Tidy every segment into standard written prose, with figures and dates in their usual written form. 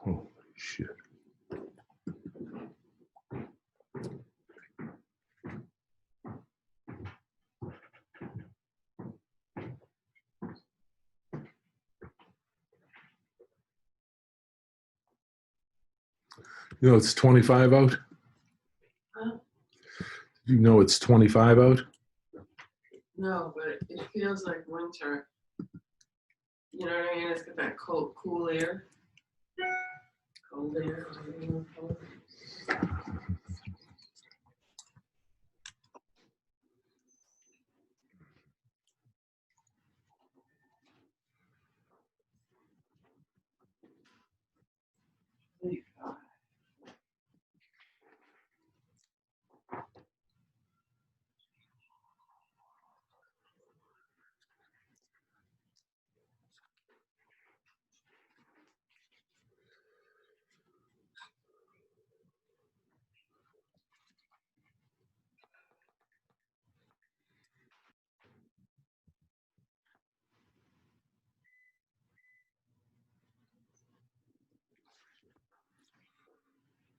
Holy shit. You know it's 25 out? Huh? You know it's 25 out? No, but it feels like winter. You know what I mean? It's got that cool air. Cold air. whatever you wanna call it.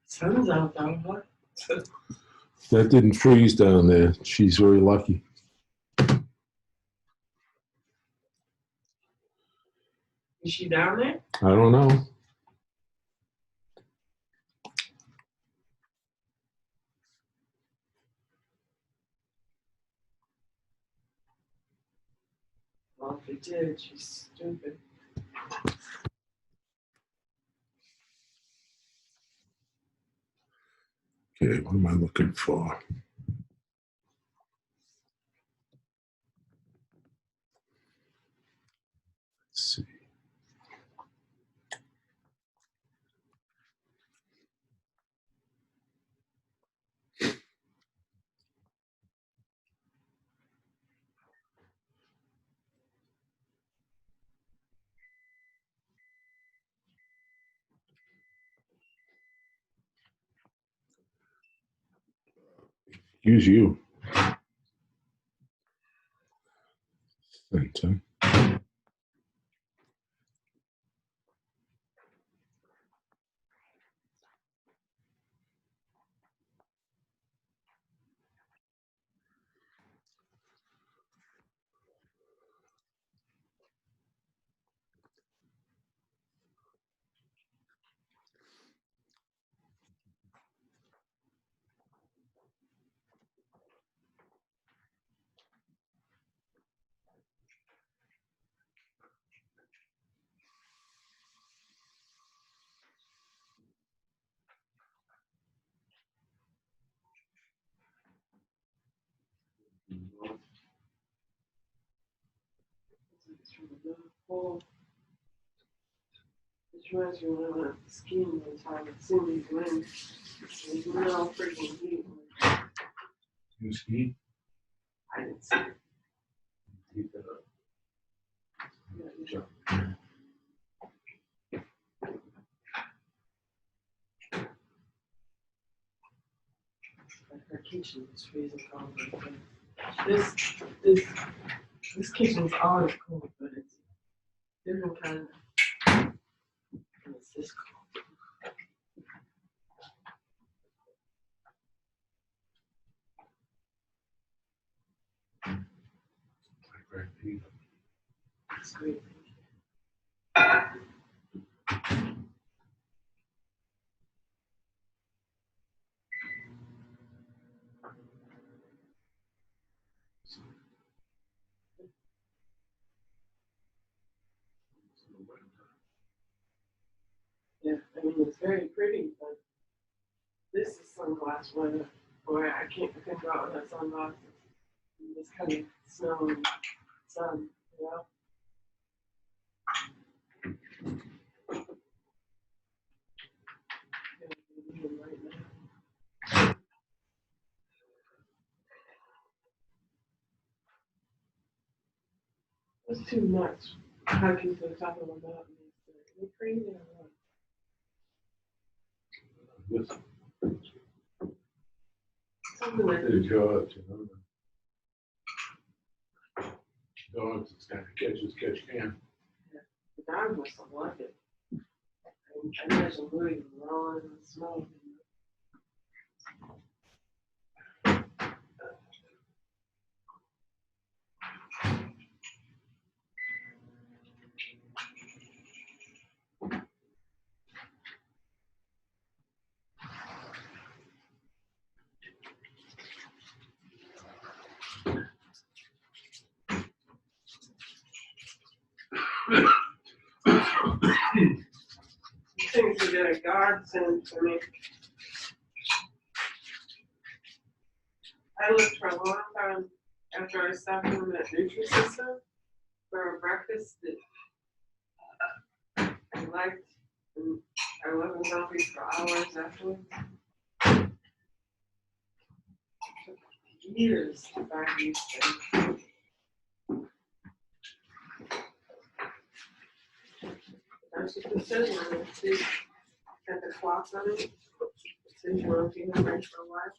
Sun's out though, huh? That didn't freeze down there. She's very lucky. Is she down there? I don't know. Well, if it did, she's stupid. Okay, what am I looking for? Let's see. Use you. Center. It's from the North Pole. This reminds me when I went skiing one time with Cindy's wind. There's no freaking heat. You ski? I didn't see it. Keep that up. Yeah, Sure. like her kitchen was freezing cold. This kitchen's always cold, but it's different kind of. And it's this cold. Right, Pete. It's great. Yeah, I mean it's very pretty, but this is sunglass weather. Boy, I couldn't go out without sunglasses. It's kind of snow and sun, you know. Right now. It's too much hiking to the top of the mountain. Are you crazy or what? This Something like is yours, you know. Dogs, it's kind of catch as catch can. the dog must have loved it. I I imagine moving around and smoke. Things have been a godsend for me. I looked for a long time after I stopped doing that Nutrisystem for a breakfast that I liked, and I wasn't hungry for hours afterwards. It took years to find these things. That's what it says on it. See, got the clock on it. It says you want to be hungry for a while.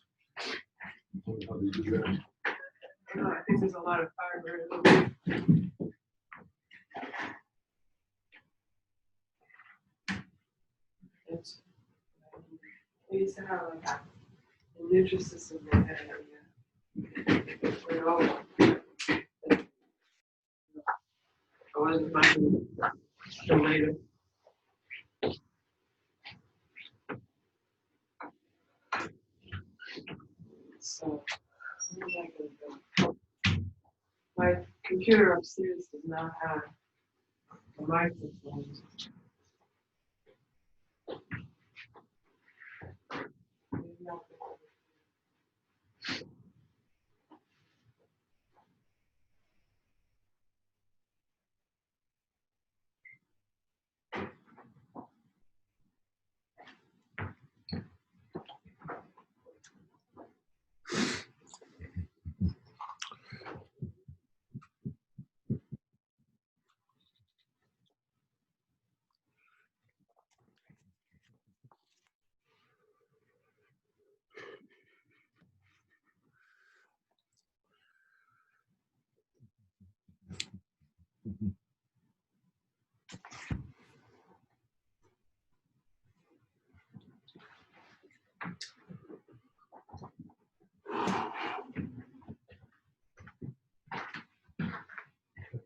How do you do that? I don't know, I think there's a lot of fiber in it. It's, I used to have like a Nutrisystem that had I wasn't finding the later. So, something like that. My computer upstairs does not have a microphone. Maybe I'll put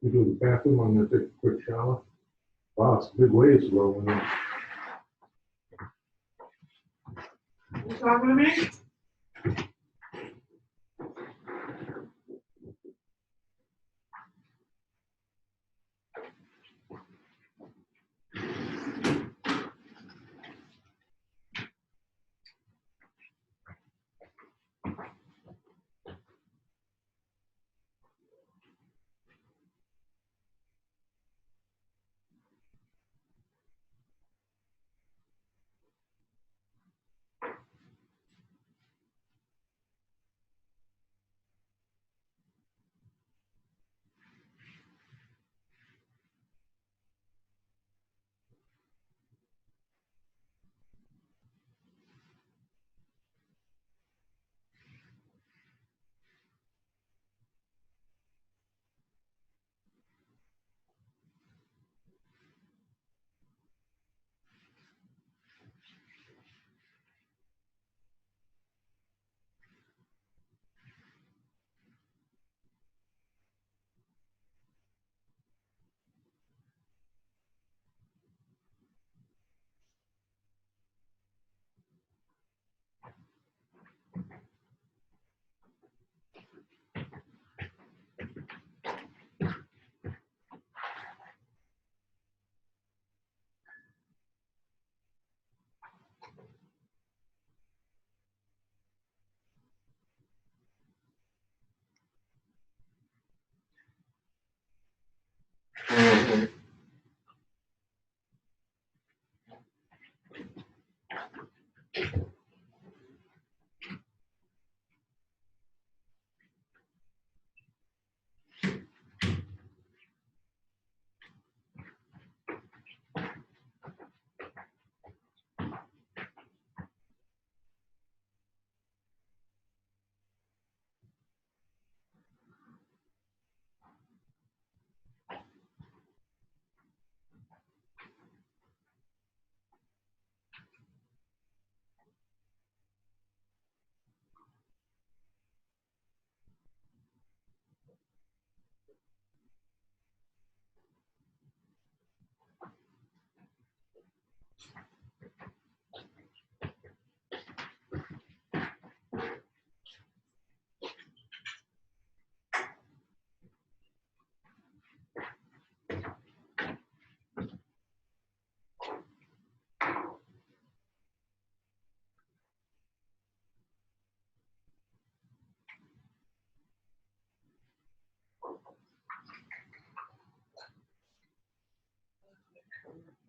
You do the bathroom, I'm gonna take a quick shower. Wow, it's a big waves rolling in. You talking to me?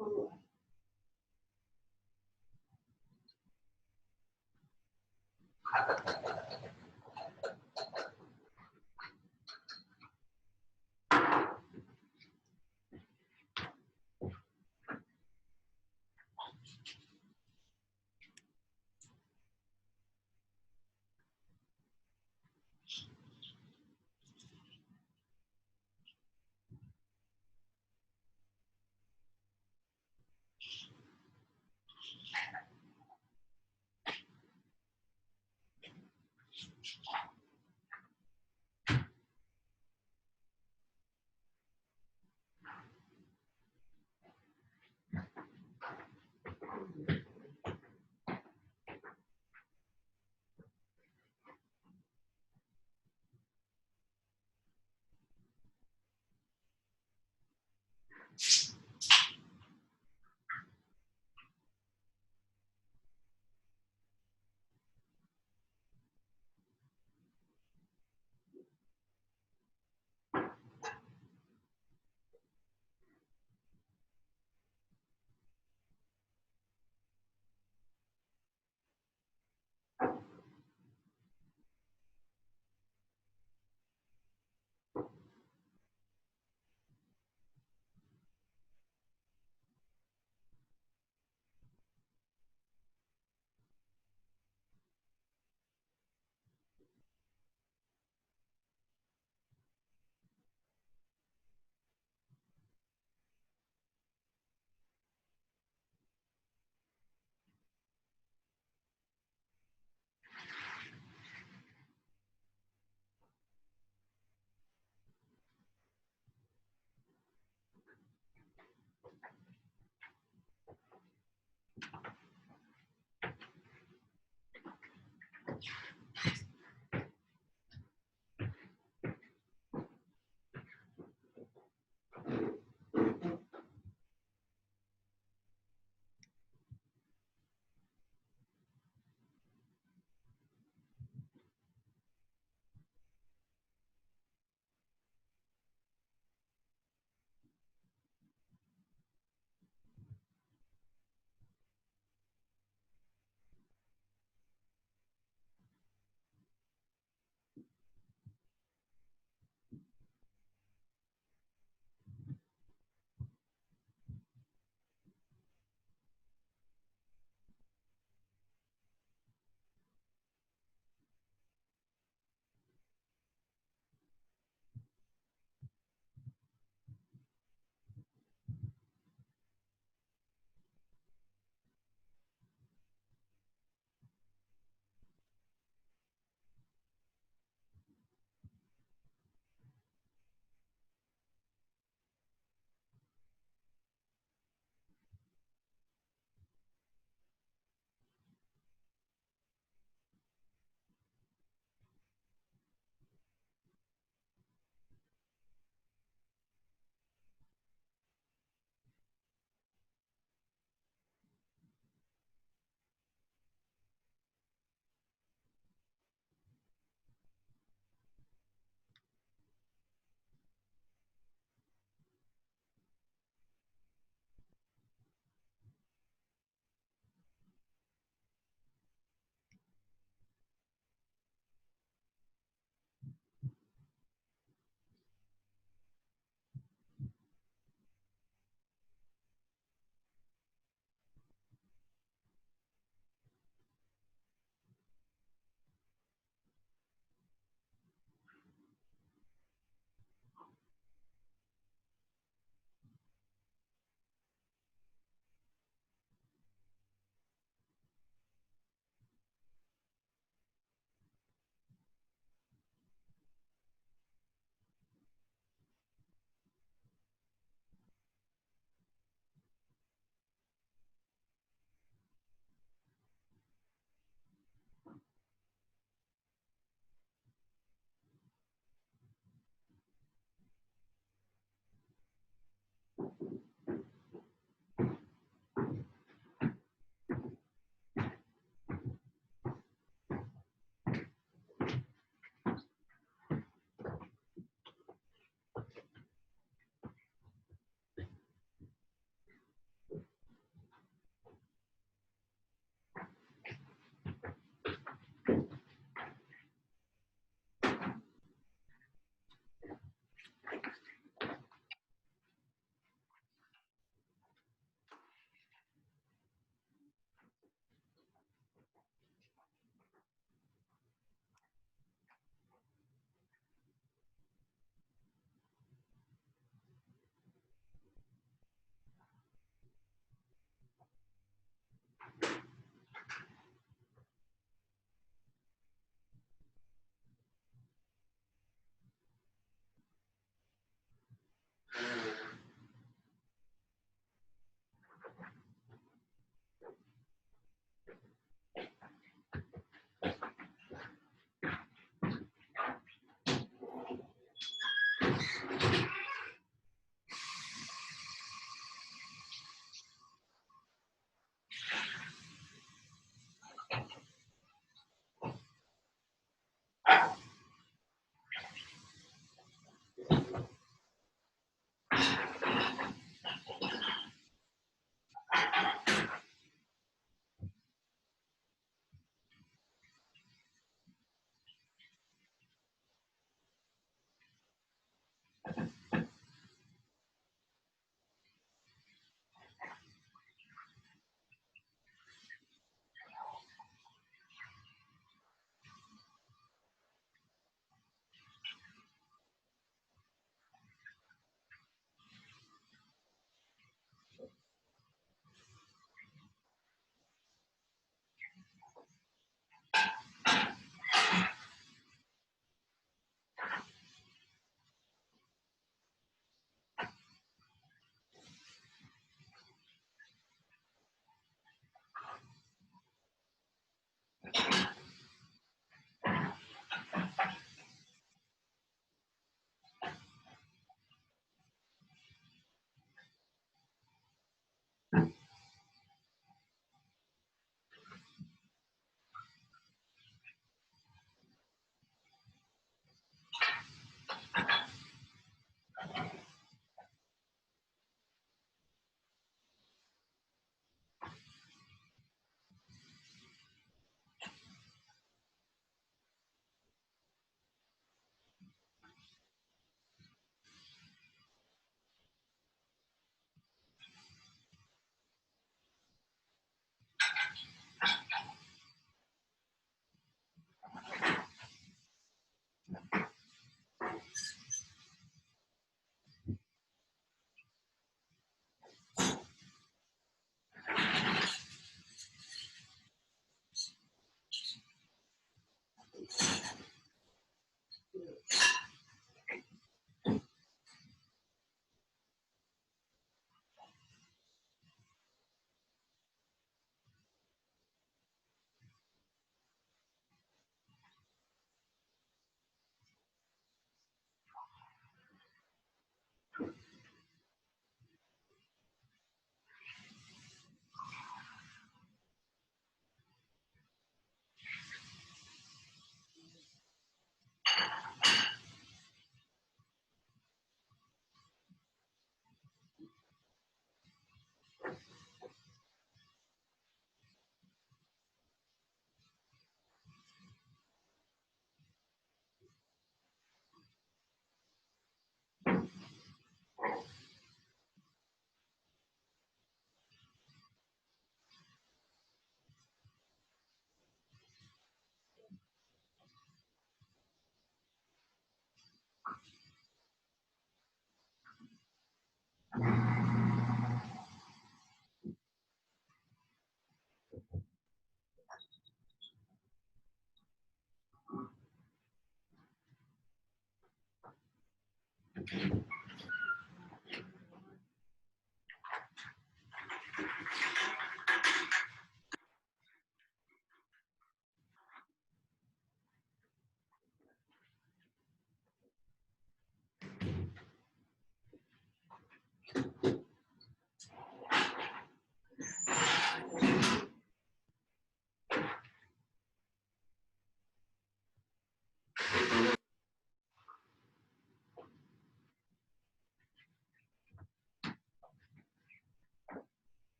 Oh,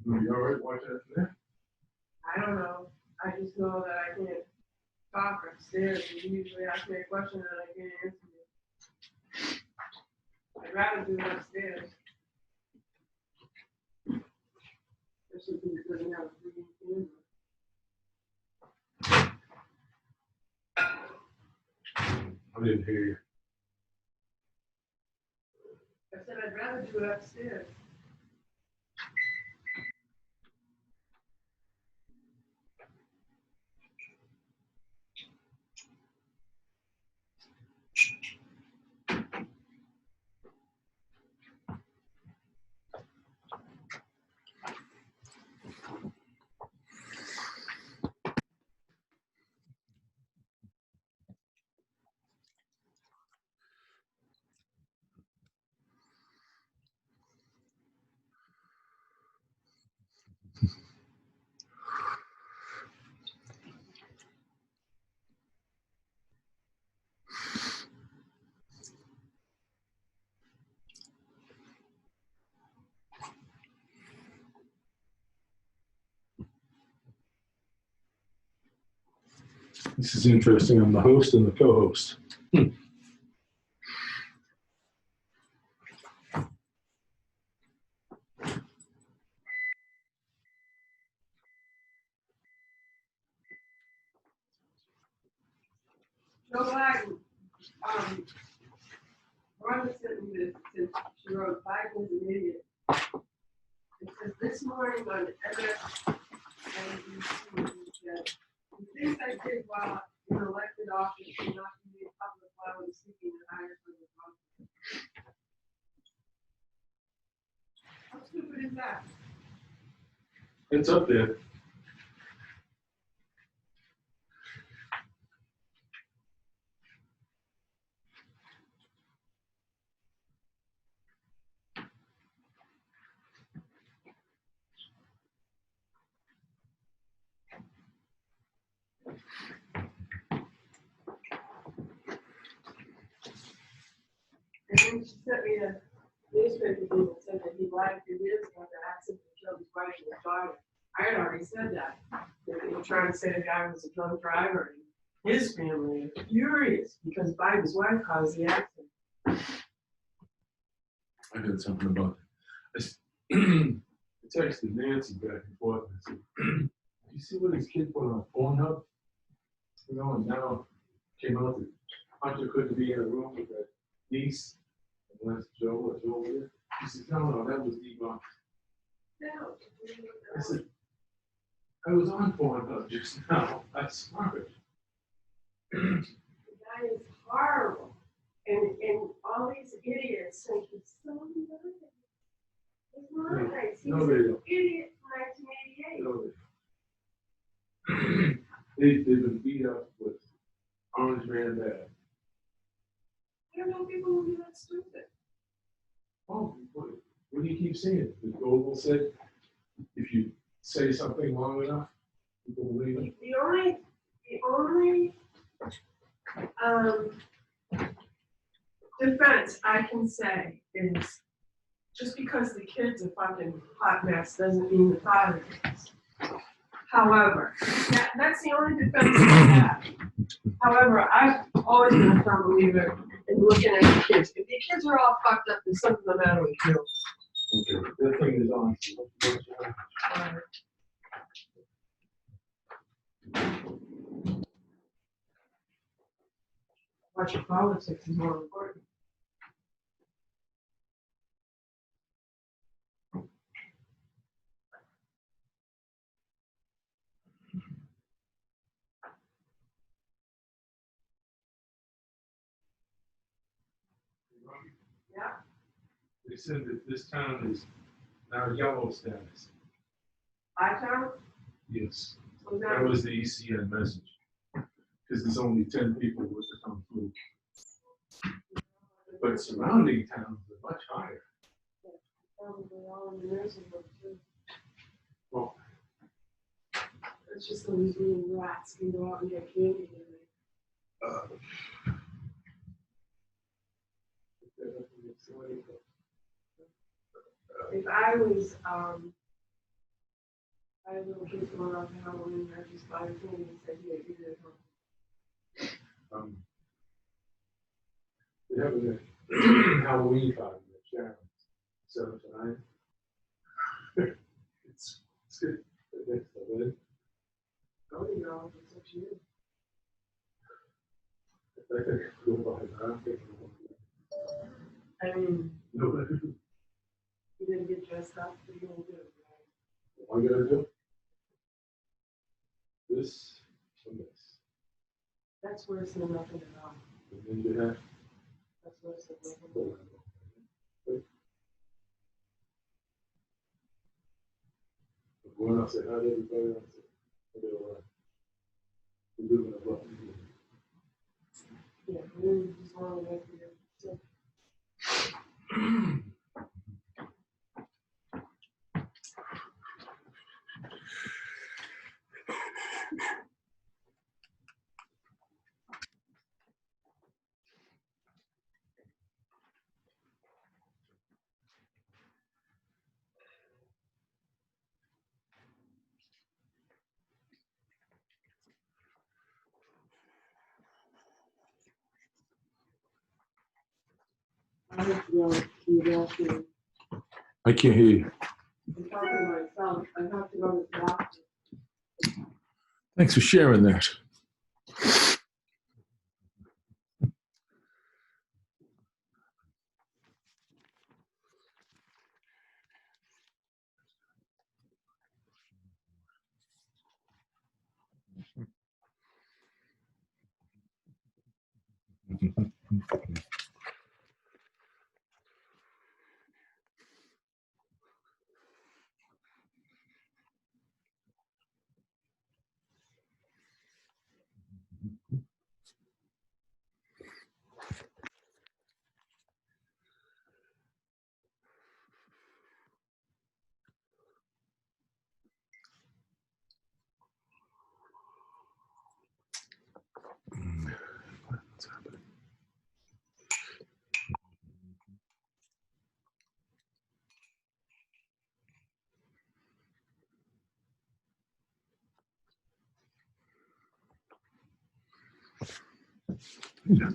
You all right watching it there? I don't know. I just know that I can't talk upstairs. And usually ask me a question and I can't answer it. I'd rather do it upstairs. Especially because it doesn't have a freaking camera. I didn't hear you. I said I'd rather do it upstairs. This is interesting. I'm the host and the co-host. Joe Biden, Rhonda sent me this, she wrote, Biden's an idiot. It says, this morning on MSNBC, that the things I did while in elected office should not be made public while I was seeking a higher public office. How stupid is that? It's up there. And then she sent me a newspaper thing that said that he lied a few years ago that accident killed his wife and his daughter. I had already said that. They were trying to say the guy was a drunk driver. And his family is furious because Biden's wife caused the accident. I heard something about that. I texted Nancy back and forth and I said, you see what these kids put on Pornhub? You know, and now came out that Hunter couldn't be in a room with that niece unless Joe was over there. He said, no, that was debunked. No. I said, I was on Pornhub just now. I saw it. The guy is horrible. And all these idiots think he's so nice. He's not nice. He's No, they an don't. idiot from 1988. No, they've been beat up with Orange Man bad. I don't know people who be that stupid. Oh, what do you keep saying? The Goebel said, if you say something long enough, people believe it. The only defense I can say is just because the kid's a fucking hot mess doesn't mean the father is. However, that's the only defense I have. However, I've always been a firm believer in looking at the kids. If the kids are all fucked up, there's something the matter with you. Okay, that thing is on. Watching politics is more important. Yeah. They said that this town is now yellow status. I town? Yes. That was the ECN message. Because there's only 10 people with to come through. But surrounding towns are much higher. Probably all in the nursing home too. Well, It's just those little rats can go out and get candy. If I was, I had little kids going out to Halloween, I just buy a candy and say, yeah, you did it home. We have a Halloween party at Sharon's, 7 to 9. It's good. It's good. Oh, you know, it's up to you. I think go by that. I mean, No, you didn't get dressed up, but you don't do it, right? what am I gonna do? This and this. That's worse than nothing at all. And then you have That's worse than nothing at all. going out and say hi to everybody else. We're doing it well. Yeah, really just want to make it. I have to go to the bathroom. I can't hear you. I'm talking to myself. I have to go to the bathroom. Thanks for sharing that. What's happening? Yeah.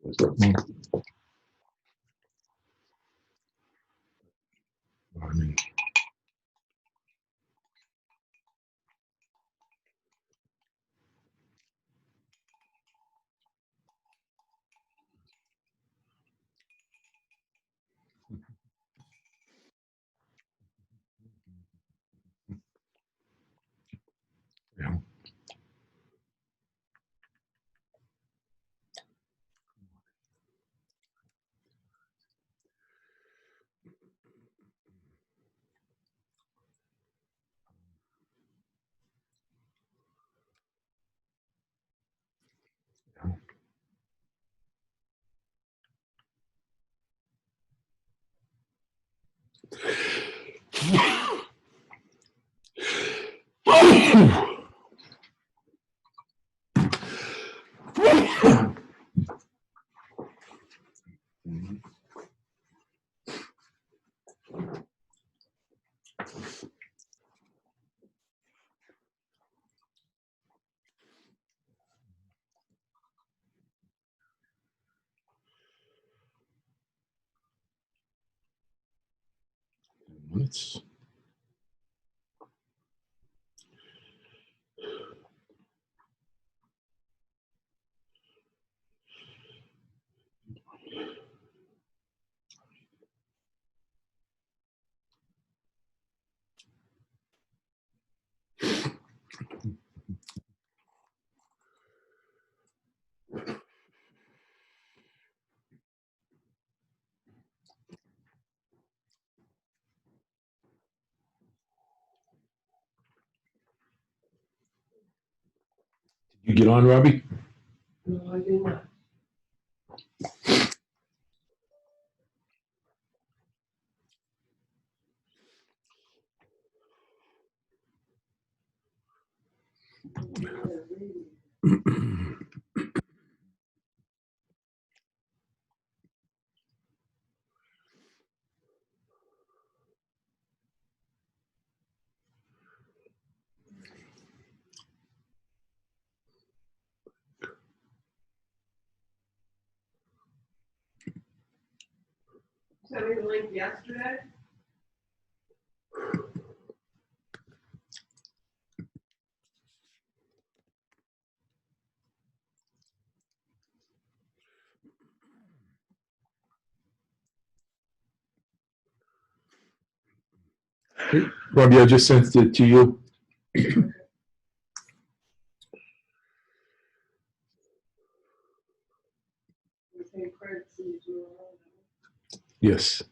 I mean, yeah. Minutes. You get on, Robbie? No, I did not. Sent me the link yesterday. Robbie, I just sent it to you. Yes.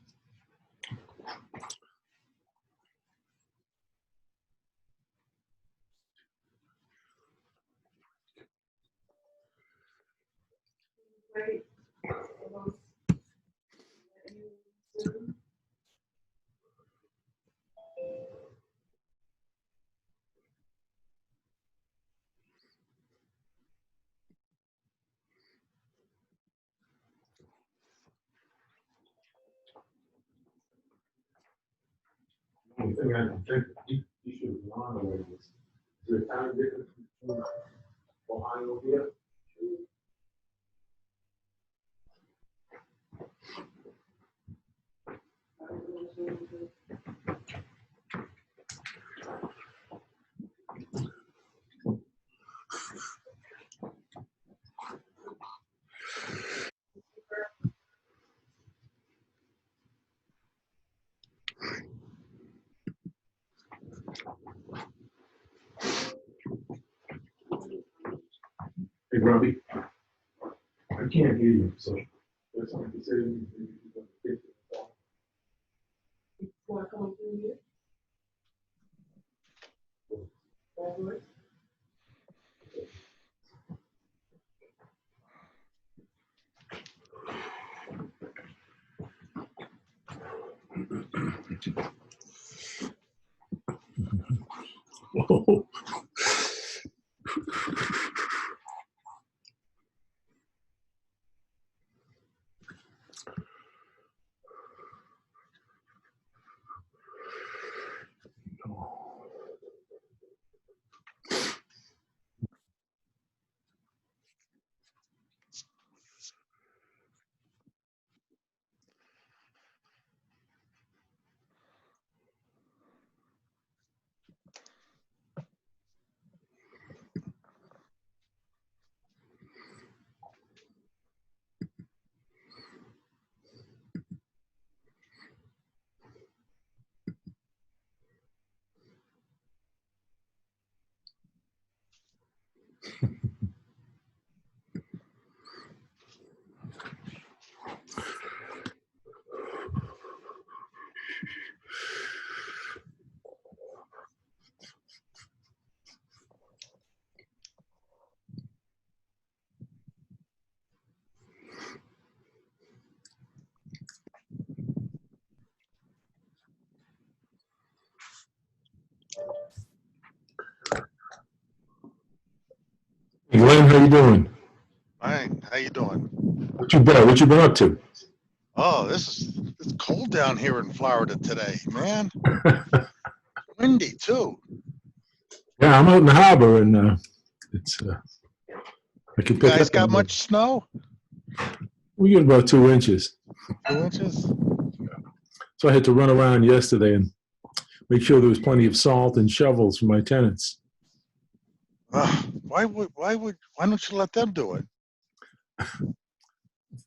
Wait. The only thing I can think you should have gone away with. Is there a time difference between Ohio here? Hey, Robbie, I can't hear you, so there's something to say. It's not coming through here. Forward. Oh, Glenn, how you doing? Fine. How you doing? What you been? What you been up to? Oh, it's cold down here in Florida today, man. Windy too. Yeah, I'm out in the harbor, and it's I can You pick guys up got on much it. snow? We get about 2 inches. 2 inches? So I had to run around yesterday and make sure there was plenty of salt and shovels for my tenants. Why don't you let them do it?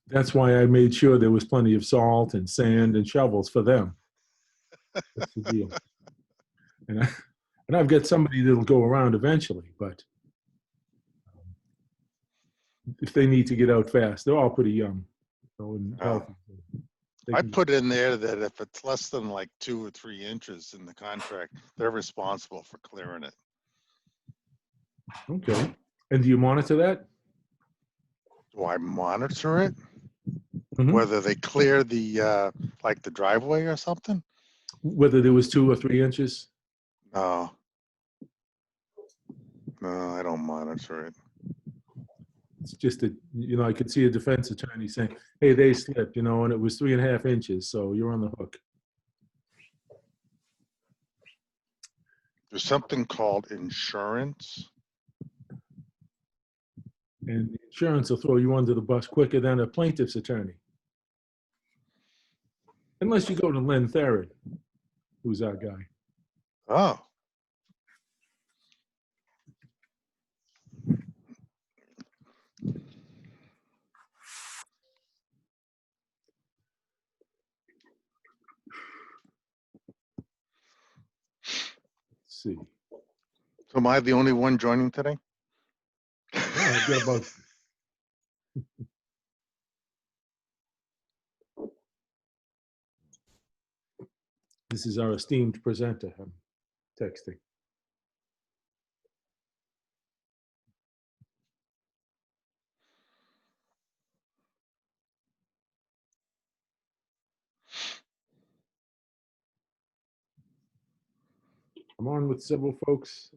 That's why I made sure there was plenty of salt and sand and shovels for them. That's the deal. And, and I've got somebody that'll go around eventually, but if they need to get out fast, they're all pretty young, and healthy. I put in there that if it's less than like 2 or 3 inches in the contract, they're responsible for clearing it. Okay. And do you monitor that? Do I monitor it? Mhm. Whether they clear the like the driveway or something? Whether there was 2 or 3 inches? No. No, I don't monitor it. It's just that, I could see a defense attorney saying, hey, they slipped, and it was 3.5 inches, so you're on the hook. There's something called insurance. And the insurance will throw you under the bus quicker than a plaintiff's attorney. Unless you go to Len Therrod, who's our guy. Oh. Let's see. So am I the only one joining today? Oh, I've got about. This is our esteemed presenter. I'm texting. I'm on with several folks.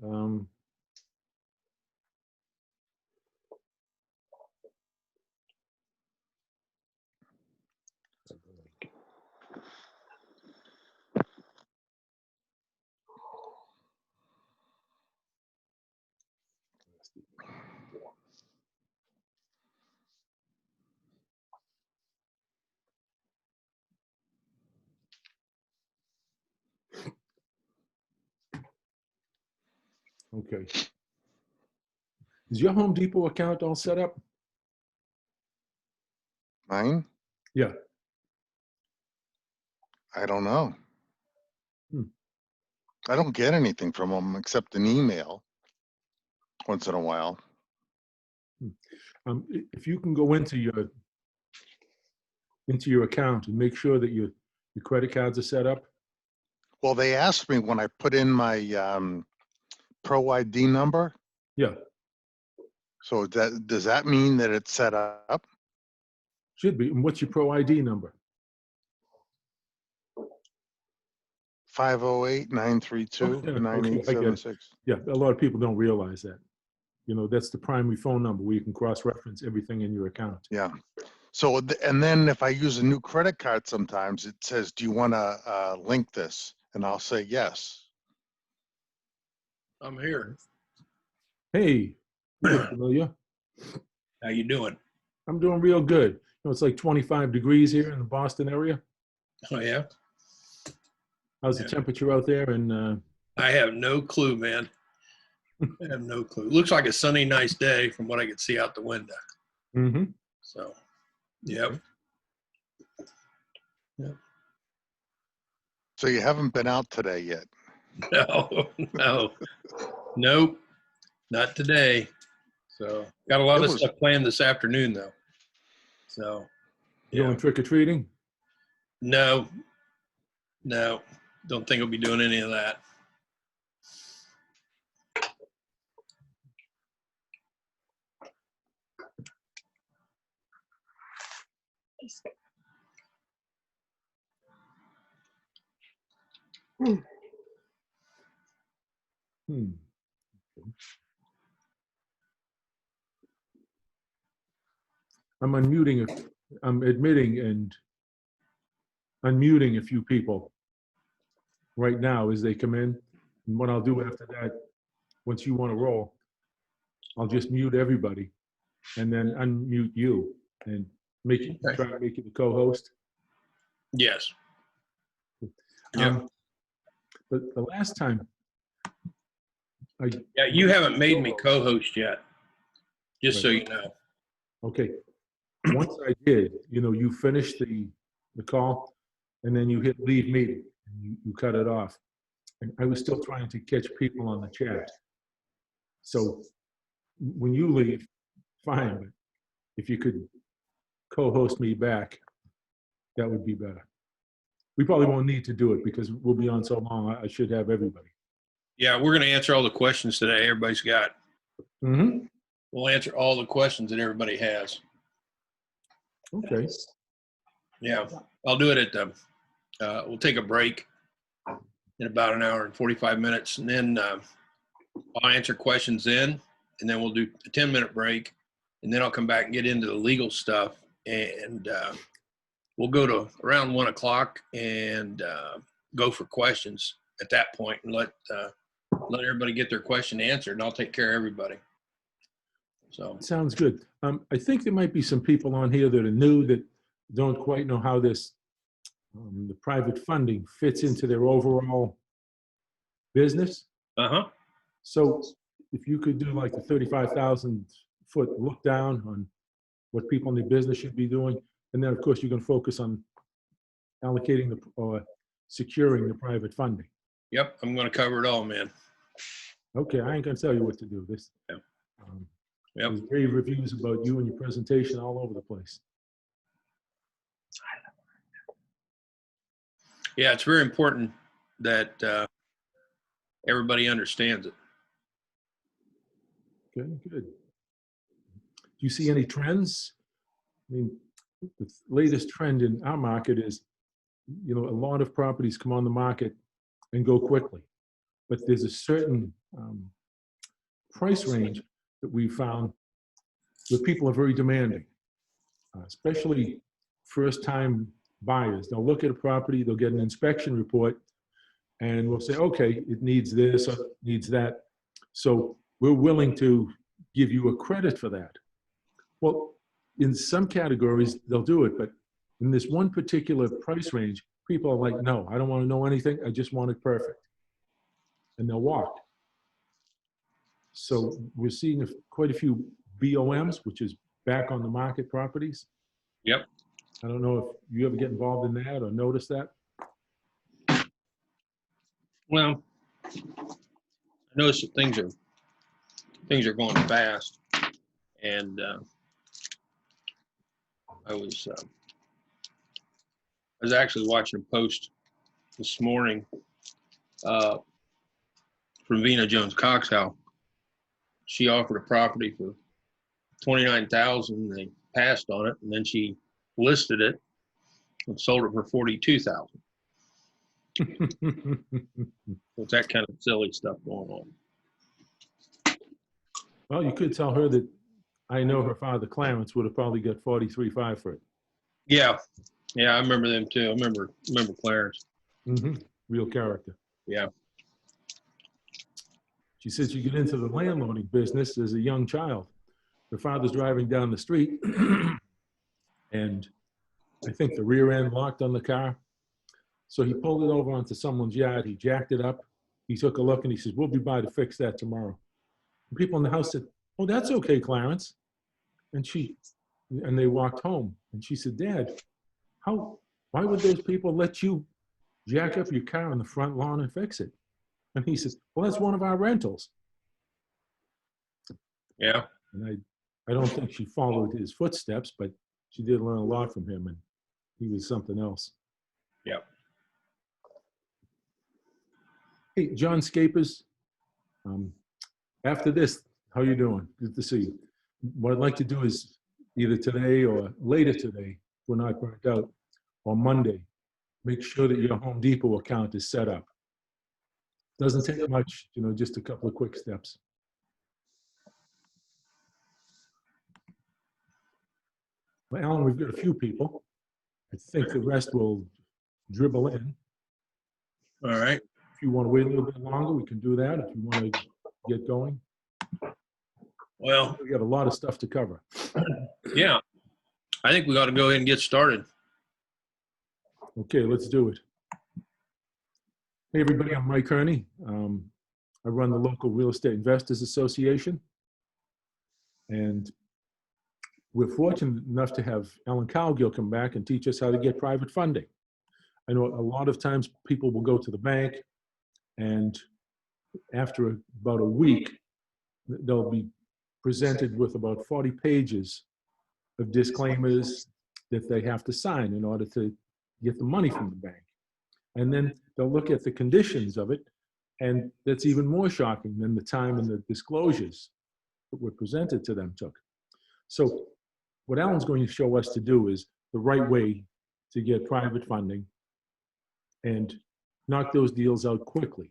Okay. Is your Home Depot account all set up? Mine? Yeah. I don't know. Hmm. I don't get anything from them except an email once in a while. If you can go into your account and make sure that your credit cards are set up. Well, they asked me when I put in my Pro ID number. Yeah. So does that mean that it's set up? Should be. And what's your Pro ID number? 508-932-9876. Yeah, a lot of people don't realize that. That's the primary phone number where you can cross-reference everything in your account. Yeah. So, and then if I use a new credit card sometimes, it says, do you want to link this? And I'll say yes. I'm here. Hey, you look familiar. How you doing? I'm doing real good. It's like 25 degrees here in the Boston area. Oh yeah. How's the temperature out there? And I have no clue, man. I have no clue. It looks like a sunny, nice day from what I can see out the window. mm-hmm. So, yep. Yep. So you haven't been out today yet? No, nope, not today. So got a lot It of was- stuff planned this afternoon though. So You going trick or treating? no, don't think I'll be doing any of that. Hmm. I'm unmuting. I'm admitting and unmuting a few people right now as they come in. And what I'll do after that, once you want to roll, I'll just mute everybody and then unmute you and make you Okay. try to make you the co-host. Yes. Yeah. But the last time, Yeah. You haven't made me co-host yet. Just so you know. okay. Once I did, you finished the call and then you hit leave meeting and you cut it off. And I was still trying to catch people on the chat. So when you leave, fine, but if you could co-host me back, that would be better. We probably won't need to do it because we'll be on so long. I should have everybody. Yeah, we're going to answer all the questions today everybody's got. Mm-hmm. We'll answer all the questions that everybody has. Okay. Yeah, I'll do it at the, we'll take a break in about an hour and 45 minutes, and then I'll answer questions then, and then we'll do a 10-minute break, and then I'll come back and get into the legal stuff, and we'll go to around 1 o'clock and go for questions at that point and let everybody get their question answered, and I'll take care of everybody. So Sounds good. I think there might be some people on here that are new that don't quite know how this, the private funding fits into their overall business. So if you could do like the 35,000 foot look down on what people in the business should be doing. And then of course you're going to focus on allocating or securing the private funding. Yep, I'm going to cover it all, man. Okay, I ain't going to tell you what to do. This. Yep. There's rave reviews about you and your presentation all over the place. Yeah, it's very important that everybody understands it. Okay, good. Do you see any trends? I mean, the latest trend in our market is, a lot of properties come on the market and go quickly, but there's a certain price range that we found where people are very demanding, especially first-time buyers. They'll look at a property, they'll get an inspection report, and we'll say, okay, it needs this, or it needs that. So we're willing to give you a credit for that. Well, in some categories, they'll do it, but in this one particular price range, people are like, no, I don't want to know anything. I just want it perfect. And they'll walk. So we're seeing quite a few BOMs, which is back on the market properties. Yep. I don't know if you ever get involved in that or notice that. Well, I noticed that things are going fast, and I was actually watching a post this morning from Vina Jones Cox how she offered a property for $29,000. They passed on it, and then she listed it and sold it for $42,000. So it's that kind of silly stuff going on. Well, you could tell her that I know her father, Clarence, would have probably got 43.5 for it. Yeah, I remember them too. I remember Clarence. Real character. Yeah. She said she got into the landloading business as a young child. Her father's driving down the street, and I think the rear end locked on the car. So he pulled it over onto someone's yard. He jacked it up. He took a look and he says, we'll be by to fix that tomorrow. And people in the house said, oh, that's okay, Clarence. And they walked home. And she said, Dad, why would those people let you jack up your car on the front lawn and fix it? And he says, well, that's one of our rentals. Yeah. And I don't think she followed his footsteps, but she did learn a lot from him, and he was something else. Yep. Hey, John Scapers, after this, how you doing? Good to see you. What I'd like to do is either today or later today, if we're not burnt out, or Monday, make sure that your Home Depot account is set up. Doesn't take much, just a couple of quick steps. Well, Alan, we've got a few people. I think the rest will dribble in. All right. If you want to wait a little bit longer, we can do that. If you want to get going. Well, We got a lot of stuff to cover. yeah. I think we got to go ahead and get started. Okay, let's do it. Hey, everybody, I'm Mike Kearney. I run the local Real Estate Investors Association. And we're fortunate enough to have Ellen Cowgill come back and teach us how to get private funding. I know a lot of times people will go to the bank, and after about a week, they'll be presented with about 40 pages of disclaimers that they have to sign in order to get the money from the bank. And then they'll look at the conditions of it, and that's even more shocking than the time and the disclosures that were presented to them took. So what Alan's going to show us to do is the right way to get private funding and knock those deals out quickly.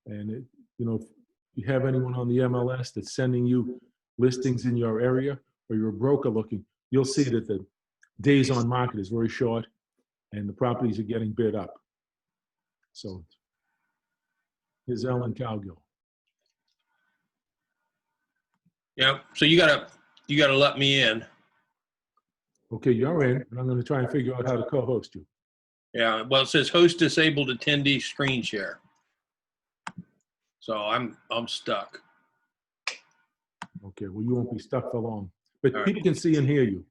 And if you have anyone on the MLS that's sending you listings in your area, or you're a broker looking, you'll see that the days on market is very short and the properties are getting bid up. So here's Ellen Cowgill. Yeah. So you gotta let me in. Okay, you're in, and I'm going to try and figure out how to co-host you. Yeah. Well, it says host disabled attendee screen share. So I'm stuck. Okay, well, you won't be stuck for long, but All right. people can see and hear you.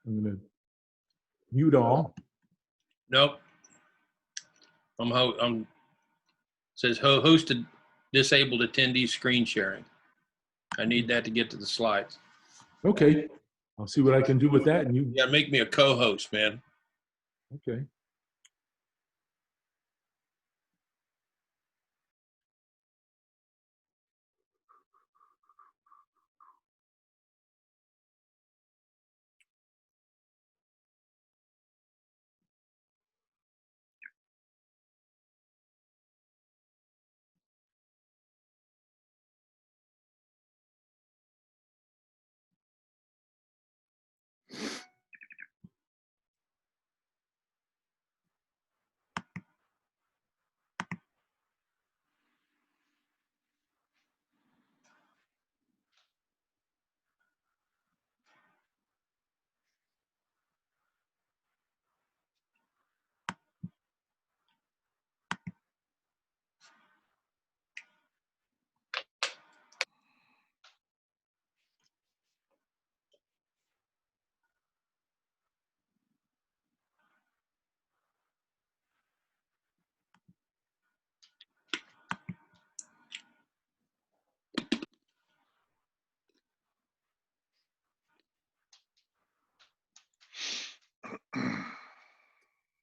I'm going to mute all. Nope. Says hosted disabled attendee screen sharing. I need that to get to the slides. Okay, I'll see what I can do with that, and you. Yeah, make me a co-host, man. Okay.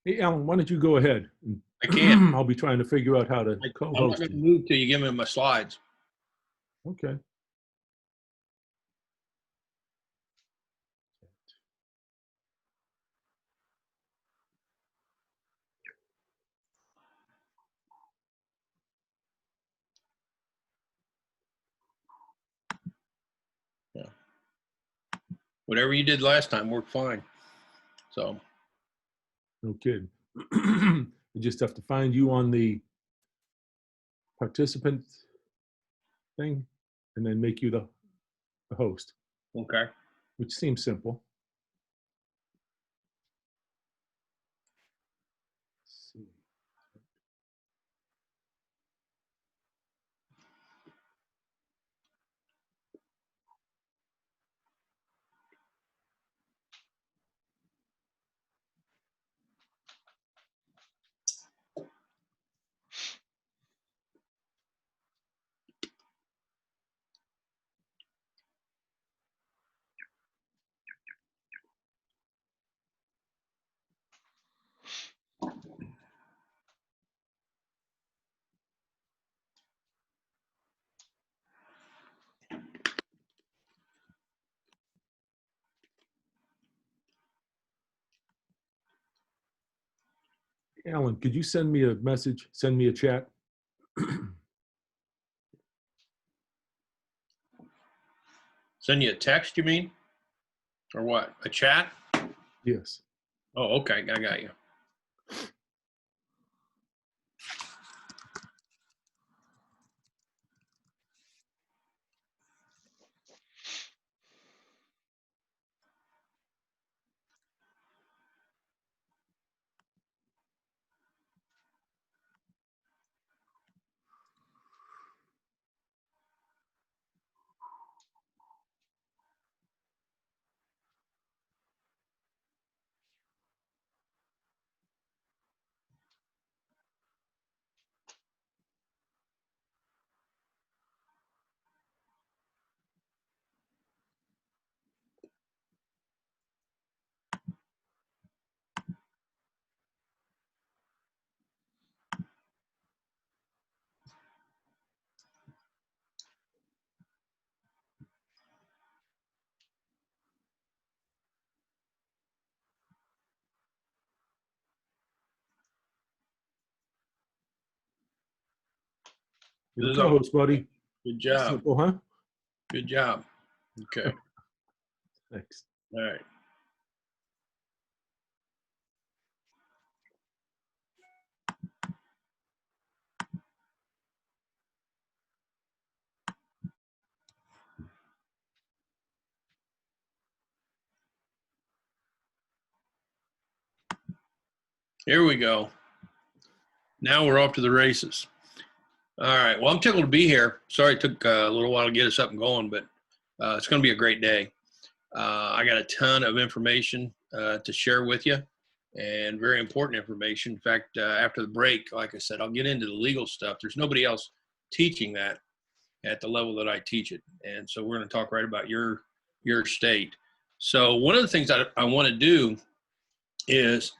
Hey, Alan, why don't you go ahead? I can't. I'll be trying to figure out how to I'm not co-host going to you. move till you give me my slides. Okay. Whatever you did last time worked fine. So No kidding. You just have to find you on the participant thing and then make you the host, okay. which seems simple. Let's see. Alan, could you send me a message, send me a chat? Send you a text, you mean? Or what? A chat? Yes. Oh, okay. I got you. You're This the is all- co-host, buddy. Good job. Simple, huh? Good job. Okay. Thanks. All right. Here we go. Now we're off to the races. All right. Well, I'm tickled to be here. Sorry it took a little while to get us up and going, but it's going to be a great day. I got a ton of information to share with you, and very important information. In fact, after the break, like I said, I'll get into the legal stuff. There's nobody else teaching that at the level that I teach it. And so we're going to talk right about your state. So one of the things I want to do is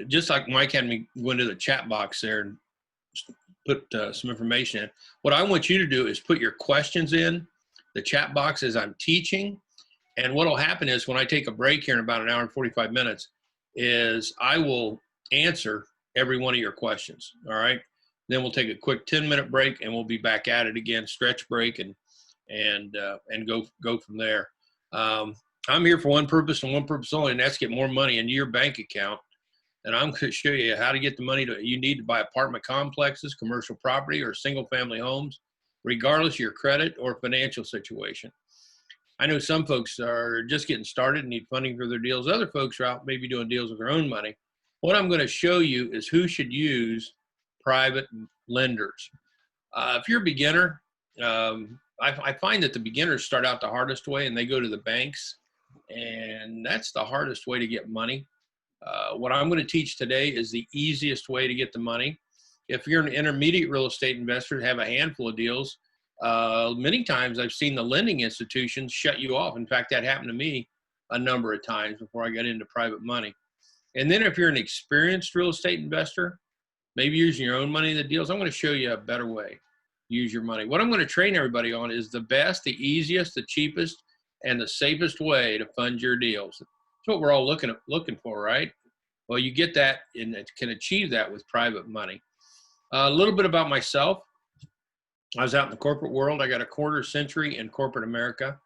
just like Mike had me go into the chat box there and put some information in. What I want you to do is put your questions in the chat box as I'm teaching. And what will happen is when I take a break here in about an hour and 45 minutes is I will answer every one of your questions. All right. Then we'll take a quick 10-minute break and we'll be back at it again, stretch break and go from there. I'm here for one purpose and one purpose only, and that's get more money into your bank account. And I'm going to show you how to get the money you need to buy apartment complexes, commercial property, or single family homes, regardless of your credit or financial situation. I know some folks are just getting started and need funding for their deals. Other folks are out maybe doing deals with their own money. What I'm going to show you is who should use private lenders. If you're a beginner, I find that the beginners start out the hardest way and they go to the banks, and that's the hardest way to get money. What I'm going to teach today is the easiest way to get the money. If you're an intermediate real estate investor, have a handful of deals, many times I've seen the lending institutions shut you off. In fact, that happened to me a number of times before I got into private money. And then if you're an experienced real estate investor, maybe using your own money in the deals, I'm going to show you a better way to use your money. What I'm going to train everybody on is the best, the easiest, the cheapest, and the safest way to fund your deals. That's what we're all looking for, right? Well, you get that and can achieve that with private money. A little bit about myself. I was out in the corporate world. I got a quarter century in corporate America.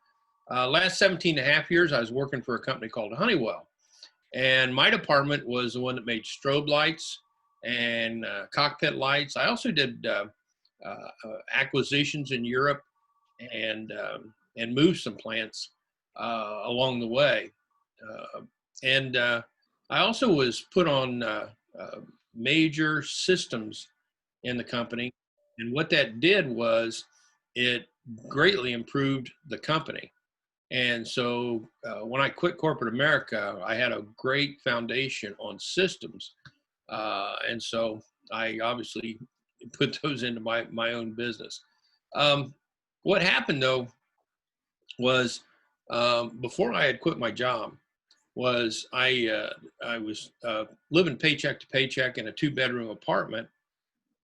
Last 17 and a half years, I was working for a company called Honeywell. And my department was the one that made strobe lights and cockpit lights. I also did acquisitions in Europe and moved some plants along the way. I also was put on major systems in the company. And what that did was it greatly improved the company. And so when I quit corporate America, I had a great foundation on systems. And so I obviously put those into my own business. What happened though was before I had quit my job was I was living paycheck to paycheck in a 2-bedroom apartment.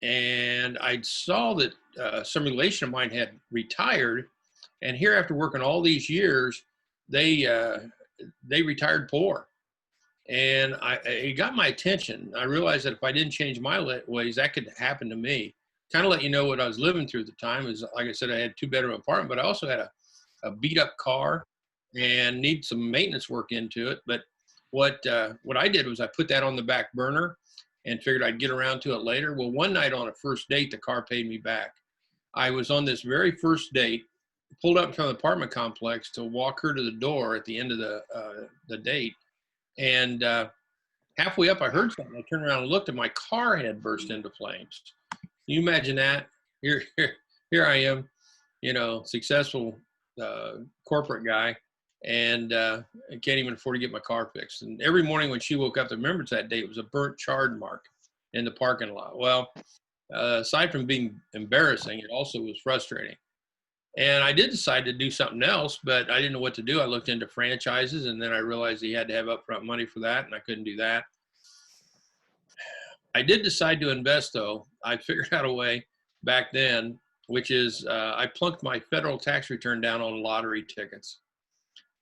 And I saw that some relation of mine had retired. And here, after working all these years, they retired poor. And it got my attention. I realized that if I didn't change my ways, that could happen to me. Kind of let you know what I was living through at the time is, like I said, I had a 2-bedroom apartment, but I also had a beat up car and need some maintenance work into it. But what I did was I put that on the back burner and figured I'd get around to it later. Well, one night on a first date, the car paid me back. I was on this very first date, pulled up in front of the apartment complex to walk her to the door at the end of the date. And halfway up, I heard something. I turned around and looked, and my car had burst into flames. Can you imagine that? Here I am, successful corporate guy, and I can't even afford to get my car fixed. And every morning when she woke up, the remembrance that day, it was a burnt charred mark in the parking lot. Well, aside from being embarrassing, it also was frustrating. And I did decide to do something else, but I didn't know what to do. I looked into franchises, and then I realized you had to have upfront money for that, and I couldn't do that. I did decide to invest, though. I figured out a way back then, which is I plunked my federal tax return down on lottery tickets.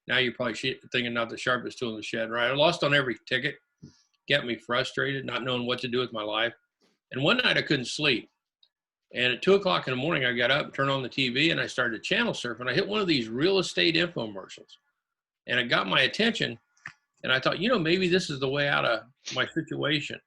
Now you're probably thinking not the sharpest tool in the shed, right? I lost on every ticket, got me frustrated, not knowing what to do with my life. And one night I couldn't sleep. And at 2 o'clock in the morning, I got up, turned on the TV, and I started channel surfing. I hit one of these real estate infomercials, and it got my attention. And I thought, maybe this is the way out of my situation.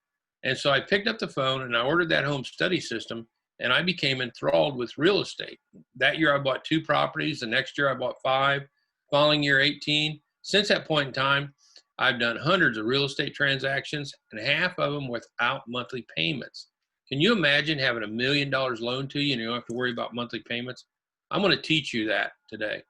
And so I picked up the phone and I ordered that home study system, and I became enthralled with real estate. That year I bought 2 properties. The next year I bought 5. Following year 18. Since that point in time, I've done hundreds of real estate transactions, and half of them without monthly payments. Can you imagine having $1 million loaned to you and you don't have to worry about monthly payments? I'm going to teach you that today.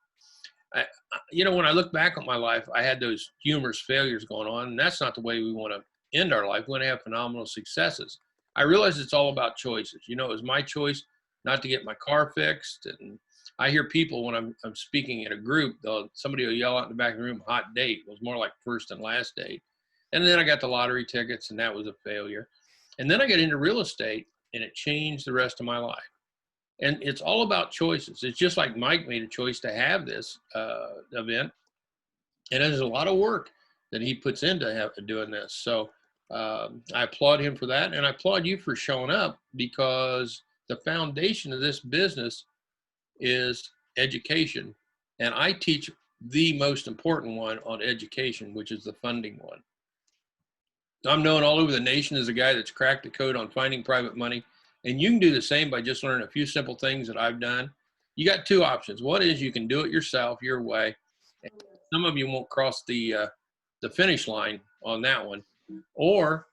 When I look back on my life, I had those humorous failures going on, and that's not the way we want to end our life. We want to have phenomenal successes. I realize it's all about choices. It was my choice not to get my car fixed. And I hear people when I'm speaking at a group, somebody will yell out in the back of the room, hot date. It was more like first and last date. And then I got the lottery tickets, and that was a failure. And then I got into real estate, and it changed the rest of my life. And it's all about choices. It's just like Mike made a choice to have this event. And there's a lot of work that he puts into doing this. So I applaud him for that. And I applaud you for showing up, because the foundation of this business is education. And I teach the most important one on education, which is the funding one. I'm known all over the nation as a guy that's cracked the code on finding private money. And you can do the same by just learning a few simple things that I've done. You got 2 options. One is you can do it yourself, your way. And some of you won't cross the finish line on that one. Or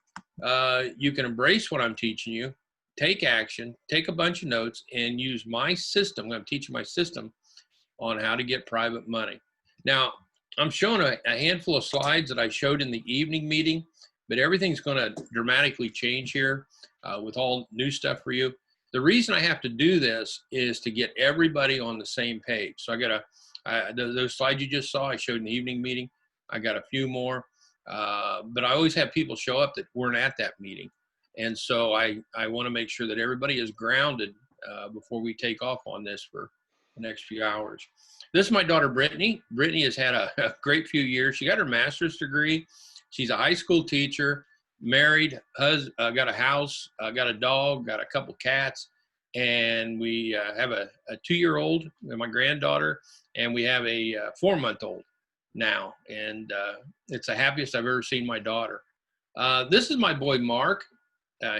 you can embrace what I'm teaching you, take action, take a bunch of notes, and use my system. I'm teaching my system on how to get private money. Now, I'm showing a handful of slides that I showed in the evening meeting, but everything's going to dramatically change here with all new stuff for you. The reason I have to do this is to get everybody on the same page. So I got those slides you just saw, I showed in the evening meeting. I got a few more, but I always have people show up that weren't at that meeting. And so I want to make sure that everybody is grounded before we take off on this for the next few hours. This is my daughter, Brittany. Brittany has had a great few years. She got her master's degree. She's a high school teacher, married, got a house, got a dog, got a couple cats, and we have a 2-year-old, my granddaughter, and we have a 4-month-old now. And it's the happiest I've ever seen my daughter. This is my boy, Mark.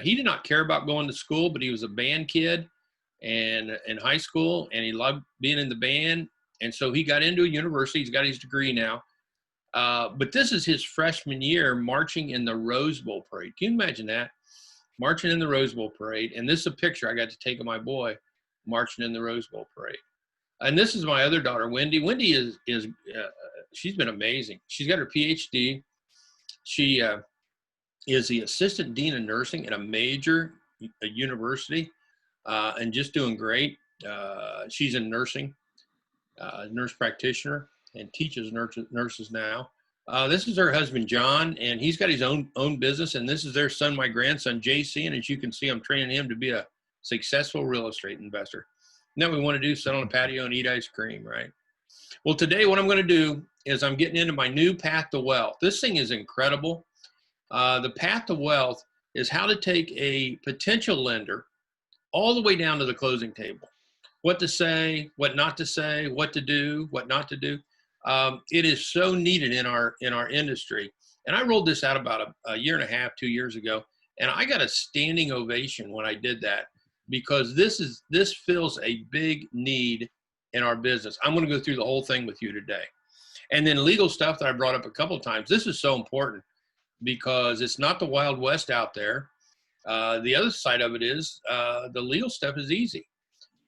He did not care about going to school, but he was a band kid and in high school, and he loved being in the band. And so he got into a university. He's got his degree now. But this is his freshman year marching in the Rose Bowl parade. Can you imagine that? Marching in the Rose Bowl parade. And this is a picture I got to take of my boy marching in the Rose Bowl parade. And this is my other daughter, Wendy. Wendy is she's been amazing. She's got her PhD. She is the assistant dean of nursing at a major university and just doing great. She's in nursing, nurse practitioner, and teaches nurses now. This is her husband, John, and he's got his own business. And this is their son, my grandson, JC. And as you can see, I'm training him to be a successful real estate investor. And then we want to do sit on a patio and eat ice cream, right? Well, today what I'm going to do is I'm getting into my new path to wealth. This thing is incredible. The path to wealth is how to take a potential lender all the way down to the closing table. What to say, what not to say, what to do, what not to do. It is so needed in our industry. And I rolled this out about a year and a half, 2 years ago, and I got a standing ovation when I did that, because this fills a big need in our business. I'm going to go through the whole thing with you today. And then legal stuff that I brought up a couple of times. This is so important because it's not the Wild West out there. The other side of it is the legal stuff is easy.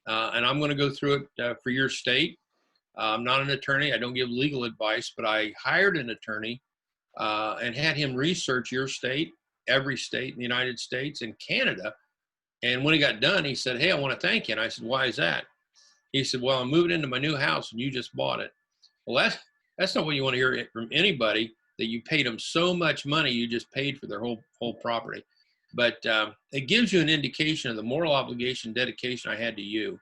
And I'm going to go through it for your state. I'm not an attorney. I don't give legal advice, but I hired an attorney and had him research your state, every state in the United States and Canada. And when he got done, he said, "Hey, I want to thank you." And I said, "Why is that?" He said, "Well, I'm moving into my new house and you just bought it." Well, that's not what you want to hear from anybody, that you paid them so much money, you just paid for their whole property. But it gives you an indication of the moral obligation, dedication I had to you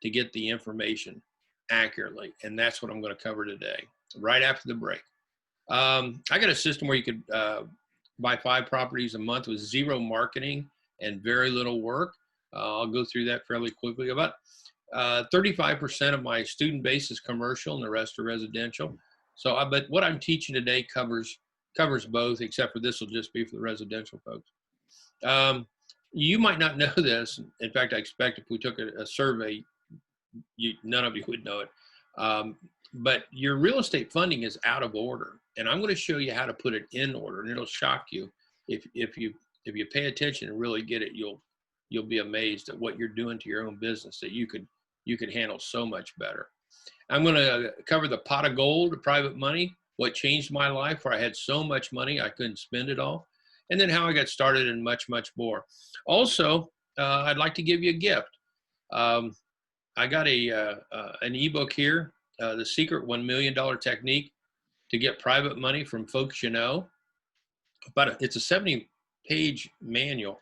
to get the information accurately. And that's what I'm going to cover today, right after the break. I got a system where you could buy 5 properties a month with zero marketing and very little work. I'll go through that fairly quickly. About 35% of my student base is commercial and the rest are residential. So, but what I'm teaching today covers both, except for this will just be for the residential folks. You might not know this. In fact, I expect if we took a survey, none of you would know it. But your real estate funding is out of order, and I'm going to show you how to put it in order, and it'll shock you if you pay attention and really get it. You'll be amazed at what you're doing to your own business that you could handle so much better. I'm going to cover the pot of gold, private money, what changed my life where I had so much money I couldn't spend it all, and then how I got started and much, much more. Also, I'd like to give you a gift. I got an ebook here, The Secret $1 Million Technique to Get Private Money from Folks You Know. It's a 70-page manual,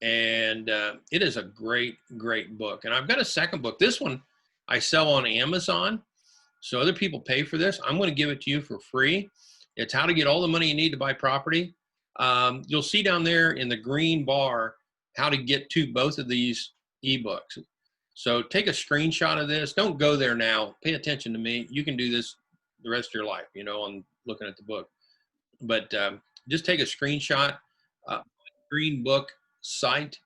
and it is a great, great book. And I've got a second book. This one I sell on Amazon, so other people pay for this. I'm going to give it to you for free. It's how to get all the money you need to buy property. You'll see down there in the green bar how to get to both of these ebooks. So take a screenshot of this. Don't go there now. Pay attention to me. You can do this the rest of your life, on looking at the book. But just take a screenshot. Green book site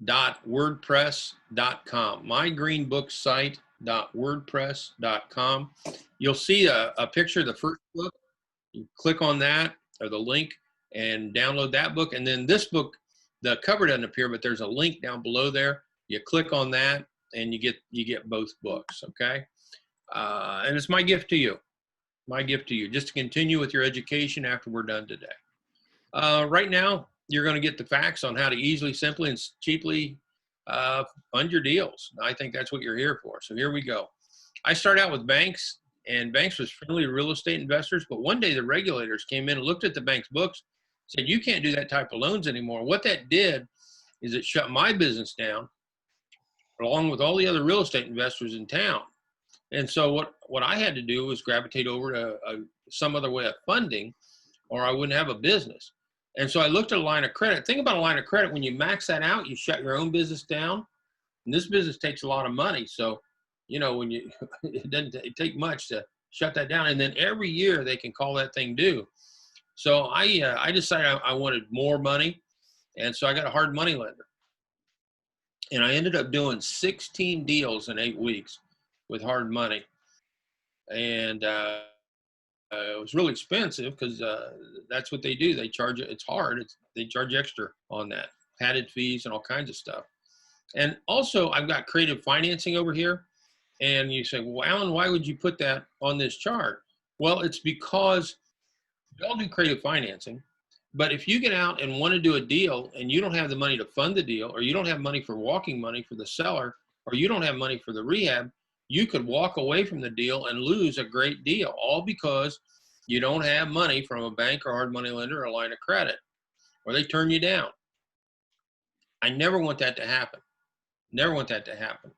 .wordpress.com. mygreenbooksite.wordpress.com. You'll see a picture of the first book. You click on that or the link and download that book. And then this book, the cover doesn't appear, but there's a link down below there. You click on that and you get both books, okay? And it's my gift to you. My gift to you, just to continue with your education after we're done today. Right now, you're going to get the facts on how to easily, simply, and cheaply fund your deals. I think that's what you're here for. So here we go. I started out with banks, and banks was friendly to real estate investors. But one day the regulators came in and looked at the bank's books, said, "You can't do that type of loans anymore." What that did is it shut my business down, along with all the other real estate investors in town. And so what I had to do was gravitate over to some other way of funding, or I wouldn't have a business. And so I looked at a line of credit. Think about a line of credit. When you max that out, you shut your own business down. And this business takes a lot of money. So, when it doesn't take much to shut that down. And then every year they can call that thing due. So I decided I wanted more money. And so I got a hard money lender. And I ended up doing 16 deals in 8 weeks with hard money. And it was really expensive because that's what they do. They charge, it's hard. They charge extra on that, padded fees and all kinds of stuff. And also I've got creative financing over here. And you say, "Well, Alan, why would you put that on this chart?" Well, it's because we all do creative financing. But if you get out and want to do a deal and you don't have the money to fund the deal, or you don't have money for walking money for the seller, or you don't have money for the rehab, you could walk away from the deal and lose a great deal, all because you don't have money from a bank or hard money lender or a line of credit, or they turn you down. I never want that to happen. Never want that to happen.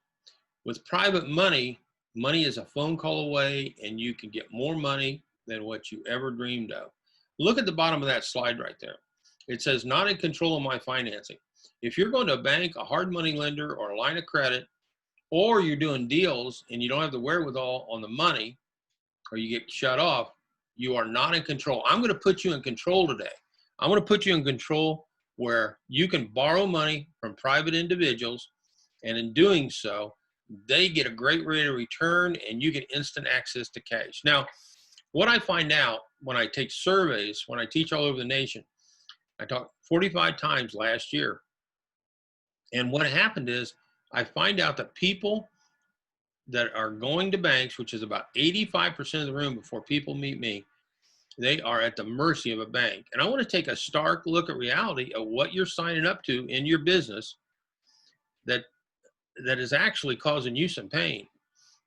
With private money, Money is a phone call away, and you can get more money than what you ever dreamed of. Look at the bottom of that slide right there. It says, not in control of my financing. If you're going to a bank, a hard money lender, or a line of credit, or you're doing deals and you don't have the wherewithal on the money, or you get shut off, you are not in control. I'm going to put you in control today. I'm going to put you in control where you can borrow money from private individuals, and in doing so, they get a great rate of return and you get instant access to cash. Now, what I find out when I take surveys, when I teach all over the nation, I talked 45 times last year. And what happened is I find out that people that are going to banks, which is about 85% of the room before people meet me, they are at the mercy of a bank. And I want to take a stark look at reality of what you're signing up to in your business that is actually causing you some pain,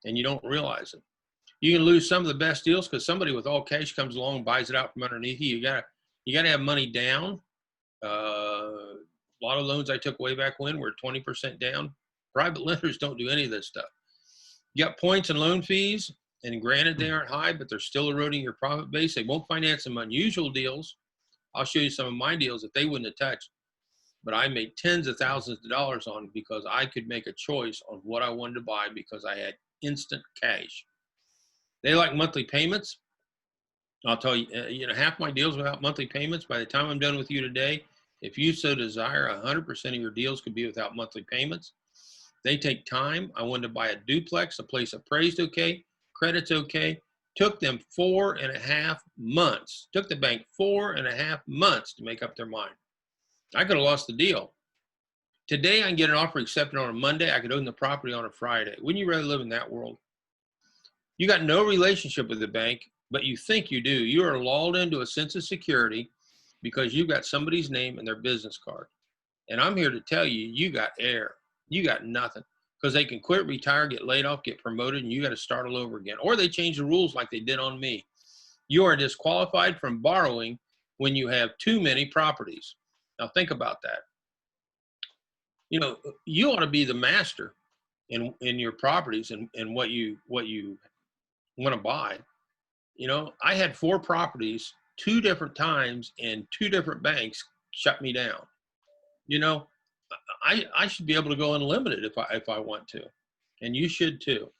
and you don't realize it. You can lose some of the best deals because somebody with all cash comes along and buys it out from underneath you. You gotta have money down. A lot of loans I took way back when were 20% down. Private lenders don't do any of this stuff. You got points and loan fees, and granted they aren't high, but they're still eroding your profit base. They won't finance some unusual deals. I'll show you some of my deals that they wouldn't have touched, but I made tens of thousands of dollars on because I could make a choice on what I wanted to buy because I had instant cash. They like monthly payments. I'll tell you, half my deals without monthly payments. By the time I'm done with you today, if you so desire, 100% of your deals could be without monthly payments. They take time. I wanted to buy a duplex, a place appraised okay, credit's okay. Took them 4.5 months. Took the bank 4.5 months to make up their mind. I could have lost the deal. Today, I can get an offer accepted on a Monday. I could own the property on a Friday. Wouldn't you rather live in that world? You got no relationship with the bank, but you think you do. You are lulled into a sense of security because you've got somebody's name and their business card. And I'm here to tell you, you got air. You got nothing because they can quit, retire, get laid off, get promoted, and you got to start all over again. Or they change the rules like they did on me. You are disqualified from borrowing when you have too many properties. Now think about that. You ought to be the master in your properties and what you want to buy. I had 4 properties, 2 different times, and 2 different banks shut me down. I should be able to go unlimited if I want to, and you should too.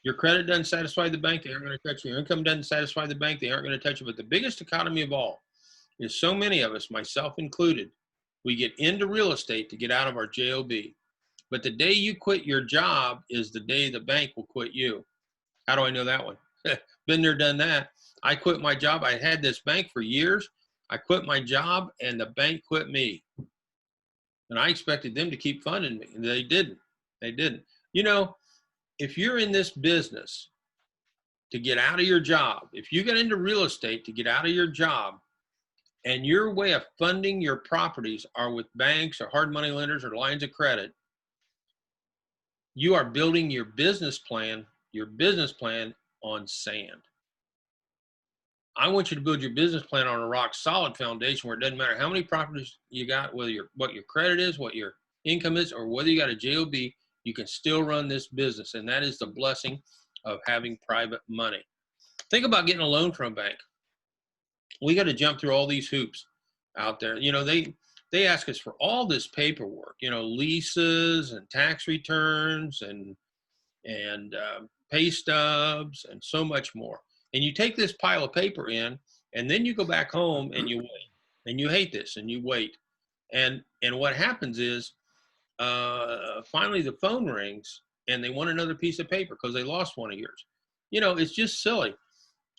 Your credit doesn't satisfy the bank, they aren't going to touch you. Your income doesn't satisfy the bank, they aren't going to touch you. But the biggest economy of all is so many of us, myself included, we get into real estate to get out of our JOB. But the day you quit your job is the day the bank will quit you. How do I know that one? Been there, done that. I quit my job. I had this bank for years. I quit my job and the bank quit me. And I expected them to keep funding me. And they didn't. They didn't. If you're in this business to get out of your job, if you get into real estate to get out of your job, and your way of funding your properties are with banks or hard money lenders or lines of credit, you are building your business plan on sand. I want you to build your business plan on a rock solid foundation where it doesn't matter how many properties you got, what your credit is, what your income is, or whether you got a JOB, you can still run this business. And that is the blessing of having private money. Think about getting a loan from a bank. We got to jump through all these hoops out there. They ask us for all this paperwork, leases and tax returns and pay stubs and so much more. And you take this pile of paper in, and then you go back home and you wait, and you hate this, and you wait. And what happens is finally the phone rings and they want another piece of paper because they lost one of yours. It's just silly.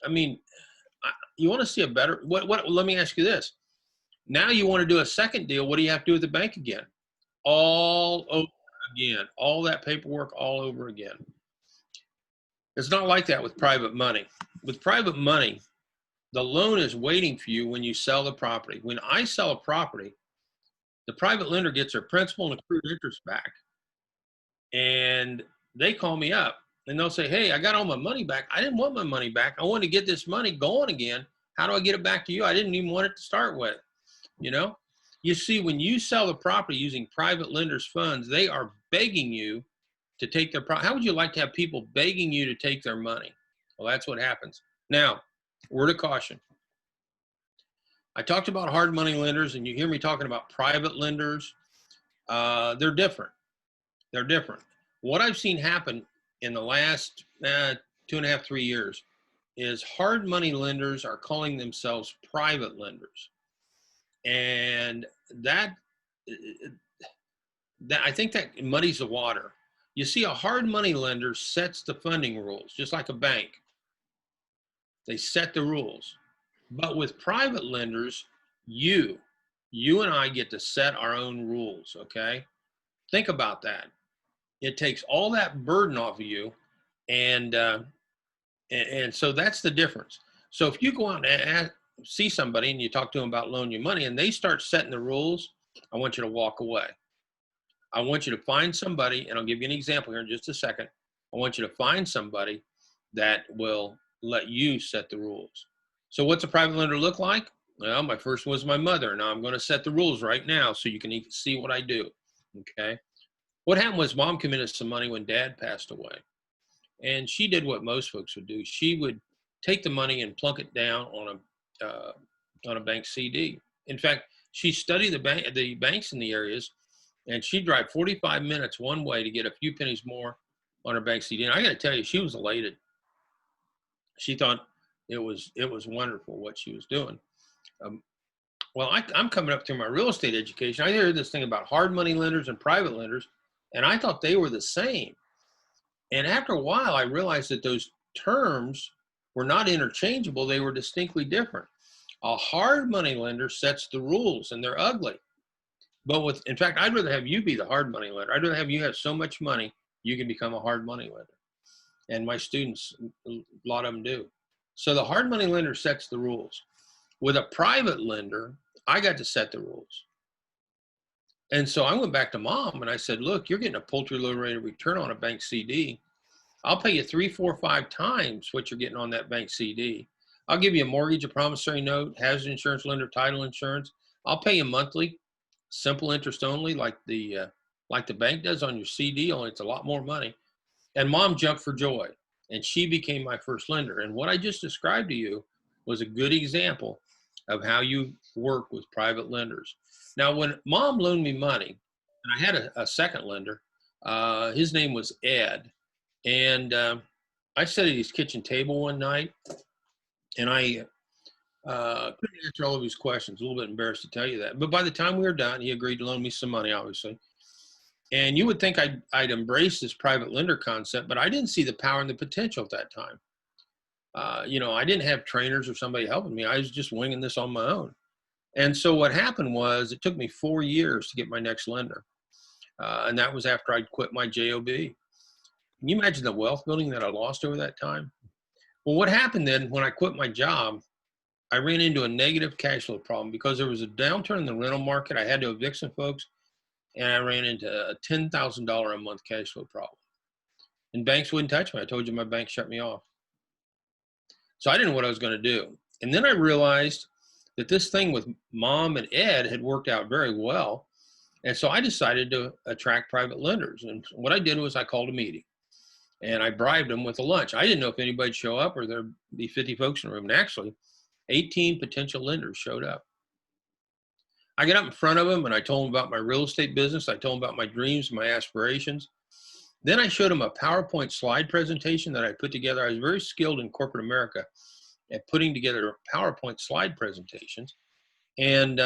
I mean, you want to see a better, let me ask you this. Now you want to do a second deal. What do you have to do with the bank again? All over again, all that paperwork all over again. It's not like that with private money. With private money, the loan is waiting for you when you sell the property. When I sell a property, the private lender gets their principal and accrued interest back. And they call me up and they'll say, hey, I got all my money back. I didn't want my money back. I want to get this money going again. How do I get it back to you? I didn't even want it to start with. You see, when you sell the property using private lenders' funds, they are begging you to take their how would you like to have people begging you to take their money? Well, that's what happens. Now, word of caution. I talked about hard money lenders, and you hear me talking about private lenders. They're different. They're different. What I've seen happen in the last 2.5, 3 years is hard money lenders are calling themselves private lenders. And that I think that muddies the water. You see, a hard money lender sets the funding rules, just like a bank. They set the rules. But with private lenders, you and I get to set our own rules, okay? Think about that. It takes all that burden off of you, and so that's the difference. So if you go out and see somebody and you talk to them about loaning you money and they start setting the rules, I want you to walk away. I want you to find somebody, and I'll give you an example here in just a second. I want you to find somebody that will let you set the rules. So what's a private lender look like? Well, my first was my mother. Now I'm going to set the rules right now so you can see what I do, okay? What happened was mom committed some money when dad passed away. And she did what most folks would do. She would take the money and plunk it down on a bank CD. In fact, she studied the banks in the areas, and she'd drive 45 minutes one way to get a few pennies more on her bank CD. And I got to tell you, she was elated. She thought it was wonderful what she was doing. Well, I'm coming up through my real estate education. I heard this thing about hard money lenders and private lenders, and I thought they were the same. And after a while, I realized that those terms were not interchangeable. They were distinctly different. A hard money lender sets the rules, and they're ugly. But in fact, I'd rather have you be the hard money lender. I'd rather have you have so much money, you can become a hard money lender. And my students, a lot of them do. So the hard money lender sets the rules. With a private lender, I got to set the rules. And so I went back to mom and I said, look, you're getting a poultry low rate of return on a bank CD. I'll pay you 3, 4, 5 times what you're getting on that bank CD. I'll give you a mortgage, a promissory note, hazard insurance, lender, title insurance. I'll pay you monthly, simple interest only, like the bank does on your CD, only it's a lot more money. And mom jumped for joy, and she became my first lender. And what I just described to you was a good example of how you work with private lenders. Now, when mom loaned me money, and I had a second lender, his name was Ed. And I sat at his kitchen table one night, and I couldn't answer all of his questions. A little bit embarrassed to tell you that. But by the time we were done, he agreed to loan me some money, obviously. And you would think I'd embrace this private lender concept, but I didn't see the power and the potential at that time. I didn't have trainers or somebody helping me. I was just winging this on my own. And so what happened was it took me 4 years to get my next lender. And that was after I'd quit my JOB. Can you imagine the wealth building that I lost over that time? Well, what happened then when I quit my job, I ran into a negative cash flow problem because there was a downturn in the rental market. I had to evict some folks, and I ran into a $10,000 a month cash flow problem. And banks wouldn't touch me. I told you my bank shut me off. So I didn't know what I was going to do. And then I realized that this thing with mom and Ed had worked out very well. And so I decided to attract private lenders. And what I did was I called a meeting. And I bribed them with a lunch. I didn't know if anybody'd show up or there'd be 50 folks in the room. And actually, 18 potential lenders showed up. I got up in front of them and I told them about my real estate business. I told them about my dreams, my aspirations. Then I showed them a PowerPoint slide presentation that I put together. I was very skilled in corporate America at putting together PowerPoint slide presentations. And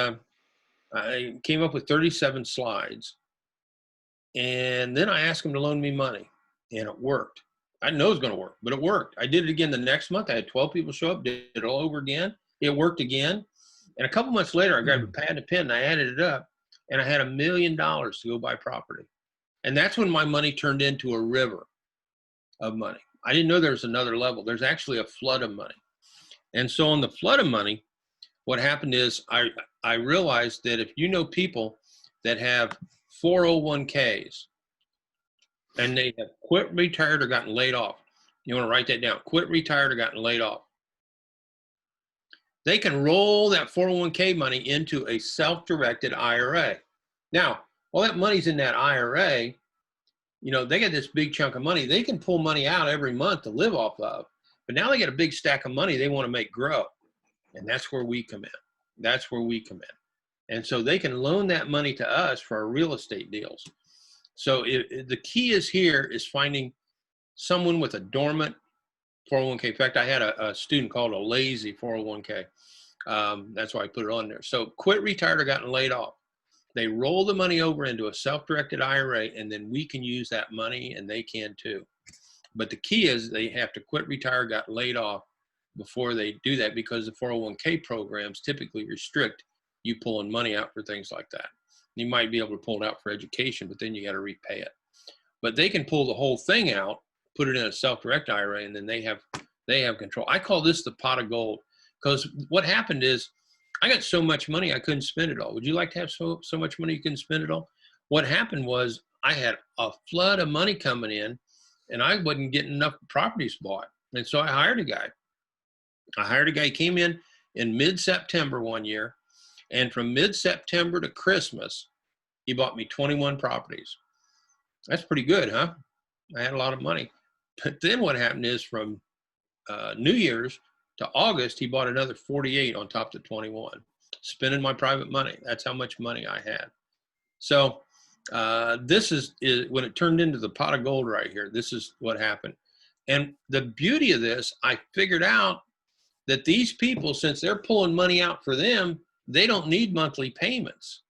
I came up with 37 slides. And then I asked them to loan me money. And it worked. I didn't know it was going to work, but it worked. I did it again the next month. I had 12 people show up, did it all over again. It worked again. And a couple months later, I grabbed a pad and a pen and I added it up, and I had $1 million to go buy property. And that's when my money turned into a river of money. I didn't know there was another level. There's actually a flood of money. And so on the flood of money, what happened is I realized that if you know people that have 401ks, and they have quit, retired, or gotten laid off. You want to write that down. Quit, retired, or gotten laid off. They can roll that 401k money into a self-directed IRA. Now, all that money's in that IRA, they got this big chunk of money. They can pull money out every month to live off of, but now they got a big stack of money they want to make grow. And that's where we come in. That's where we come in. And so they can loan that money to us for our real estate deals. So the key is finding someone with a dormant 401k. In fact, I had a student called a lazy 401k. That's why I put it on there. So quit, retired, or gotten laid off. They roll the money over into a self-directed IRA, and then we can use that money, and they can too. But the key is they have to quit, retire, got laid off before they do that, because the 401k programs typically restrict you pulling money out for things like that. You might be able to pull it out for education, but then you got to repay it. But they can pull the whole thing out, put it in a self-direct IRA, and then they have control. I call this the pot of gold, because what happened is I got so much money I couldn't spend it all. Would you like to have so much money you couldn't spend it all? What happened was I had a flood of money coming in, and I wasn't getting enough properties bought. And so I hired a guy. He came in mid-September one year, and from mid-September to Christmas, he bought me 21 properties. That's pretty good, huh? I had a lot of money. But then what happened is from New Year's to August, he bought another 48 on top of 21, spending my private money. That's how much money I had. So this is when it turned into the pot of gold right here. This is what happened. And the beauty of this, I figured out that these people, since they're pulling money out for them, they don't need monthly payments.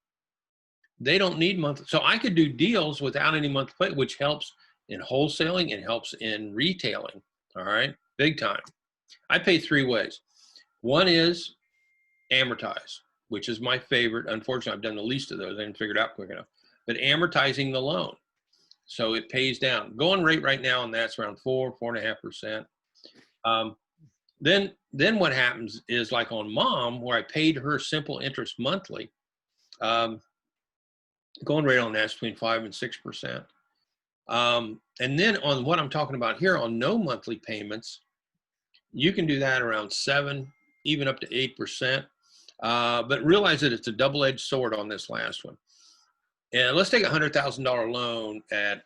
They don't need monthly. So I could do deals without any monthly payment, which helps in wholesaling and helps in retailing. All right, big time. I pay three ways. One is amortize, which is my favorite. Unfortunately, I've done the least of those. I didn't figure it out quick enough. But amortizing the loan, so it pays down. Going rate right now, and that's around 4.5%. Then what happens is, like on Mom, where I paid her simple interest monthly, going rate on that's between 5 and 6%. And then on what I'm talking about here, on no monthly payments, you can do that around 7, even up to 8%. But realize that it's a double-edged sword on this last one. And let's take a $100,000 loan at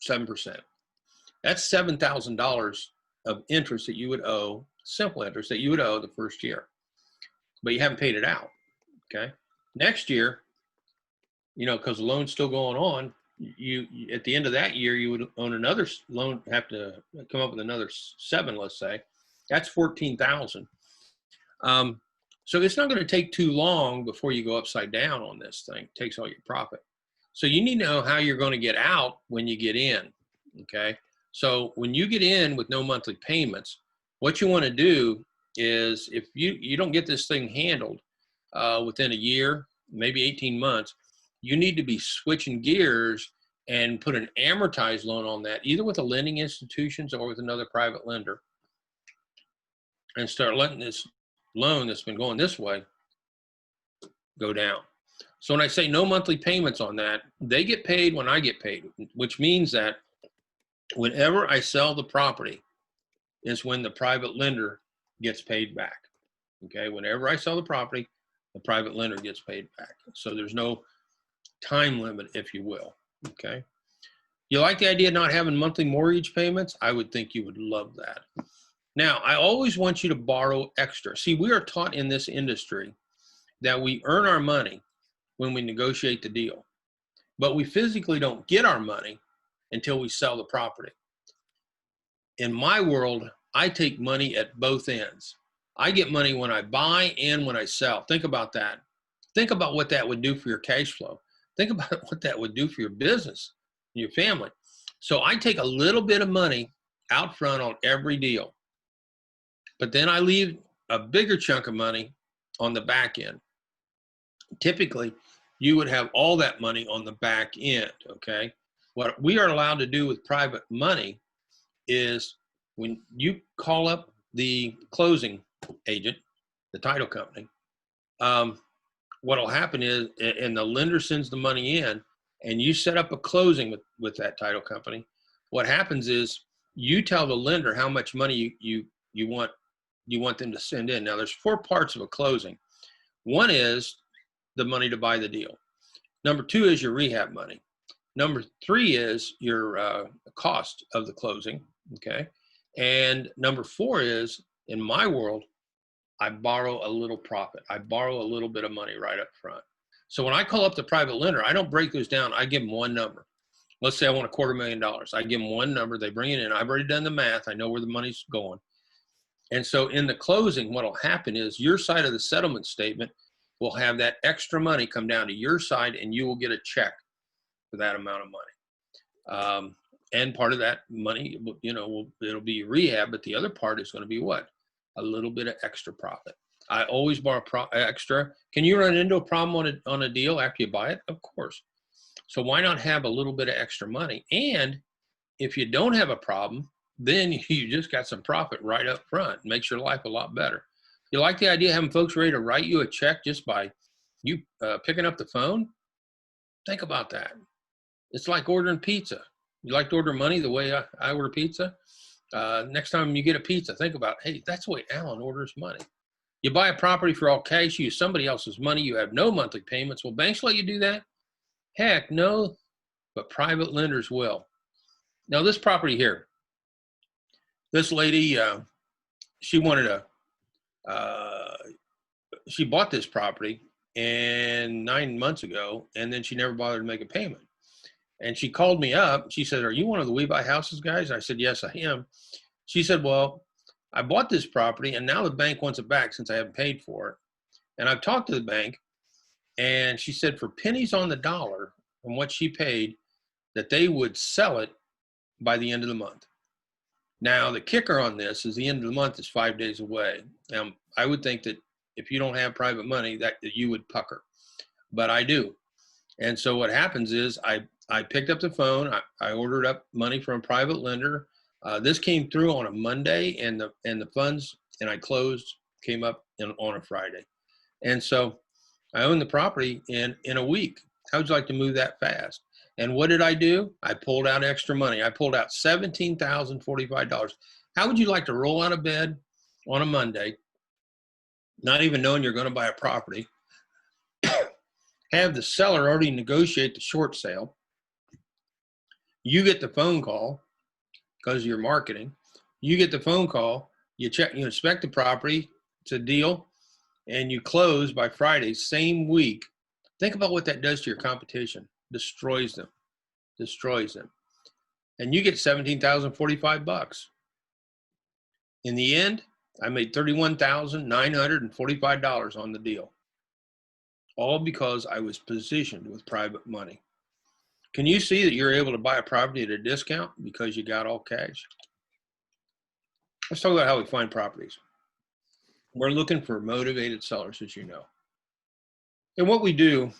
7%. That's $7,000 of interest that you would owe, simple interest that you would owe the first year, but you haven't paid it out. Okay. Next year, because the loan's still going on, you at the end of that year, you would own another loan, have to come up with another 7, let's say. That's 14,000. So it's not going to take too long before you go upside down on this thing. It takes all your profit. So you need to know how you're going to get out when you get in. Okay. So when you get in with no monthly payments, what you want to do is, if you don't get this thing handled within a year, maybe 18 months, you need to be switching gears and put an amortized loan on that, either with a lending institutions or with another private lender, and start letting this loan that's been going this way go down. So when I say no monthly payments on that, they get paid when I get paid, which means that whenever I sell the property is when the private lender gets paid back. Okay, whenever I sell the property, the private lender gets paid back. So there's no time limit, if you will. Okay. You like the idea of not having monthly mortgage payments? I would think you would love that. Now, I always want you to borrow extra. See, we are taught in this industry that we earn our money when we negotiate the deal, but we physically don't get our money until we sell the property. In my world, I take money at both ends. I get money when I buy and when I sell. Think about that. Think about what that would do for your cash flow. Think about what that would do for your business, your family. So I take a little bit of money out front on every deal, but then I leave a bigger chunk of money on the back end. Typically, you would have all that money on the back end, okay? What we are allowed to do with private money is, when you call up the closing agent, the title company, what will happen is, and the lender sends the money in, and you set up a closing with that title company. What happens is, you tell the lender how much money you want them to send in. Now, there's 4 parts of a closing. One is the money to buy the deal. Number 2 is your rehab money. Number three is your cost of the closing, okay? And number four is, in my world, I borrow a little profit. I borrow a little bit of money right up front. So when I call up the private lender, I don't break those down. I give them one number. Let's say I want $250,000. I give them one number. They bring it in. I've already done the math. I know where the money's going. And so in the closing, what will happen is your side of the settlement statement will have that extra money come down to your side, and you will get a check for that amount of money. And part of that money, you know, it'll be rehab, but the other part is going to be what? A little bit of extra profit. I always borrow extra. Can you run into a problem on a deal after you buy it? Of course. So why not have a little bit of extra money? And if you don't have a problem, then you just got some profit right up front. Makes your life a lot better. You like the idea of having folks ready to write you a check just by you picking up the phone? Think about that. It's like ordering pizza. You like to order money the way I order pizza? Next time you get a pizza, think about, hey, that's the way Alan orders money. You buy a property for all cash, you use somebody else's money, you have no monthly payments. Will banks let you do that? Heck, no, but private lenders will. Now, this property here, this lady, she wanted she bought this property and 9 months ago, and then she never bothered to make a payment. And she called me up. She said, are you one of the We Buy Houses guys? I said, yes, I am. She said, well, I bought this property and now the bank wants it back since I haven't paid for it. And I've talked to the bank, and she said for pennies on the dollar from what she paid, that they would sell it by the end of the month. Now, the kicker on this is the end of the month is 5 days away. I would think that if you don't have private money, that you would pucker, but I do. And so what happens is I picked up the phone. I ordered up money from a private lender. This came through on a Monday, and the funds, and I closed, came up on a Friday. And so I own the property in a week. How would you like to move that fast? And what did I do? I pulled out extra money. I pulled out $17,045. How would you like to roll out of bed on a Monday, not even knowing you're going to buy a property, have the seller already negotiate the short sale? You get the phone call because you're marketing. You get the phone call, you inspect the property, it's a deal, and you close by Friday, same week. Think about what that does to your competition. Destroys them. And you get $17,045. In the end, I made $31,945 on the deal. All because I was positioned with private money. Can you see that you're able to buy a property at a discount because you got all cash? Let's talk about how we find properties. We're looking for motivated sellers, as you know. And what we do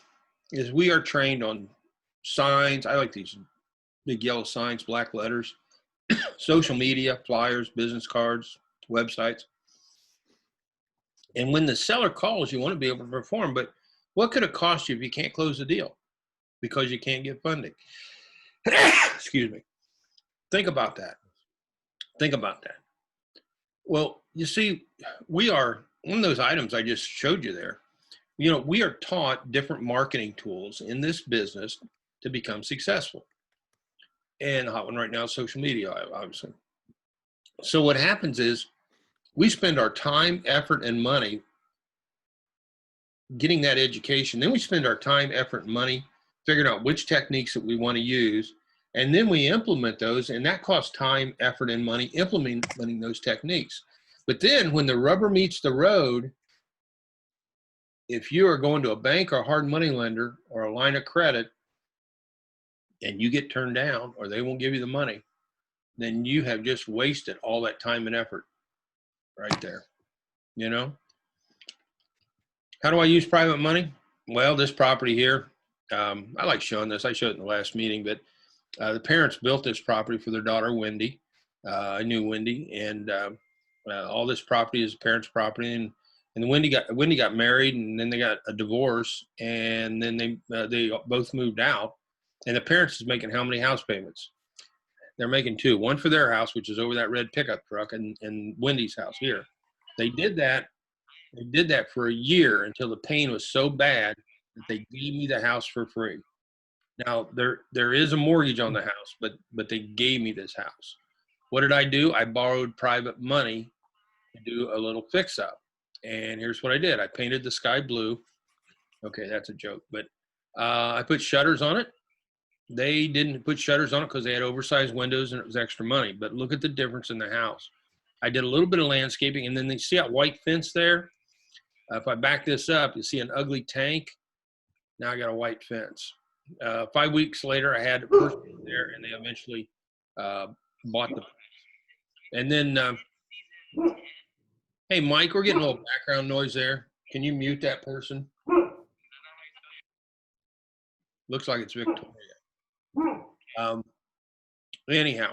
is we are trained on signs. I like these big yellow signs, black letters, social media, flyers, business cards, websites. And when the seller calls, you want to be able to perform. But what could it cost you if you can't close the deal because you can't get funding? Excuse me. Think about that. Well, you see, we are, one of those items I just showed you there, you know, we are taught different marketing tools in this business to become successful. And the hot one right now is social media, obviously. So what happens is we spend our time, effort, and money getting that education. Then we spend our time, effort, and money figuring out which techniques that we want to use. And then we implement those, and that costs time, effort, and money implementing those techniques. But then when the rubber meets the road, if you are going to a bank or a hard money lender or a line of credit and you get turned down or they won't give you the money, then you have just wasted all that time and effort right there. You know? How do I use private money? Well, this property here, I like showing this. I showed it in the last meeting, but the parents built this property for their daughter, Wendy. I knew Wendy, and all this property is parents' property. And Wendy got married, and then they got a divorce, and then they both moved out. And the parents is making how many house payments? They're making two. One for their house, which is over that red pickup truck, and Wendy's house here. They did that for a year until the pain was so bad that they gave me the house for free. Now there is a mortgage on the house, but they gave me this house. What did I do? I borrowed private money to do a little fix up. And here's what I did. I painted the sky blue. Okay, that's a joke, but I put shutters on it. They didn't put shutters on it because they had oversized windows and it was extra money. But look at the difference in the house. I did a little bit of landscaping, and then you see that white fence there? If I back this up, you see an ugly tank. Now I got a white fence. 5 weeks later, I had a person there, and they eventually bought the place. And then, hey, Mike, we're getting a little background noise there. Can you mute that person? Looks like it's Victoria. Anyhow.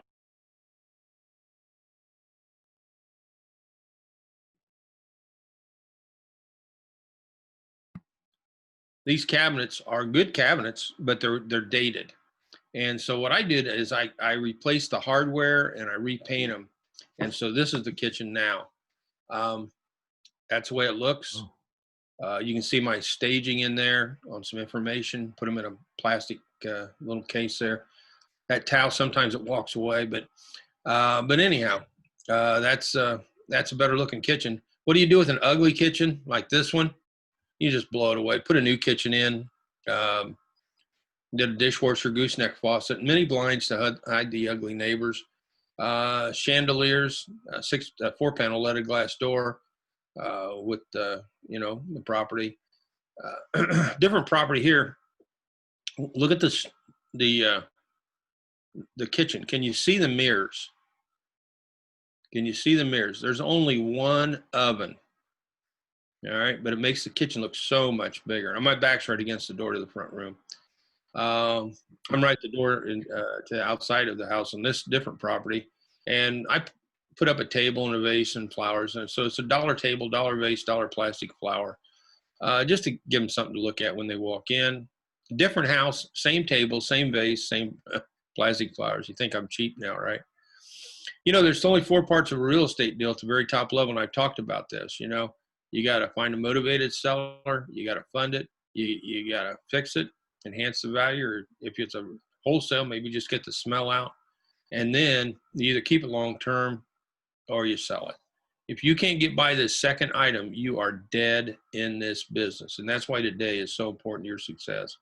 These cabinets are good cabinets, but they're dated. And so what I did is I replaced the hardware and I repaint them. And so this is the kitchen now. That's the way it looks. You can see my staging in there on some information, put them in a plastic little case there. That towel, sometimes it walks away, but anyhow, that's a better looking kitchen. What do you do with an ugly kitchen like this one? You just blow it away. Put a new kitchen in. Did a dishwasher, gooseneck faucet, many blinds to hide the ugly neighbors. Chandeliers, 4-panel leaded glass door with the property. Different property here. Look at this, the kitchen. Can you see the mirrors? Can you see the mirrors? There's only one oven. All right, but it makes the kitchen look so much bigger. And my back's right against the door to the front room. I'm right at the door to the outside of the house on this different property. And I put up a table and a vase and flowers. And so it's a $1 table, $1 vase, $1 plastic flower, just to give them something to look at when they walk in. Different house, same table, same vase, same plastic flowers. You think I'm cheap now, right? There's only 4 parts of a real estate deal at the very top level. And I've talked about this, you got to find a motivated seller. You got to fund it. You got to fix it, enhance the value, or if it's a wholesale, maybe just get the smell out. And then you either keep it long-term or you sell it. If you can't get by this second item, you are dead in this business. And that's why today is so important to your success.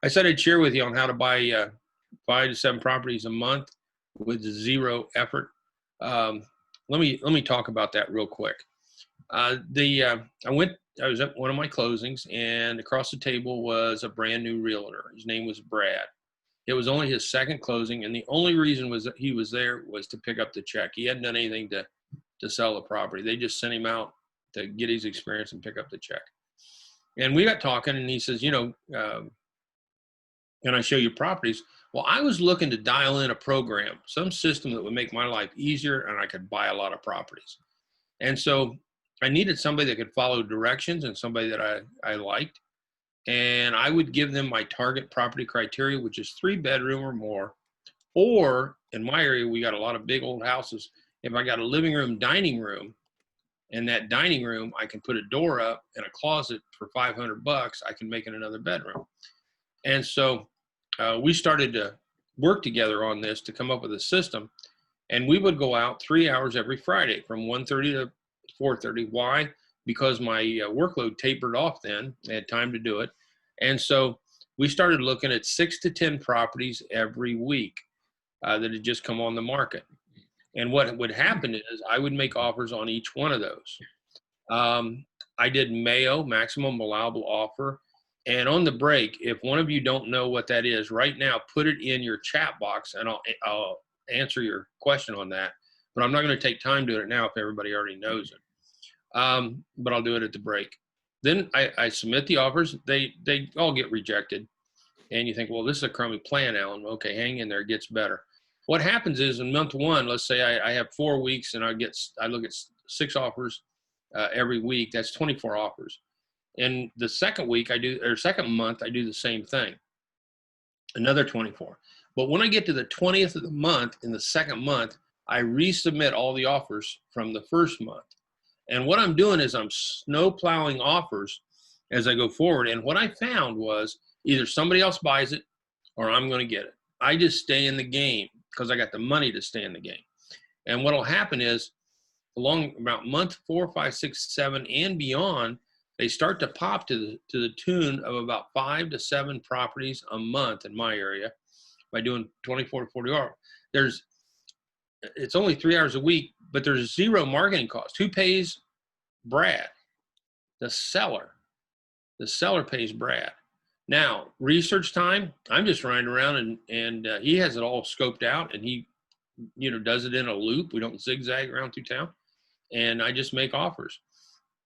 I said I'd share with you on how to buy 5 to 7 properties a month with 0 effort. Let me talk about that real quick. I was at one of my closings, and across the table was a brand new realtor. His name was Brad. It was only his second closing, and the only reason was that he was there was to pick up the check. He hadn't done anything to sell the property. They just sent him out to get his experience and pick up the check. And we got talking, and he says, can I show you properties? Well, I was looking to dial in a program, some system that would make my life easier, and I could buy a lot of properties. And so I needed somebody that could follow directions and somebody that I liked. And I would give them my target property criteria, which is 3-bedroom or more. Or in my area, we got a lot of big old houses. If I got a living room, dining room, and that dining room, I can put a door up and a closet for $500. I can make it another bedroom. And so we started to work together on this to come up with a system. And we would go out 3 hours every Friday from 1:30 to 4:30. Why? Because my workload tapered off then. I had time to do it. And so we started looking at 6 to 10 properties every week that had just come on the market. And what would happen is I would make offers on each one of those. I did MAO, maximum allowable offer. And on the break, if one of you don't know what that is right now, put it in your chat box and I'll answer your question on that. But I'm not going to take time doing it now if everybody already knows it. But I'll do it at the break. Then I submit the offers. They all get rejected. And you think, well, this is a crummy plan, Alan. Okay, hang in there. It gets better. What happens is in month 1, let's say I have 4 weeks and I look at 6 offers every week. That's 24 offers. And the second week second month, I do the same thing. Another 24. But when I get to the 20th of the month, in the second month, I resubmit all the offers from the first month. And what I'm doing is I'm snow plowing offers as I go forward. And what I found was either somebody else buys it or I'm going to get it. I just stay in the game because I got the money to stay in the game. And what will happen is along about month 4, 5, 6, 7, and beyond, they start to pop to the tune of about 5 to 7 properties a month in my area by doing 24 to 40 hours. It's only 3 hours a week, but there's zero marketing cost. Who pays Brad? The seller. The seller pays Brad. Now, research time, I'm just running around and he has it all scoped out, and he, does it in a loop. We don't zigzag around through town, and I just make offers.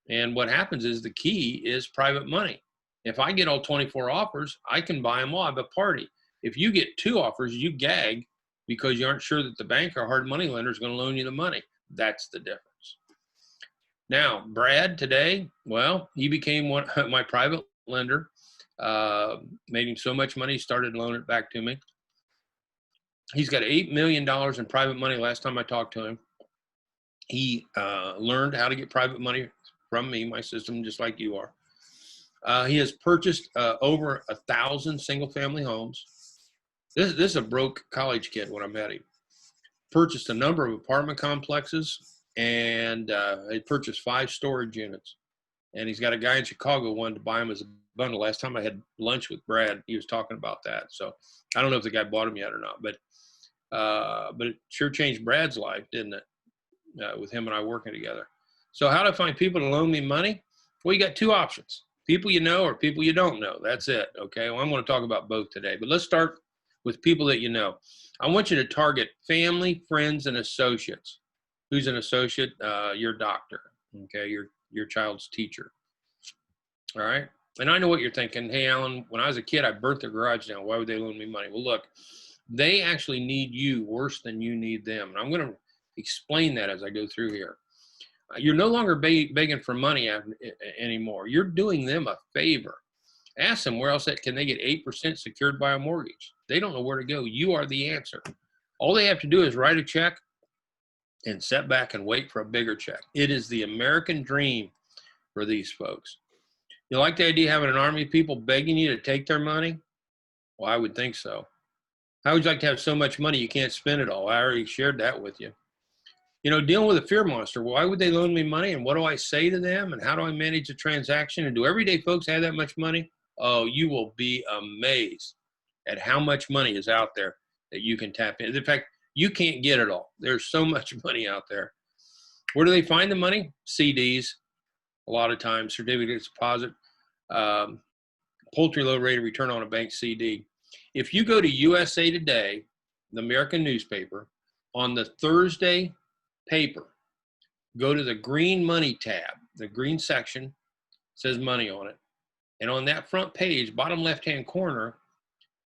And what happens is the key is private money. If I get all 24 offers, I can buy them all. I have a party. If you get 2 offers, you gag because you aren't sure that the bank or hard money lender is going to loan you the money. That's the difference. Now, Brad today, well, he became my private lender. Made him so much money, he started loaning it back to me. He's got $8 million in private money last time I talked to him. He learned how to get private money from me, my system, just like you are. He has purchased over 1,000 single-family homes. This is a broke college kid when I met him. Purchased a number of apartment complexes, and he purchased 5 storage units. And he's got a guy in Chicago wanted to buy him as a bundle. Last time I had lunch with Brad, he was talking about that. So I don't know if the guy bought him yet or not, but it sure changed Brad's life, didn't it? With him and I working together. So how do I find people to loan me money? Well, you got 2 options: people you know or people you don't know. That's it. Okay. Well, I'm going to talk about both today, but let's start with people that you know. I want you to target family, friends, and associates. Who's an associate? Your doctor. Okay. Your child's teacher. All right. And I know what you're thinking. Hey, Alan, when I was a kid, I burnt their garage down. Why would they loan me money? Well, look, they actually need you worse than you need them. And I'm going to explain that as I go through here. You're no longer begging for money anymore. You're doing them a favor. Ask them where else can they get 8% secured by a mortgage. They don't know where to go. You are the answer. All they have to do is write a check and sit back and wait for a bigger check. It is the American dream for these folks. You like the idea of having an army of people begging you to take their money? Well, I would think so. How would you like to have so much money you can't spend it all? I already shared that with you. Dealing with a fear monster. Why would they loan me money? And what do I say to them? And how do I manage a transaction? And do everyday folks have that much money? Oh, you will be amazed at how much money is out there that you can tap in. In fact, you can't get it all. There's so much money out there. Where do they find the money? CDs, a lot of times, certificates of deposit, poultry low rate of return on a bank CD. If you go to USA Today, the American newspaper, on the Thursday paper, go to the green money tab. The green section says money on it. And on that front page, bottom left-hand corner,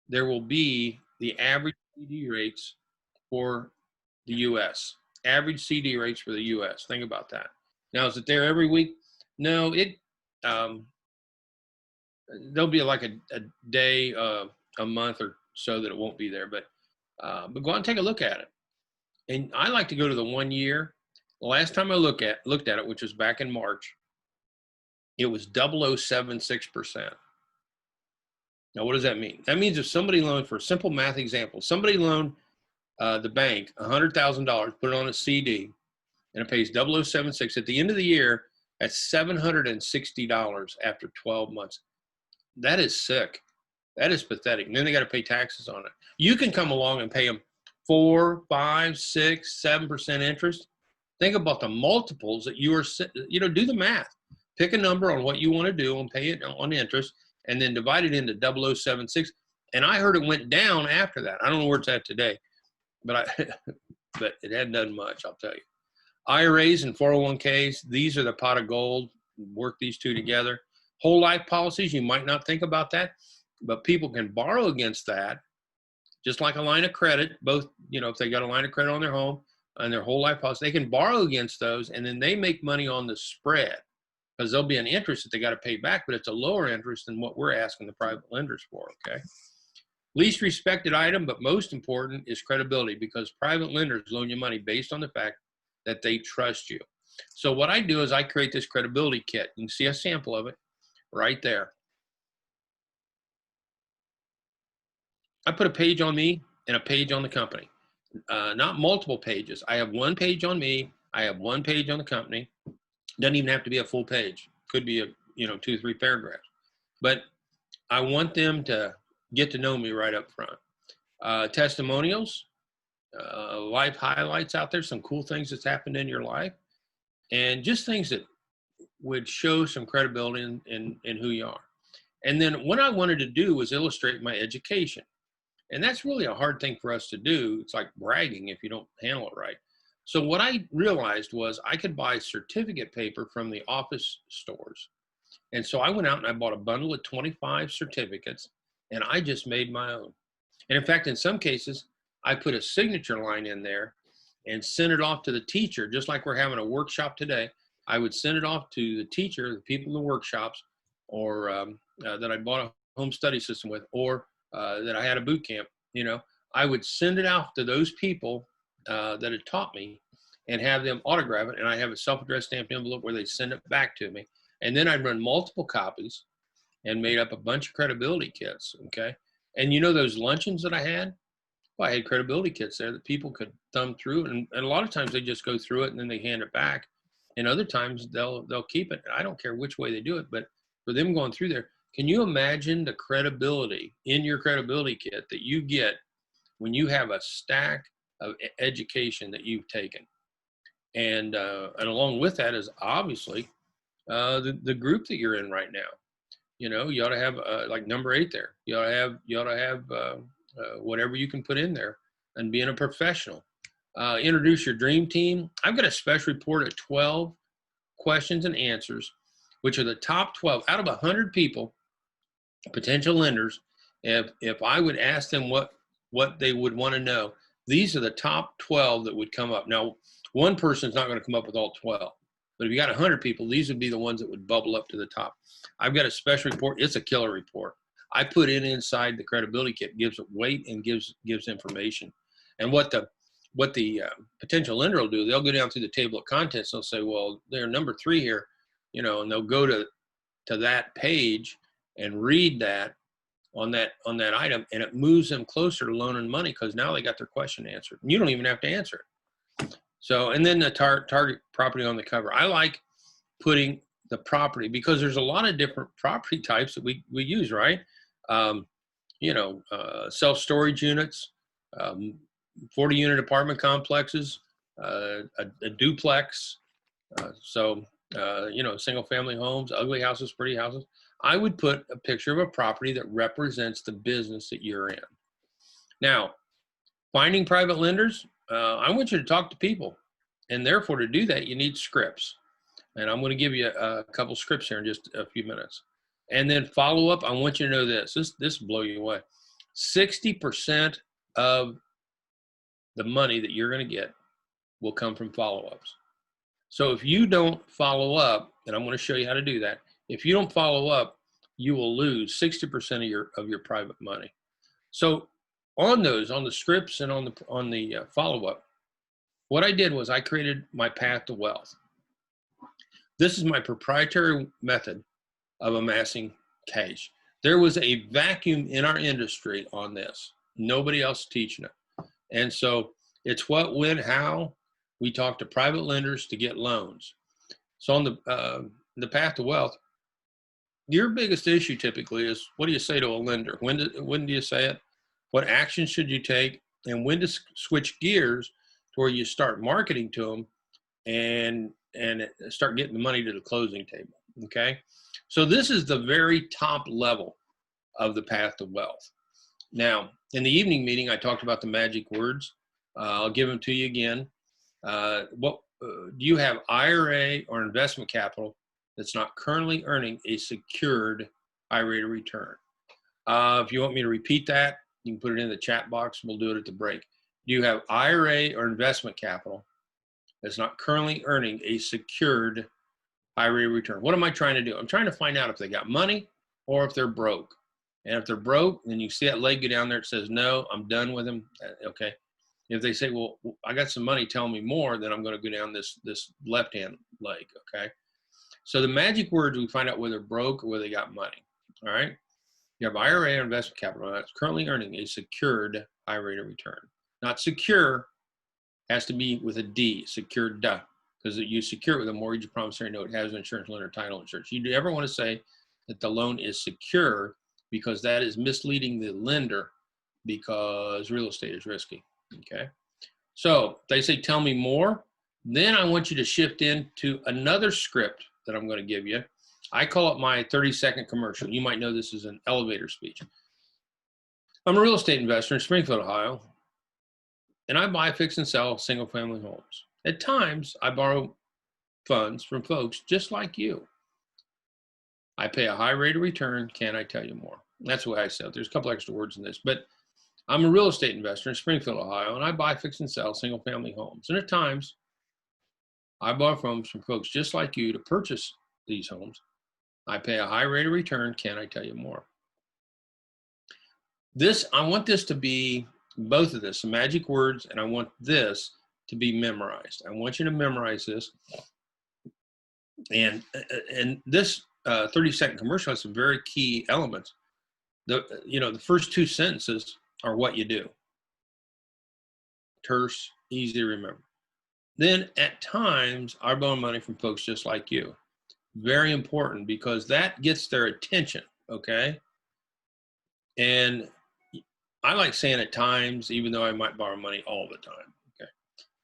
there will be the average CD rates for the U.S. Average CD rates for the U.S. Think about that. Now, is it there every week? No, there'll be like a day, a month or so that it won't be there. But go out and take a look at it. And I like to go to the 1 year. The last time I looked at it, which was back in March, it was 0.076%. Now, what does that mean? That means if somebody loaned, for a simple math example, somebody loaned the bank $100,000, put it on a CD, and it pays 0.076. At the end of the year, that's $760 after 12 months. That is sick. That is pathetic. And then they got to pay taxes on it. You can come along and pay them 4, 5, 6, 7% interest. Think about the multiples that you are, do the math. Pick a number on what you want to do and pay it on interest, and then divide it into 0.076. And I heard it went down after that. I don't know where it's at today, but but it hadn't done much, I'll tell you. IRAs and 401ks, these are the pot of gold. Work these two together. Whole life policies, you might not think about that, but people can borrow against that, just like a line of credit. Both, if they got a line of credit on their home and their whole life policy, they can borrow against those, and then they make money on the spread because there'll be an interest that they got to pay back, but it's a lower interest than what we're asking the private lenders for, okay? Least respected item, but most important, is credibility, because private lenders loan you money based on the fact that they trust you. So what I do is I create this credibility kit. You can see a sample of it right there. I put a page on me and a page on the company. Not multiple pages. I have one page on me. I have one page on the company. Doesn't even have to be a full page. Could be a, 2 or 3 paragraphs. But I want them to get to know me right up front. Testimonials, life highlights out there, some cool things that's happened in your life, and just things that would show some credibility in who you are. And then what I wanted to do was illustrate my education. And that's really a hard thing for us to do. It's like bragging if you don't handle it right. So what I realized was I could buy certificate paper from the office stores. And so I went out and I bought a bundle of 25 certificates, and I just made my own. And in fact, in some cases, I put a signature line in there and sent it off to the teacher, just like we're having a workshop today. I would send it off to the teacher, the people in the workshops, or that I bought a home study system with, or that I had a boot camp. I would send it out to those people that had taught me and have them autograph it. And I have a self-addressed stamped envelope where they send it back to me. And then I'd run multiple copies and made up a bunch of credibility kits. Okay. And those luncheons that I had, well, I had credibility kits there that people could thumb through. And a lot of times they just go through it and then they hand it back. And other times they'll keep it. I don't care which way they do it, but for them going through there, can you imagine the credibility in your credibility kit that you get when you have a stack of education that you've taken? And along with that is obviously the group that you're in right now. You ought to have like number 8 there. You ought to have whatever you can put in there, and being a professional. Introduce your dream team. I've got a special report of 12 questions and answers, which are the top 12 out of 100 people, potential lenders. If I would ask them what they would want to know, these are the top 12 that would come up. Now, one person's not going to come up with all 12, but if you got 100 people, these would be the ones that would bubble up to the top. I've got a special report. It's a killer report. I put it inside the credibility kit, gives it weight and gives information. And what the potential lender will do, they'll go down through the table of contents. They'll say, well, they're number 3 here, and they'll go to that page and read that on that item, and it moves them closer to loaning money because now they got their question answered. You don't even have to answer it. So, and then the target property on the cover. I like putting the property because there's a lot of different property types that we use, right? Self-storage units, 40-unit apartment complexes, a duplex. Single-family homes, ugly houses, pretty houses. I would put a picture of a property that represents the business that you're in. Now, finding private lenders, I want you to talk to people. And therefore, to do that, you need scripts. And I'm going to give you a couple scripts here in just a few minutes. And then follow up, I want you to know this. This will blow you away. 60% of the money that you're going to get will come from follow-ups. So if you don't follow up, and I'm going to show you how to do that, if you don't follow up, you will lose 60% of your private money. So on the scripts and on the follow-up, what I did was I created my path to wealth. This is my proprietary method of amassing cash. There was a vacuum in our industry on this. Nobody else teaching it. And so it's what, when, how we talk to private lenders to get loans. So on the path to wealth, your biggest issue typically is, what do you say to a lender? When do you say it? What action should you take? And when to switch gears to where you start marketing to them and start getting the money to the closing table, okay? So this is the very top level of the path to wealth. Now, in the evening meeting, I talked about the magic words. I'll give them to you again. Do you have IRA or investment capital that's not currently earning a secured high rate of return? If you want me to repeat that, you can put it in the chat box. We'll do it at the break. Do you have IRA or investment capital that's not currently earning a secured high rate of return? What am I trying to do? I'm trying to find out if they got money or if they're broke. And if they're broke, then you see that leg go down there. It says, no, I'm done with them. Okay. If they say, well, I got some money, tell me more, then I'm going to go down this left-hand leg, okay? So the magic words, we find out whether they're broke or whether they got money, all right? You have IRA or investment capital that's currently earning a secured high rate of return. Not secure, has to be with a D, secured, because you secure it with a mortgage promissory note, has insurance, lender, title insurance. You ever want to say that the loan is secure, because that is misleading the lender, because real estate is risky, okay? So they say, tell me more. Then I want you to shift into another script that I'm going to give you. I call it my 30-second commercial. You might know this as an elevator speech. I'm a real estate investor in Springfield, Ohio, and I buy, fix, and sell single-family homes. At times, I borrow funds from folks just like you. I pay a high rate of return. Can I tell you more? That's the way I said it. There's a couple extra words in this, but I'm a real estate investor in Springfield, Ohio, and I buy, fix, and sell single-family homes. And at times, I borrow funds from folks just like you to purchase these homes. I pay a high rate of return. Can I tell you more? I want this to be both of this, some magic words, and I want this to be memorized. I want you to memorize this. And this 30-second commercial has some very key elements. The first two sentences are what you do. Terse, easy to remember. Then at times, I borrow money from folks just like you. Very important, because that gets their attention, okay? And I like saying at times, even though I might borrow money all the time, okay?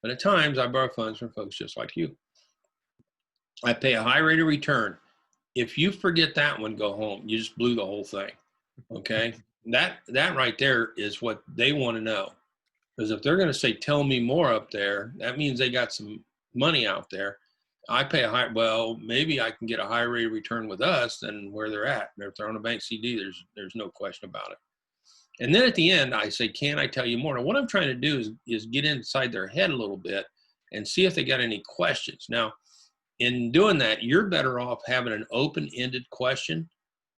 But at times, I borrow funds from folks just like you. I pay a high rate of return. If you forget that one, go home. You just blew the whole thing, okay? That right there is what they want to know. Because if they're going to say, tell me more up there, that means they got some money out there. I pay maybe I can get a high rate of return with us than where they're at. If they're on a bank CD, there's no question about it. And then at the end, I say, can I tell you more? Now, what I'm trying to do is get inside their head a little bit and see if they got any questions. Now, in doing that, you're better off having an open-ended question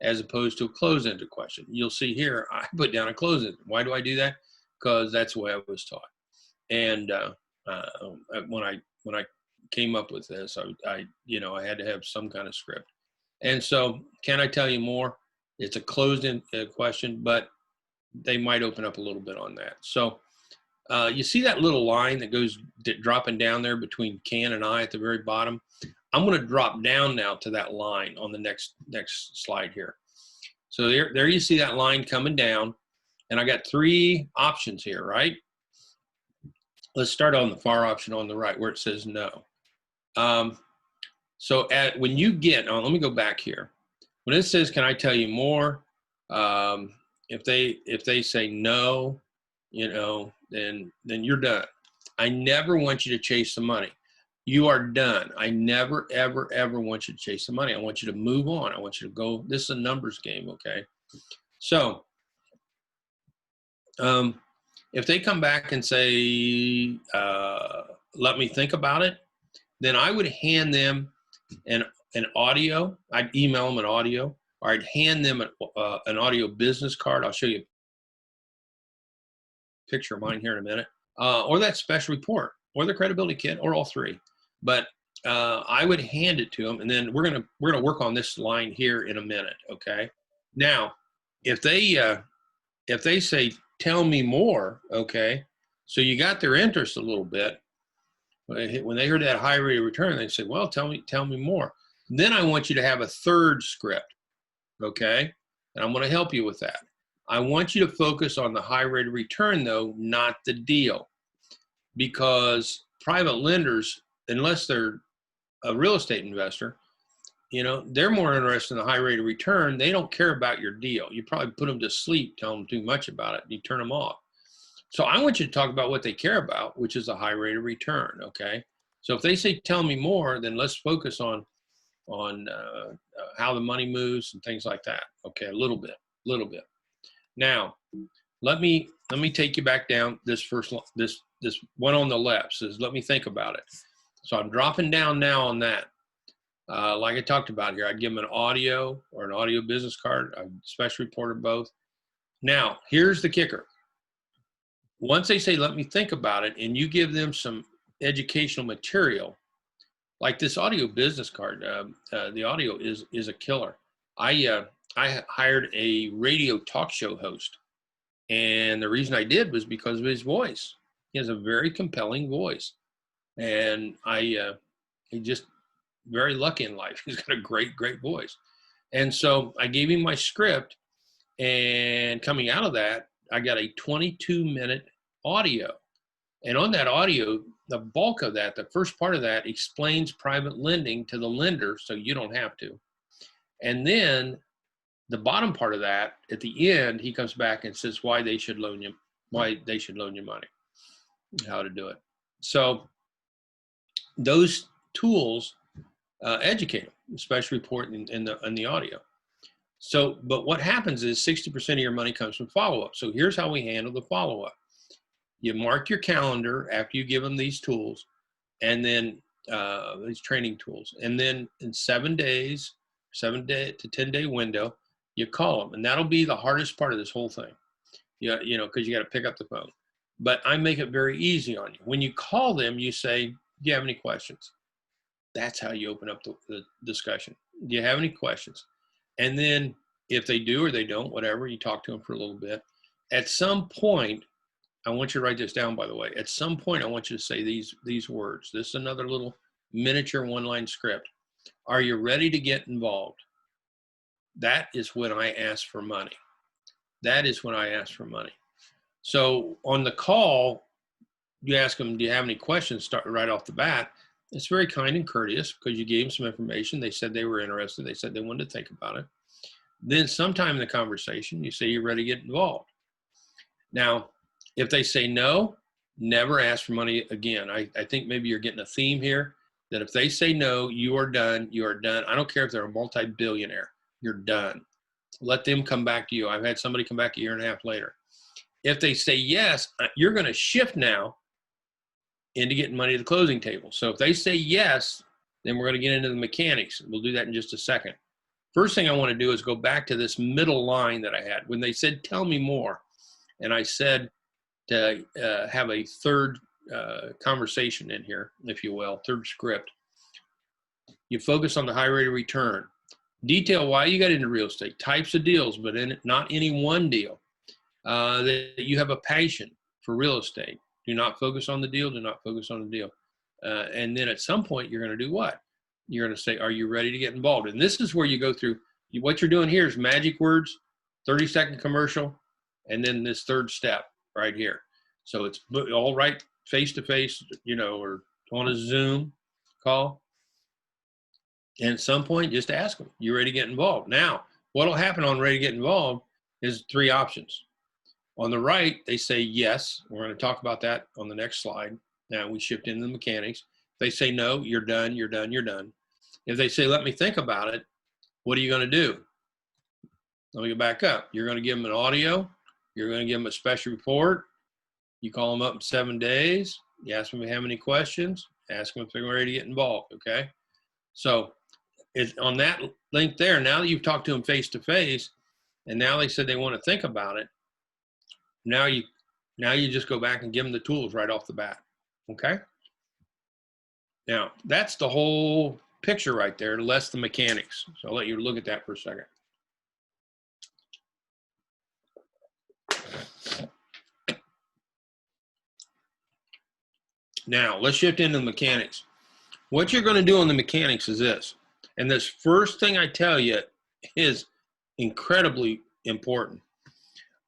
as opposed to a closed-ended question. You'll see here, I put down a closed-ended. Why do I do that? Because that's the way I was taught. And when I came up with this, I had to have some kind of script. And so, can I tell you more? It's a closed-in question, but they might open up a little bit on that. So you see that little line that goes dropping down there between can and I at the very bottom? I'm going to drop down now to that line on the next slide here. So there you see that line coming down, and I got three options here, right? Let's start on the far option on the right where it says no. So when you get, let me go back here. When it says, can I tell you more? If they say no, then you're done. I never want you to chase the money. You are done. I never, ever, ever want you to chase the money. I want you to move on. I want you to go. This is a numbers game, okay? So if they come back and say, let me think about it, then I would hand them an audio. I'd email them an audio, or I'd hand them an audio business card. I'll show you a picture of mine here in a minute, or that special report, or the credibility kit, or all three. But I would hand it to them, and then we're gonna work on this line here in a minute. Okay. Now, if they say, tell me more, okay, so you got their interest a little bit. When they heard that high rate of return, they say, well, tell me more. Then I want you to have a third script, okay? And I'm going to help you with that. I want you to focus on the high rate of return, though, not the deal. Because private lenders, unless they're a real estate investor, they're more interested in the high rate of return. They don't care about your deal. You probably put them to sleep, tell them too much about it, and you turn them off. So I want you to talk about what they care about, which is a high rate of return, okay? So if they say, tell me more, then let's focus on how the money moves and things like that. Okay, a little bit. Now, let me take you back down. This one on the left says, let me think about it. So I'm dropping down now on that. Like I talked about here, I'd give them an audio or an audio business card, a special report or both. Now, here's the kicker. Once they say, let me think about it, and you give them some educational material, like this audio business card, the audio is a killer. I I hired a radio talk show host. And the reason I did was because of his voice. He has a very compelling voice. And he just very lucky in life. He's got a great, great voice. And so I gave him my script, and coming out of that, I got a 22-minute audio. And on that audio, the bulk of that, the first part of that explains private lending to the lender so you don't have to. And then the bottom part of that, at the end, he comes back and says why they should loan you money, how to do it. So those tools educate them, especially reporting in the audio. So, but what happens is 60% of your money comes from follow-up. So here's how we handle the follow-up. You mark your calendar after you give them these tools, and then these training tools. And then in 7 days, 7-day to 10-day window, you call them. And that'll be the hardest part of this whole thing. Yeah, you know, because you got to pick up the phone. But I make it very easy on you. When you call them, you say, do you have any questions? That's how you open up the discussion. Do you have any questions? And then if they do or they don't, whatever, you talk to them for a little bit. At some point, I want you to write this down, by the way. At some point, I want you to say these words. This is another little miniature one-line script. Are you ready to get involved? That is when I ask for money. That is when I ask for money. So on the call, you ask them, do you have any questions? Start right off the bat. It's very kind and courteous because you gave them some information. They said they were interested. They said they wanted to think about it. Then sometime in the conversation, you say you're ready to get involved. Now, if they say no, never ask for money again. I think maybe you're getting a theme here that if they say no, you are done. You are done. I don't care if they're a multi-billionaire. You're done. Let them come back to you. I've had somebody come back a year and a half later. If they say yes, you're going to shift now into getting money at the closing table. So if they say yes, then we're going to get into the mechanics. We'll do that in just a second. First thing I want to do is go back to this middle line that I had. When they said, tell me more, and I said to have a third conversation in here, if you will, third script. You focus on the high rate of return. Detail why you got into real estate, types of deals, but not any one deal. That you have a passion for real estate. Do not focus on the deal. Do not focus on the deal. And then at some point, you're going to do what? You're going to say, are you ready to get involved? And this is where you go through. What you're doing here is magic words, 30-second commercial, and then this third step right here. So it's all right face-to-face, you know, or on a Zoom call. And at some point, just ask them, you ready to get involved? Now, what will happen on ready to get involved is 3 options. On the right, they say yes. We're going to talk about that on the next slide. Now we shift into the mechanics. If they say no, you're done, you're done, you're done. If they say, let me think about it, what are you going to do? Let me go back up. You're going to give them an audio. You're going to give them a special report. You call them up in 7 days. You ask them if they have any questions. Ask them if they're ready to get involved, okay? So on that link there, now that you've talked to them face-to-face, and now they said they want to think about it, now you just go back and give them the tools right off the bat, okay? Now, that's the whole picture right there, less the mechanics. So I'll let you look at that for a second. Now, let's shift into the mechanics. What you're going to do on the mechanics is this. And this first thing I tell you is incredibly important.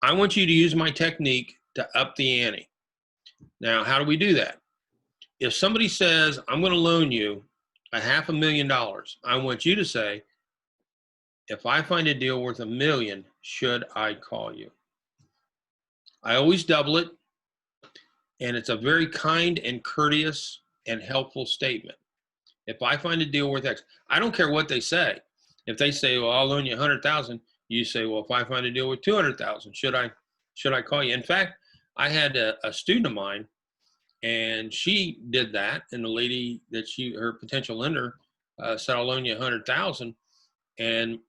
I want you to use my technique to up the ante. Now, how do we do that? If somebody says, I'm going to loan you $500,000, I want you to say, if I find a deal worth $1 million, should I call you? I always double it. And it's a very kind and courteous and helpful statement. If I find a deal worth X, I don't care what they say. If they say, well, I'll loan you $100,000, you say, well, if I find a deal worth $200,000, should I call you? In fact, I had a student of mine, and she did that. And the lady that her potential lender said, I'll loan you $100,000. And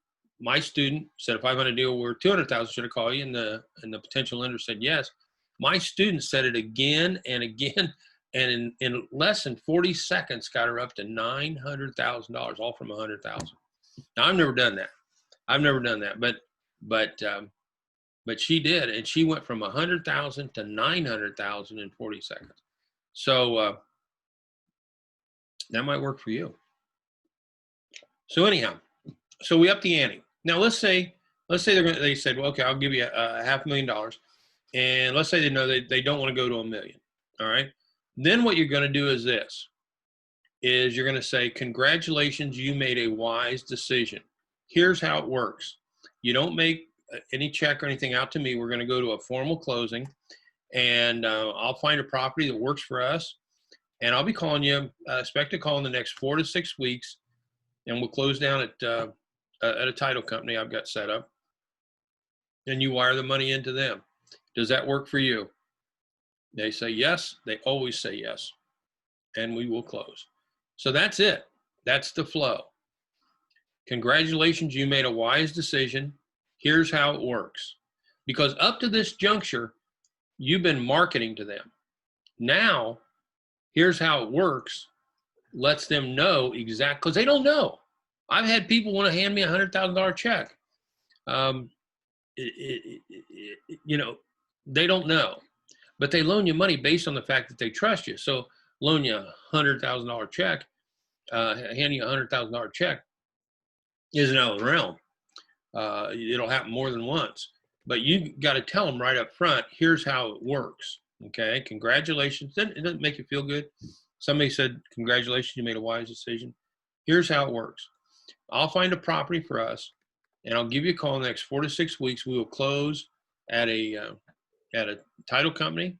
my student said, if I find a deal worth $200,000, should I call you? And the potential lender said, yes. My student said it again and again, and in less than 40 seconds got her up to $900,000, all from $100,000. Now, I've never done that. I've never done that, but she did, and she went from 100,000 to 900,000 in 40 seconds. So that might work for you. So anyhow, so we up the ante. Now let's say they said, well, okay, I'll give you a $500,000, and let's say they know they don't want to go to $1 million. All right. Then what you're going to do is this: you're going to say, congratulations, you made a wise decision. Here's how it works. You don't make any check or anything out to me. We're going to go to a formal closing, and I'll find a property that works for us, and I'll be calling you. Expect a call in the next 4 to 6 weeks, and we'll close down at a title company I've got set up, and you wire the money into them. Does that work for you? They say yes. They always say yes, and we will close. So that's it. That's the flow. Congratulations, you made a wise decision. Here's how it works. Because up to this juncture, you've been marketing to them. Now, here's how it works. Lets them know exactly, because they don't know. I've had people want to hand me a $100,000 check. You know, they don't know, but they loan you money based on the fact that they trust you. So loan you a $100,000 check, hand you a $100,000 check isn't out of the realm. It'll happen more than once, but you got to tell them right up front, here's how it works. Okay. Congratulations. It doesn't make you feel good. Somebody said, congratulations, you made a wise decision. Here's how it works. I'll find a property for us, and I'll give you a call in the next 4 to 6 weeks. We will close at a title company,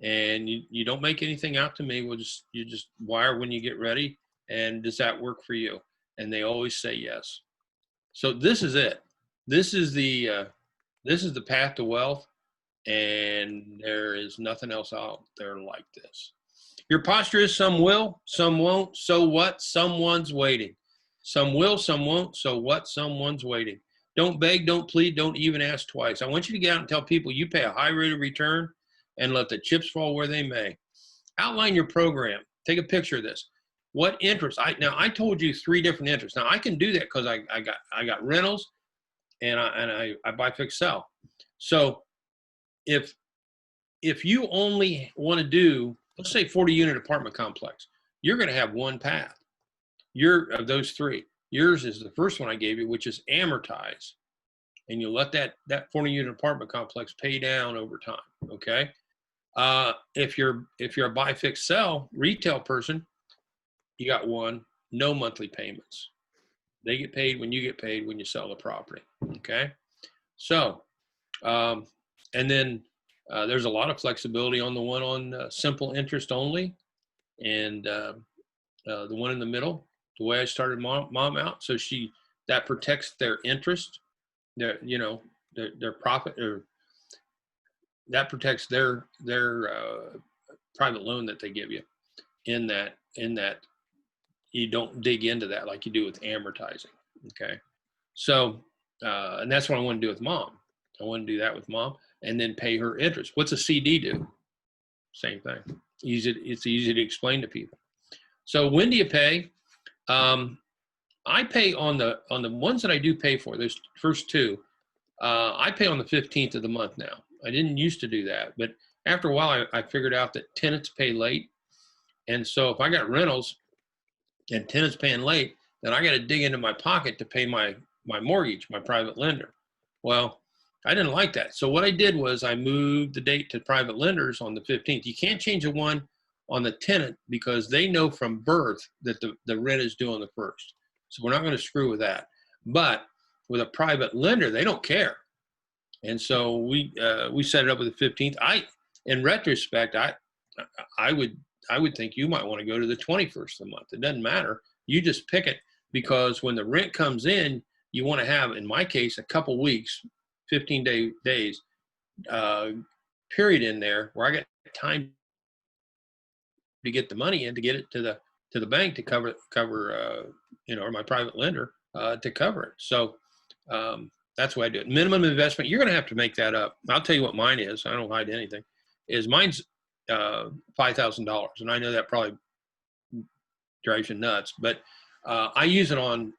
and you don't make anything out to me. You just wire when you get ready. And does that work for you? And they always say yes. So this is it. This is the path to wealth, and there is nothing else out there like this. Your posture is some will, some won't. So what? Someone's waiting. Some will, some won't. So what? Someone's waiting. Don't beg, don't plead, don't even ask twice. I want you to get out and tell people you pay a high rate of return and let the chips fall where they may. Outline your program. Take a picture of this. What interest? I told you 3 different interests. Now I can do that because I got rentals and I buy, fix, sell. So if you only want to do, let's say 40-unit apartment complex, you're going to have one path. Of those 3. Yours is the first one I gave you, which is amortize, and you'll let that 40-unit apartment complex pay down over time. Okay. If you're a buy, fix, sell retail person, you got one, no monthly payments. They get paid when you get paid when you sell the property. Okay. So, and then there's a lot of flexibility on the one on simple interest only, and the one in the middle, the way I started mom out. So that protects their interest, their profit, or that protects their private loan that they give you in that you don't dig into that like you do with amortizing. Okay. So, and that's what I want to do with mom. I want to do that with mom and then pay her interest. What's a CD do? Same thing. It's easy to explain to people. So when do you pay? I pay on the ones that I do pay for, those first 2, I pay on the 15th of the month now. I didn't used to do that, but after a while I figured out that tenants pay late. And so if I got rentals and tenants paying late, then I got to dig into my pocket to pay my mortgage, my private lender. Well, I didn't like that. So what I did was I moved the date to private lenders on the 15th. You can't change the one on the tenant because they know from birth that the rent is due on the 1st. So we're not going to screw with that. But with a private lender, they don't care. And so we set it up with the 15th. In retrospect, I would think you might want to go to the 21st of the month. It doesn't matter. You just pick it, because when the rent comes in, you want to have, in my case, a couple weeks, 15 days period in there where I got time to get the money in, to get it to the bank to cover or my private lender to cover it. So that's why I do it. Minimum investment, you're going to have to make that up. I'll tell you what mine is. I don't hide anything. Mine's $5,000, and I know that probably drives you nuts, but I use it on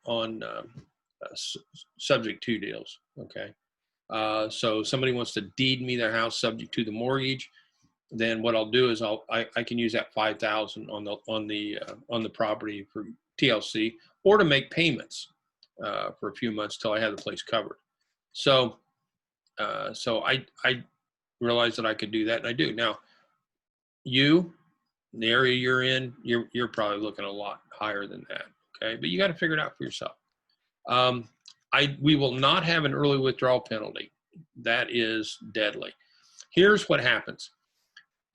subject to deals. Okay. So somebody wants to deed me their house subject to the mortgage, then what I'll do is I can use that 5,000 on the property for TLC, or to make payments for a few months till I have the place covered. So I realized that I could do that, and I do. Now, the area you're in, you're probably looking a lot higher than that. Okay, but you got to figure it out for yourself. We will not have an early withdrawal penalty. That is deadly. Here's what happens.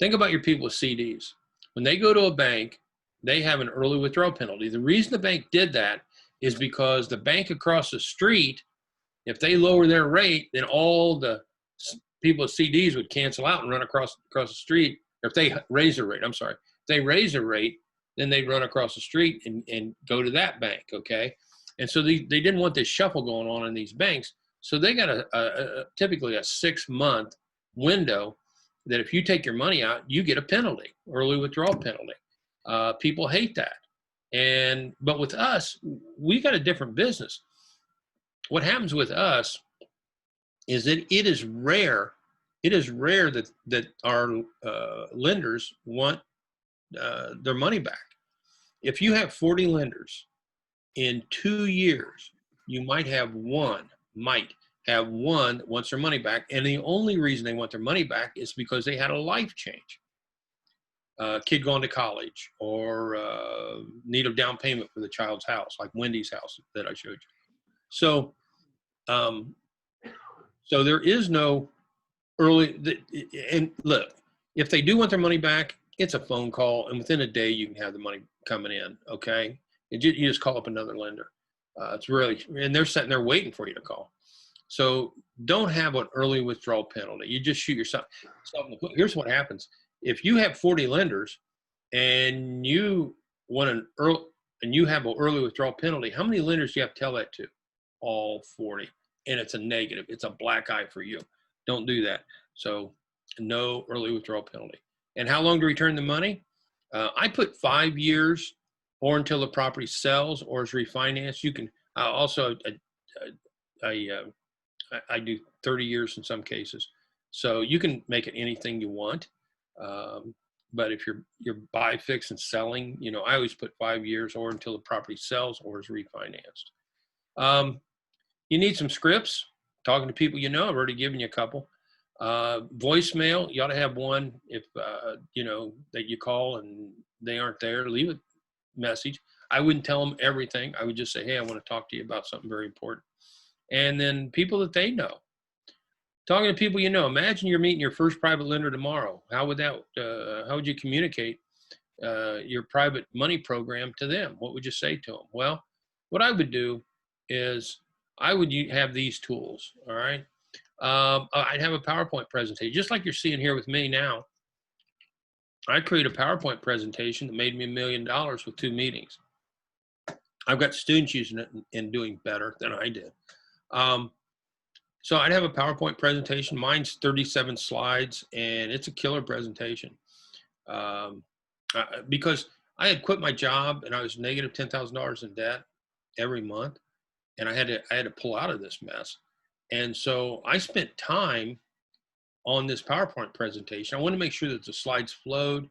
Think about your people with CDs. When they go to a bank, they have an early withdrawal penalty. The reason the bank did that is because the bank across the street, if they lower their rate, then all the people with CDs would cancel out and run across the street. Or if they raise their rate, I'm sorry. If they raise their rate, then they'd run across the street and go to that bank, okay? And so they didn't want this shuffle going on in these banks. So they got typically a 6-month window that if you take your money out, you get a penalty, early withdrawal penalty. People hate that. But with us, we got a different business. What happens with us is that it is rare that our lenders want their money back. If you have 40 lenders, in 2 years, you might have one that wants their money back. And the only reason they want their money back is because they had a life change. Kid going to college, or need a down payment for the child's house, like Wendy's house that I showed you. So there is no early, and look, if they do want their money back, it's a phone call, and within a day you can have the money coming in, okay? You just call up another lender. It's really, and they're sitting there waiting for you to call. So don't have an early withdrawal penalty. You just shoot yourself in the foot. Here's what happens. If you have 40 lenders and you want and you have an early withdrawal penalty, how many lenders do you have to tell that to? All 40. And it's a negative. It's a black eye for you. Don't do that. So no early withdrawal penalty. And how long to return the money? I put 5 years, or until the property sells or is refinanced. You can also, I do 30 years in some cases. So you can make it anything you want. But if you're buy, fix, and selling, I always put 5 years, or until the property sells or is refinanced. You need some scripts, talking to people I've already given you a couple. Voicemail, you ought to have one if, that you call and they aren't there, leave a message. I wouldn't tell them everything. I would just say, hey, I want to talk to you about something very important. And then people that they know. Talking to people imagine you're meeting your first private lender tomorrow. How would you communicate your private money program to them? What would you say to them? Well, what I would do is I would have these tools, all right? I'd have a PowerPoint presentation, just like you're seeing here with me now. I created a PowerPoint presentation that made me $1 million with 2 meetings. I've got students using it and doing better than I did. So I'd have a PowerPoint presentation. Mine's 37 slides, and it's a killer presentation. Because I had quit my job and I was negative $10,000 in debt every month, and I had to pull out of this mess. And so I spent time on this PowerPoint presentation. I wanted to make sure that the slides flowed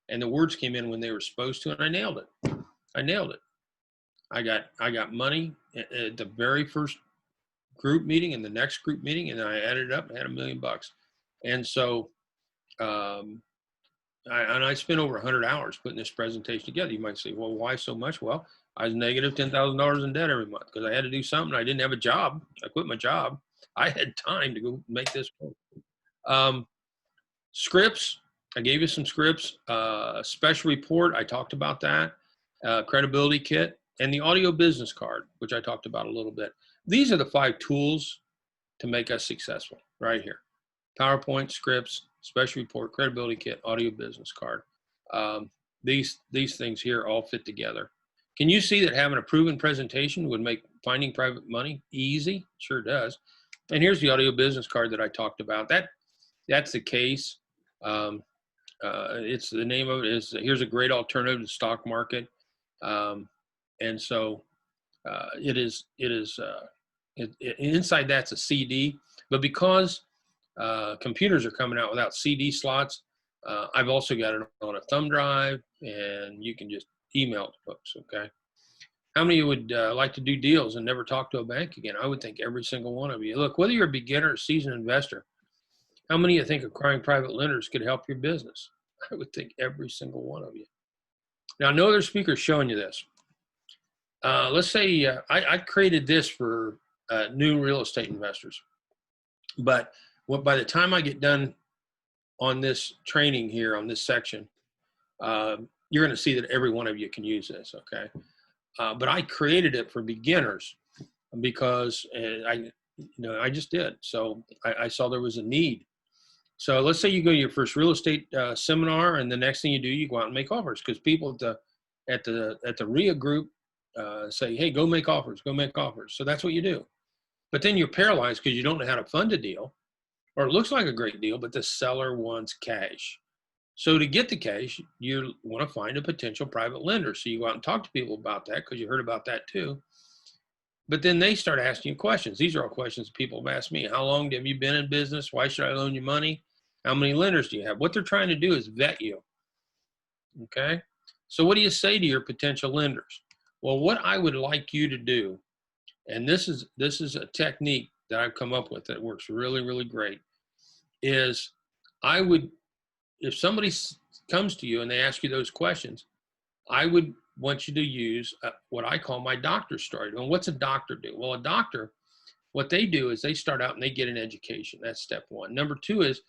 and the words came in when they were supposed to, and I nailed it. I got money at the very first group meeting and the next group meeting, and then I added it up and had $1 million. And so I spent over 100 hours putting this presentation together. You might say, well, why so much? Well, I was negative $10,000 in debt every month because I had to do something. I didn't have a job. I quit my job. I had time to go make this work. Scripts, I gave you some scripts. Special report, I talked about that. Credibility kit, and the audio business card, which I talked about a little bit. These are the 5 tools to make us successful right here. PowerPoint, scripts, special report, credibility kit, audio business card. These things here all fit together. Can you see that having a proven presentation would make finding private money easy? Sure does. And here's the audio business card that I talked about. That's the case. It's the name of it is, here's a great alternative to the stock market. And so Inside that's a CD, but because computers are coming out without CD slots, I've also got it on a thumb drive, and you can just email it to folks. Okay. How many would like to do deals and never talk to a bank again? I would think every single one of you. Look, whether you're a beginner or seasoned investor, how many of you think acquiring private lenders could help your business? I would think every single one of you. Now, no other speaker is showing you this. Let's say I created this for new real estate investors. But by the time I get done on this training here on this section, you're going to see that every one of you can use this, okay? But I created it for beginners because I just did. So I saw there was a need. So let's say you go to your first real estate seminar, and the next thing you do, you go out and make offers, because people at the RIA group say, hey, go make offers, go make offers. So that's what you do. But then you're paralyzed because you don't know how to fund a deal, or it looks like a great deal, but the seller wants cash. So to get the cash, you want to find a potential private lender. So you go out and talk to people about that, because you heard about that too. But then they start asking you questions. These are all questions people have asked me. How long have you been in business? Why should I loan you money? How many lenders do you have? What they're trying to do is vet you. Okay? So what do you say to your potential lenders? Well, what I would like you to do, and this is a technique that I've come up with that works really, really great, is if somebody comes to you and they ask you those questions, I would want you to use what I call my doctor story. And what's a doctor do? Well, a doctor, what they do is they start out and they get an education. That's step one. Number two is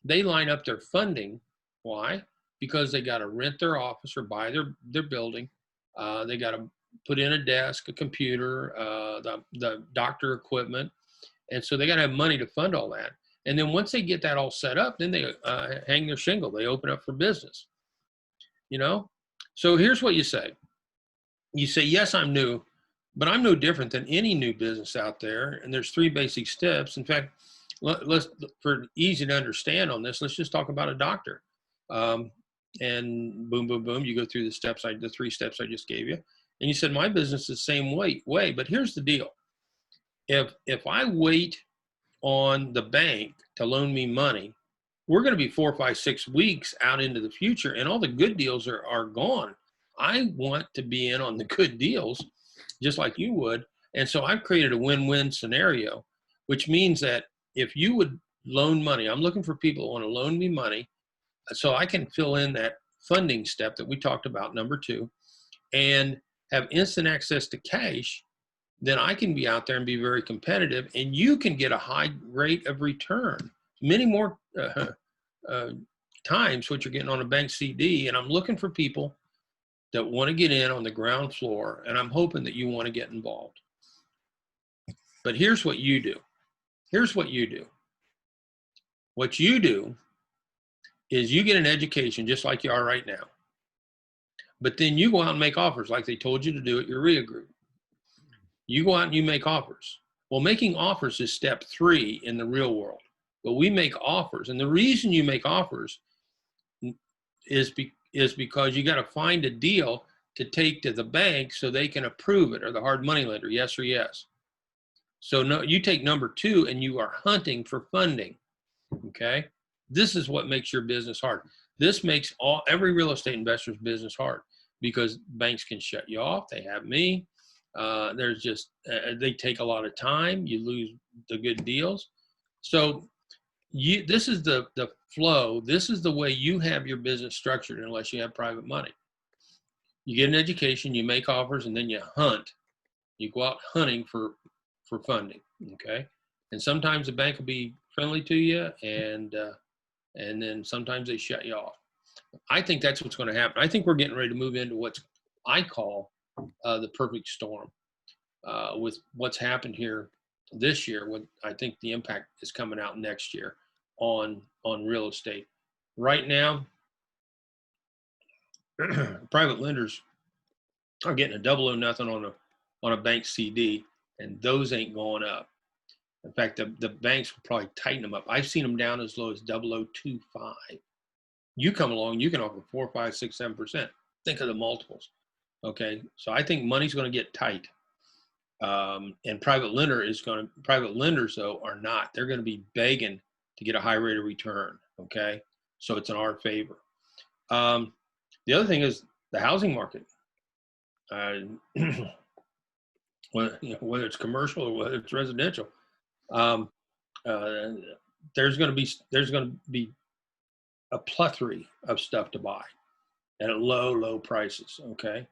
they line up their funding. Why? Because they got to rent their office or buy their building. They got to put in a desk, a computer, the doctor equipment. And so they got to have money to fund all that. And then once they get that all set up, then they hang their shingle. They open up for business, you know? So here's what you say. You say, yes, I'm new, but I'm no different than any new business out there. And there's 3 basic steps. In fact, let's, for easy to understand on this, let's just talk about a doctor. And boom, boom, boom, you go through the 3 steps I just gave you. And you said, my business is the same way, but here's the deal. If I wait on the bank to loan me money, we're going to be 4, 5, 6 weeks out into the future, and all the good deals are gone. I want to be in on the good deals, just like you would. And so I've created a win-win scenario, which means that if you would loan money, I'm looking for people who want to loan me money so I can fill in that funding step that we talked about, number 2, and have instant access to cash. Then I can be out there and be very competitive, and you can get a high rate of return, many more times what you're getting on a bank CD. And I'm looking for people that want to get in on the ground floor, and I'm hoping that you want to get involved. But here's what you do. Here's what you do. What you do is you get an education just like you are right now. But then you go out and make offers like they told you to do at your RIA group. You go out and you make offers. Well, making offers is step 3 in the real world. But we make offers. And the reason you make offers is because you got to find a deal to take to the bank so they can approve it, or the hard money lender, yes or yes. So no, you take number 2 and you are hunting for funding, okay? This is what makes your business hard. This makes every real estate investor's business hard, because banks can shut you off. They have me. There's just, they take a lot of time. You lose the good deals. So this is the flow. This is the way you have your business structured, unless you have private money. You get an education, you make offers, and then you hunt. You go out hunting for funding, okay? And sometimes the bank will be friendly to you, and then sometimes they shut you off. I think that's what's going to happen. I think we're getting ready to move into what I call the perfect storm with what's happened here this year. What I think the impact is coming out next year on real estate. Right now, private lenders are getting a 0 nothing on a bank CD, and those ain't going up. In fact, the banks will probably tighten them up. I've seen them down as low as 0.025. You come along, you can offer 4, 5, 6, 7%. Think of the multiples. Okay, so I think money's going to get tight. And private lenders though are not. They're going to be begging to get a high rate of return. Okay, so it's in our favor. The other thing is the housing market. Whether it's commercial or whether it's residential, there's going to be a plethora of stuff to buy at low prices. Okay,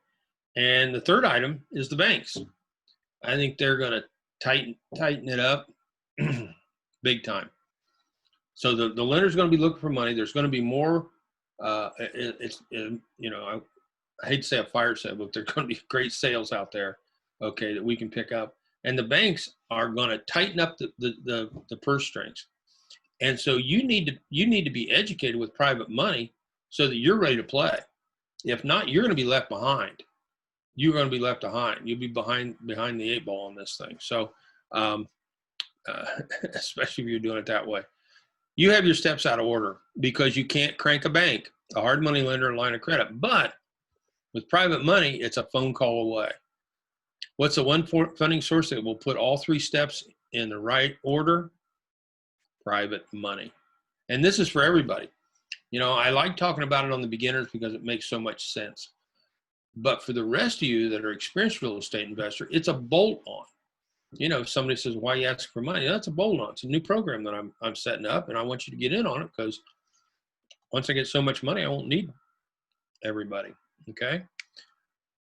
and the third item is the banks. I think they're going to tighten it up big time. So the lender's going to be looking for money. There's going to be more. I hate to say a fire sale, but there's going to be great sales out there, okay, that we can pick up. And the banks are going to tighten up the purse strings. And so you need to be educated with private money so that you're ready to play. If not, you're going to be left behind. You're going to be left behind. You'll be behind the 8 ball on this thing. So, especially if you're doing it that way, you have your steps out of order because you can't crank a bank, a hard money lender, a line of credit. But with private money, it's a phone call away. What's the one funding source that will put all 3 steps in the right order? Private money. And this is for everybody. I like talking about it on the beginners because it makes so much sense. But for the rest of you that are experienced real estate investor, it's a bolt on. If somebody says, why are you asking for money? That's a bolt on. It's a new program that I'm setting up, and I want you to get in on it because once I get so much money, I won't need everybody. Okay.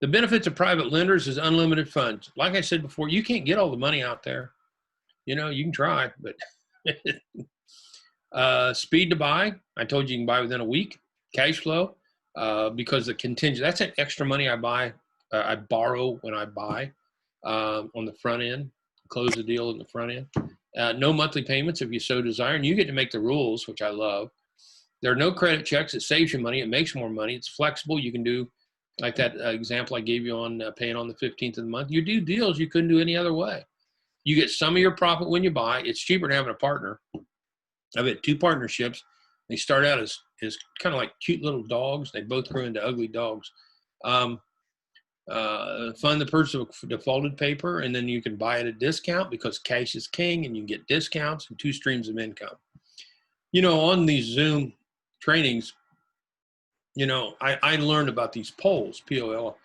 The benefits of private lenders is unlimited funds. Like I said before, you can't get all the money out there. You can try, but speed to buy. I told you can buy within a week. Cash flow, because the contingent, that's an extra money I borrow when I buy on the front end, close the deal in the front end. No monthly payments if you so desire, and you get to make the rules, which I love. There are no credit checks. It saves you money. It makes more money. It's flexible. You can do like that example I gave you on paying on the 15th of the month. You do deals you couldn't do any other way. You get some of your profit when you buy. It's cheaper than having a partner. I've had 2 partnerships. They start out as kind of like cute little dogs. They both grew into ugly dogs. Fund the purchase of defaulted paper, and then you can buy at a discount because cash is king, and you can get discounts and 2 streams of income. On these Zoom trainings, I learned about these polls, POL,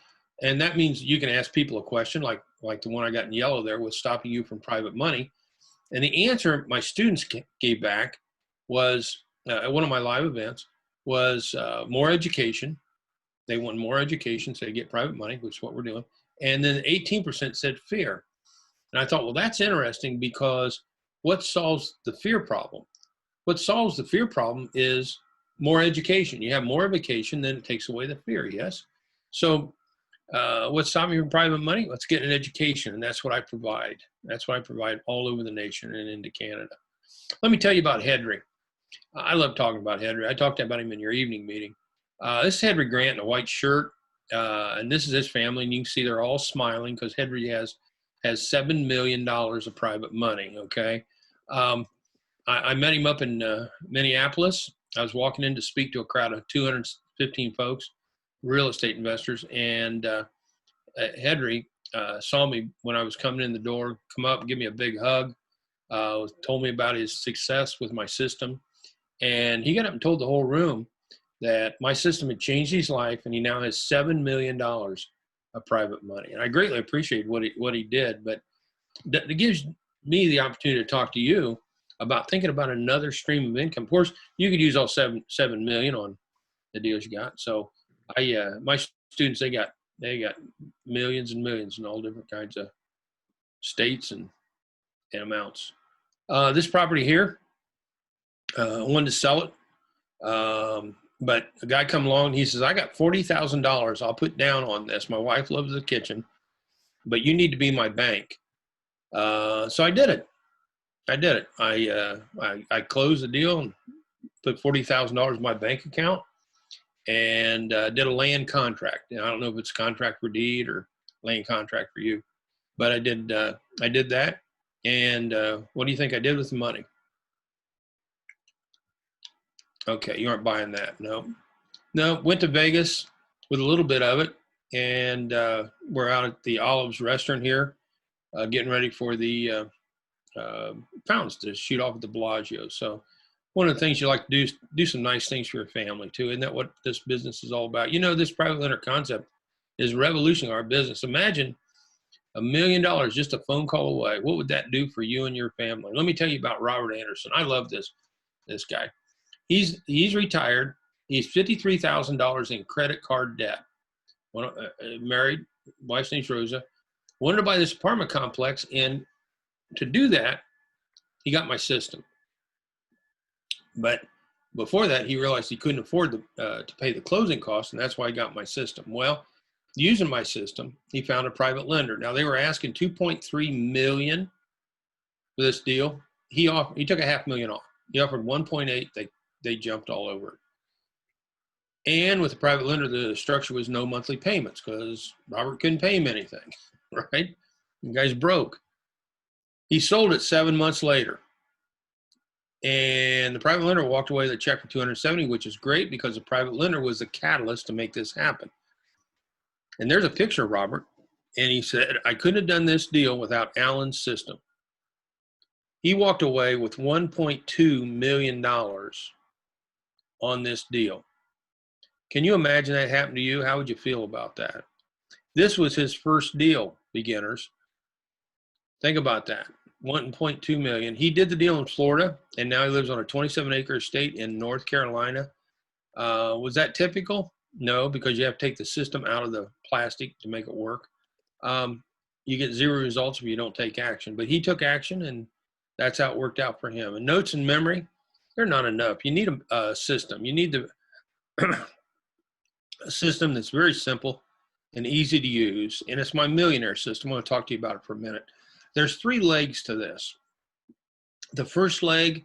and that means you can ask people a question like the one I got in yellow there, was stopping you from private money. And the answer my students gave back was, at one of my live events, was more education. They want more education, so they get private money, which is what we're doing. And then 18% said fear. And I thought, well, that's interesting because what solves the fear problem? What solves the fear problem is more education. You have more education, then it takes away the fear, yes? So what's stopping you from private money? Let's get an education, and that's what I provide. That's what I provide all over the nation and into Canada. Let me tell you about Hedry. I love talking about Hedry. I talked about him in your evening meeting. This is Hedry Grant in a white shirt, and this is his family, and you can see they're all smiling because Hedry has $7 million of private money, okay? I met him up in Minneapolis. I was walking in to speak to a crowd of 215 folks, real estate investors, and Hedry saw me when I was coming in the door, come up and give me a big hug, told me about his success with my system, and he got up and told the whole room that my system had changed his life, and he now has $7 million of private money. And I greatly appreciate what he did, but that gives me the opportunity to talk to you about thinking about another stream of income. Of course, you could use all $7 million on the deals you got. So my students, they got millions and millions in all different kinds of states and amounts. This property here, I wanted to sell it. But a guy come along, he says, I got $40,000 I'll put down on this. My wife loves the kitchen, but you need to be my bank. So I did it. I closed the deal and put $40,000 in my bank account and did a land contract. And I don't know if it's contract for deed or land contract for you, but I did that. And what do you think I did with the money? Okay, you aren't buying that. No, went to Vegas with a little bit of it. And we're out at the Olives restaurant here getting ready for the fountains to shoot off at the Bellagio. So one of the things you like to do is do some nice things for your family too. Isn't that what this business is all about? You know, this private lender concept is revolutioning our business. Imagine $1 million, just a phone call away. What would that do for you and your family? Let me tell you about Robert Anderson. I love this guy. He's retired. He's $53,000 in credit card debt. Married, wife's name's Rosa. Wanted to buy this apartment complex, and to do that, he got my system. But before that, he realized he couldn't afford to pay the closing costs, and that's why he got my system. Well, using my system, he found a private lender. Now they were asking $2.3 million for this deal. He took $500,000 off. He offered 1.8. They jumped all over it. And with the private lender, the structure was no monthly payments because Robert couldn't pay him anything, right? The guy's broke. He sold it 7 months later. And the private lender walked away with a check for $270, which is great because the private lender was the catalyst to make this happen. And there's a picture of Robert. And he said, I couldn't have done this deal without Alan's system. He walked away with $1.2 million on this deal. Can you imagine that happened to you? How would you feel about that? This was his first deal, beginners. Think about that. 1.2 million. He did the deal in Florida, and now he lives on a 27-acre estate in North Carolina. Was that typical? No, because you have to take the system out of the plastic to make it work. You get zero results if you don't take action. But he took action, and that's how it worked out for him. And notes and memory, they're not enough. You need a system. You need a system that's very simple and easy to use. And it's my millionaire system. I want to talk to you about it for a minute. There's 3 legs to this. The first leg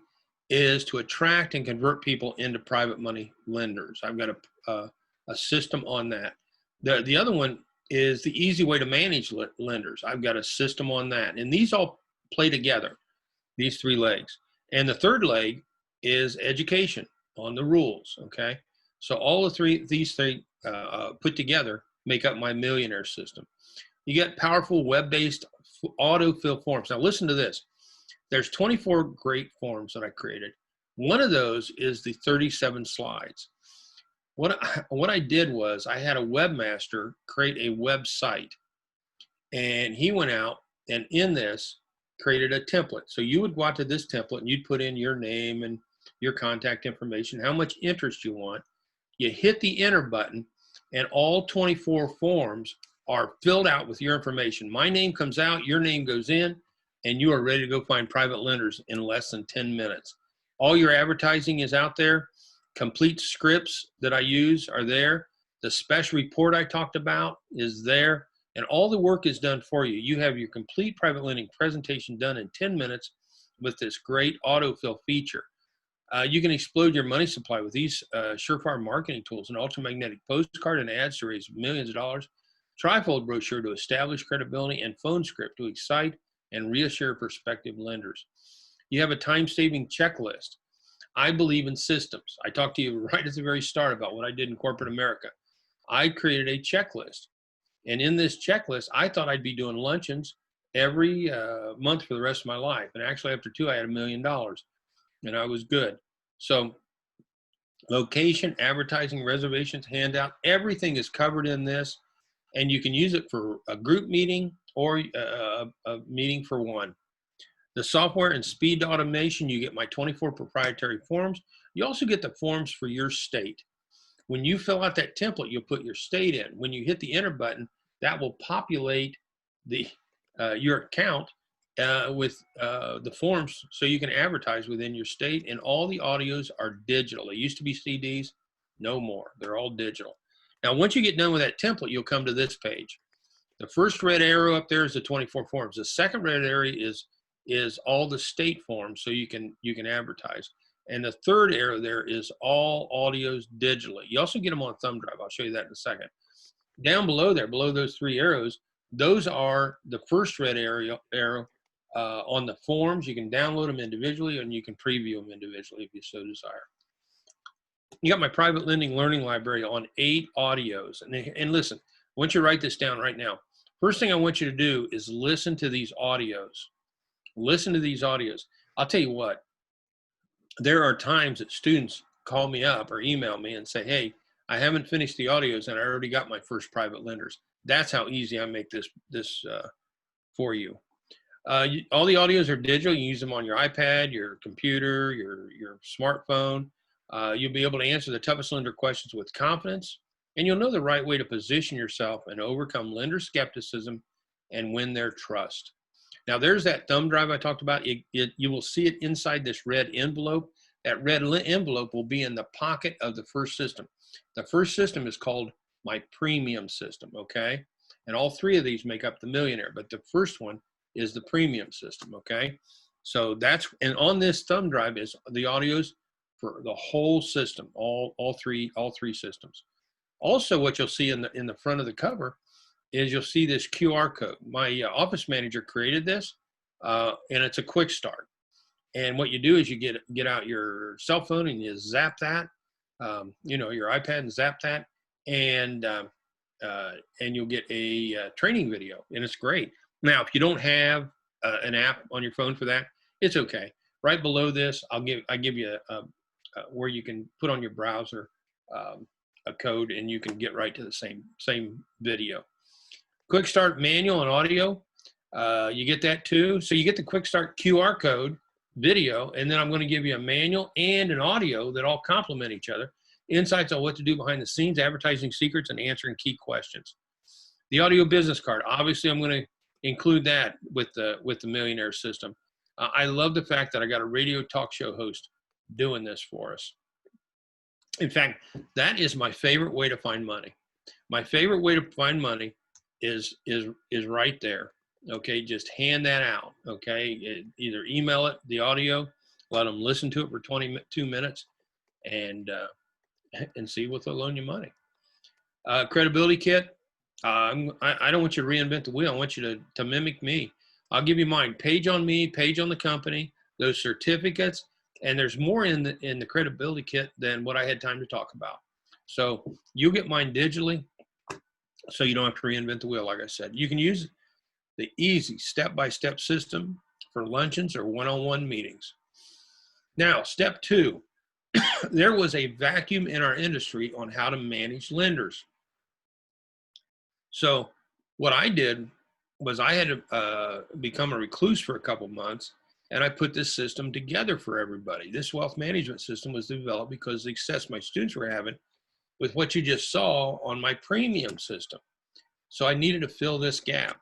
is to attract and convert people into private money lenders. I've got a system on that. The other one is the easy way to manage lenders. I've got a system on that. And these all play together, these 3 legs. And the third leg is education on the rules, okay? So all these three put together make up my millionaire system. You get powerful web-based autofill forms. Now listen to this. There's 24 great forms that I created. One of those is the 37 slides. What I did was I had a webmaster create a website, and he went out and in this created a template. So you would go out to this template and you'd put in your name and your contact information, how much interest you want. You hit the enter button, and all 24 forms are filled out with your information. My name comes out, your name goes in, and you are ready to go find private lenders in less than 10 minutes. All your advertising is out there. Complete scripts that I use are there. The special report I talked about is there, and all the work is done for you. You have your complete private lending presentation done in 10 minutes with this great autofill feature. You can explode your money supply with these surefire marketing tools: an ultramagnetic postcard and ads to raise millions of dollars, trifold brochure to establish credibility, and phone script to excite and reassure prospective lenders. You have a time-saving checklist. I believe in systems. I talked to you right at the very start about what I did in corporate America. I created a checklist. And in this checklist, I thought I'd be doing luncheons every month for the rest of my life. And actually, after 2, I had $1 million. And I was good. So location, advertising, reservations, handout, everything is covered in this. And you can use it for a group meeting or a meeting for one. The software and speed automation, you get my 24 proprietary forms. You also get the forms for your state. When you fill out that template, you'll put your state in. When you hit the enter button, that will populate your account with the forms so you can advertise within your state, and all the audios are digital. They used to be CDs, no more. They're all digital. Now, once you get done with that template, you'll come to this page. The first red arrow up there is the 24 forms. The second red area is all the state forms so you can advertise. And the third arrow there is all audios digitally. You also get them on thumb drive. I'll show you that in a second. Down below there, below those 3 arrows, those are the first red arrow on the forms. You can download them individually, and you can preview them individually if you so desire. You got my private lending learning library on 8 audios. And listen, I want you to write this down right now. First thing I want you to do is listen to these audios. Listen to these audios. I'll tell you what, there are times that students call me up or email me and say, hey, I haven't finished the audios and I already got my first private lenders. That's how easy I make this for you. All the audios are digital. You use them on your iPad, your computer, your smartphone. You'll be able to answer the toughest lender questions with confidence, and you'll know the right way to position yourself and overcome lender skepticism and win their trust. Now, there's that thumb drive I talked about. You will see it inside this red envelope. That red envelope will be in the pocket of the first system. The first system is called my premium system, okay? And all three of these make up the Millionaire, but the first one is the premium system, okay? So and on this thumb drive is the audios for the whole system, all three systems. Also, what you'll see in the front of the cover is you'll see this QR code. My office manager created this, and it's a quick start. And what you do is you get out your cell phone and you zap that, your iPad and zap that, and you'll get a training video, and it's great. Now, if you don't have an app on your phone for that, it's okay. Right below this, I give you where you can put on your browser a code, and you can get right to the same video. Quick Start manual and audio, you get that too. So you get the Quick Start QR code video, and then I'm going to give you a manual and an audio that all complement each other. Insights on what to do behind the scenes, advertising secrets, and answering key questions. The audio business card, obviously I'm going to include that with the Millionaire system. I love the fact that I got a radio talk show host doing this for us. In fact, that is my favorite way to find money. My favorite way to find money is right there. Okay, just hand that out. Okay, either email it, the audio, let them listen to it for 22 minutes, and see what they'll loan you money. Credibility kit. I don't want you to reinvent the wheel. I want you to mimic me. I'll give you mine. Page on me, page on the company, those certificates, and there's more in the credibility kit than what I had time to talk about. So you'll get mine digitally, so you don't have to reinvent the wheel. Like I said, you can use the easy step-by-step system for luncheons or one-on-one meetings. Now, step 2, there was a vacuum in our industry on how to manage lenders. So what I did was I had to become a recluse for a couple months, and I put this system together for everybody. This wealth management system was developed because of the success my students were having with what you just saw on my premium system. So I needed to fill this gap.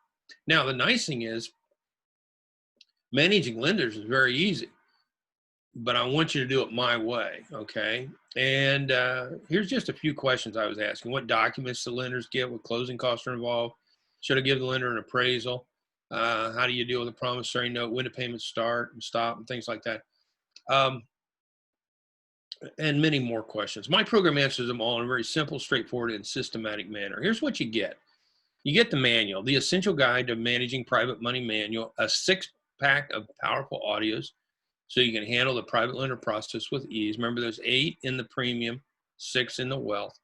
Now, the nice thing is managing lenders is very easy, but I want you to do it my way, okay? And here's just a few questions I was asking. What documents do lenders get? What closing costs are involved? Should I give the lender an appraisal? How do you deal with a promissory note? When do payments start and stop and things like that? And many more questions. My program answers them all in a very simple, straightforward, and systematic manner. Here's what you get. You get the manual, the essential guide to managing private money manual, a 6-pack of powerful audios so you can handle the private lender process with ease. Remember, there's 8 in the premium, 6 in the wealth.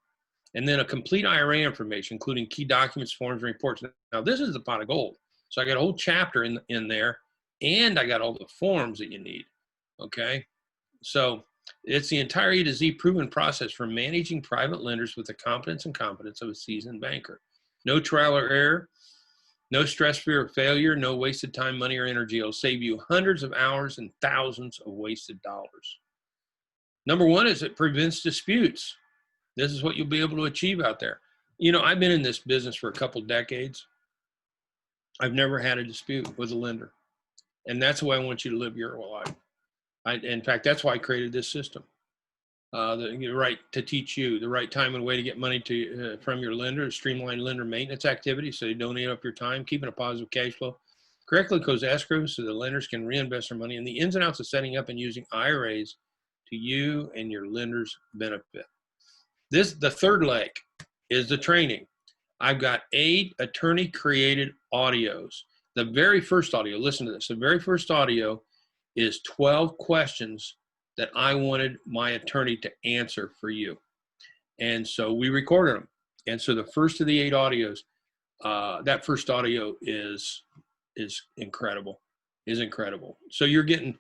And then a complete IRA information, including key documents, forms, and reports. Now, this is the pot of gold. So I got a whole chapter in there, and I got all the forms that you need, okay? So it's the entire A to Z proven process for managing private lenders with the competence and competence of a seasoned banker. No trial or error, no stress, fear of failure, no wasted time, money, or energy. It'll save you hundreds of hours and thousands of wasted dollars. Number 1 is it prevents disputes. This is what you'll be able to achieve out there. You know, I've been in this business for a couple decades. I've never had a dispute with a lender. And that's the way I want you to live your life. In fact, that's why I created this system. The right to teach you the right time and way to get money from your lender, streamline lender maintenance activities so you don't eat up your time, keeping a positive cash flow, correctly close escrows so the lenders can reinvest their money, and the ins and outs of setting up and using IRAs to you and your lender's benefit. The third leg is the training. I've got 8 attorney-created audios. The very first audio, listen to this, the very first audio is 12 questions that I wanted my attorney to answer for you. And so we recorded them. And so the first of the 8 audios, that first audio is incredible, So you're getting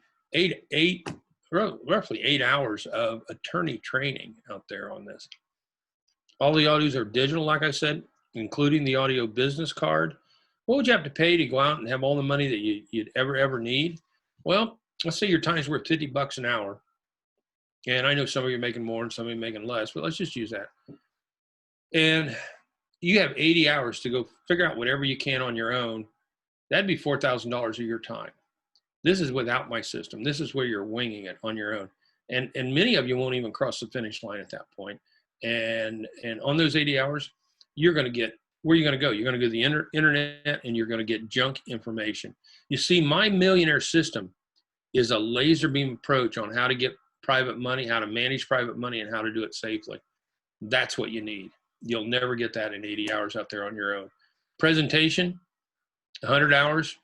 roughly 8 hours of attorney training out there on this. All the audios are digital, like I said, including the audio business card. What would you have to pay to go out and have all the money that you'd ever need? Well, let's say your time's worth $50 an hour. And I know some of you are making more and some of you are making less, but let's just use that. And you have 80 hours to go figure out whatever you can on your own. That'd be $4,000 of your time. This is without my system. This is where you're winging it on your own. And many of you won't even cross the finish line at that point. And on those 80 hours, you're going to get, where are you going to go? You're going to go to the internet and you're going to get junk information. You see, my millionaire system is a laser beam approach on how to get private money, how to manage private money, and how to do it safely. That's what you need. You'll never get that in 80 hours out there on your own. Presentation, 100 hours.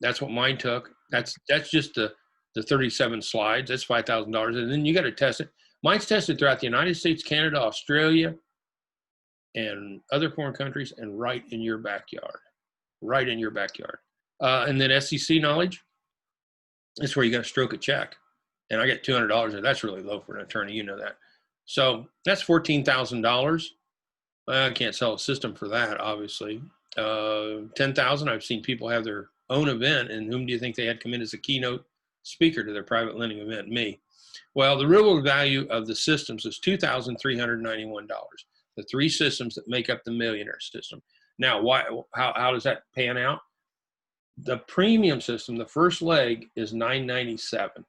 That's what mine took. That's just the 37 slides. That's $5,000. And then you got to test it. Mine's tested throughout the United States, Canada, Australia, and other foreign countries, and right in your backyard. Right in your backyard. And then SEC knowledge, that's where you got to stroke a check. And I get $200, and that's really low for an attorney. You know that. So that's $14,000. I can't sell a system for that, obviously. $10,000, I've seen people have their own event, and whom do you think they had come in as a keynote speaker to their private lending event? Me. Well, the real value of the systems is $2,391. The 3 systems that make up the millionaire system. Now, how does that pan out? The premium system, the first leg, is $997.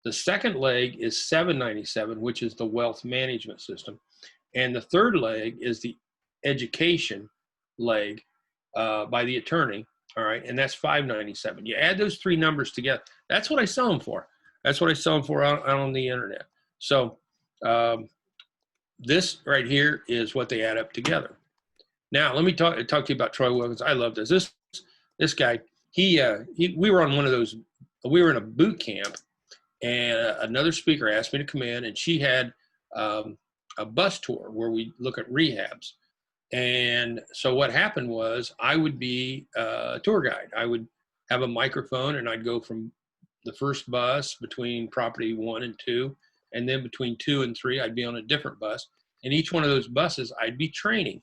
The second leg is $797, which is the wealth management system. And the third leg is the education leg by the attorney. All right. And that's $597. You add those 3 numbers together. That's what I sell them for. That's what I sell them for out on the internet. So this right here is what they add up together. Now, let me talk to you about Troy Wilkins. I love this. This guy, we were on one of those, we were in a boot camp, and another speaker asked me to come in, and she had a bus tour where we look at rehabs. And so what happened was I would be a tour guide. I would have a microphone, and I'd go from the first bus between property 1 and 2, and then between 2 and 3, I'd be on a different bus. And each one of those buses, I'd be training.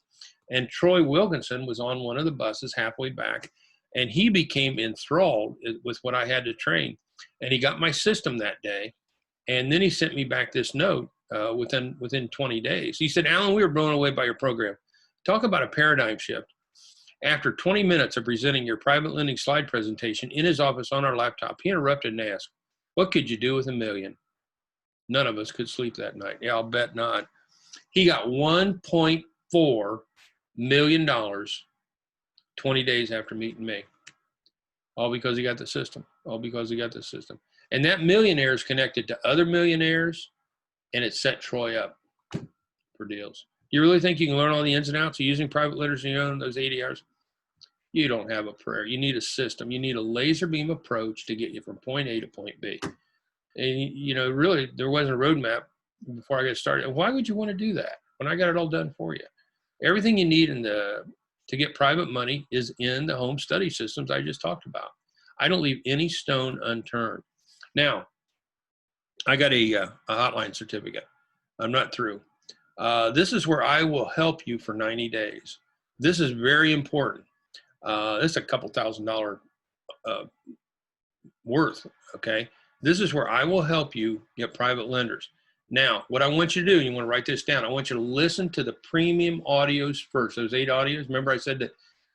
And Troy Wilkinson was on one of the buses halfway back, and he became enthralled with what I had to train. And he got my system that day. And then he sent me back this note within 20 days. He said, "Alan, we were blown away by your program. Talk about a paradigm shift. After 20 minutes of presenting your private lending slide presentation in his office on our laptop, he interrupted and asked, 'What could you do with $1 million?' None of us could sleep that night." Yeah, I'll bet not. He got $1.4 million 20 days after meeting me. All because he got the system. All because he got the system. And that millionaire is connected to other millionaires, and it set Troy up for deals. You really think you can learn all the ins and outs of using private lenders in your own those 80 hours? You don't have a prayer. You need a system. You need a laser beam approach to get you from point A to point B. And, you know, really, there wasn't a roadmap before I got started. Why would you want to do that when I got it all done for you? Everything you need to get private money is in the home study systems I just talked about. I don't leave any stone unturned. Now, I got a hotline certificate. I'm not through. This is where I will help you for 90 days. This is very important. This is a couple $1,000 worth, okay? This is where I will help you get private lenders. Now, what I want you to do, you want to write this down, I want you to listen to the premium audios first, those 8 audios. Remember I said that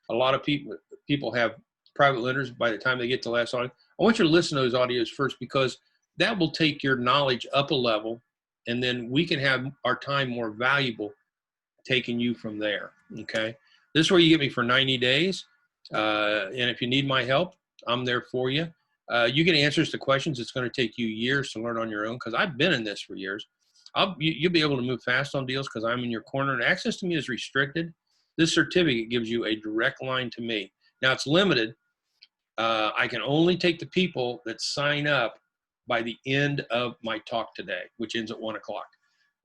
a lot of people have private lenders by the time they get to the last audio. I want you to listen to those audios first, because that will take your knowledge up a level, and then we can have our time more valuable taking you from there, okay? This is where you get me for 90 days, and if you need my help, I'm there for you. You get answers to questions. It's going to take you years to learn on your own, because I've been in this for years. You'll be able to move fast on deals because I'm in your corner, and access to me is restricted. This certificate gives you a direct line to me. Now, it's limited. I can only take the people that sign up by the end of my talk today, which ends at 1 o'clock.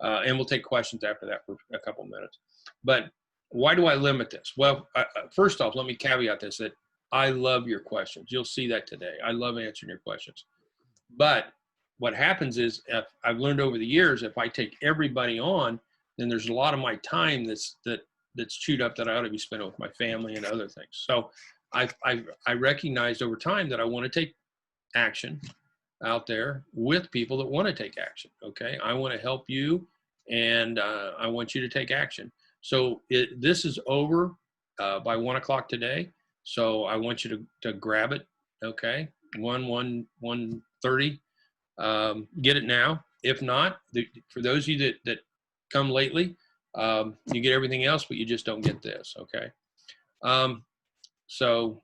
And we'll take questions after that for a couple minutes. But Why do I limit this? Well, first off, let me caveat this, that I love your questions. You'll see that today. I love answering your questions. But what happens is, if I've learned over the years, if I take everybody on, then there's a lot of my time that's chewed up that I ought to be spending with my family and other things. So I recognized over time that I want to take action out there with people that want to take action. Okay, I want to help you, and I want you to take action. So this is over by 1 o'clock today. So I want you to grab it. Okay, 1:30. Get it now. If not, for those of you that come lately, you get everything else, but you just don't get this. Okay. So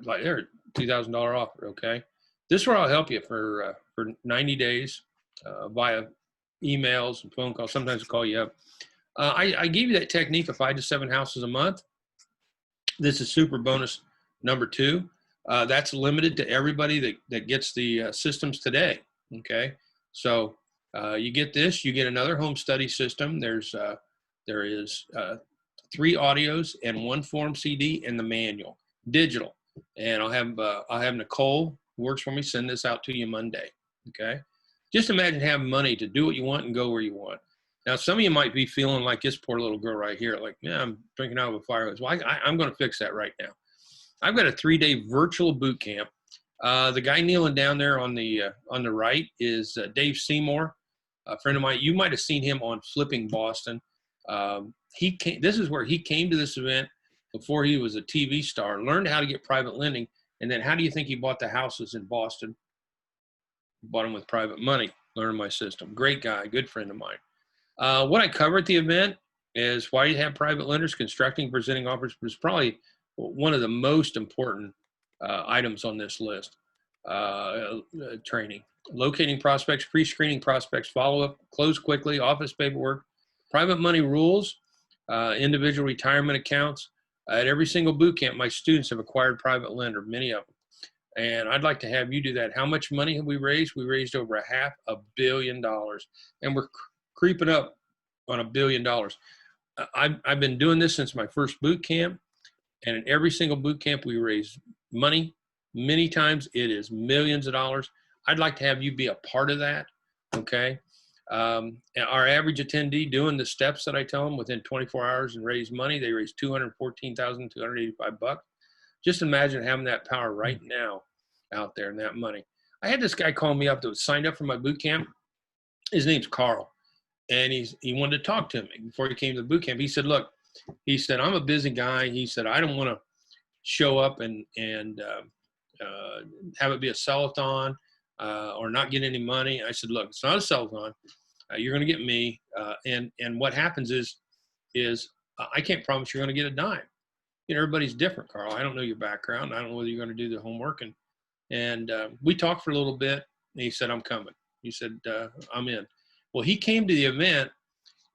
like there, $2,000 offer. Okay. This is where I'll help you for 90 days via emails and phone calls. Sometimes I'll call you up. I gave you that technique of 5 to 7 houses a month. This is super bonus number 2. That's limited to everybody that gets the systems today. Okay, so you get this. You get another home study system. There is 3 audios and 1 form CD and the manual, digital. And I'll have Nicole, who works for me, send this out to you Monday. Okay, just imagine having money to do what you want and go where you want. Now, some of you might be feeling like this poor little girl right here, like, yeah, I'm drinking out of a fire hose. Well, I'm going to fix that right now. I've got a 3-day virtual boot camp. The guy kneeling down there on the right is Dave Seymour, a friend of mine. You might have seen him on Flipping Boston. This is where he came to this event before he was a TV star, learned how to get private lending, and then how do you think he bought the houses in Boston? He bought them with private money, learned my system. Great guy, good friend of mine. What I cover at the event is why you have private lenders, constructing, presenting offers, is probably one of the most important items on this list. Training, locating prospects, pre-screening prospects, follow-up, close quickly, office paperwork, private money rules, individual retirement accounts. At every single boot camp, my students have acquired private lender, many of them. And I'd like to have you do that. How much money have we raised? We raised over $500 million, and we're creeping up on $1 billion. I've been doing this since my first boot camp, and in every single boot camp we raise money. Many times it is millions of dollars. I'd like to have you be a part of that. Okay. Our average attendee doing the steps that I tell them within 24 hours and raise money, they raise $214,285. Just imagine having that power right now out there and that money. I had this guy call me up that was signed up for my boot camp. His name's Carl. And he wanted to talk to me before he came to the boot camp. He said, look, he said, I'm a busy guy. He said, I don't want to show up and have it be a sell-a-thon or not get any money. I said, look, it's not a sell-a-thon. You're going to get me. And what happens is I can't promise you're going to get a dime. You know, everybody's different, Carl. I don't know your background. I don't know whether you're going to do the homework. And we talked for a little bit. And he said, I'm coming. He said, I'm in. Well, he came to the event,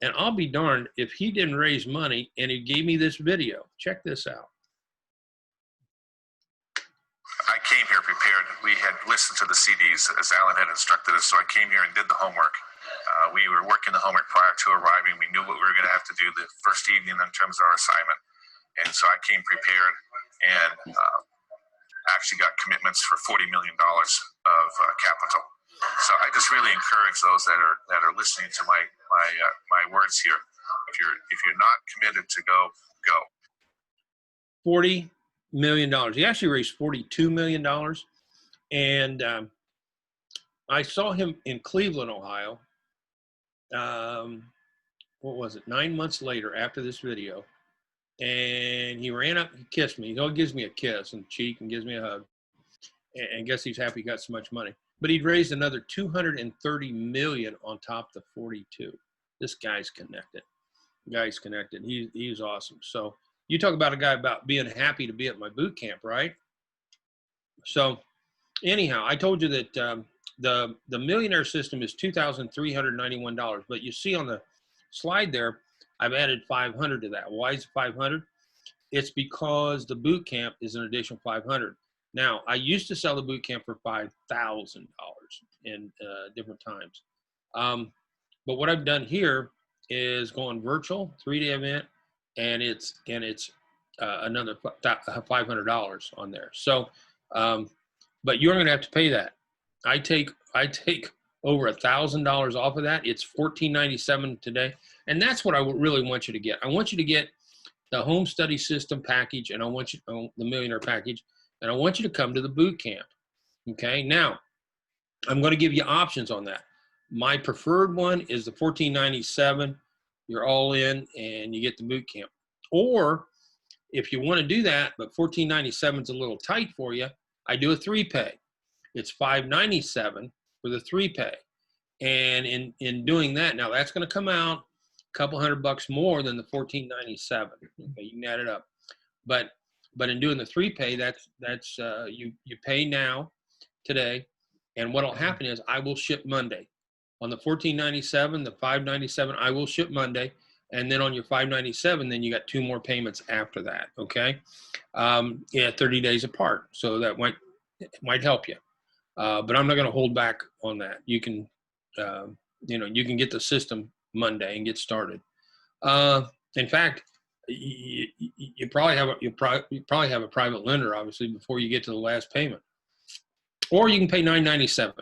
and I'll be darned if he didn't raise money and he gave me this video. Check this out. I came here prepared. We had listened to the CDs as Alan had instructed us, so I came here and did the homework. We were working the homework prior to arriving. We knew what we were going to have to do the first evening in terms of our assignment. And so I came prepared and actually got commitments for $40 million of capital. So I just really encourage those that are listening to my words here. If you're not committed to go. $40 million. He actually raised $42 million. And I saw him in Cleveland, Ohio. What was it? 9 months later after this video. And he ran up and kissed me. He always gives me a kiss on the cheek and gives me a hug. And guess he's happy he got so much money. But he'd raised another $230 million on top of the 42. This guy's connected. He's awesome. So you talk about a guy about being happy to be at my boot camp, right? So anyhow, I told you that the millionaire system is $2,391. But you see on the slide there, I've added 500 to that. Why is it 500? It's because the boot camp is an additional 500. Now, I used to sell the boot camp for $5,000 in different times. But what I've done here is going virtual, 3-day event, and it's another $500 on there. So, but you're going to have to pay that. I take over $1,000 off of that. It's $14.97 today, and that's what I really want you to get. I want you to get the home study system package, and I want you the millionaire package, and I want you to come to the boot camp. Okay, now I'm going to give you options on that. My preferred one is the $14.97. You're all in, and you get the boot camp. Or if you want to do that, but $14.97 is a little tight for you, I do a 3-pay. It's $5.97 for the 3-pay. And in doing that, now that's going to come out a couple $100 more than the $14.97. Okay, you can add it up. But in doing the 3-pay, that's you pay now today, and what'll happen is I will ship Monday. On the $14.97, the $5.97, I will ship Monday, and then on your $5.97, then you got 2 more payments after that. Okay, 30 days apart, so that might help you. But I'm not going to hold back on that. You can, you can get the system Monday and get started. In fact, you probably have a private lender, obviously, before you get to the last payment. Or you can pay $9.97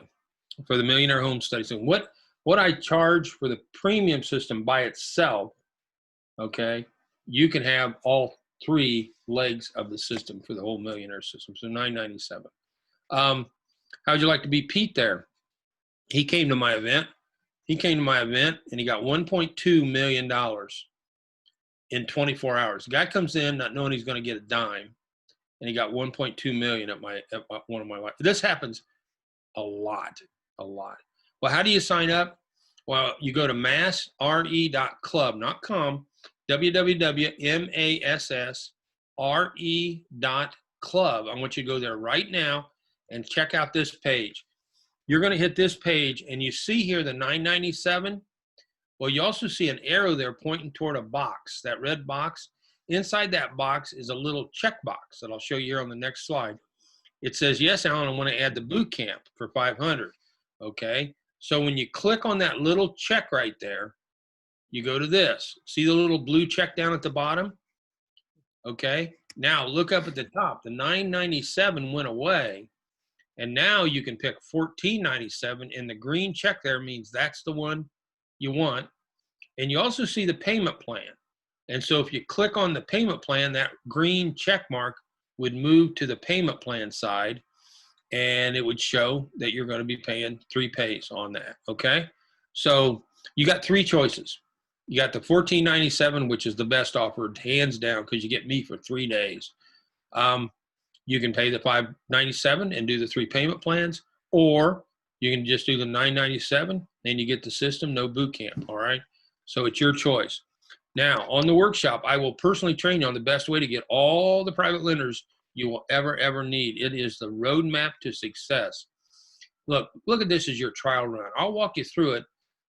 for the Millionaire Home Study System. What I charge for the premium system by itself, okay, you can have all 3 legs of the system for the whole Millionaire system. So $9.97. How'd you like to be Pete there? He came to my event. And he got $1.2 million in 24 hours. The guy comes in not knowing he's going to get a dime, and he got $1.2 million at one of my. This happens a lot. Well, how do you sign up? Well, you go to massre.club, not com, www.massre.club. I want you to go there right now and check out this page. You're going to hit this page, and you see here the $9.97. Well, you also see an arrow there pointing toward a box, that red box. Inside that box is a little check box that I'll show you here on the next slide. It says, yes, Alan, I want to add the boot camp for $500. Okay, so when you click on that little check right there, you go to this. See the little blue check down at the bottom? Okay, now look up at the top. The $9.97 went away, and now you can pick $14.97, and the green check there means that's the one you want. And you also see the payment plan. And so if you click on the payment plan, that green check mark would move to the payment plan side, and it would show that you're going to be paying 3 pays on that. Okay, so you got 3 choices. You got the $14.97, which is the best offer, hands down, because you get me for 3 days. You can pay the $5.97 and do the 3 payment plans, or you can just do the $9.97 and you get the system, no boot camp. All right, so it's your choice. Now, on the workshop, I will personally train you on the best way to get all the private lenders you will ever need. It is the roadmap to success. Look at this as your trial run. I'll walk you through it.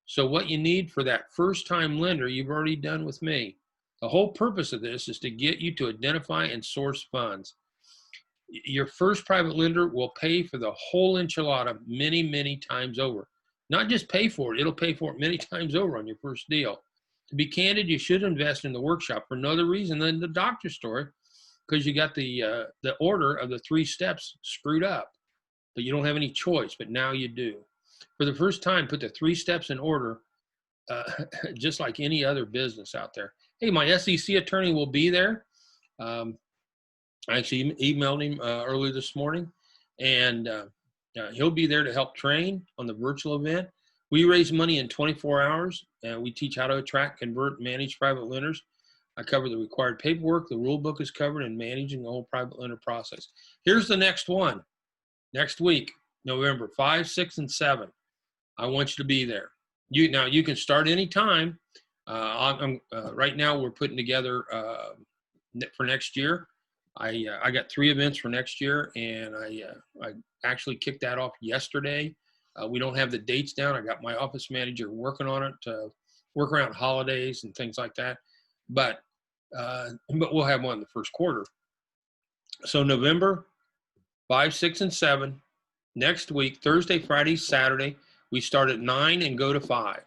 So what you need for that first-time lender, you've already done with me. The whole purpose of this is to get you to identify and source funds. Your first private lender will pay for the whole enchilada many times over. Not just pay for it, it'll pay for it many times over on your first deal. To be candid, you should invest in the workshop for no other reason than the doctor story, because you got the order of the 3 steps screwed up, but you don't have any choice, but now you do. For the first time, put the 3 steps in order, just like any other business out there. Hey, my SEC attorney will be there. I actually emailed him early this morning, and he'll be there to help train on the virtual event. We raise money in 24 hours, and we teach how to attract, convert, manage private lenders. I cover the required paperwork. The rule book is covered in managing the whole private lender process. Here's the next one. Next week, November 5, 6, and 7. I want you to be there. Now, you can start anytime. Right now, we're putting together for next year. I got 3 events for next year, and I actually kicked that off yesterday. We don't have the dates down. I got my office manager working on it to work around holidays and things like that. But we'll have one in the first quarter. So November 5, 6, and 7, next week, Thursday, Friday, Saturday, we start at 9 and go to 5.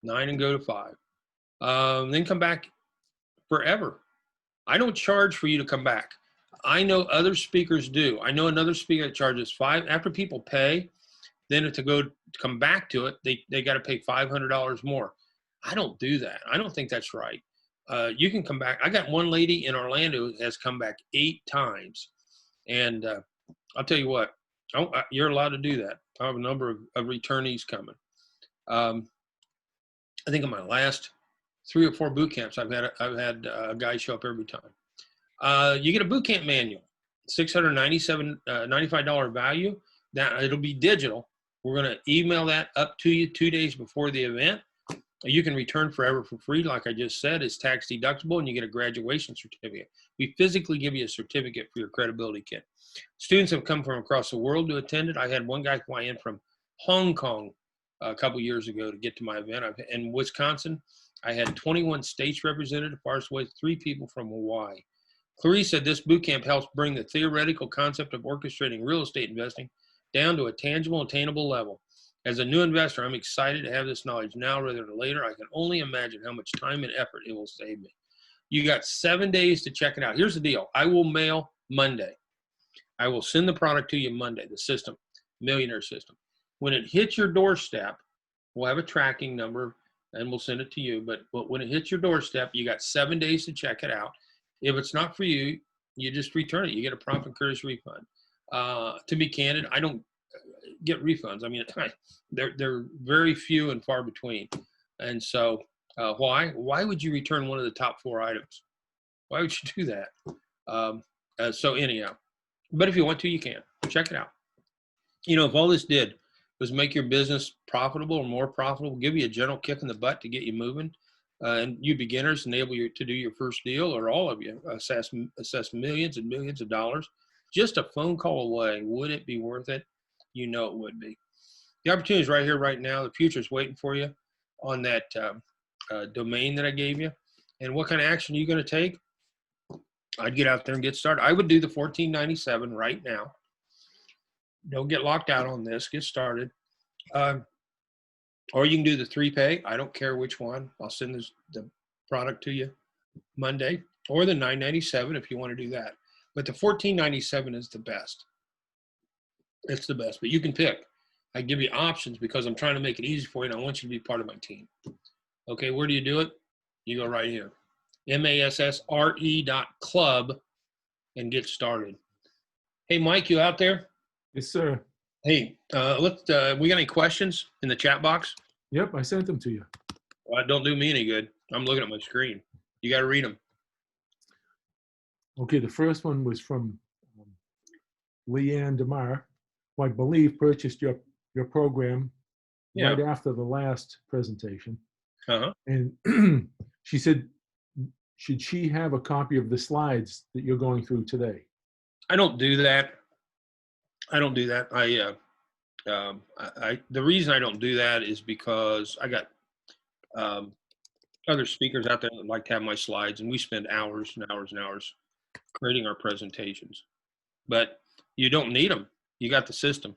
9 and go to 5. Then come back forever. I don't charge for you to come back. I know other speakers do. I know another speaker that charges after people pay, then to come back to it, they got to pay $500 more. I don't do that. I don't think that's right. You can come back. I got one lady in Orlando who has come back 8 times. And I'll tell you what, you're allowed to do that. I have a number of returnees coming. I think in my last 3 or 4 boot camps, I've had a guy show up every time. You get a boot camp manual, $695 value. That it'll be digital. We're going to email that up to you 2 days before the event. You can return forever for free. Like I just said, it's tax deductible, and you get a graduation certificate. We physically give you a certificate for your credibility kit. Students have come from across the world to attend it. I had one guy fly in from Hong Kong a couple years ago to get to my event. In Wisconsin, I had 21 states represented, as far as 3 people from Hawaii. Clarice said this boot camp helps bring the theoretical concept of orchestrating real estate investing down to a tangible, attainable level. As a new investor, I'm excited to have this knowledge now rather than later. I can only imagine how much time and effort it will save me. You got 7 days to check it out. Here's the deal. I will mail Monday. I will send the product to you Monday, the system, Millionaire System. When it hits your doorstep, we'll have a tracking number and we'll send it to you. But when it hits your doorstep, you got 7 days to check it out. If it's not for you, you just return it. You get a prompt and courteous refund. To be candid, I don't get refunds. I mean, they're very few and far between. And so why would you return one of the top 4 items? Why would you do that? So anyhow, but if you want to, you can. Check it out. You know, if all this did was make your business profitable or more profitable, give you a gentle kick in the butt to get you moving, and you beginners enable you to do your first deal, or all of you assess millions and millions of dollars, just a phone call away, would it be worth it? You know it would be. The opportunity is right here, right now. The future is waiting for you on that domain that I gave you. And what kind of action are you going to take? I'd get out there and get started. I would do the $14.97 right now. Don't get locked out on this. Get started. Or you can do the 3-pay. I don't care which one. I'll send the product to you Monday, or the $9.97 if you want to do that. But the $14.97 is the best. It's the best, but you can pick. I give you options because I'm trying to make it easy for you, and I want you to be part of my team. Okay, where do you do it? You go right here, massre.club, and get started. Hey, Mike, you out there? Yes, sir. Hey, we got any questions in the chat box? Yep, I sent them to you. Well, don't do me any good. I'm looking at my screen. You got to read them. Okay, the first one was from Leanne DeMar, who I believe purchased your program right after the last presentation. Uh-huh. And she said, should she have a copy of the slides that you're going through today? I don't do that. The reason I don't do that is because I got other speakers out there that like to have my slides, and we spend hours and hours and hours creating our presentations. But you don't need them. You got the system.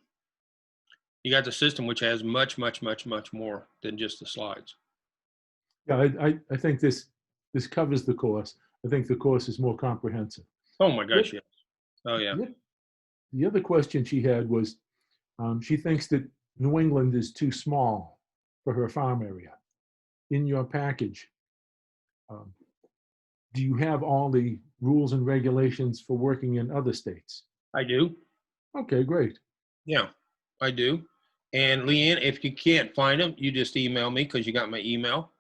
You got the system, which has much, much, much, much more than just the slides. Yeah, I think this covers the course. I think the course is more comprehensive. Oh my gosh, yes. Oh yeah. The other question she had was, she thinks that New England is too small for her farm area. In your package, do you have all the rules and regulations for working in other states? I do. Okay, great. Yeah, I do. And Leanne, if you can't find them, you just email me because you got my email,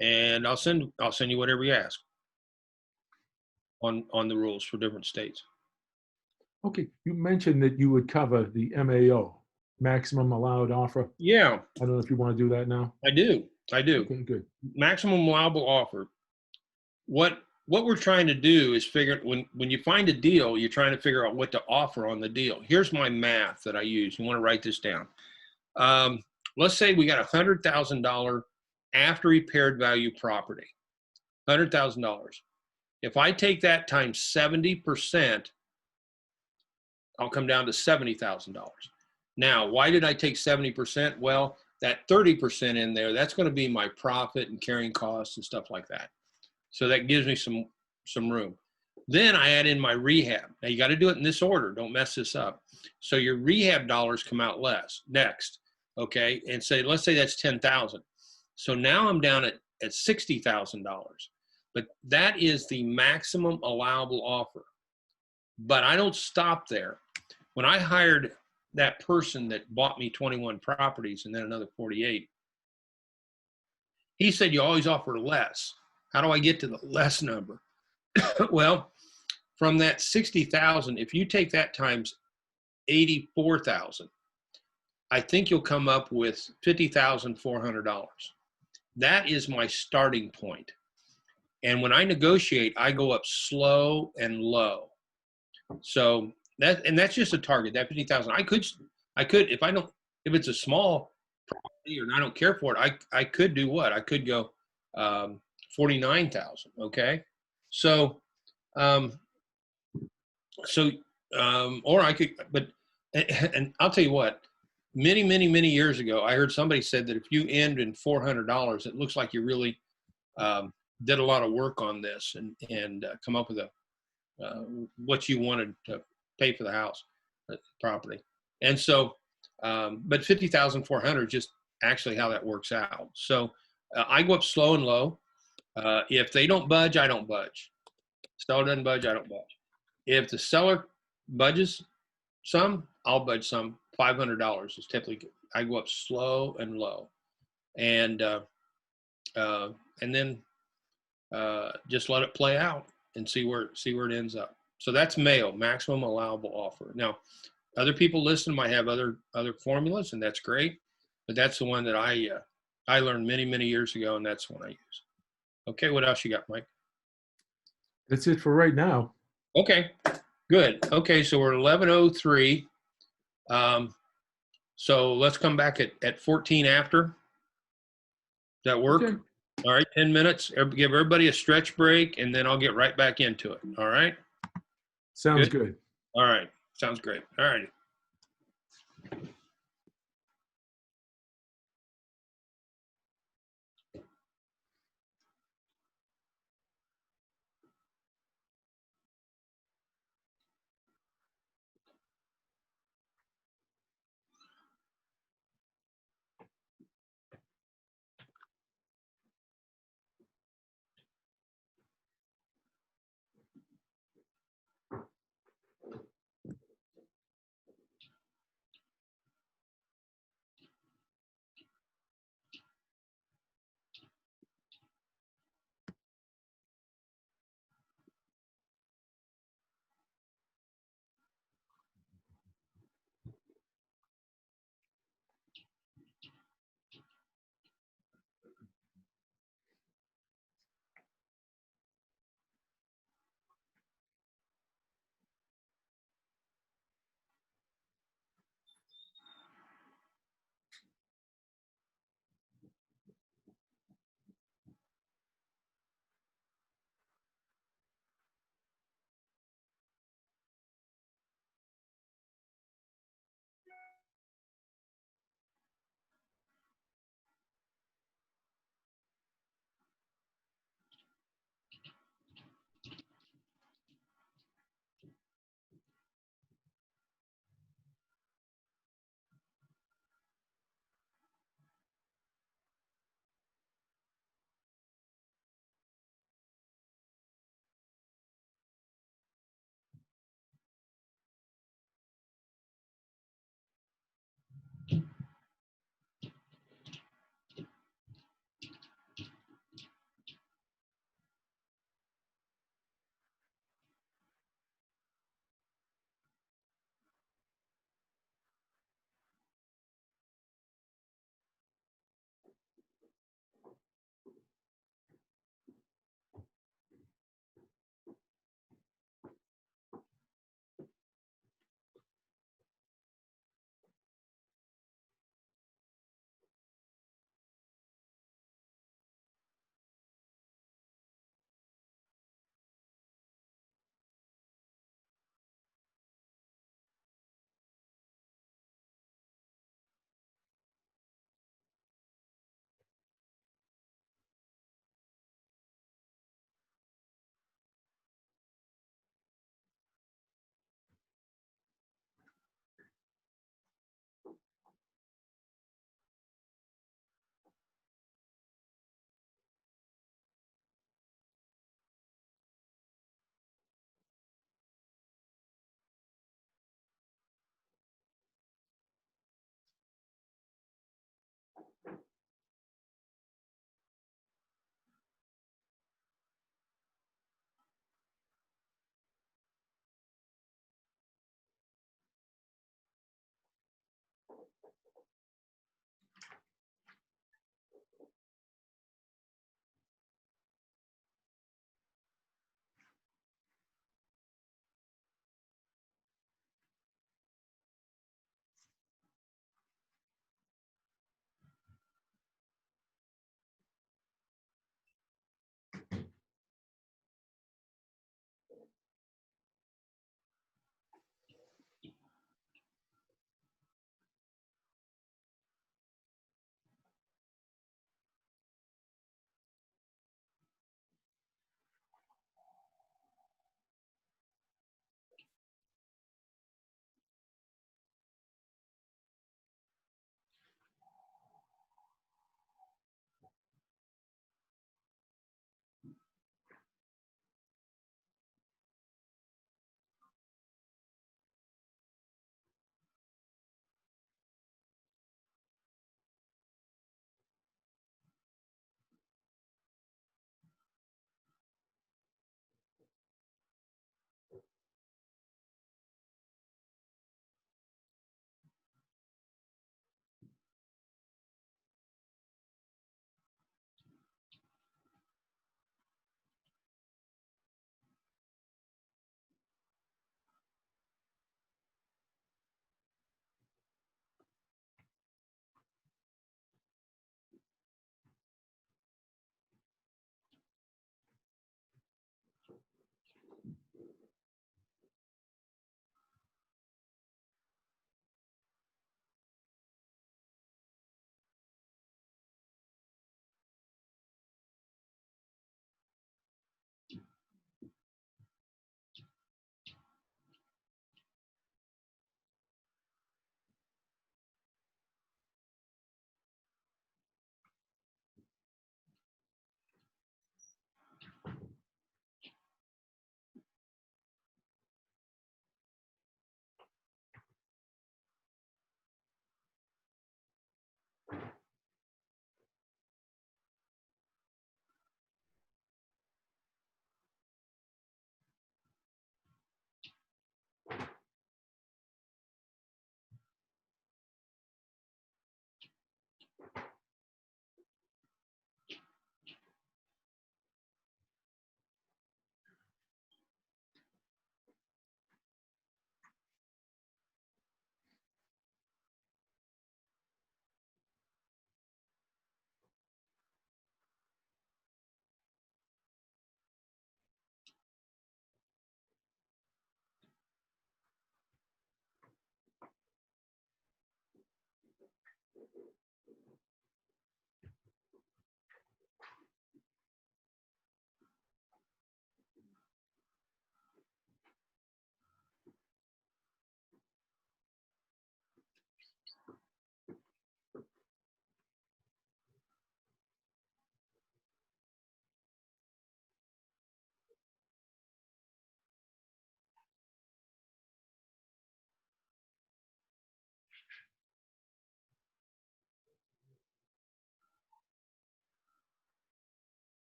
and I'll send you whatever you ask on the rules for different states. Okay, you mentioned that you would cover the MAO, maximum allowed offer. Yeah. I don't know if you want to do that now. I do. Okay, good. Maximum allowable offer. What we're trying to do is figure, when you find a deal, you're trying to figure out what to offer on the deal. Here's my math that I use. You want to write this down. Let's say we got $100,000 after repaired value property, $100,000. If I take that times 70%, I'll come down to $70,000. Now, why did I take 70%? Well, that 30% in there, that's going to be my profit and carrying costs and stuff like that. So that gives me some room. Then I add in my rehab. Now you got to do it in this order. Don't mess this up. So your rehab dollars come out less next. Okay. And say, let's say that's 10,000. So now I'm down at $60,000, but that is the maximum allowable offer. But I don't stop there. When I hired that person that bought me 21 properties and then another 48, he said, you always offer less. How do I get to the less number? Well, from that 60,000, if you take that times 84,000, I think you'll come up with $50,400. That is my starting point. And when I negotiate, I go up slow and low. So that's just a target, that 50,000. I could, if it's a small property or I don't care for it, I could do what? I could go 49,000. Okay. So, or I could, and I'll tell you what, many years ago, I heard somebody said that if you end in $400, it looks like you really did a lot of work on this and come up with what you wanted to pay for the house, property. And so, but 50,400 just actually how that works out. So I go up slow and low. If they don't budge, I don't budge. Seller doesn't budge, I don't budge. If the seller budges some, I'll budge some. $500 is typically, I go up slow and low. And then just let it play out and see where it ends up. So that's MAO, maximum allowable offer. Now, other people listening might have other formulas, and that's great, but that's the one that I learned many years ago, and that's the one I use. Okay, what else you got, Mike? That's it for right now. Okay, good. Okay, so we're at 11:03. So let's come back at 14 after. Does that work? Okay. All right, 10 minutes. Give everybody a stretch break, and then I'll get right back into it. All right? Sounds good. All right. Sounds great. All right.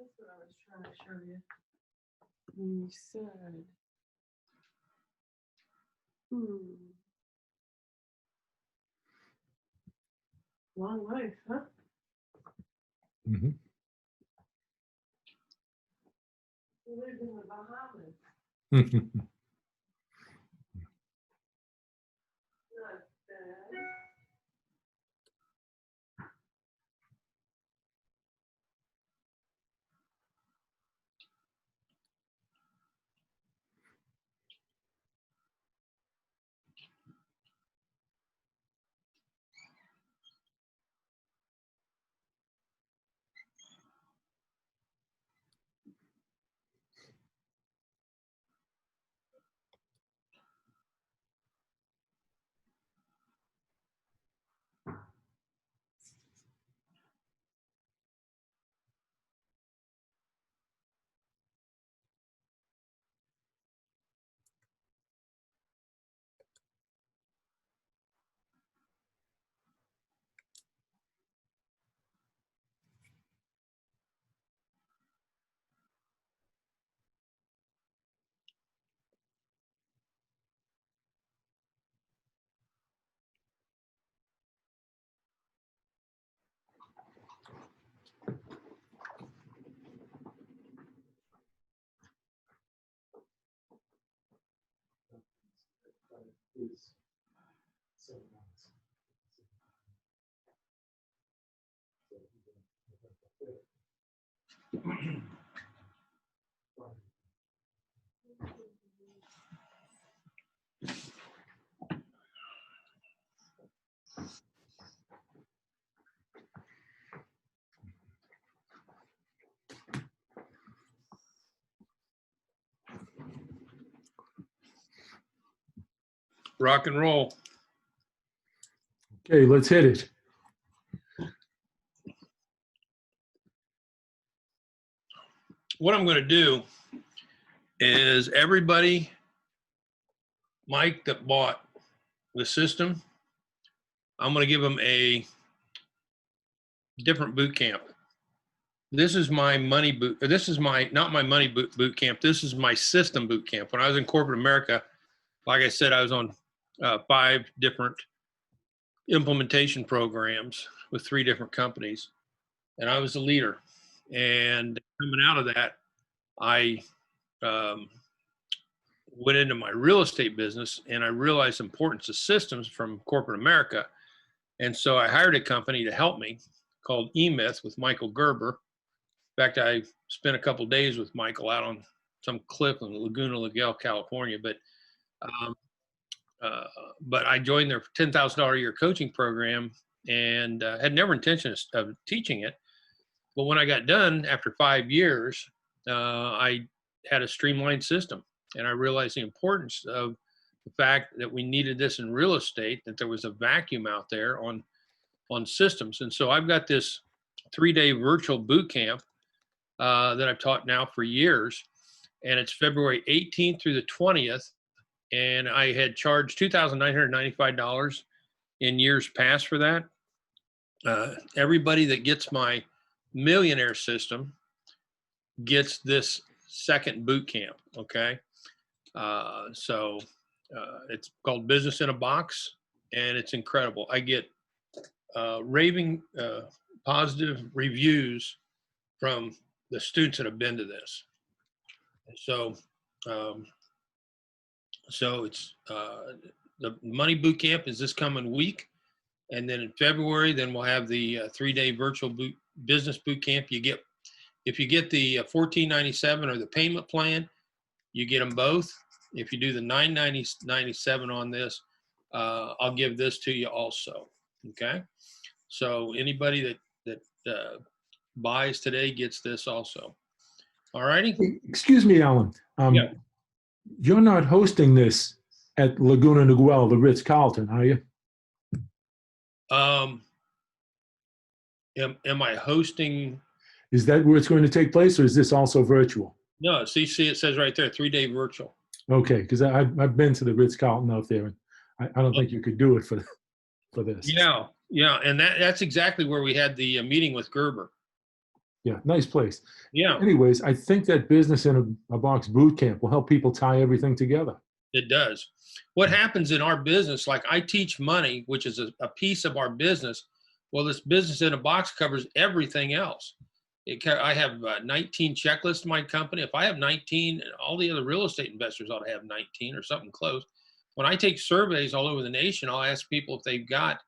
That's what I was trying to show you. When you said, long life, huh? Mhm. You lived in the Bahamas. Not bad. Is 7 months. Rock and roll. Okay, let's hit it. What I'm going to do is everybody, Mike, that bought the system, I'm going to give them a different boot camp. This is my money boot. This is my, not my money boot camp. This is my system boot camp. When I was in corporate America, like I said, I was on 5 different implementation programs with 3 different companies, and I was the leader. And coming out of that, I went into my real estate business, and I realized the importance of systems from corporate America. And so I hired a company to help me called eMyth with Michael Gerber. In fact, I spent a couple of days with Michael out on some cliff in Laguna Niguel, California. But I joined their $10,000 a year coaching program and had never intention of teaching it. But when I got done after 5 years, I had a streamlined system, and I realized the importance of the fact that we needed this in real estate, that there was a vacuum out there on systems. And so I've got this 3-day virtual boot camp that I've taught now for years, and it's February 18th through the 20th. And I had charged $2,995 in years past for that. Everybody that gets my millionaire system gets this second boot camp. Okay. So it's called Business in a Box, and it's incredible. I get raving positive reviews from the students that have been to this. So, so it's the money boot camp is this coming week, and then in February, then we'll have the 3-day virtual business boot camp. You get, if you get the $14.97 or the payment plan, you get them both. If you do the $9.97 on this, I'll give this to you also. Okay, so anybody that buys today gets this also. All righty. Excuse me, Alan. Yeah. You're not hosting this at Laguna Niguel, the Ritz-Carlton, are you? Am I hosting? Is that where it's going to take place, or is this also virtual? No, see, it says right there, 3-day virtual. Okay, because I've been to the Ritz-Carlton out there, and I don't think you could do it for this. Yeah, and that's exactly where we had the meeting with Gerber. Yeah, nice place. Yeah, Anyways, I think that business in a box boot camp will help people tie everything together. it does. What happens in our business, like I teach money, which is a piece of our business. Well, this business in a box covers everything else. I have 19 checklists in my company. If I have 19, all the other real estate investors ought to have 19 or something close. When I take surveys all over the nation, I'll ask people if they've got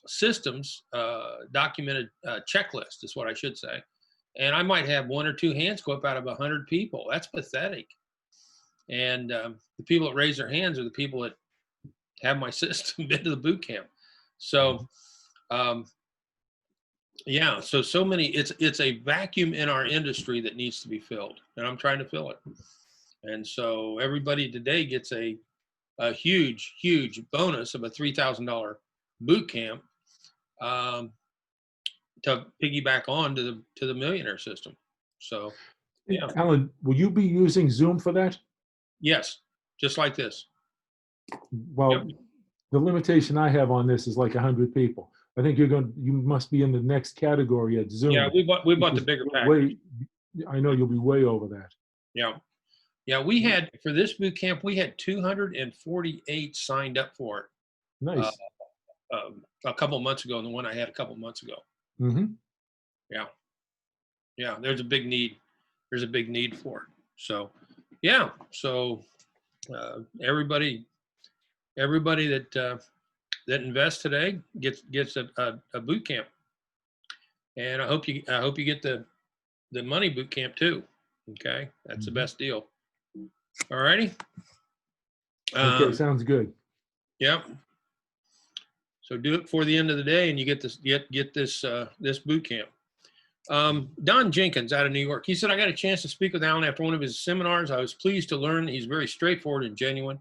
systems, documented checklist is what I should say. And I might have 1 or 2 hands go up out of 100 people. That's pathetic. And the people that raise their hands are the people that have my system, been to the boot camp. So, yeah, so many, it's a vacuum in our industry that needs to be filled, and I'm trying to fill it. And so everybody today gets a huge, huge bonus of a $3,000 boot camp to piggyback on to the millionaire system. So, yeah, Alan, will you be using Zoom for that? yes, just like this. Well, the limitation I have on this is like 100 people. I think you must be in the next category at Zoom. Yeah, we bought the bigger package. I know you'll be way over that. Yeah. Yeah, we had, for this boot camp, we had 248 signed up for it Nice. a couple months ago, and the one I had a couple months ago. Mm-hmm. Yeah. Yeah, there's a big need. There's a big need for it. So, yeah. So, everybody that invests today gets a boot camp, and I hope you get the money boot camp too. Okay, that's the best deal. All righty. Okay, sounds good. Yep. So do it before the end of the day, and you get this this boot camp. Don Jenkins out of New York. He said, I got a chance to speak with Alan after one of his seminars. I was pleased to learn he's very straightforward and genuine.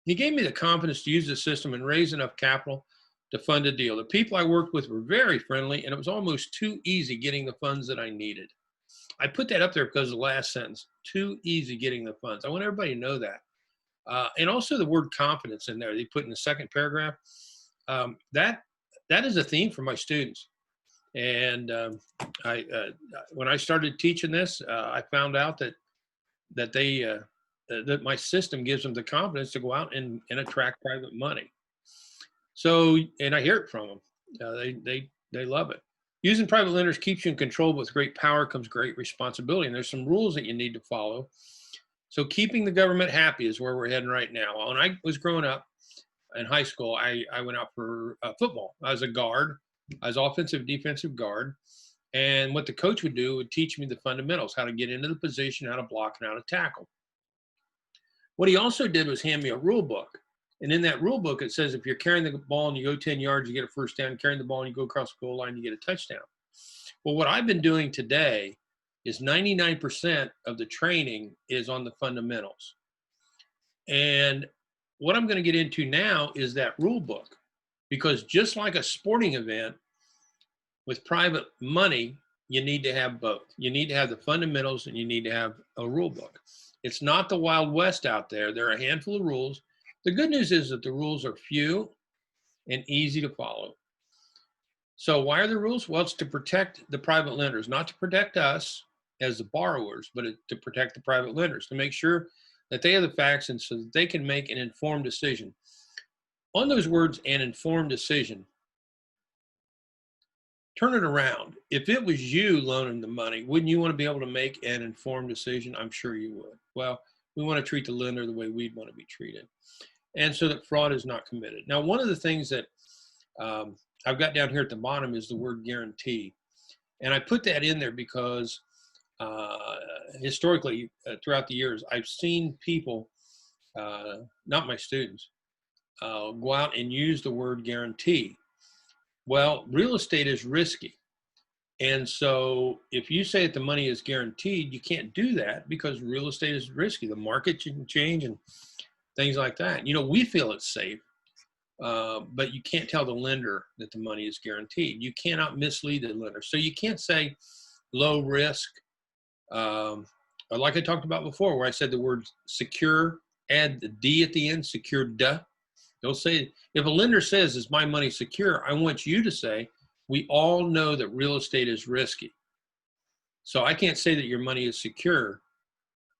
He gave me the confidence to use the system and raise enough capital to fund a deal. The people I worked with were very friendly, and it was almost too easy getting the funds that I needed. I put that up there because of the last sentence, too easy getting the funds. I want everybody to know that. And also the word confidence in there, they put in the second paragraph. That is a theme for my students. And when I started teaching this, I found out that my system gives them the confidence to go out and attract private money. So, and I hear it from them. They love it. Using private lenders keeps you in control, but with great power comes great responsibility. And there's some rules that you need to follow. So keeping the government happy is where we're heading right now. When I was growing up in high school, I went out for football. I was a guard. I was offensive, defensive guard. And what the coach would do would teach me the fundamentals, how to get into the position, how to block, and how to tackle. What he also did was hand me a rule book. And in that rule book, it says if you're carrying the ball and you go 10 yards, you get a first down. Carrying the ball and you go across the goal line, you get a touchdown. Well, what I've been doing today is 99% of the training is on the fundamentals. And what I'm going to get into now is that rule book. Because just like a sporting event with private money, you need to have both. You need to have the fundamentals and you need to have a rule book. It's not the Wild West out there. There are a handful of rules. The good news is that the rules are few and easy to follow. So why are the rules? Well, it's to protect the private lenders, not to protect us as the borrowers, but to protect the private lenders, to make sure that they have the facts and so that they can make an informed decision. On those words, an informed decision, turn it around. If it was you loaning the money, wouldn't you want to be able to make an informed decision? I'm sure you would. Well, we want to treat the lender the way we'd want to be treated, and so that fraud is not committed. Now, one of the things that I've got down here at the bottom is the word guarantee. And I put that in there because historically, throughout the years, I've seen people, not my students, go out and use the word guarantee. Well, real estate is risky. And so if you say that the money is guaranteed, you can't do that because real estate is risky. The market can change and things like that. You know, we feel it's safe, but you can't tell the lender that the money is guaranteed. You cannot mislead the lender. So you can't say low risk, or like I talked about before, where I said the word secure, add the D at the end, secured. Don't say, if a lender says, is my money secure? I want you to say, We all know that real estate is risky. So I can't say that your money is secure,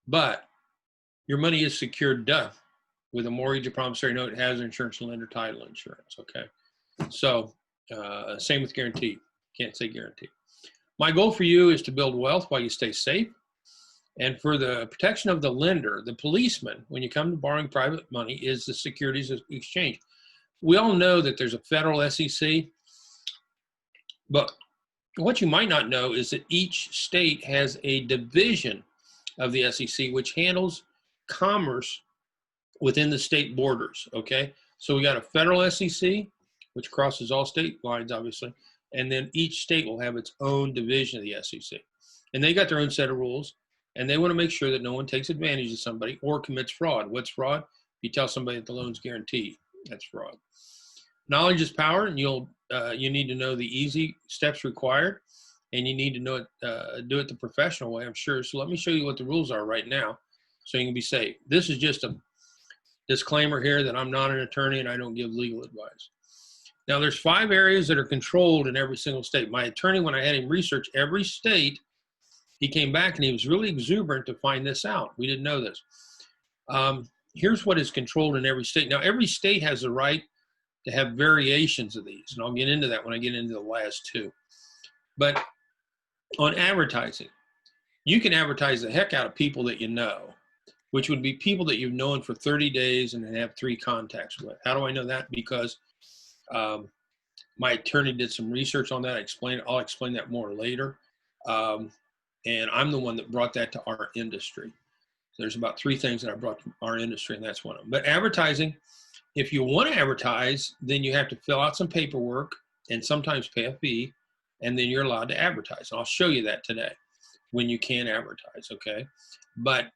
but your money is secured with a mortgage, a promissory note, hazard insurance, lender title insurance, okay? So same with guarantee. Can't say guarantee. My goal for you is to build wealth while you stay safe. And for the protection of the lender, the policeman, when you come to borrowing private money, is the Securities Exchange. We all know that there's a federal SEC, but what you might not know is that each state has a division of the SEC which handles commerce within the state borders, okay? So we got a federal SEC, which crosses all state lines, obviously, and then each state will have its own division of the SEC. And they got their own set of rules, and they want to make sure that no one takes advantage of somebody or commits fraud. What's fraud? You tell somebody that the loan's guaranteed. That's fraud. Knowledge is power, and you need to know the easy steps required, and you need to know it, do it the professional way, I'm sure. So let me show you what the rules are right now so you can be safe. This is just a disclaimer here that I'm not an attorney and I don't give legal advice. Now, there's 5 areas that are controlled in every single state. My attorney, when I had him research every state, he came back and he was really exuberant to find this out. We didn't know this. Here's what is controlled in every state. Now, every state has the right to have variations of these, and I'll get into that when I get into the last 2. But on advertising, you can advertise the heck out of people that you know, which would be people that you've known for 30 days and have 3 contacts with. How do I know that? Because my attorney did some research on that. I'll explain that more later. And I'm the one that brought that to our industry. There's about 3 things that I brought to our industry, and that's one of them. But advertising, if you want to advertise, then you have to fill out some paperwork and sometimes pay a fee, and then you're allowed to advertise. And I'll show you that today when you can advertise, okay? But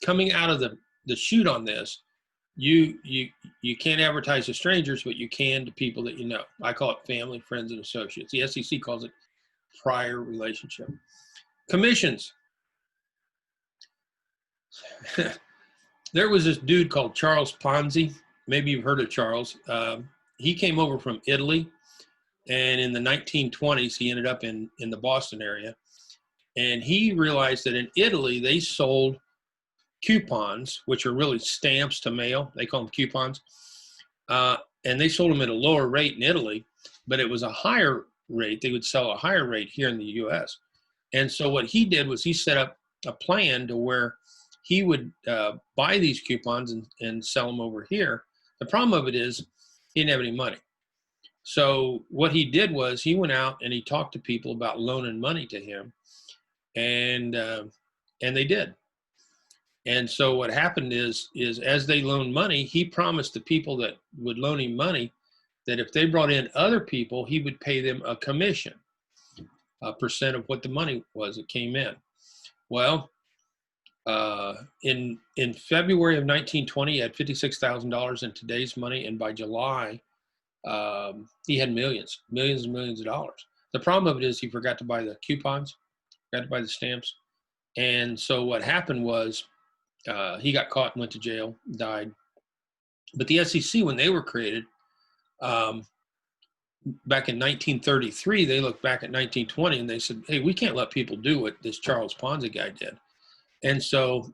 coming out of the chute on this, you can't advertise to strangers, but you can to people that you know. I call it family, friends, and associates. The SEC calls it prior relationship. Commissions. There was this dude called Charles Ponzi. Maybe you've heard of Charles. He came over from Italy, and in the 1920s, he ended up in the Boston area. And he realized that in Italy, they sold coupons, which are really stamps to mail. They call them coupons. And they sold them at a lower rate in Italy, but it was a higher rate. They would sell a higher rate here in the U.S. And so what he did was he set up a plan to where he would buy these coupons and sell them over here. The problem of it is he didn't have any money. So what he did was he went out and he talked to people about loaning money to him, and they did. And so what happened is as they loaned money, he promised the people that would loan him money that if they brought in other people, he would pay them a commission, a percent of what the money was that came in. Well, in February of 1920, he had $56,000 in today's money, and by July, he had millions and millions of dollars. The problem of it is he forgot to buy the coupons, forgot to buy the stamps, and so what happened was he got caught and went to jail, died. But the SEC, when they were created, back in 1933, they looked back at 1920 and they said, hey, we can't let people do what this Charles Ponzi guy did. And so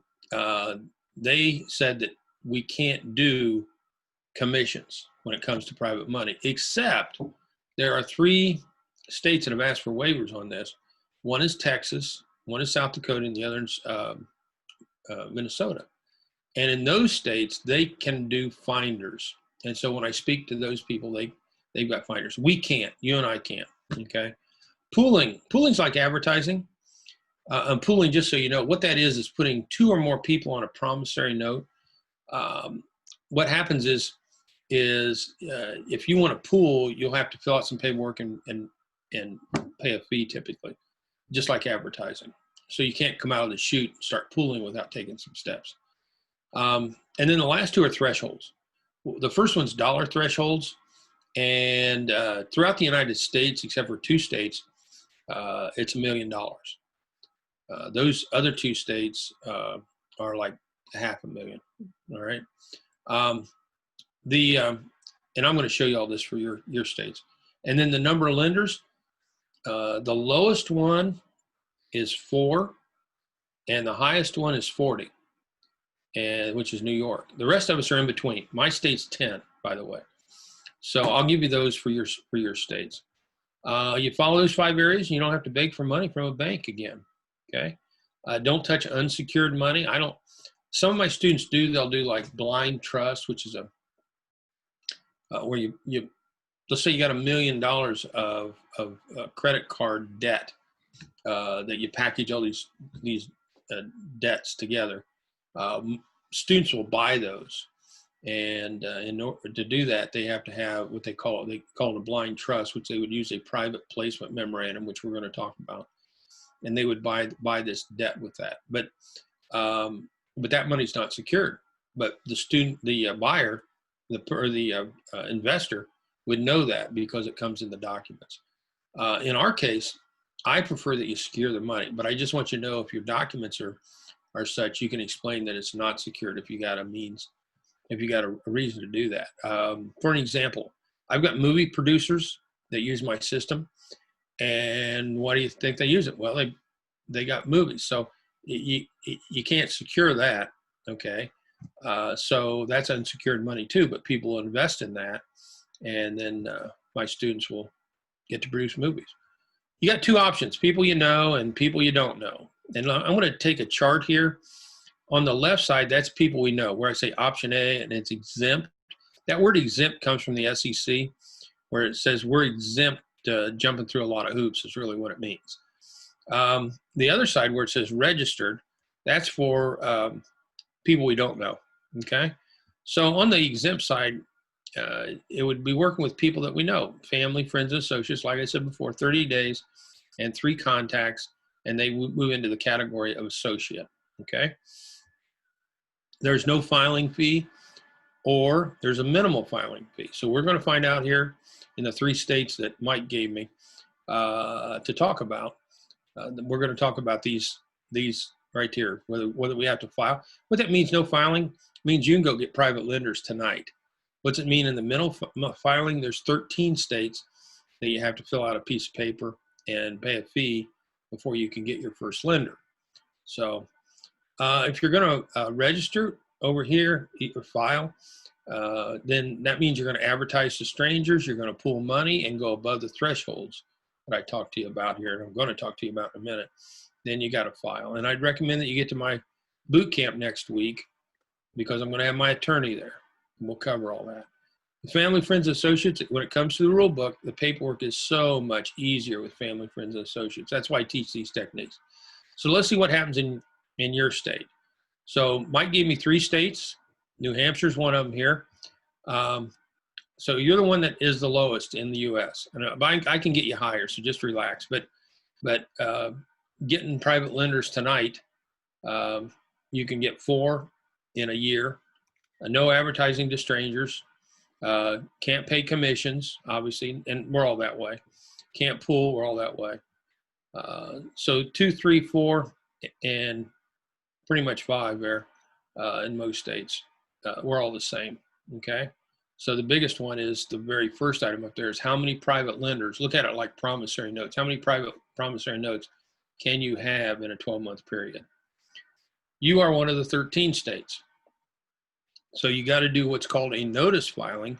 they said that we can't do commissions when it comes to private money, except there are 3 states that have asked for waivers on this. One is Texas, one is South Dakota, and the other is Minnesota. And in those states, they can do finders. And so when I speak to those people, they've got finders. We can't. You and I can't. Okay. Pooling's like advertising. Pooling, just so you know, what that is putting 2 or more people on a promissory note. What happens is if you want to pool, you'll have to fill out some paperwork and pay a fee typically, just like advertising. So you can't come out of the chute and start pooling without taking some steps. And then the last 2 are thresholds. The first one's dollar thresholds. And throughout the United States, except for 2 states, it's $1 million. Those other 2 states are like $500,000. All right. And I'm going to show you all this for your states. And then the number of lenders, The lowest one is 4, and the highest one is 40, and which is New York. The rest of us are in between. My state's 10, by the way. So I'll give you those for your states. You follow those 5 areas, and you don't have to beg for money from a bank again. Okay. Don't touch unsecured money. I don't. Some of my students do. They'll do like blind trust, which is a where you let's say you got $1 million of credit card debt that you package all these debts together. Students will buy those, and in order to do that, they have to have what they call it a blind trust, which they would use a private placement memorandum, which we're going to talk about, and they would buy this debt with that. But that money's not secured. But the buyer, the investor would know that because it comes in the documents. In our case, I prefer that you secure the money, but I just want you to know if your documents are such, you can explain that it's not secured if you got a means, if you got a reason to do that. For an example, I've got movie producers that use my system, and why do you think they use it? Well, they got movies, so you can't secure that, okay? So that's unsecured money too, but people will invest in that, and then my students will get to produce movies. You got 2 options, people you know and people you don't know. And I'm going to take a chart here. On the left side, that's people we know, where I say option A and it's exempt. That word exempt comes from the SEC, where it says we're exempt jumping through a lot of hoops is really what it means. The other side where it says registered, that's for people we don't know, okay? So on the exempt side, it would be working with people that we know, family, friends, and associates, like I said before, 30 days and 3 contacts, and they move into the category of associate, okay? There's no filing fee, or there's a minimal filing fee. So we're going to find out here in the 3 states that Mike gave me to talk about. We're going to talk about these right here, whether we have to file. What that means, no filing, means you can go get private lenders tonight. What's it mean in the middle filing? There's 13 states that you have to fill out a piece of paper and pay a fee before you can get your first lender. So if you're going to register over here or file, then that means you're going to advertise to strangers, you're going to pool money and go above the thresholds that I talked to you about here, and I'm going to talk to you about in a minute. Then you got to file. And I'd recommend that you get to my boot camp next week, because I'm going to have my attorney there. And we'll cover all that. Family, friends, associates, when it comes to the rule book, the paperwork is so much easier with family, friends, and associates. That's why I teach these techniques. So let's see what happens in your state. So Mike gave me 3 states. New Hampshire's one of them here. So you're the one that is the lowest in the U.S. And I can get you higher, so just relax. But getting private lenders tonight, you can get 4 in a year. No advertising to strangers. Can't pay commissions, obviously, and we're all that way. Can't pool, we're all that way. So 2, 3, 4, and pretty much 5 there in most states. We're all the same, okay? So the biggest one is the very first item up there is how many private lenders, look at it like promissory notes, how many private promissory notes can you have in a 12-month period? You are one of the 13 states. So you got to do what's called a notice filing,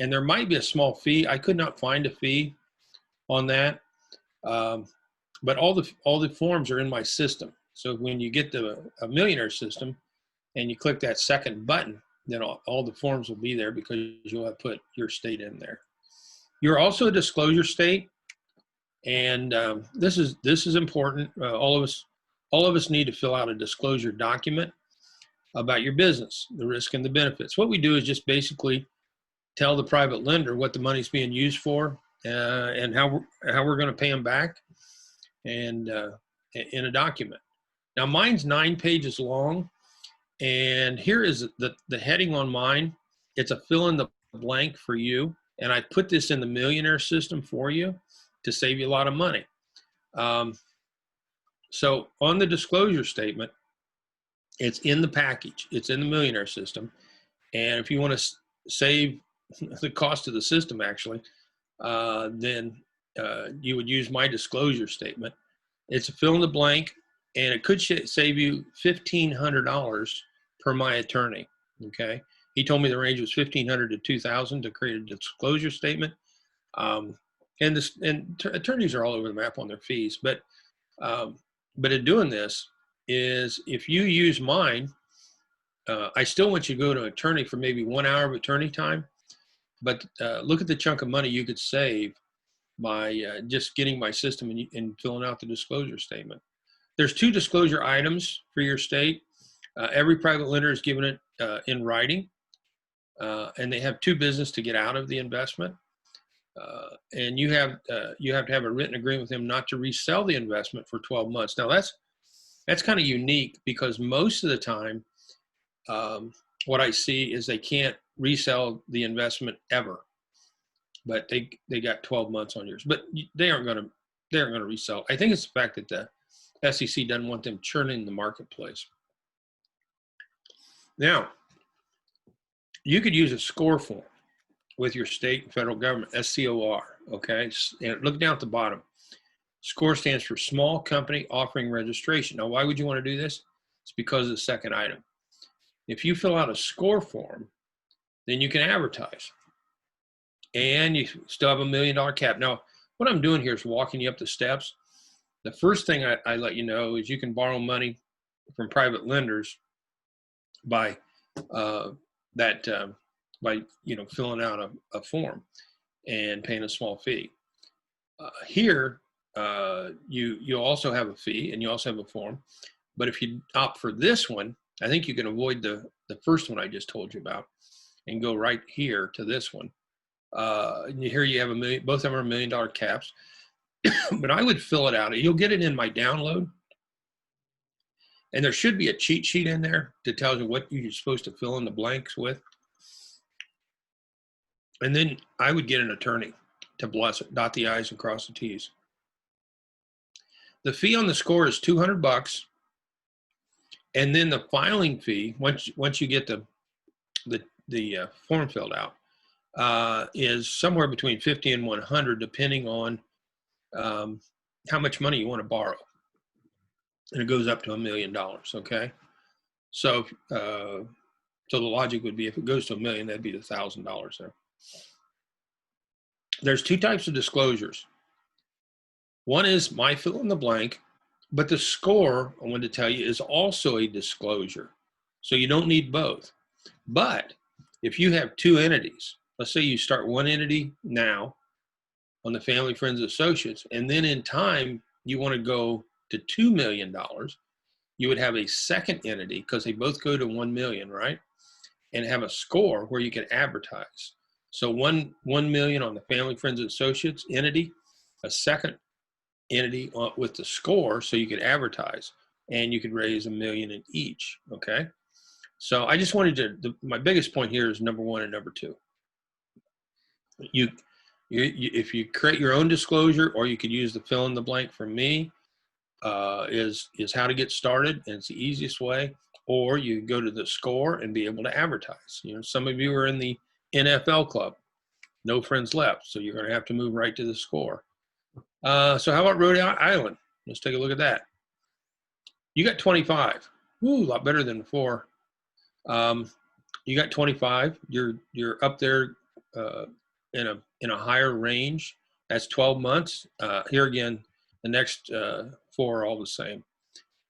and there might be a small fee. I could not find a fee on that, but all the forms are in my system. So when you get a millionaire system and you click that second button, then all the forms will be there because you'll have put your state in there. You're also a disclosure state, and this is important. All of us need to fill out a disclosure document about your business, the risk and the benefits. What we do is just basically tell the private lender what the money's being used for, and how we're going to pay them back, and in a document. Now mine's 9 pages long, and here is the heading on mine. It's a fill in the blank for you, and I put this in the millionaire system for you to save you a lot of money. So on the disclosure statement, it's in the package. It's in the millionaire system. And if you want to save the cost of the system, actually, then you would use my disclosure statement. It's a fill in the blank, and it could save you $1,500 per my attorney. Okay, he told me the range was $1,500 to $2,000 to create a disclosure statement. And attorneys are all over the map on their fees, but in doing this is if you use mine, I still want you to go to an attorney for maybe 1 hour of attorney time, but look at the chunk of money you could save by just getting my system and filling out the disclosure statement. There's 2 disclosure items for your state. Every private lender is given it in writing, and they have 2 business to get out of the investment. And you have to have a written agreement with them not to resell the investment for 12 months. Now that's kind of unique because most of the time, what I see is they can't resell the investment ever, but they got 12 months on yours. But they aren't going to resell. I think it's the fact that the SEC doesn't want them churning the marketplace. Now, you could use a SCOR form with your state and federal government, SCOR, okay? And look down at the bottom. SCOR stands for Small Company Offering Registration. Now, why would you want to do this? It's because of the second item. If you fill out a SCOR form, then you can advertise. And you still have $1 million cap. Now, what I'm doing here is walking you up the steps. The first thing I let you know is you can borrow money from private lenders by filling out a form and paying a small fee. Here, you also have a fee and you also have a form. But if you opt for this one, I think you can avoid the first one I just told you about and go right here to this one. Here you have both of them are $1 million caps. But I would fill it out. You'll get it in my download. And there should be a cheat sheet in there that tells you what you're supposed to fill in the blanks with. And then I would get an attorney to bless it, dot the I's and cross the T's. The fee on the SCOR is $200. And then the filing fee, once you get the form filled out, is somewhere between $50 and $100, depending on how much money you want to borrow. And it goes up to $1 million, okay? So the logic would be if it goes to $1 million, that'd be the $1,000 there. There's 2 types of disclosures. One is my fill in the blank, but the SCOR, I wanted to tell you, is also a disclosure. So you don't need both. But if you have 2 entities, let's say you start one entity now on the Family, Friends, Associates, and then in time you want to go to $2 million, you would have a second entity because they both go to 1 million, right? And have a SCOR where you can advertise. So one million on the Family, Friends, Associates entity, a second entity with the SCOR so you could advertise, and you could raise $1 million in each, okay? So I just wanted to, my biggest point here is number 1 and number 2. If you create your own disclosure, or you could use the fill in the blank from me, is how to get started, and it's the easiest way. Or you go to the SCOR and be able to advertise. You know, some of you are in the NFL club, no friends left, so you're going to have to move right to the SCOR. So how about Rhode Island? Let's take a look at that. You got 25. Ooh, a lot better than before. You got 25. You're up there in a higher range. That's 12 months. Here again, the next 4 are all the same.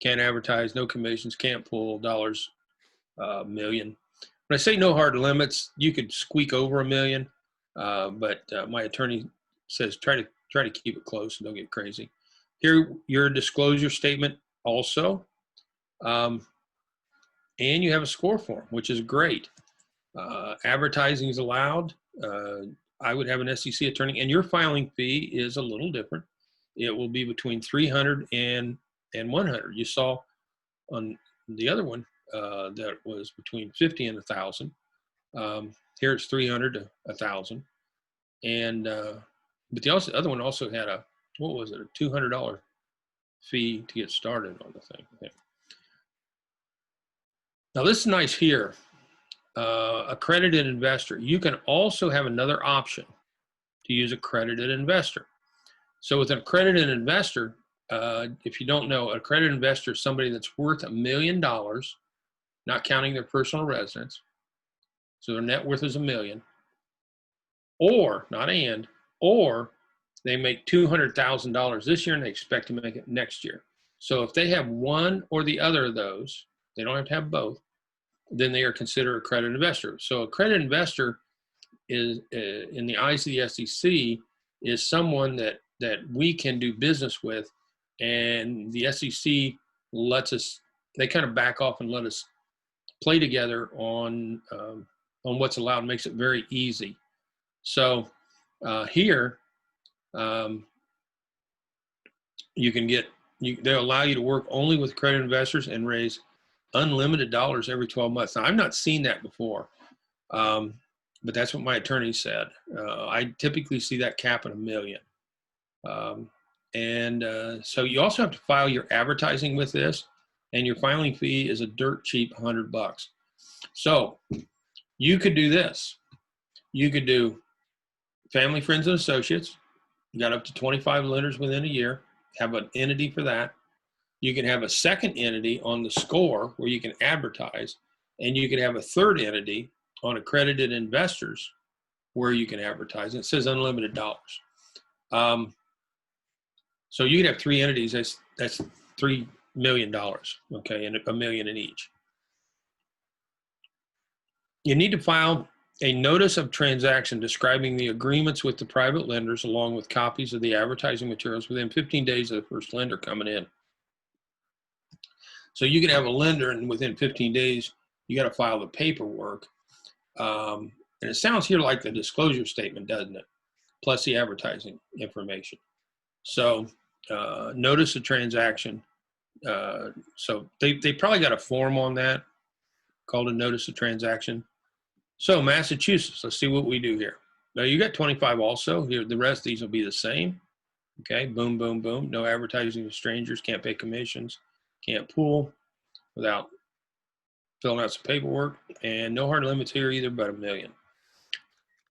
Can't advertise, no commissions, can't pull dollars, million. When I say no hard limits, you could squeak over $1 million, but my attorney says try to keep it close and don't get crazy. Here, your disclosure statement also, and you have a SCOR form, which is great. Advertising is allowed. I would have an SEC attorney, and your filing fee is a little different. It will be between $300 and $100. You saw on the other one that was between $50 and $1,000. Here it's $300 to $1,000, and but the other one also had a $200 fee to get started on the thing. Okay. Now this is nice here. Accredited investor. You can also have another option to use accredited investor. So with an accredited investor, if you don't know, an accredited investor is somebody that's worth $1 million, not counting their personal residence. So their net worth is $1 million, or not and, or they make $200,000 this year and they expect to make it next year. So if they have one or the other of those, they don't have to have both, then they are considered a accredited investor. So a accredited investor is, in the eyes of the SEC, is someone that we can do business with, and the SEC lets us, they kind of back off and let us play together on what's allowed, makes it very easy. So here, you can get, they'll allow you to work only with accredited investors and raise unlimited dollars every 12 months. Now, I've not seen that before, but that's what my attorney said. I typically see that cap at $1 million. So you also have to file your advertising with this, and your filing fee is a dirt cheap $100. So you could do this. You could do family, friends, and associates. You got up to 25 lenders within a year. Have an entity for that. You can have a second entity on the score where you can advertise, and you can have a third entity on accredited investors where you can advertise. It says unlimited dollars. So you could have 3 entities. That's $3 million, okay, and $1 million in each. You need to file a notice of transaction describing the agreements with the private lenders along with copies of the advertising materials within 15 days of the first lender coming in. So you could have a lender, and within 15 days, you got to file the paperwork. And it sounds here like the disclosure statement, doesn't it? Plus the advertising information. So notice of transaction. So they probably got a form on that called a notice of transaction. So Massachusetts, let's see what we do here. Now you got 25 also. Here, the rest of these will be the same. Okay, boom, boom, boom. No advertising to strangers, can't pay commissions, can't pool without filling out some paperwork, and no hard limits here either, but $1 million.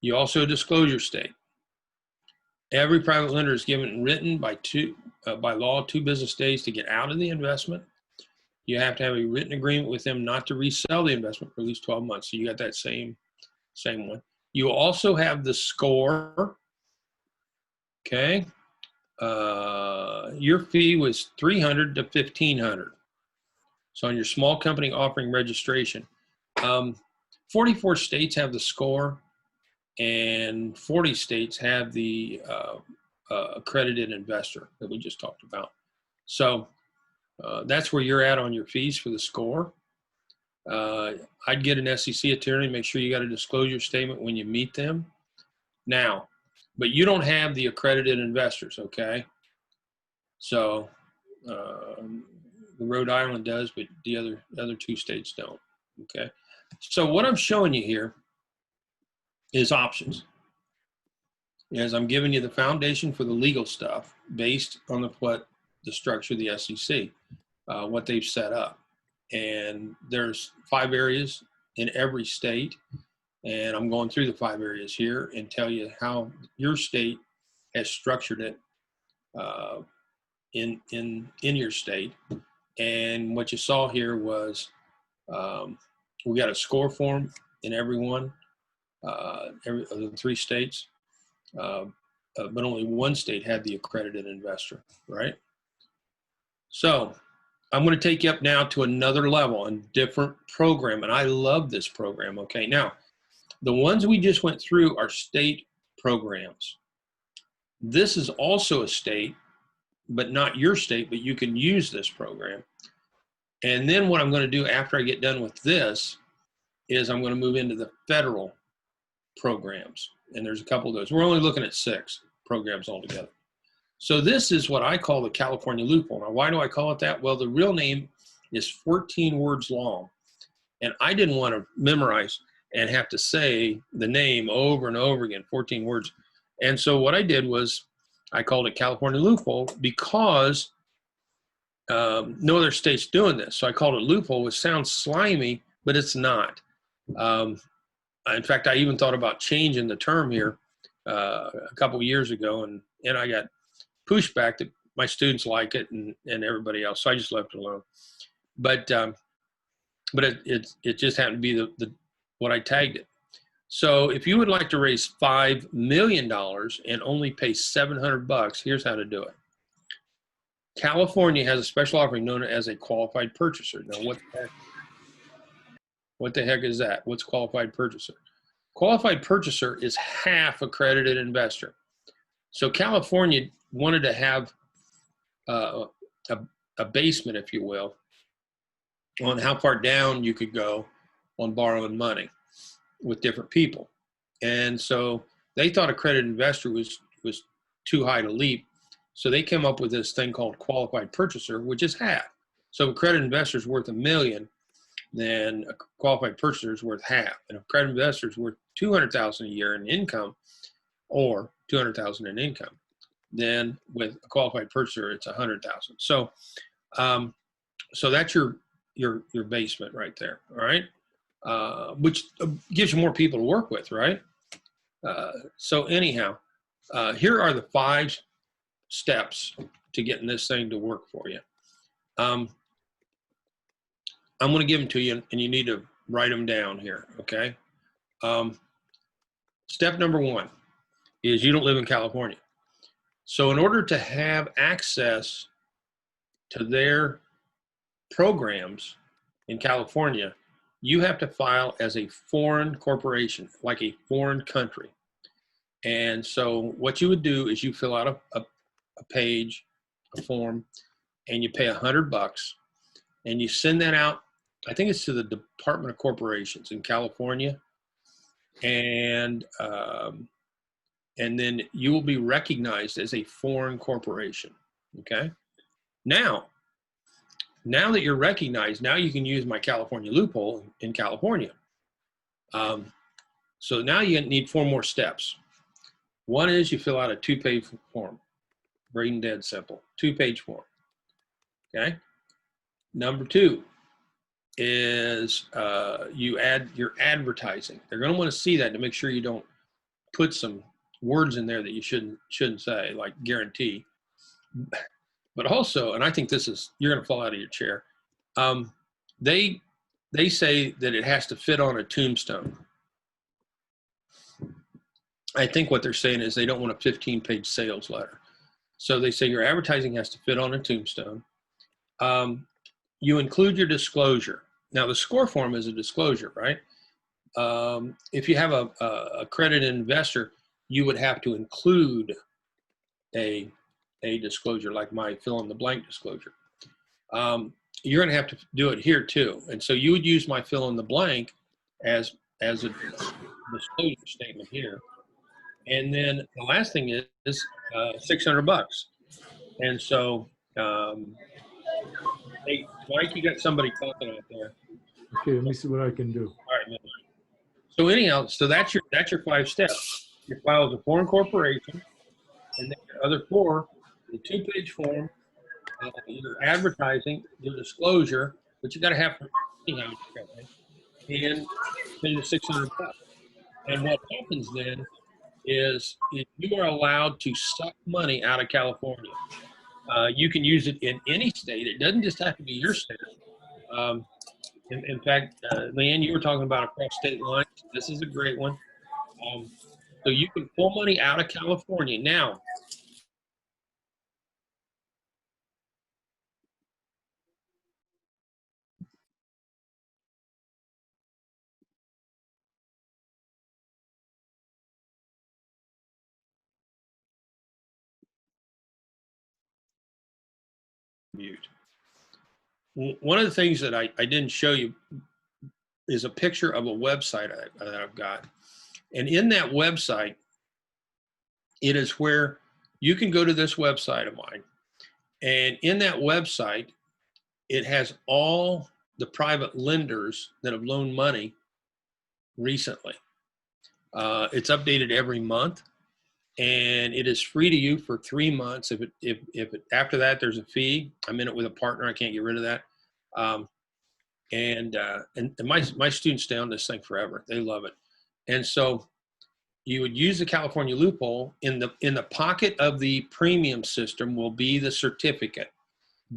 You also disclosure state. Every private lender is given written by law 2 business days to get out of the investment. You have to have a written agreement with them not to resell the investment for at least 12 months. So you got that same one. You also have the score. Okay. Your fee was $300 to $1,500. So on your small company offering registration, 44 states have the score, and 40 states have the accredited investor that we just talked about. So that's where you're at on your fees for the score. I'd get an SEC attorney, make sure you got a disclosure statement when you meet them. Now, but you don't have the accredited investors, okay? So Rhode Island does, but the other 2 states don't, okay? So what I'm showing you here is options. As I'm giving you the foundation for the legal stuff based on the structure of the SEC, what they've set up. And there's 5 areas in every state. And I'm going through the 5 areas here and tell you how your state has structured it in your state. And what you saw here was we got a score form in every one, every of the 3 states, but only 1 state had the accredited investor, right? So I'm going to take you up now to another level and different program, and I love this program. Okay, now the ones we just went through are state programs. This is also a state, but not your state, but you can use this program. And then what I'm going to do after I get done with this is I'm going to move into the federal programs. And there's a couple of those. We're only looking at 6 programs altogether. So this is what I call the California loophole. Now, why do I call it that? Well, the real name is 14 words long. And I didn't want to memorize and have to say the name over and over again, 14 words. And so what I did was I called it California loophole because no other state's doing this. So I called it loophole, which sounds slimy, but it's not. In fact, I even thought about changing the term here a couple of years ago, and I got pushback that my students like it and everybody else. So I just left it alone. But it just happened to be the what I tagged it. So if you would like to raise $5 million and only pay $700, here's how to do it. California has a special offering known as a qualified purchaser. Now, what the heck is that? What's qualified purchaser? Qualified purchaser is half accredited investor. So California wanted to have a basement, if you will, on how far down you could go on borrowing money with different people. And so they thought accredited investor was too high to leap. So they came up with this thing called qualified purchaser, which is half. So accredited investor is worth $1 million, then a qualified purchaser is worth half. And accredited investor is worth $200,000 a year in income, or $200,000 in income. Then with a qualified purchaser, it's $100,000. So, so that's your basement right there. All right. Which gives you more people to work with, right? So anyhow, here are the 5 steps to getting this thing to work for you. I'm going to give them to you, and you need to write them down here, okay? Step number 1 is you don't live in California. So in order to have access to their programs in California, you have to file as a foreign corporation, like a foreign country. And so what you would do is you fill out a page, a form, and you pay $100, and you send that out. I think it's to the Department of Corporations in California, and then you will be recognized as a foreign corporation. Okay. Now that you're recognized, now you can use my California loophole in California. So now you need 4 more steps. One is you fill out a 2-page form, brain dead simple, 2-page form. Okay. Number 2 is you add your advertising. They're going to want to see that to make sure you don't put some words in there that you shouldn't say, like guarantee. But also, and I think this is, you're going to fall out of your chair. They say that it has to fit on a tombstone. I think what they're saying is they don't want a 15-page sales letter. So they say your advertising has to fit on a tombstone. You include your disclosure. Now the score form is a disclosure, right? If you have a accredited investor, you would have to include a disclosure, like my fill in the blank disclosure. You're going to have to do it here too. And so you would use my fill in the blank as a disclosure statement here. And then the last thing is $600. And so, hey, Mike, you got somebody talking out there. Okay, let me see what I can do. All right, man. So anyhow, so that's your 5 steps. You file as a foreign corporation, and then your other 4, the 2-page form, your advertising, your disclosure, but you got to have, anyhow, and then the $600. And what happens then is if you are allowed to suck money out of California. You can use it in any state. It doesn't just have to be your state. In fact, Leanne, you were talking about across state lines. This is a great one. So you can pull money out of California. Now, mute. One of the things that I didn't show you is a picture of a website that I've got. And in that website, it is where you can go to this website of mine. And in that website, it has all the private lenders that have loaned money recently. It's updated every month, and it is free to you for 3 months. If after that there's a fee, I'm in it with a partner. I can't get rid of that. And my students stay on this thing forever. They love it. And so you would use the California loophole. In the pocket of the premium system will be the certificate.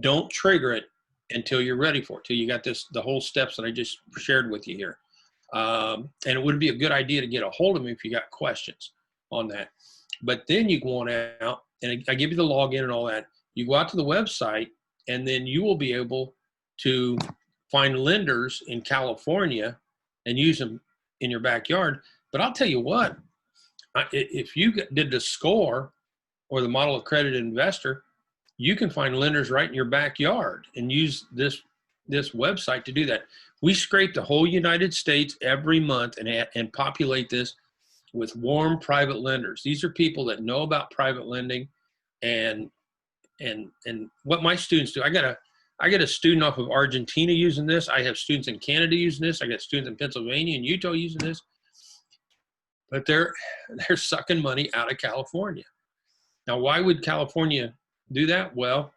Don't trigger it until you're ready for it, till you got the whole steps that I just shared with you here. And it would be a good idea to get a hold of me if you got questions on that. But then you go on out, and I give you the login and all that. You go out to the website, and then you will be able to find lenders in California and use them in your backyard. But I'll tell you what, if you did the score or the model accredited investor, you can find lenders right in your backyard and use this website to do that. We scrape the whole United States every month and populate this with warm private lenders. These are people that know about private lending and what my students do. I got a student off of Argentina using this. I have students in Canada using this. I got students in Pennsylvania and Utah using this. But they're sucking money out of California. Now, why would California do that? Well,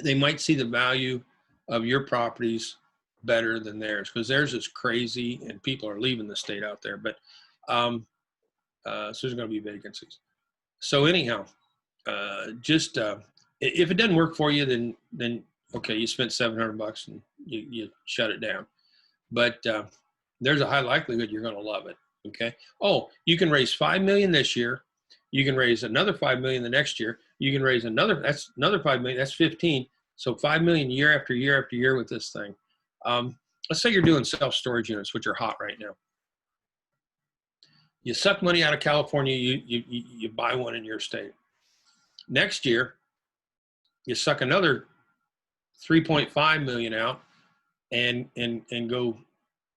they might see the value of your properties better than theirs, because theirs is crazy and people are leaving the state out there. But so there's going to be vacancies. So anyhow, if it doesn't work for you, then okay, you spent $700 and you shut it down. But there's a high likelihood you're going to love it. Okay. Oh, you can raise $5 million this year. You can raise another $5 million the next year. You can raise that's another $5 million. That's 15. So $5 million year after year after year with this thing. Let's say you're doing self-storage units, which are hot right now. You suck money out of California. You buy one in your state. Next year, you suck another 3.5 million out and go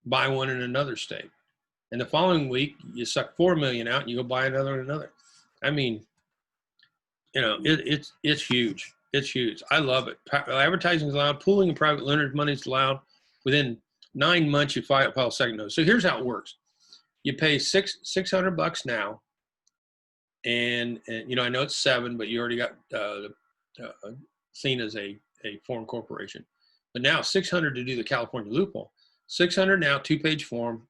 buy one in another state. And the following week, you suck 4 million out and you go buy another and another. I mean, it's huge. It's huge. I love it. Advertising is allowed. Pooling and private lenders money is allowed. Within 9 months, you file a second notice. So here's how it works. You pay $600 now. And I know it's 7, but you already got seen as a foreign corporation. But now $600 to do the California loophole. $600 now, 2-page form.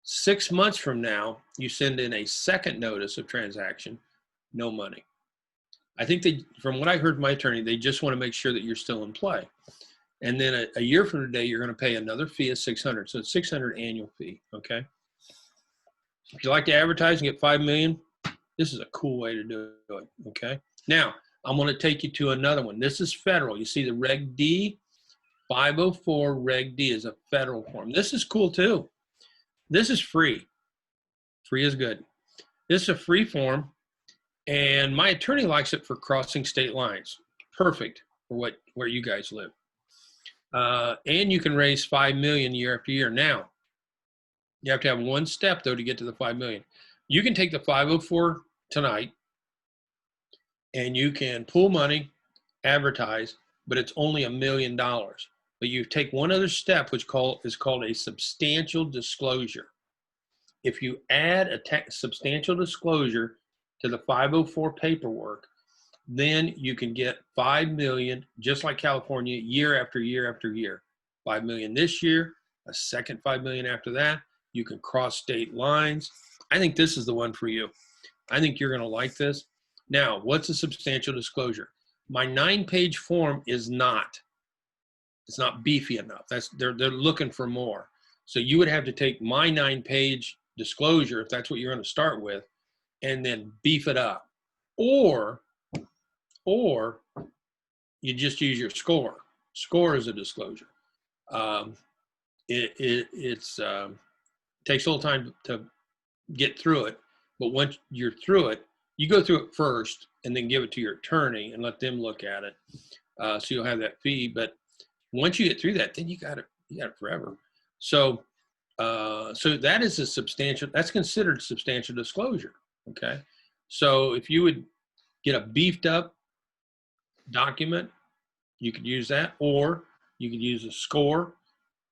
6 months from now, you send in a second notice of transaction, no money. I think from what I heard from my attorney, they just want to make sure that you're still in play. And then a year from today, you're going to pay another fee of $600. So it's $600 annual fee. Okay. If you like to advertise and get $5 million, this is a cool way to do it. Okay. Now I'm going to take you to another one. This is federal. You see the Reg D, 504 Reg D is a federal form. This is cool too. This is free. Free is good. This is a free form, and my attorney likes it for crossing state lines. Perfect for where you guys live. And you can raise $5 million year after year. Now, you have to have one step though to get to the $5 million. You can take the 504 tonight, and you can pool money, advertise, but it's only $1 million. But you take one other step, which is called a substantial disclosure. If you add a substantial disclosure to the 504 paperwork, then you can get $5 million, just like California, year after year after year. $5 million this year, a second $5 million after that. You can cross state lines. I think this is the one for you. I think you're going to like this. Now, what's a substantial disclosure? My 9-page form is not. It's not beefy enough. They're looking for more. So you would have to take my 9-page disclosure, if that's what you're going to start with, and then beef it up. Or you just use your score. Score is a disclosure. It takes a little time to get through it, but once you're through it, you go through it first and then give it to your attorney and let them look at it. So you'll have that fee. But once you get through that, then you got it forever. So that is that's considered substantial disclosure. Okay. So if you would get a beefed up document, you could use that, or you could use a score,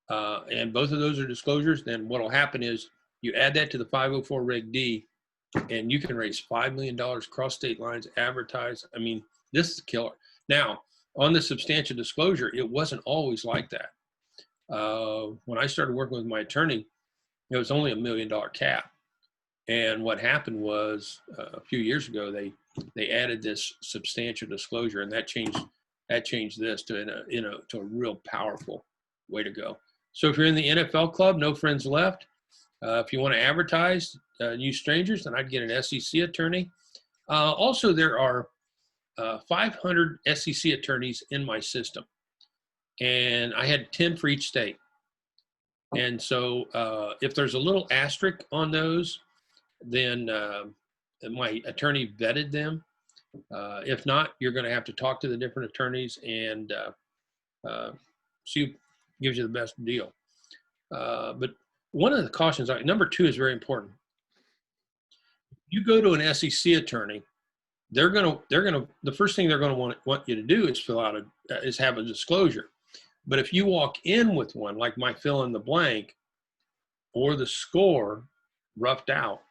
and both of those are disclosures. Then what will happen is you add that to the 504 Reg D, and you can raise $5 million cross state lines, advertise. I mean, this is a killer. Now, on the substantial disclosure, it wasn't always like that. When I started working with my attorney, it was only $1 million cap. And what happened was a few years ago, they added this substantial disclosure, and that changed this to to a real powerful way to go. So if you're in the NFL club, no friends left. If you want to advertise, use strangers, then I'd get an SEC attorney. Also, there are 500 SEC attorneys in my system, and I had 10 for each state. And so if there's a little asterisk on those, then my attorney vetted them. If not, you're going to have to talk to the different attorneys and see who gives you the best deal. But one of the cautions, number 2 is very important. You go to an SEC attorney, the first thing they're going to want you to do is have a disclosure. But if you walk in with one, like my fill in the blank or the score roughed out,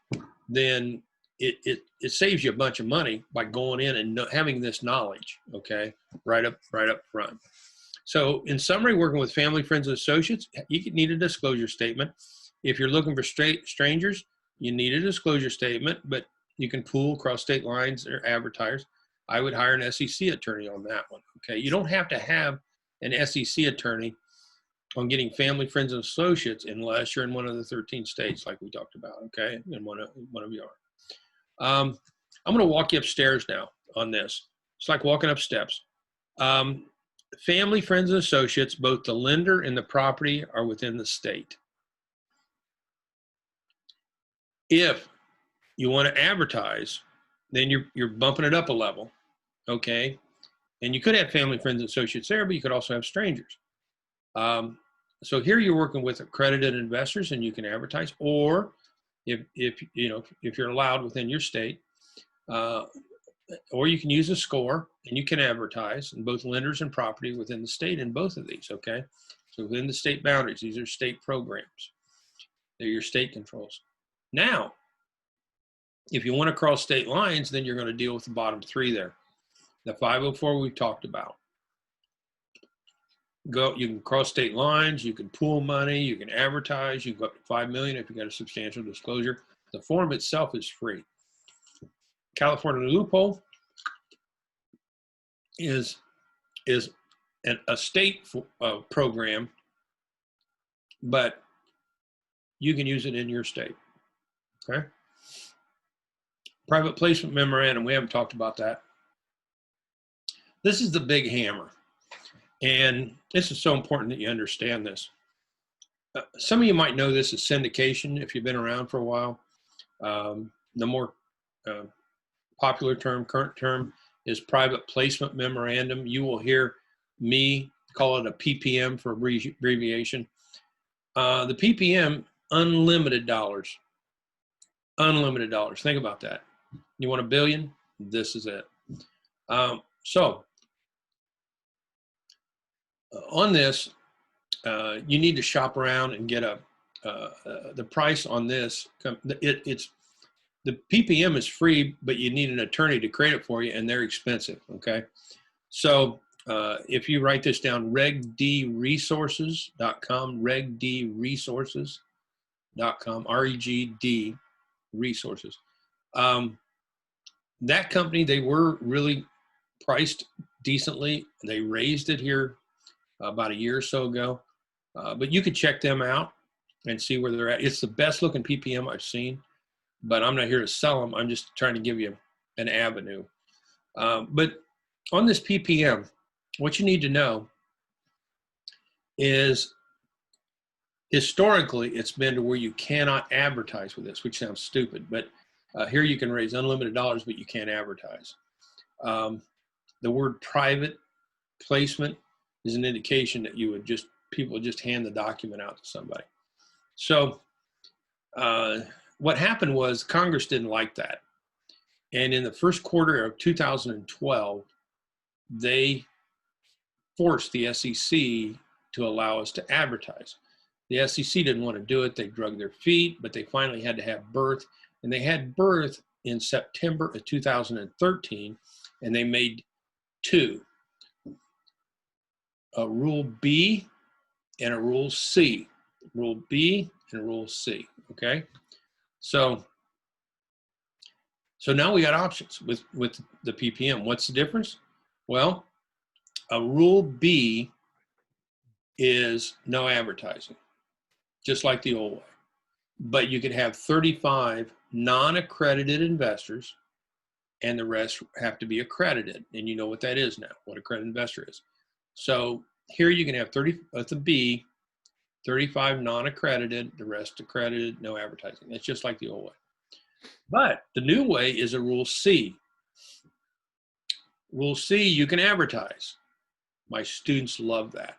then it saves you a bunch of money by going in and having this knowledge, okay, right up front. So in summary, working with family, friends, and associates, you need a disclosure statement. If you're looking for strangers, you need a disclosure statement, but you can pool across state lines or advertise. I would hire an SEC attorney on that one, okay? You don't have to have an SEC attorney on getting family, friends, and associates unless you're in one of the 13 states like we talked about, okay? And one of you are. I'm going to walk you upstairs now on this. It's like walking up steps. Family, friends, and associates, both the lender and the property are within the state. If you want to advertise, then you're bumping it up a level, okay? And you could have family, friends, and associates there, but you could also have strangers. So here you're working with accredited investors, and you can advertise, or if you're allowed within your state, or you can use a score and you can advertise in both lenders and property within the state in both of these, okay? So within the state boundaries, these are state programs. They're your state controls. Now, if you want to cross state lines, then you're going to deal with the bottom 3 there. The 504 we've talked about. You can cross state lines, you can pool money, you can advertise, you can go up to $5 million if you got a substantial disclosure. The form itself is free. California loophole is a state program, but you can use it in your state, okay? Private placement memorandum, we haven't talked about that. This is the big hammer, and this is so important that you understand this. Some of you might know this as syndication if you've been around for a while. The more popular term, current term, is private placement memorandum. You will hear me call it a PPM for abbreviation. The PPM, unlimited dollars. Unlimited dollars. Think about that. You want $1 billion? This is it. So on this, you need to shop around and get the price on this. The PPM is free, but you need an attorney to create it for you, and they're expensive, okay? So if you write this down, regdresources.com, regdresources.com, REGD resources. That company, they were really priced decently. They raised it here about a year or so ago, but you could check them out and see where they're at. It's the best looking PPM I've seen, but I'm not here to sell them. I'm just trying to give you an avenue. But on this PPM, what you need to know is historically it's been to where you cannot advertise with this, which sounds stupid, but here you can raise unlimited dollars, but you can't advertise. The word private placement is an indication that people would just hand the document out to somebody. So what happened was Congress didn't like that. And in the first quarter of 2012, they forced the SEC to allow us to advertise. The SEC didn't want to do it. They drug their feet, but they finally had to have birth. And they had birth in September of 2013, and they made 2. A Rule B and a Rule C. Rule B and Rule C, okay? So So now we got options with the PPM. What's the difference? Well, a rule B is no advertising, just like the old way. But you could have 35 non-accredited investors, and the rest have to be accredited. And you know what that is now, what accredited investor is. So here you can have 30, that's a B, 35 non-accredited, the rest accredited, no advertising. That's just like the old way. But the new way is a rule C. Rule C, you can advertise. My students love that.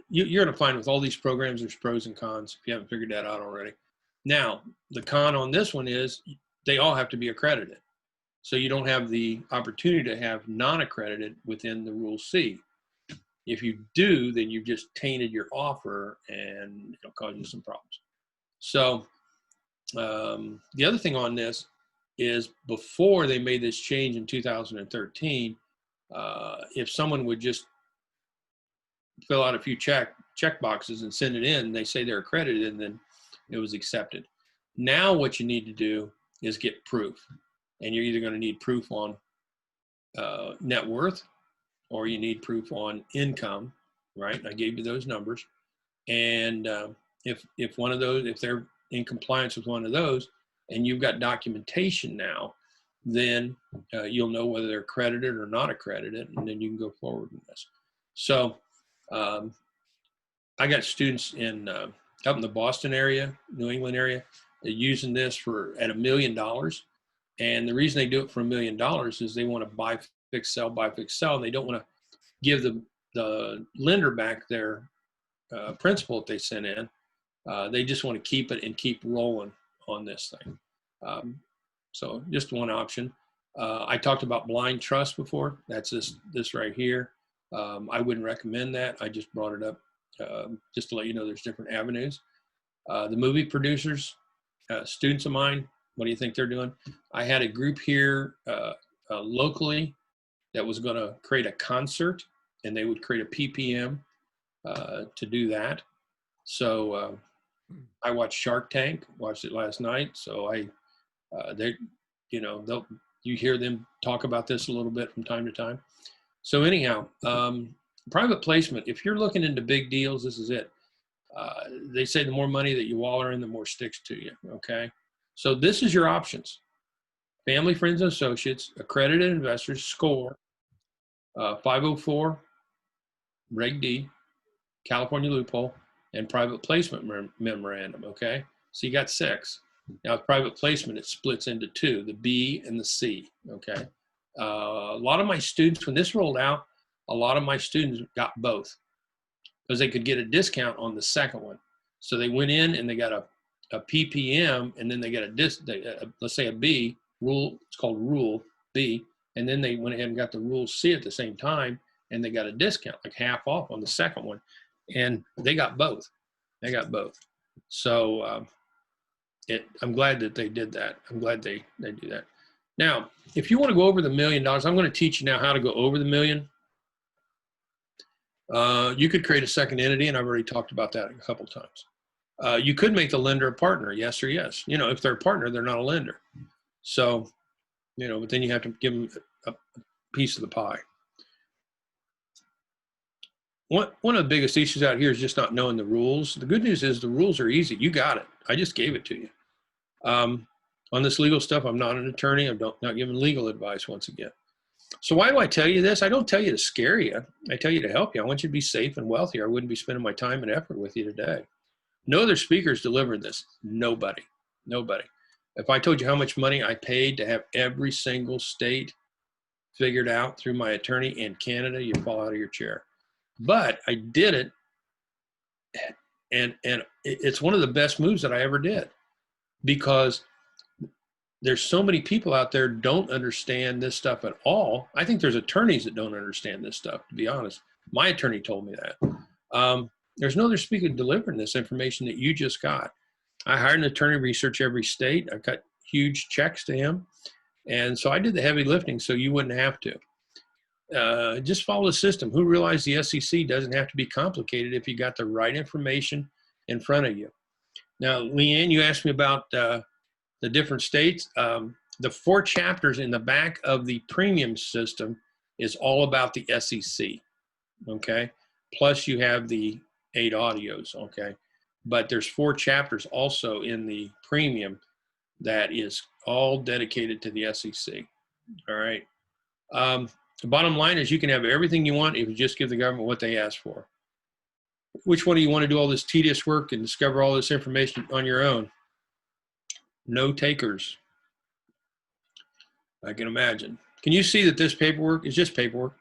You're going to find with all these programs, there's pros and cons, if you haven't figured that out already. Now, the con on this one is they all have to be accredited. So you don't have the opportunity to have non-accredited within the rule C. If you do, then you've just tainted your offer and it'll cause you some problems. So the other thing on this is before they made this change in 2013, if someone would just fill out a few check boxes and send it in, they say they're accredited, and then it was accepted. Now what you need to do is get proof. And you're either going to need proof on net worth, or you need proof on income, right? I gave you those numbers. And if one of those, if they're in compliance with one of those, and you've got documentation now, then you'll know whether they're accredited or not accredited, and then you can go forward with this. So I got students in up in the Boston area, New England area, using this for at $1 million. And the reason they do it for $1 million is they want to buy, fix, sell, and they don't want to give the lender back their principal that they sent in. They just want to keep it and keep rolling on this thing. So just one option. I talked about blind trust before. That's this right here. I wouldn't recommend that. I just brought it up just to let you know there's different avenues. The movie producers, students of mine, what do you think they're doing? I had a group here locally that was going to create a concert, and they would create a PPM to do that. So I watched Shark Tank, watched it last night. So you hear them talk about this a little bit from time to time. So anyhow, private placement, if you're looking into big deals, this is it. They say the more money that you waller in, the more sticks to you, okay? So this is your options. Family, friends, and associates, accredited investors, SCORE, 504, Reg D, California loophole, and private placement memorandum, okay? So you got 6. Now with private placement, it splits into 2, the B and the C, okay? A lot of my students, when this rolled out, a lot of my students got both because they could get a discount on the second one. So they went in and they got a PPM, and then they got let's say a B, rule, it's called Rule B, and then they went ahead and got the Rule C at the same time, and they got a discount, like half off on the second one, and they got both. They got both. So I'm glad that they did that. I'm glad they do that. Now, if you want to go over the $1 million, I'm going to teach you now how to go over the $1 million. You could create a second entity, and I've already talked about that a couple of times. You could make the lender a partner, yes or yes. You know, if they're a partner, they're not a lender. So, you know, but then you have to give them a piece of the pie. One of the biggest issues out here is just not knowing the rules. The good news is the rules are easy. You got it. I just gave it to you. On this legal stuff, I'm not an attorney. I'm not giving legal advice once again. So why do I tell you this? I don't tell you to scare you. I tell you to help you. I want you to be safe and wealthy, or I wouldn't be spending my time and effort with you today. No other speakers delivered this. Nobody. If I told you how much money I paid to have every single state figured out through my attorney in Canada, you'd fall out of your chair. But I did it, and it's one of the best moves that I ever did, because there's so many people out there don't understand this stuff at all. I think there's attorneys that don't understand this stuff, to be honest. My attorney told me that. There's no other speaker delivering this information that you just got. I hired an attorney to research every state. I cut huge checks to him. And so I did the heavy lifting so you wouldn't have to. Just follow the system. Who realized the SEC doesn't have to be complicated if you got the right information in front of you? Now, Leanne, you asked me about the different states. The 4 chapters in the back of the premium system is all about the SEC, okay? Plus you have the 8 audios, okay? But there's 4 chapters also in the premium that is all dedicated to the SEC, all right? The bottom line is you can have everything you want if you just give the government what they ask for. Which one do you want to do all this tedious work and discover all this information on your own? No takers. I can imagine. Can you see that this paperwork is just paperwork?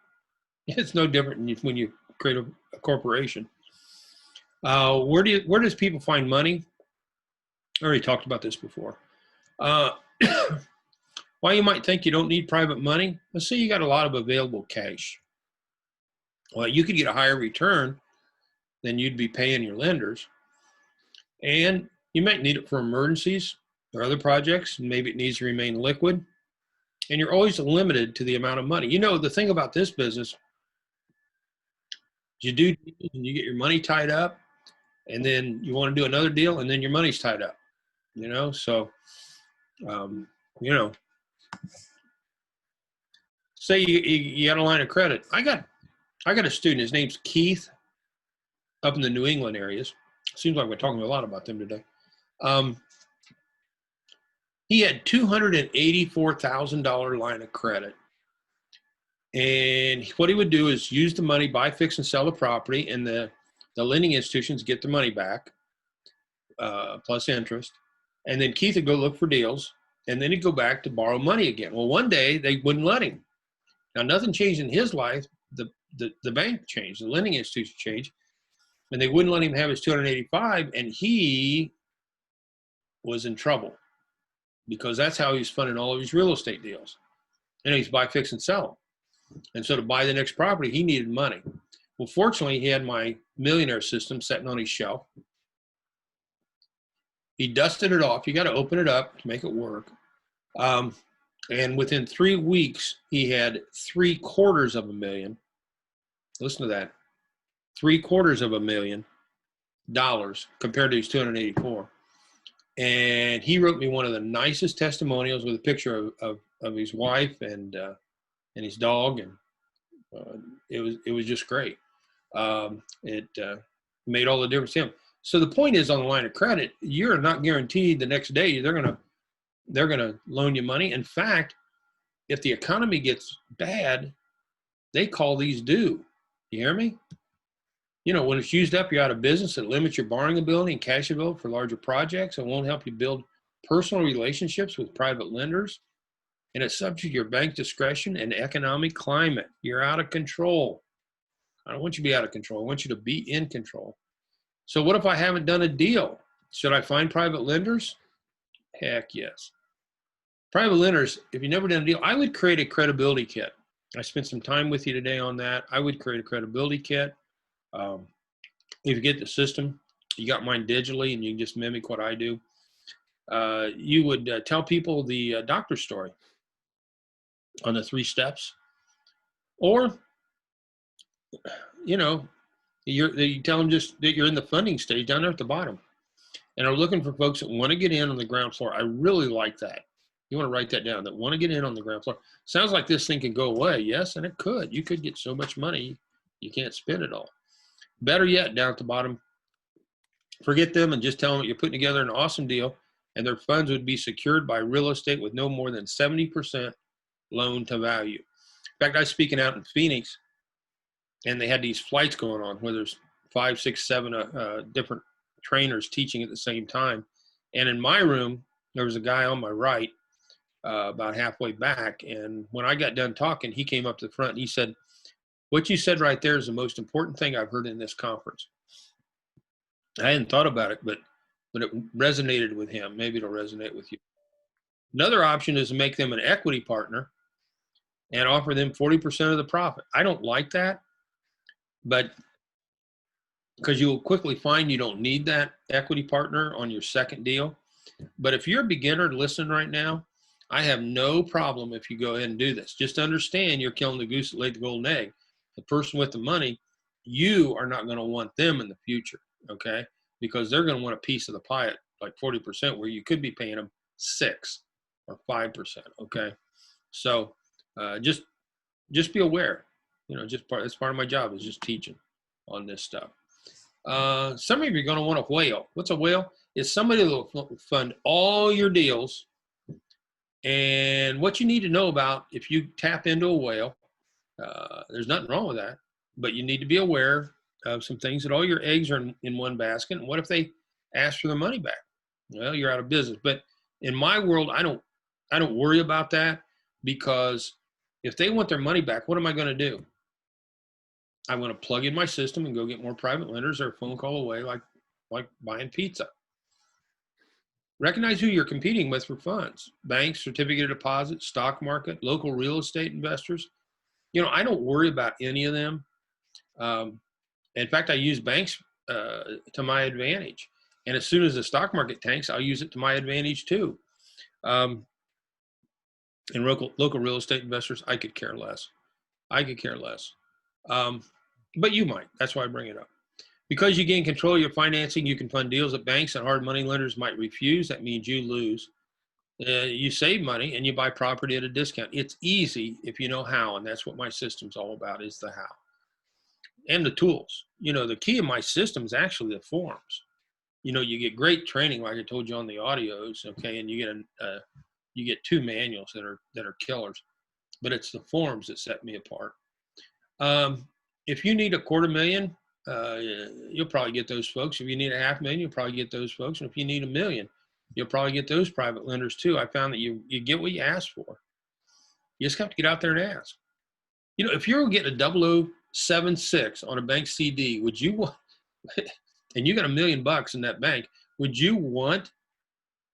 It's no different than when you create a corporation. Where does people find money? I already talked about this before. Why you might think you don't need private money? Let's say you got a lot of available cash. Well, you could get a higher return than you'd be paying your lenders. And you might need it for emergencies or other projects. Maybe it needs to remain liquid. And you're always limited to the amount of money. You know, the thing about this business, you do deals and you get your money tied up, and then you want to do another deal, and then your money's tied up. You know, so, you know, say you got a line of credit. I got a student, his name's Keith, up in the New England areas. Seems like we're talking a lot about them today. He had $284,000 line of credit. And what he would do is use the money, buy, fix, and sell the property, and the lending institutions get the money back, plus interest. And then Keith would go look for deals, and then he'd go back to borrow money again. Well, one day they wouldn't let him. Now, nothing changed in his life. The bank changed, the lending institution changed, and they wouldn't let him have his 285, and he was in trouble because that's how he's funding all of his real estate deals. And he's buy, fix, and sell them. And so to buy the next property, he needed money. Well, fortunately, he had my millionaire system sitting on his shelf. He dusted it off. You got to open it up to make it work. And within 3 weeks, he had $750,000. Listen to that. $750,000 compared to his 284. And he wrote me one of the nicest testimonials with a picture of his wife and his dog, and it was just great. It made all the difference to him. So the point is, on the line of credit, you're not guaranteed the next day they're gonna loan you money. In fact, if the economy gets bad, they call these due. You hear me? You know, when it's used up, you're out of business. It limits your borrowing ability and cash available for larger projects. It won't help you build personal relationships with private lenders. And it's subject to your bank discretion and economic climate. You're out of control. I don't want you to be out of control. I want you to be in control. So what if I haven't done a deal? Should I find private lenders? Heck yes. Private lenders, if you've never done a deal, I would create a credibility kit. I spent some time with you today on that. I would create a credibility kit. If you get the system, you got mine digitally and you can just mimic what I do. You would tell people the doctor story on the 3 steps. Or, you know, you tell them just that you're in the funding stage down there at the bottom and are looking for folks that want to get in on the ground floor. I really like that. You want to write that down, that want to get in on the ground floor. Sounds like this thing could go away. Yes, and it could. You could get so much money, you can't spend it all. Better yet, down at the bottom, forget them and just tell them that you're putting together an awesome deal and their funds would be secured by real estate with no more than 70% loan to value. In fact, I was speaking out in Phoenix, and they had these flights going on where there's 5, 6, 7 different trainers teaching at the same time. And in my room, there was a guy on my right, about halfway back. And when I got done talking, he came up to the front and he said, "What you said right there is the most important thing I've heard in this conference." I hadn't thought about it, but it resonated with him. Maybe it'll resonate with you. Another option is to make them an equity partner and offer them 40% of the profit. I don't like that, but because you'll quickly find you don't need that equity partner on your second deal. But if you're a beginner listening right now, I have no problem if you go ahead and do this. Just understand you're killing the goose that laid the golden egg. The person with the money, you are not going to want them in the future, okay? Because they're going to want a piece of the pie at like 40%, where you could be paying them 6, or 5%. Okay. So just be aware, you know, that's part of my job is just teaching on this stuff. Some of you are going to want a whale. What's a whale? It's somebody that will fund all your deals. And what you need to know about if you tap into a whale, there's nothing wrong with that, but you need to be aware of some things that all your eggs are in one basket. And what if they ask for their money back? Well, you're out of business. But in my world, I don't worry about that, because if they want their money back, what am I going to do? I'm going to plug in my system and go get more private lenders or a phone call away, like buying pizza. Recognize who you're competing with for funds: banks, certificate of deposit, stock market, local real estate investors. You know, I don't worry about any of them. In fact, I use banks to my advantage. And as soon as the stock market tanks, I'll use it to my advantage too. And local real estate investors, I could care less. But you might. That's why I bring it up. Because you gain control of your financing, you can fund deals that banks and hard money lenders might refuse. That means you lose. You save money and you buy property at a discount. It's easy if you know how, and that's what my system's all about, is the how. And the tools. You know, the key of my system is actually the forms. You know, you get great training, like I told you on the audios, okay, and you get 2 manuals that are killers, but it's the forms that set me apart. If you need $250,000, you'll probably get those folks. If you need $500,000, you'll probably get those folks. And if you need $1 million, you'll probably get those private lenders too. I found that you get what you ask for. You just have to get out there and ask. You know, if you're getting a 0076 on a bank CD, would you want, and you got $1 million in that bank, would you want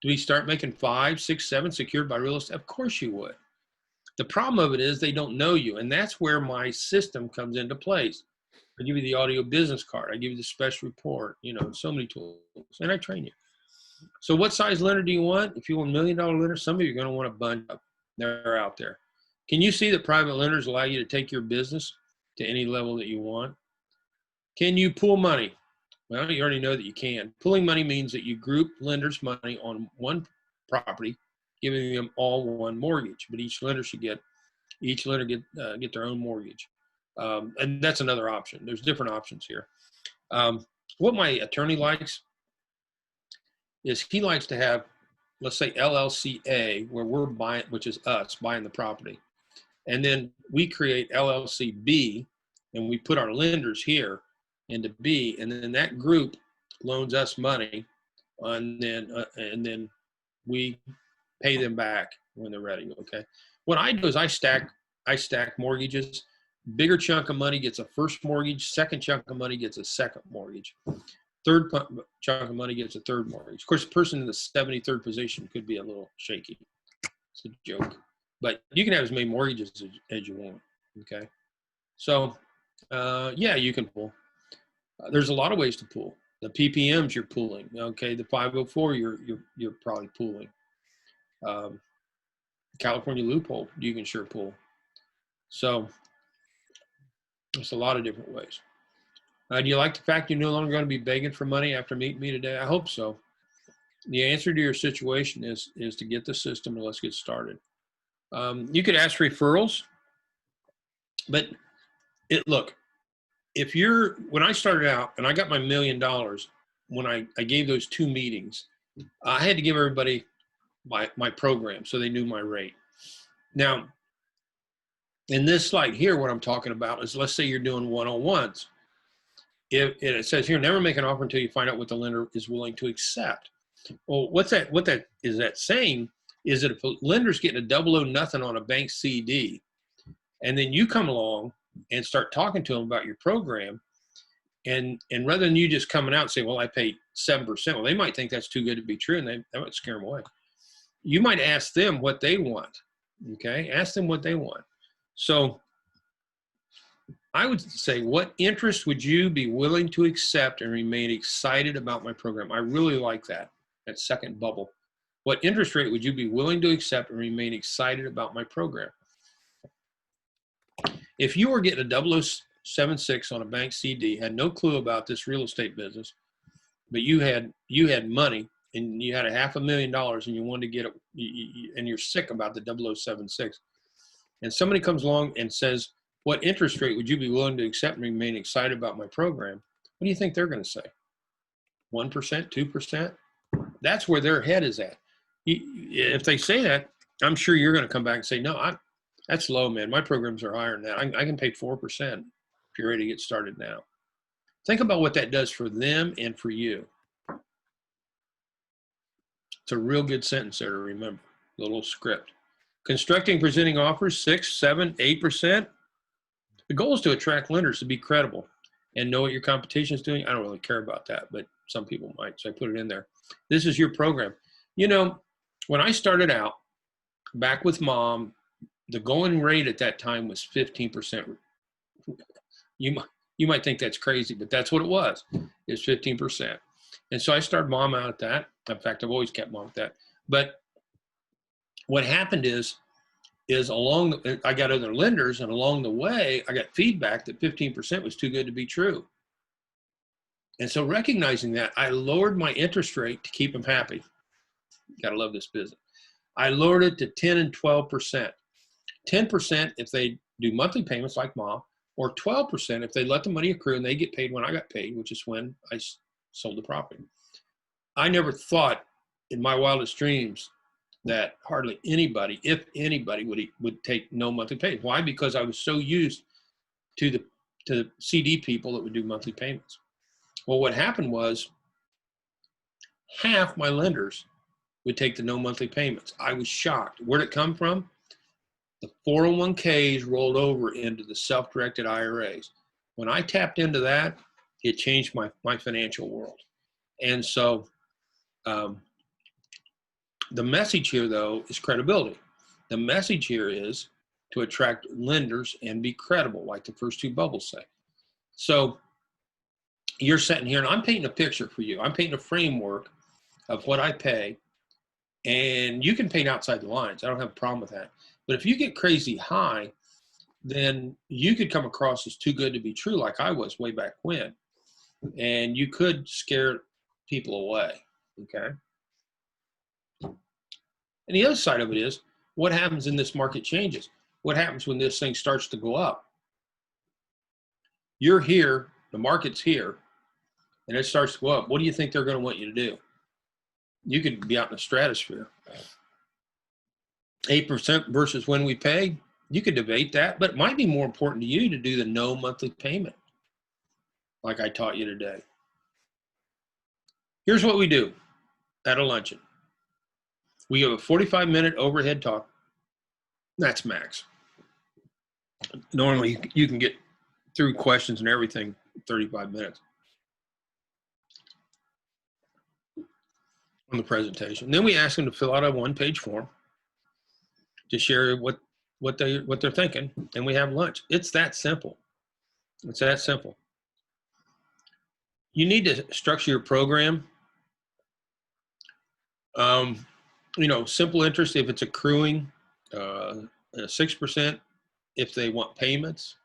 to start making 5, 6, 7 secured by real estate? Of course you would. The problem of it is they don't know you, and that's where my system comes into place. I give you the audio business card. I give you the special report, you know, so many tools, and I train you. So what size lender do you want? If you want $1 million lender, some of you are going to want a bunch of them. They're out there. Can you see that private lenders allow you to take your business to any level that you want? Can you pool money? Well, you already know that you can. Pooling money means that you group lenders' money on one property, giving them all one mortgage, but each lender get their own mortgage. And that's another option. There's different options here. What my attorney likes is he likes to have, let's say, LLC-A, where we're buying, which is us buying the property. And then we create LLC-B, and we put our lenders here into B, and then that group loans us money, and then we pay them back when they're ready. Okay. What I do is I stack mortgages. Bigger chunk of money gets a first mortgage. Second chunk of money gets a second mortgage. Third chunk of money gets a third mortgage. Of course, the person in the 73rd position could be a little shaky. It's a joke, but you can have as many mortgages as you want. Okay. So, yeah, you can pool. There's a lot of ways to pool. The PPMs you're pooling. Okay. The 504 you're probably pooling. California loophole, you can sure pool. So there's a lot of different ways. Do you like the fact you're no longer going to be begging for money after meeting me today? I hope so. The answer to your situation is to get the system and let's get started. You could ask referrals, but look, when I started out and I got my $1 million, when I gave those 2 meetings, I had to give everybody my program so they knew my rate. Now, in this slide here, what I'm talking about is, let's say you're doing one-on-ones. If it says here, never make an offer until you find out what the lender is willing to accept. Well, what that is saying is that if a lender's getting a 00 nothing on a bank CD, and then you come along and start talking to them about your program, and rather than you just coming out and say, well, I paid 7%, well, they might think that's too good to be true, and that might scare them away. You might ask them what they want. Okay, ask them what they want. So I would say, what interest would you be willing to accept and remain excited about my program? I really like that second bubble. What interest rate would you be willing to accept and remain excited about my program? If you were getting a 0076 on a bank CD, had no clue about this real estate business, but you had money and you had $500,000 and you wanted to get it, and you're sick about the 0076, and somebody comes along and says, what interest rate would you be willing to accept and remain excited about my program? What do you think they're going to say? 1%, 2%? That's where their head is at. If they say that, I'm sure you're going to come back and say, no, that's low, man. My programs are higher than that. I can pay 4% if you're ready to get started now. Think about what that does for them and for you. It's a real good sentence there to remember, a little script. Constructing, presenting offers, 6, 7, 8%. The goal is to attract lenders to be credible and know what your competition is doing. I don't really care about that, but some people might, so I put it in there. This is your program. You know, when I started out back with Mom, the going rate at that time was 15%. You might think that's crazy, but that's what it was. It's 15%. And so I started Mom out at that. In fact, I've always kept Mom at that. But what happened is I got other lenders, and along the way, I got feedback that 15% was too good to be true. And so recognizing that, I lowered my interest rate to keep them happy. Gotta love this business. I lowered it to 10 and 12%. 10% if they do monthly payments like Mom, or 12% if they let the money accrue and they get paid when I got paid, which is when I sold the property. I never thought in my wildest dreams that hardly anybody, if anybody, would take no monthly pay. Why? Because I was so used to the CD people that would do monthly payments. Well, what happened was half my lenders would take the no monthly payments. I was shocked. Where'd it come from? The 401ks rolled over into the self-directed IRAs. When I tapped into that, it changed my financial world. And so the message here, though, is credibility. The message here is to attract lenders and be credible, like the first two bubbles say. So you're sitting here, and I'm painting a picture for you. I'm painting a framework of what I pay, and you can paint outside the lines. I don't have a problem with that. But if you get crazy high, then you could come across as too good to be true, like I was way back when, and you could scare people away, okay? And the other side of it is, what happens in this market changes? What happens when this thing starts to go up? You're here, the market's here, and it starts to go up. What do you think they're going to want you to do? You could be out in the stratosphere. 8% versus when we pay, you could debate that, but it might be more important to you to do the no monthly payment, like I taught you today. Here's what we do at a luncheon. We give a 45-minute overhead talk. That's max. Normally, you can get through questions and everything in 35 minutes on the presentation. Then we ask them to fill out a one-page form to share what they're thinking, and we have lunch. It's that simple. It's that simple. You need to structure your program. You know, simple interest if it's accruing, 6% if they want payments.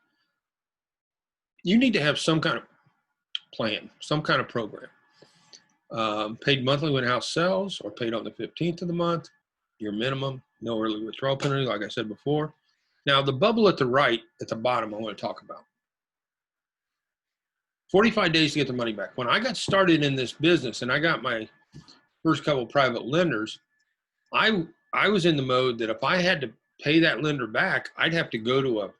You need to have some kind of plan, some kind of program. Paid monthly when house sells, or paid on the 15th of the month, your minimum, no early withdrawal penalty, like I said before. Now, the bubble at the right, at the bottom, I want to talk about. 45 days to get the money back. When I got started in this business and I got my first couple of private lenders, I was in the mode that if I had to pay that lender back, I'd have to go to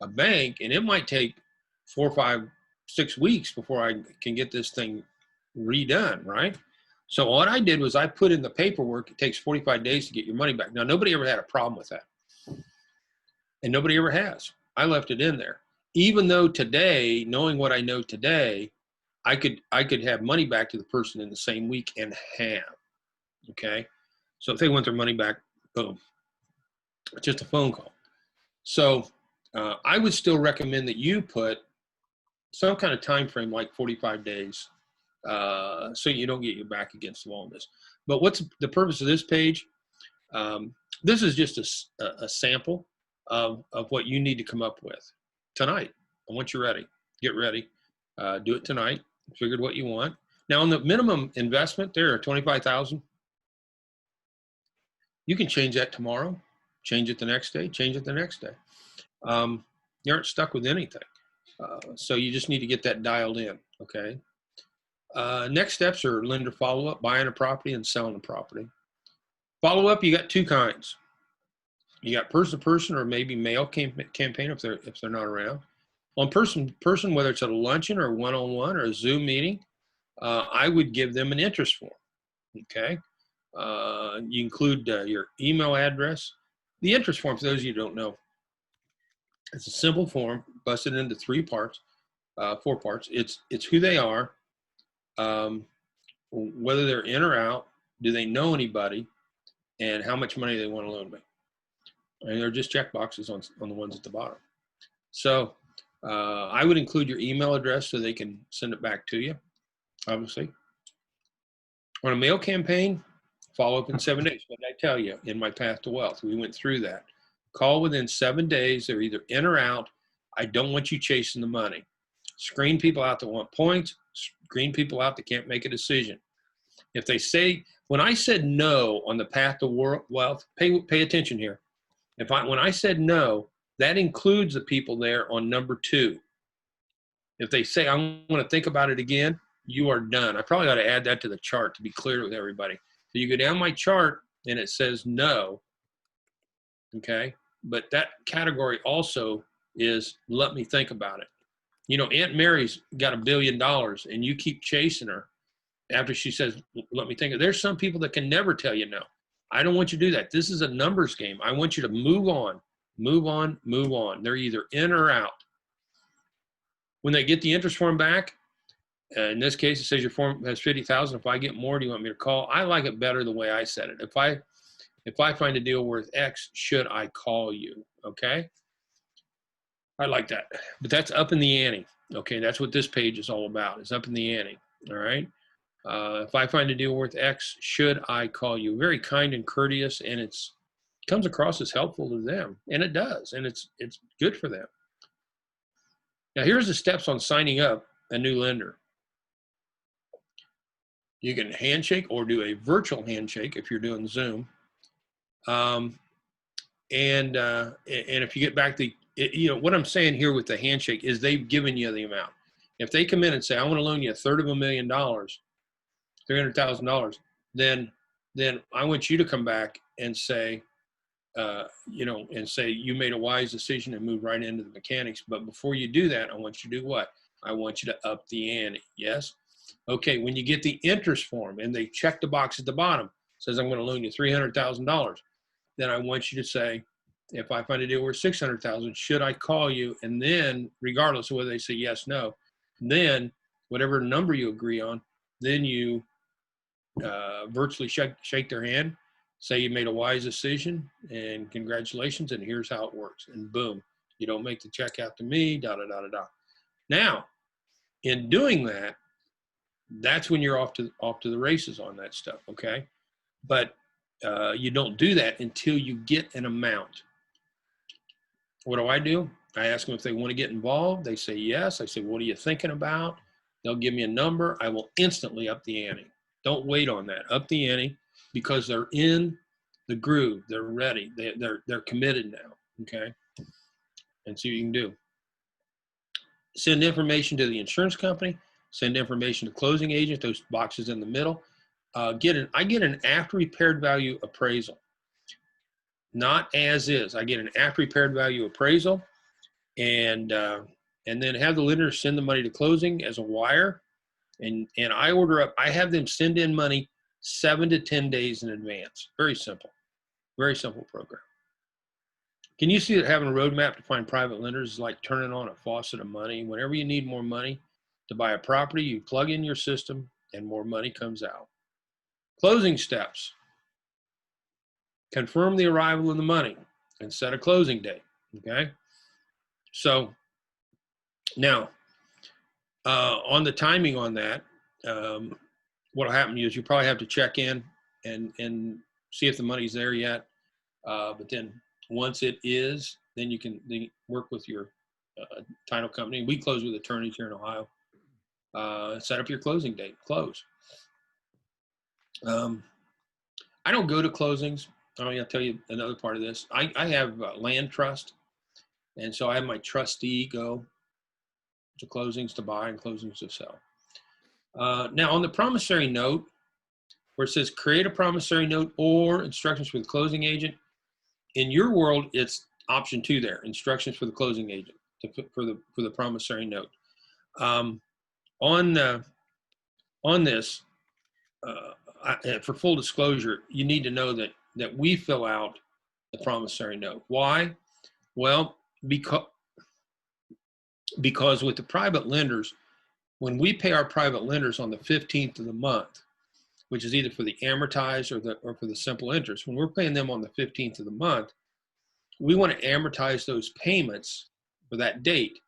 a bank, and it might take 4, 5, 6 weeks before I can get this thing redone, right? So what I did was I put in the paperwork, it takes 45 days to get your money back. Now, nobody ever had a problem with that. And nobody ever has. I left it in there. Even though today, knowing what I know today, I could have money back to the person in the same week and have, okay? So if they want their money back, boom, it's just a phone call. So I would still recommend that you put some kind of time frame, like 45 days, so you don't get your back against the wall on this. But what's the purpose of this page? This is just a sample of what you need to come up with tonight. And once you're ready, get ready. Do it tonight. Figured what you want. Now on the minimum investment there, 25,000, you can change that tomorrow, change it the next day, change it the next day. You aren't stuck with anything. So you just need to get that dialed in, okay? Next steps are lender follow-up, buying a property and selling a property. Follow-up, you got two kinds. You got person-to-person or maybe mail campaign if they're not around. On person-to-person, whether it's at a luncheon or one-on-one or a Zoom meeting, I would give them an interest form, okay? You include your email address. The interest form, for those of you who don't know, it's a simple form, busted into four parts. It's who they are, whether they're in or out, do they know anybody, and how much money they want to loan me. And they're just check boxes on the ones at the bottom. So I would include your email address so they can send it back to you, obviously. On a mail campaign, follow up in 7 days. What did I tell you in my path to wealth? We went through that. Call within 7 days. They're either in or out. I don't want you chasing the money. Screen people out that want points. Screen people out that can't make a decision. If they say, when I said no on the path to wealth, pay attention here. When I said no, that includes the people there on number 2. If they say, I'm going to think about it again, you are done. I probably ought to add that to the chart to be clear with everybody. So you go down my chart and it says no, okay? But that category also is let me think about it. You know, Aunt Mary's got $1 billion and you keep chasing her after she says, let me think. There's some people that can never tell you no. I don't want you to do that. This is a numbers game. I want you to move on, move on, move on. They're either in or out. When they get the interest form back, in this case, it says your form has 50,000. If I get more, do you want me to call? I like it better the way I said it. If I find a deal worth X, should I call you? Okay. I like that, but that's up in the ante. Okay. That's what this page is all about. It's up in the ante. All right. If I find a deal worth X, should I call you? Very kind and courteous, and it comes across as helpful to them, and it does, and it's good for them. Now, here's the steps on signing up a new lender. You can handshake or do a virtual handshake if you're doing Zoom. And if you get back what I'm saying here with the handshake is they've given you the amount. If they come in and say, I want to loan you $333,000, $300,000, then I want you to come back and say, you made a wise decision and move right into the mechanics. But before you do that, I want you to do what? I want you to up the ante. Yes. Okay. When you get the interest form and they check the box at the bottom, says I'm going to loan you $300,000. Then I want you to say, if I find a deal worth $600,000, should I call you? And then, regardless of whether they say yes, no, then whatever number you agree on, then you virtually shake their hand, say you made a wise decision, and congratulations, and here's how it works. And boom, you don't make the check out to me, da da da da da. Now, in doing that, that's when you're off to the races on that stuff. Okay, but you don't do that until you get an amount. What do? I ask them if they want to get involved. They say yes. I say, what are you thinking about? They'll give me a number. I will instantly up the ante. Don't wait on that. Up the ante, because they're in the groove. They're ready. They're committed now. Okay. And see what you can do. Send information to the insurance company. Send information to closing agent. Those boxes in the middle. I get an after repaired value appraisal. Not as is. I get an after repaired value appraisal, and then have the lender send the money to closing as a wire, and I order up. I have them send in money 7 to 10 days in advance. Very simple program. Can you see that having a roadmap to find private lenders is like turning on a faucet of money? Whenever you need more money to buy a property, you plug in your system and more money comes out. Closing steps. Confirm the arrival of the money and set a closing date. Okay. So now, on the timing on that, what will happen to you is you probably have to check in and see if the money's there yet. But then once it is, then you can work with your title company. We close with attorneys here in Ohio. set up your closing date, close. I don't go to closings. I'll tell you another part of this. I have land trust, and so I have my trustee go to closings to buy and closings to sell. Now on the promissory note, where it says create a promissory note or instructions for the closing agent, in your world it's option 2 there, instructions for the closing agent for the promissory note. On this, for full disclosure, you need to know that we fill out the promissory note. Why? Well, because with the private lenders, when we pay our private lenders on the 15th of the month, which is either for the amortized or for the simple interest, when we're paying them on the 15th of the month, we want to amortize those payments for that date.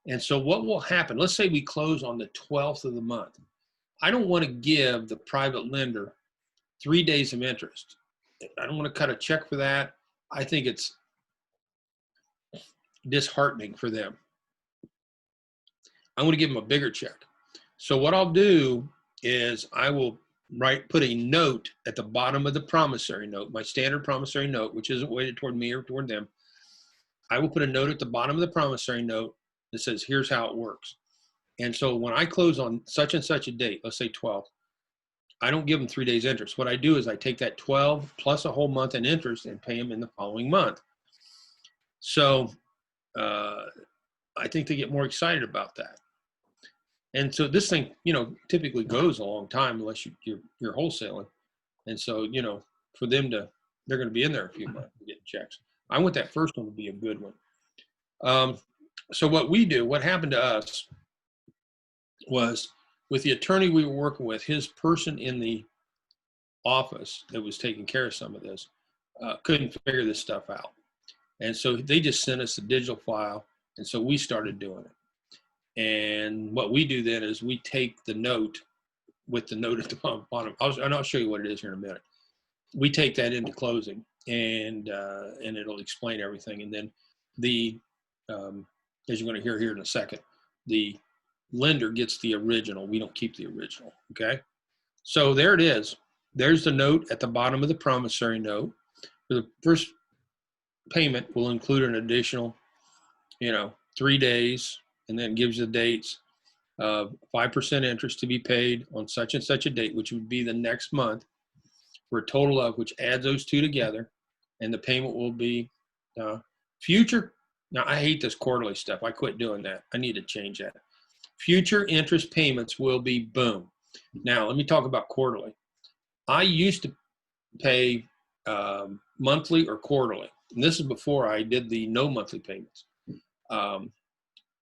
And so what will happen, let's say we close on the 12th of the month. I don't want to give the private lender 3 days of interest. I don't want to cut a check for that. I think it's disheartening for them. I want to give them a bigger check. So what I'll do is I will put a note at the bottom of the promissory note, my standard promissory note, which isn't weighted toward me or toward them. I will put a note at the bottom of the promissory note that says, here's how it works. And so when I close on such and such a date, let's say 12, I don't give them 3 days interest. What I do is I take that 12 plus a whole month in interest and pay them in the following month. So I think they get more excited about that. And so this thing, typically goes a long time unless you're wholesaling. And so, for them they're going to be in there a few months getting checks. I want that first one to be a good one. So what happened to us was with the attorney we were working with, his person in the office that was taking care of some of this couldn't figure this stuff out. And so they just sent us a digital file. And so we started doing it. And what we do then is we take the note with the note at the bottom. I'll show you what it is here in a minute. We take that into closing, and it'll explain everything. And then as you're going to hear here in a second, the lender gets the original. We don't keep the original. Okay. So there it is. There's the note at the bottom of the promissory note. The first payment will include an additional, 3 days, and then gives you the dates of 5% interest to be paid on such and such a date, which would be the next month, for a total of, which adds those two together, and the payment will be future. Now, I hate this quarterly stuff. I quit doing that. I need to change that. Future interest payments will be boom. Now, let me talk about quarterly. I used to pay monthly or quarterly. And this is before I did the no monthly payments.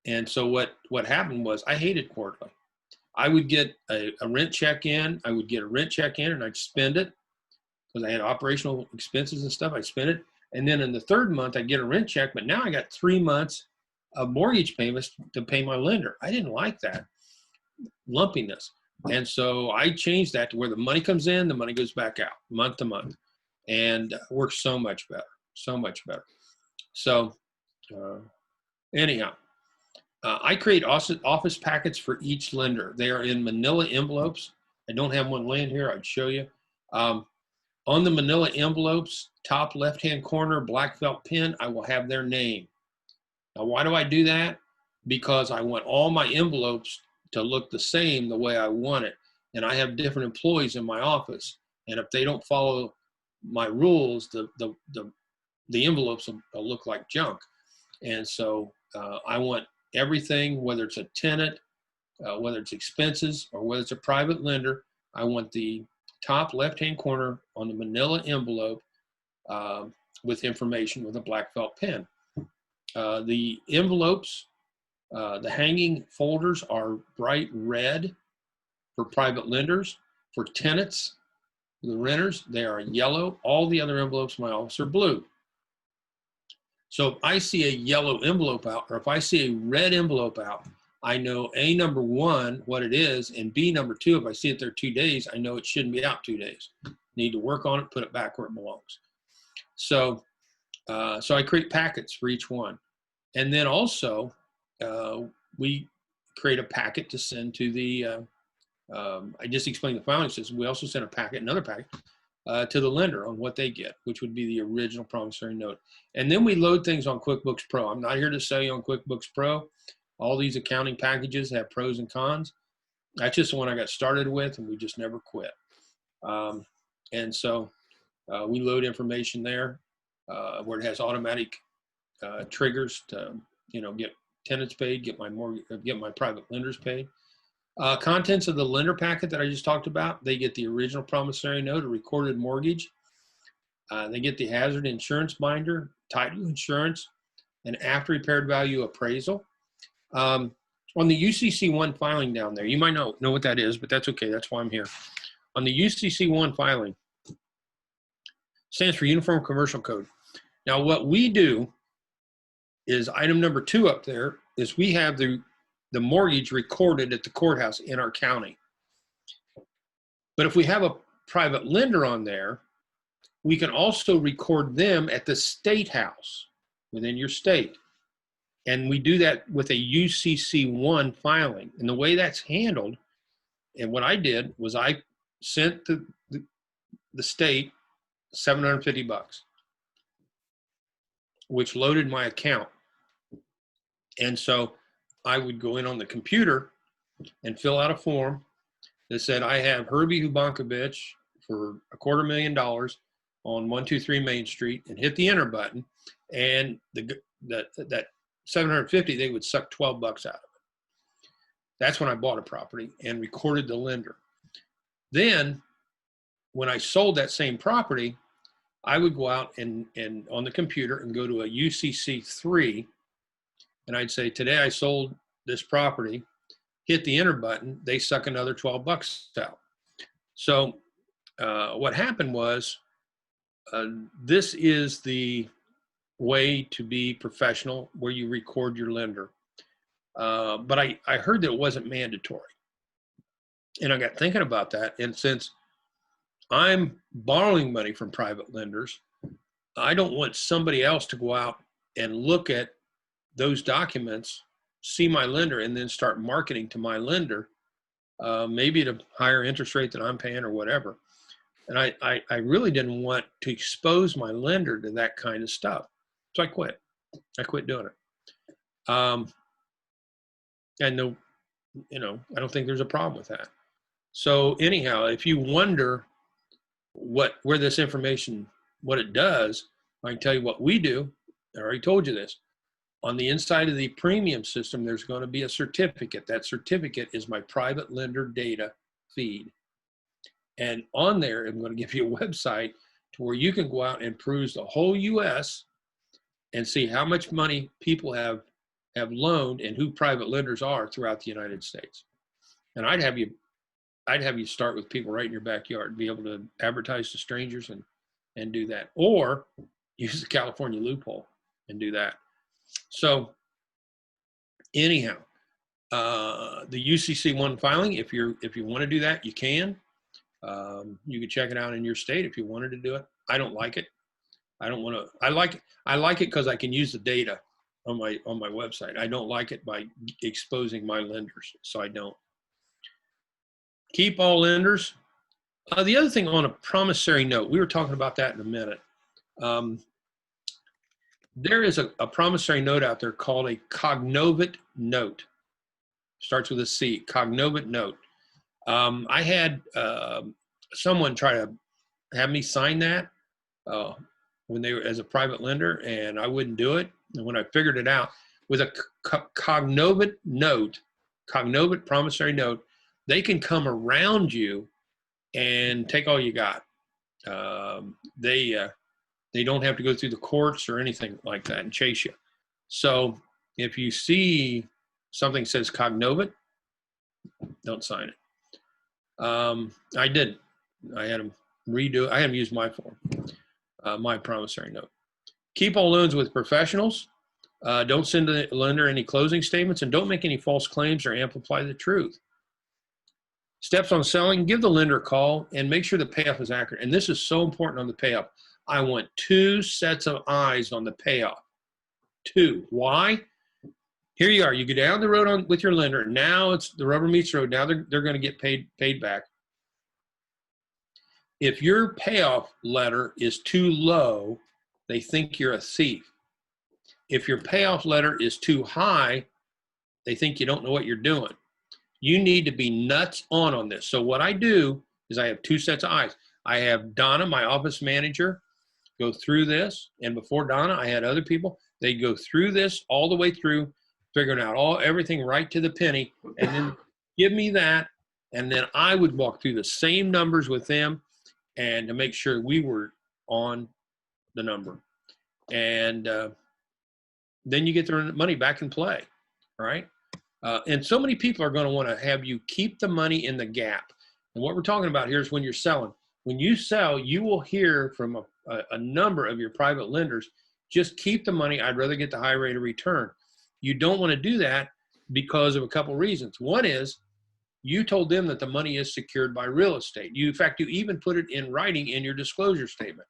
And so what happened was I hated quarterly. I would get a rent check in. I would get a rent check in, and I'd spend it because I had operational expenses and stuff. I'd spend it. And then in the third month, I'd get a rent check. But now I got 3 months of mortgage payments to pay my lender. I didn't like that lumpiness. And so I changed that to where the money comes in, the money goes back out month to month, and works so much better, so much better. So anyhow, I create office packets for each lender. They are in manila envelopes. I don't have one laying here. I'd show you. On the manila envelopes, top left-hand corner, black felt pen, I will have their name. Now, why do I do that? Because I want all my envelopes to look the same the way I want it. And I have different employees in my office. And if they don't follow my rules, the envelopes will look like junk. And so I want everything, whether it's a tenant, whether it's expenses, or whether it's a private lender, I want the top left-hand corner on the manila envelope with information with a black felt pen. The envelopes, the hanging folders are bright red for private lenders. For tenants, the renters, they are yellow. All the other envelopes in my office are blue. So if I see a yellow envelope out, or if I see a red envelope out, I know A, number one, what it is, and B, number two, if I see it there 2 days, I know it shouldn't be out 2 days. Need to work on it, put it back where it belongs. So I create packets for each one. And then also, if create a packet to send to the, I just explained the filing system. We also send a packet, another packet, to the lender on what they get, which would be the original promissory note. And then we load things on QuickBooks Pro. I'm not here to sell you on QuickBooks Pro. All these accounting packages have pros and cons. That's just the one I got started with, and we just never quit. And so we load information there where it has automatic triggers to, get tenants paid, get my mortgage, get my private lenders paid. Contents of the lender packet that I just talked about, they get the original promissory note, a recorded mortgage. They get the hazard insurance binder, title insurance, and after repaired value appraisal. On the UCC1 filing down there, you might know what that is, but that's okay. That's why I'm here. On the UCC1 filing, stands for Uniform Commercial Code. Now, what we do is item number 2 up there is we have the mortgage recorded at the courthouse in our county. But if we have a private lender on there, we can also record them at the state house within your state. And we do that with a UCC1 filing. And the way that's handled, and what I did was I sent the state $750, which loaded my account. And so I would go in on the computer and fill out a form that said, I have Herbie Hubankovich for $250,000 on 123 Main Street, and hit the enter button. And that 750, they would suck $12 out of it. That's when I bought a property and recorded the lender. Then when I sold that same property, I would go out and on the computer and go to a UCC3, and I'd say, today I sold this property, hit the enter button, they suck another $12 out. So what happened was, this is the way to be professional, where you record your lender. But I heard that it wasn't mandatory. And I got thinking about that. And since I'm borrowing money from private lenders, I don't want somebody else to go out and look at those documents, see my lender, and then start marketing to my lender, maybe at a higher interest rate than I'm paying or whatever. And I really didn't want to expose my lender to that kind of stuff. So I quit. I quit doing it. And no, I don't think there's a problem with that. So anyhow, if you wonder where this information, what it does, I can tell you what we do. I already told you this. On the inside of the premium system, there's going to be a certificate. That certificate is my private lender data feed. And on there, I'm going to give you a website to where you can go out and peruse the whole U.S. and see how much money people have loaned and who private lenders are throughout the United States. And I'd have you start with people right in your backyard, be able to advertise to strangers and do that, or use the California loophole and do that. So anyhow, the UCC1 filing, if you want to do that, you can. You can check it out in your state if you wanted to do it. I don't like it. I don't want to. I like it because I can use the data on my website. I don't like it by exposing my lenders, so I don't. Keep all lenders. The other thing on a promissory note, we were talking about that in a minute. There is a promissory note out there called a cognovate note. Starts with a C, cognovate note. I had someone try to have me sign that when they were as a private lender, and I wouldn't do it. And when I figured it out, with a cognovate note, cognovate promissory note, they can come around you and take all you got. They don't have to go through the courts or anything like that and chase you. So if you see something says cognovate, don't sign it. I didn't. I had them redo. I had them use my form, my promissory note. Keep all loans with professionals. Don't send the lender any closing statements, and don't make any false claims or amplify the truth. Steps on selling: give the lender a call and make sure the payoff is accurate. And this is so important on the payoff. I want 2 sets of eyes on the payoff. 2. Why? Here you are. You go down the road with your lender. Now it's the rubber meets the road. Now they're going to get paid back. If your payoff letter is too low, they think you're a thief. If your payoff letter is too high, they think you don't know what you're doing. You need to be nuts on this. So what I do is I have two sets of eyes. I have Donna, my office manager, go through this. And before Donna, I had other people. They go through this all the way through, figuring out everything right to the penny, and then give me that. And then I would walk through the same numbers with them and to make sure we were on the number. And then you get their money back in play, right? And so many people are going to want to have you keep the money in the gap. And what we're talking about here is when you're selling. When you sell, you will hear from a number of your private lenders, just keep the money. I'd rather get the high rate of return. You don't want to do that because of a couple reasons. One is you told them that the money is secured by real estate. In fact, you even put it in writing in your disclosure statement.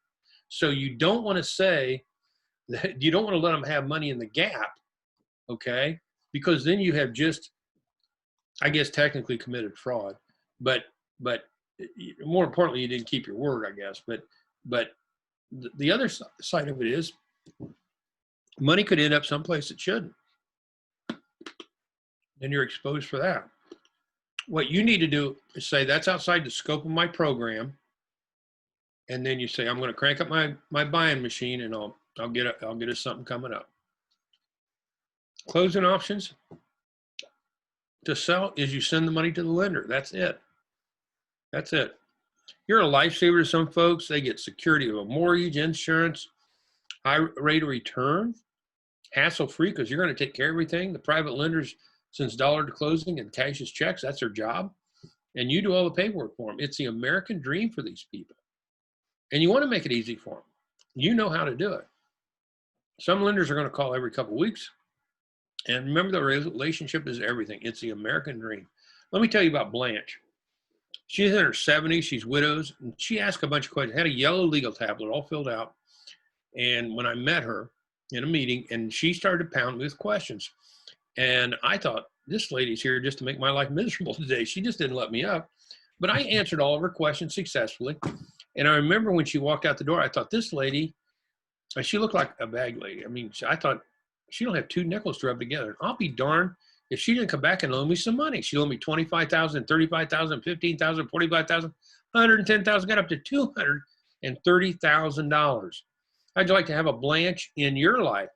So you don't want to say that you don't want to let them have money in the gap, okay? Because then you have just, I guess, technically committed fraud. But more importantly, you didn't keep your word, I guess. But the other side of it is money could end up someplace it shouldn't. And you're exposed for that. What you need to do is say, that's outside the scope of my program. And then you say, I'm going to crank up my buying machine and I'll get us something coming up. Closing options to sell is you send the money to the lender. That's it. That's it. You're a lifesaver to some folks. They get security of a mortgage, insurance, high rate of return, hassle-free because you're going to take care of everything. The private lenders, since dollar to closing and cashes checks, that's their job. And you do all the paperwork for them. It's the American dream for these people. And you want to make it easy for them. You know how to do it. Some lenders are going to call every couple of weeks. And remember, the relationship is everything. It's the American dream. Let me tell you about Blanche. She's in her 70s. She's widows. And she asked a bunch of questions. Had a yellow legal tablet all filled out. And when I met her in a meeting, and she started to pound me with questions. And I thought, this lady's here just to make my life miserable today. She just didn't let me up. But I answered all of her questions successfully. And I remember when she walked out the door, I thought, this lady, she looked like a bag lady. I mean, I thought, she don't have two nickels to rub together. I'll be darned if she didn't come back and loan me some money. She loaned me $25,000, $35,000, $15,000, $45,000, $110,000, got up to $230,000. How'd you like to have a Blanche in your life?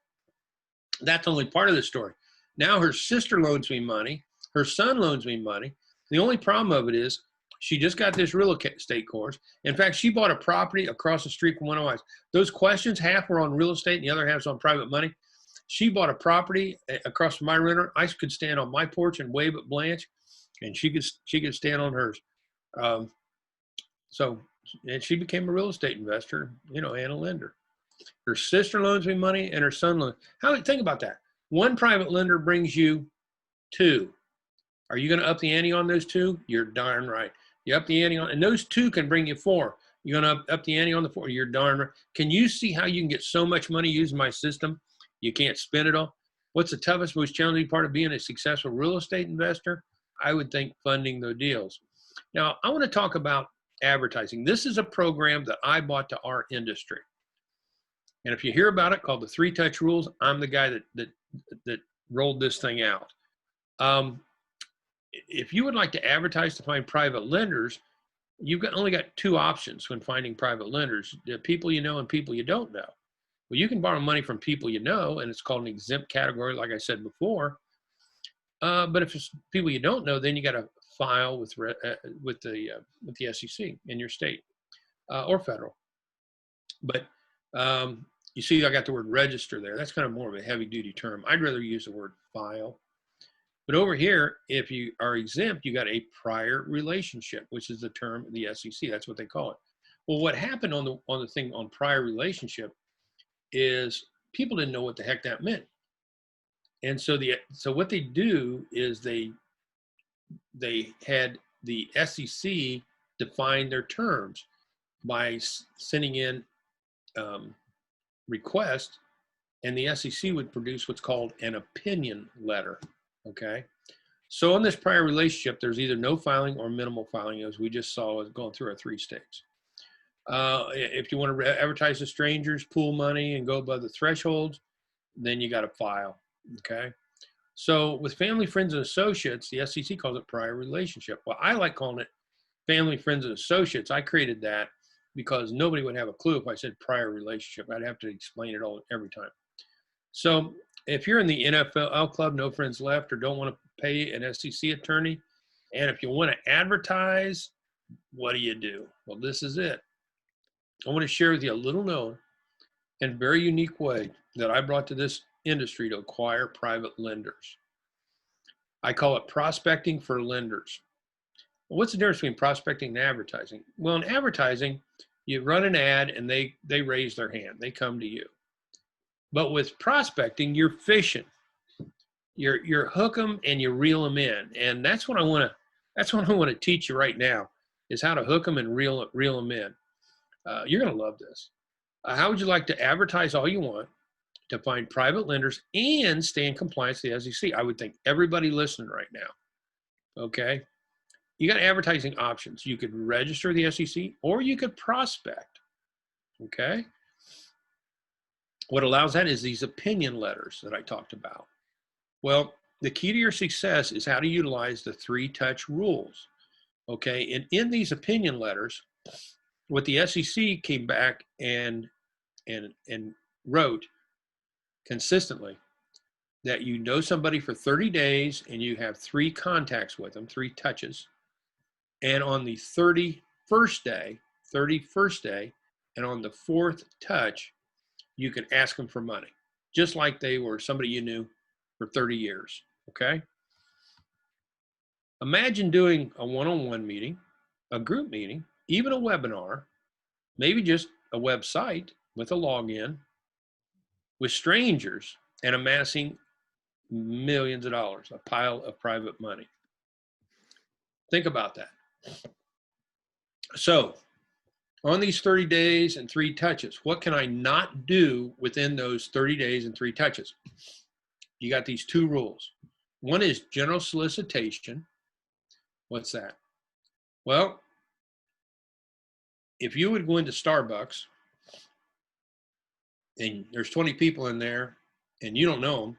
That's only part of the story. Now her sister loans me money. Her son loans me money. The only problem of it is she just got this real estate course. In fact, she bought a property across the street from one of mine. Those questions, half were on real estate and the other half's on private money. She bought a property across from my renter. I could stand on my porch and wave at Blanche, and she could stand on hers. And she became a real estate investor, and a lender. Her sister loans me money, and her son loans. Think about that? One private lender brings you two. Are you going to up the ante on those two? You're darn right. You up the ante on, and those two can bring you four. You're going to up the ante on the four. You're darn right. Can you see how you can get so much money using my system? You can't spend it all. What's the toughest, most challenging part of being a successful real estate investor? I would think funding the deals. Now, I want to talk about advertising. This is a program that I bought to our industry. And if you hear about it, called the 3-Touch Rules, I'm the guy that rolled this thing out. If you would like to advertise to find private lenders, you've only got two options when finding private lenders: the people you know and people you don't know. Well, you can borrow money from people you know, and it's called an exempt category, like I said before. But if it's people you don't know, then you got to file with the SEC in your state or federal. But you see, I got the word register there. That's kind of more of a heavy-duty term. I'd rather use the word file. But over here, if you are exempt, you got a prior relationship, which is the term of the SEC. That's what they call it. Well, what happened on the thing on prior relationship is people didn't know what the heck that meant. And so what they do is they had the SEC define their terms by sending in requests and the SEC would produce what's called an opinion letter, okay? So in this prior relationship, there's either no filing or minimal filing, as we just saw going through our 3 states. If you want to advertise to strangers, pool money, and go above the thresholds, then you got to file, okay? So with family, friends, and associates, the SEC calls it prior relationship. Well, I like calling it family, friends, and associates. I created that because nobody would have a clue if I said prior relationship. I'd have to explain it all every time. So if you're in the NFL club, no friends left, or don't want to pay an SEC attorney, and if you want to advertise, what do? Well, this is it. I want to share with you a little known and very unique way that I brought to this industry to acquire private lenders. I call it prospecting for lenders. Well, what's the difference between prospecting and advertising? Well, in advertising, you run an ad and they raise their hand. They come to you. But with prospecting, you're fishing. You're hook them and you reel them in. And that's what I want to teach you right now, is how to hook them and reel them in. You're going to love this. How would you like to advertise all you want to find private lenders and stay in compliance with the SEC? I would think everybody listening right now, okay? You got advertising options. You could register the SEC or you could prospect, okay? What allows that is these opinion letters that I talked about. Well, the key to your success is how to utilize the 3-touch rules, okay? And in these opinion letters, what the SEC came back and wrote consistently that you know somebody for 30 days and you have 3 contacts with them, 3 touches. And on the 31st day, and on the 4th touch, you can ask them for money, just like they were somebody you knew for 30 years, okay? Imagine doing a one-on-one meeting, a group meeting, even a webinar, maybe just a website with a login with strangers and amassing millions of dollars, a pile of private money. Think about that. So on these 30 days and 3 touches, what can I not do within those 30 days and 3 touches? You got these 2 rules. One is general solicitation. What's that? Well, if you would go into Starbucks and there's 20 people in there and you don't know them,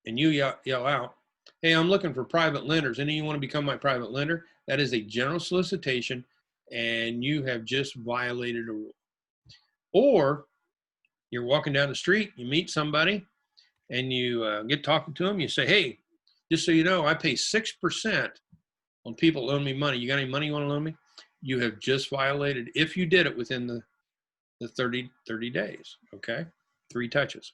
and you yell out, hey, I'm looking for private lenders. Any of you want to become my private lender? That is a general solicitation, and you have just violated a rule. Or you're walking down the street, you meet somebody, and you get talking to them. You say, hey, just so you know, I pay 6% on people loan me money. You got any money you want to loan me? You have just violated, if you did it within the 30 days, okay? 3 touches.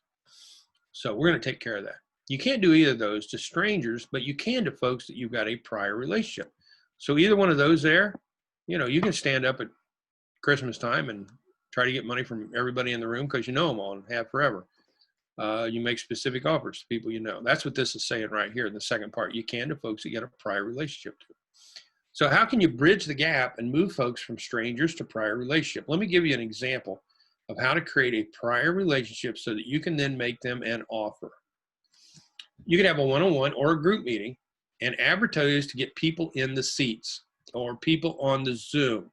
So we're going to take care of that. You can't do either of those to strangers, but you can to folks that you've got a prior relationship. So either one of those there, you know, you can stand up at Christmas time and try to get money from everybody in the room because you know them all and have forever. You make specific offers to people you know. That's what this is saying right here in the second part. You can to folks that you got a prior relationship to. So how can you bridge the gap and move folks from strangers to prior relationship? Let me give you an example of how to create a prior relationship so that you can then make them an offer. You could have a one-on-one or a group meeting and advertise to get people in the seats or people on the Zoom.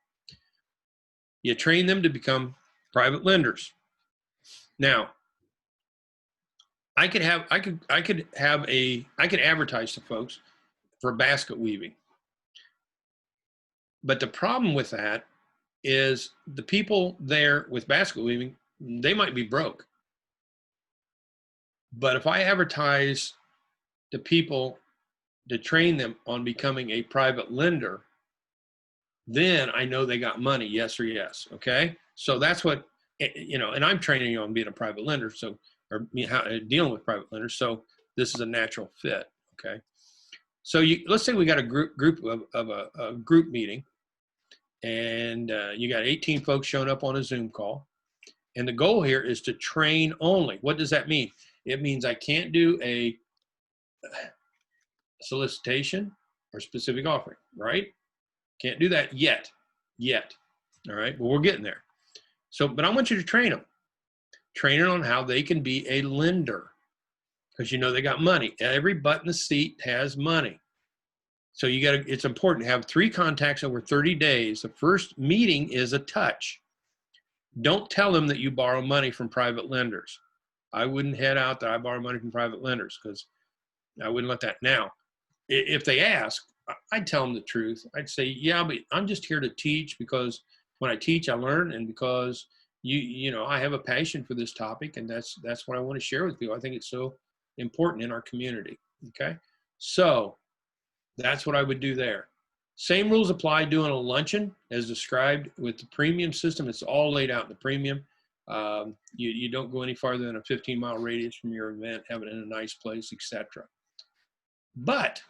You train them to become private lenders. Now, I could advertise to folks for basket weaving. But the problem with that is the people there with basket weaving, they might be broke. But if I advertise to people to train them on becoming a private lender, then I know they got money, yes or yes, okay? So that's what, you know, and I'm training you on being a private lender, so, or how dealing with private lenders, so this is a natural fit, okay? So let's say we got a group of a group meeting, and you got 18 folks showing up on a Zoom call, and the goal here is to train only. What does that mean? It means I can't do a solicitation or specific offering, right? Can't do that yet, all right? But we're getting there. So, but I want you to train them. training on how they can be a lender, because they got money. Every butt in the seat has money. So it's important to have 3 contacts over 30 days. The first meeting is a touch. Don't tell them that you borrow money from private lenders. I wouldn't head out that I borrow money from private lenders, because I wouldn't let that. Now, if they ask, I'd tell them the truth. I'd say, yeah, but I'm just here to teach, because when I teach, I learn, and because I have a passion for this topic, and that's what I want to share with you. I think it's so important in our community. Okay, so that's what I would do there. Same rules apply doing a luncheon as described with the premium system. It's all laid out in the premium. You don't go any farther than a 15-mile radius from your event, have it in a nice place, etc. But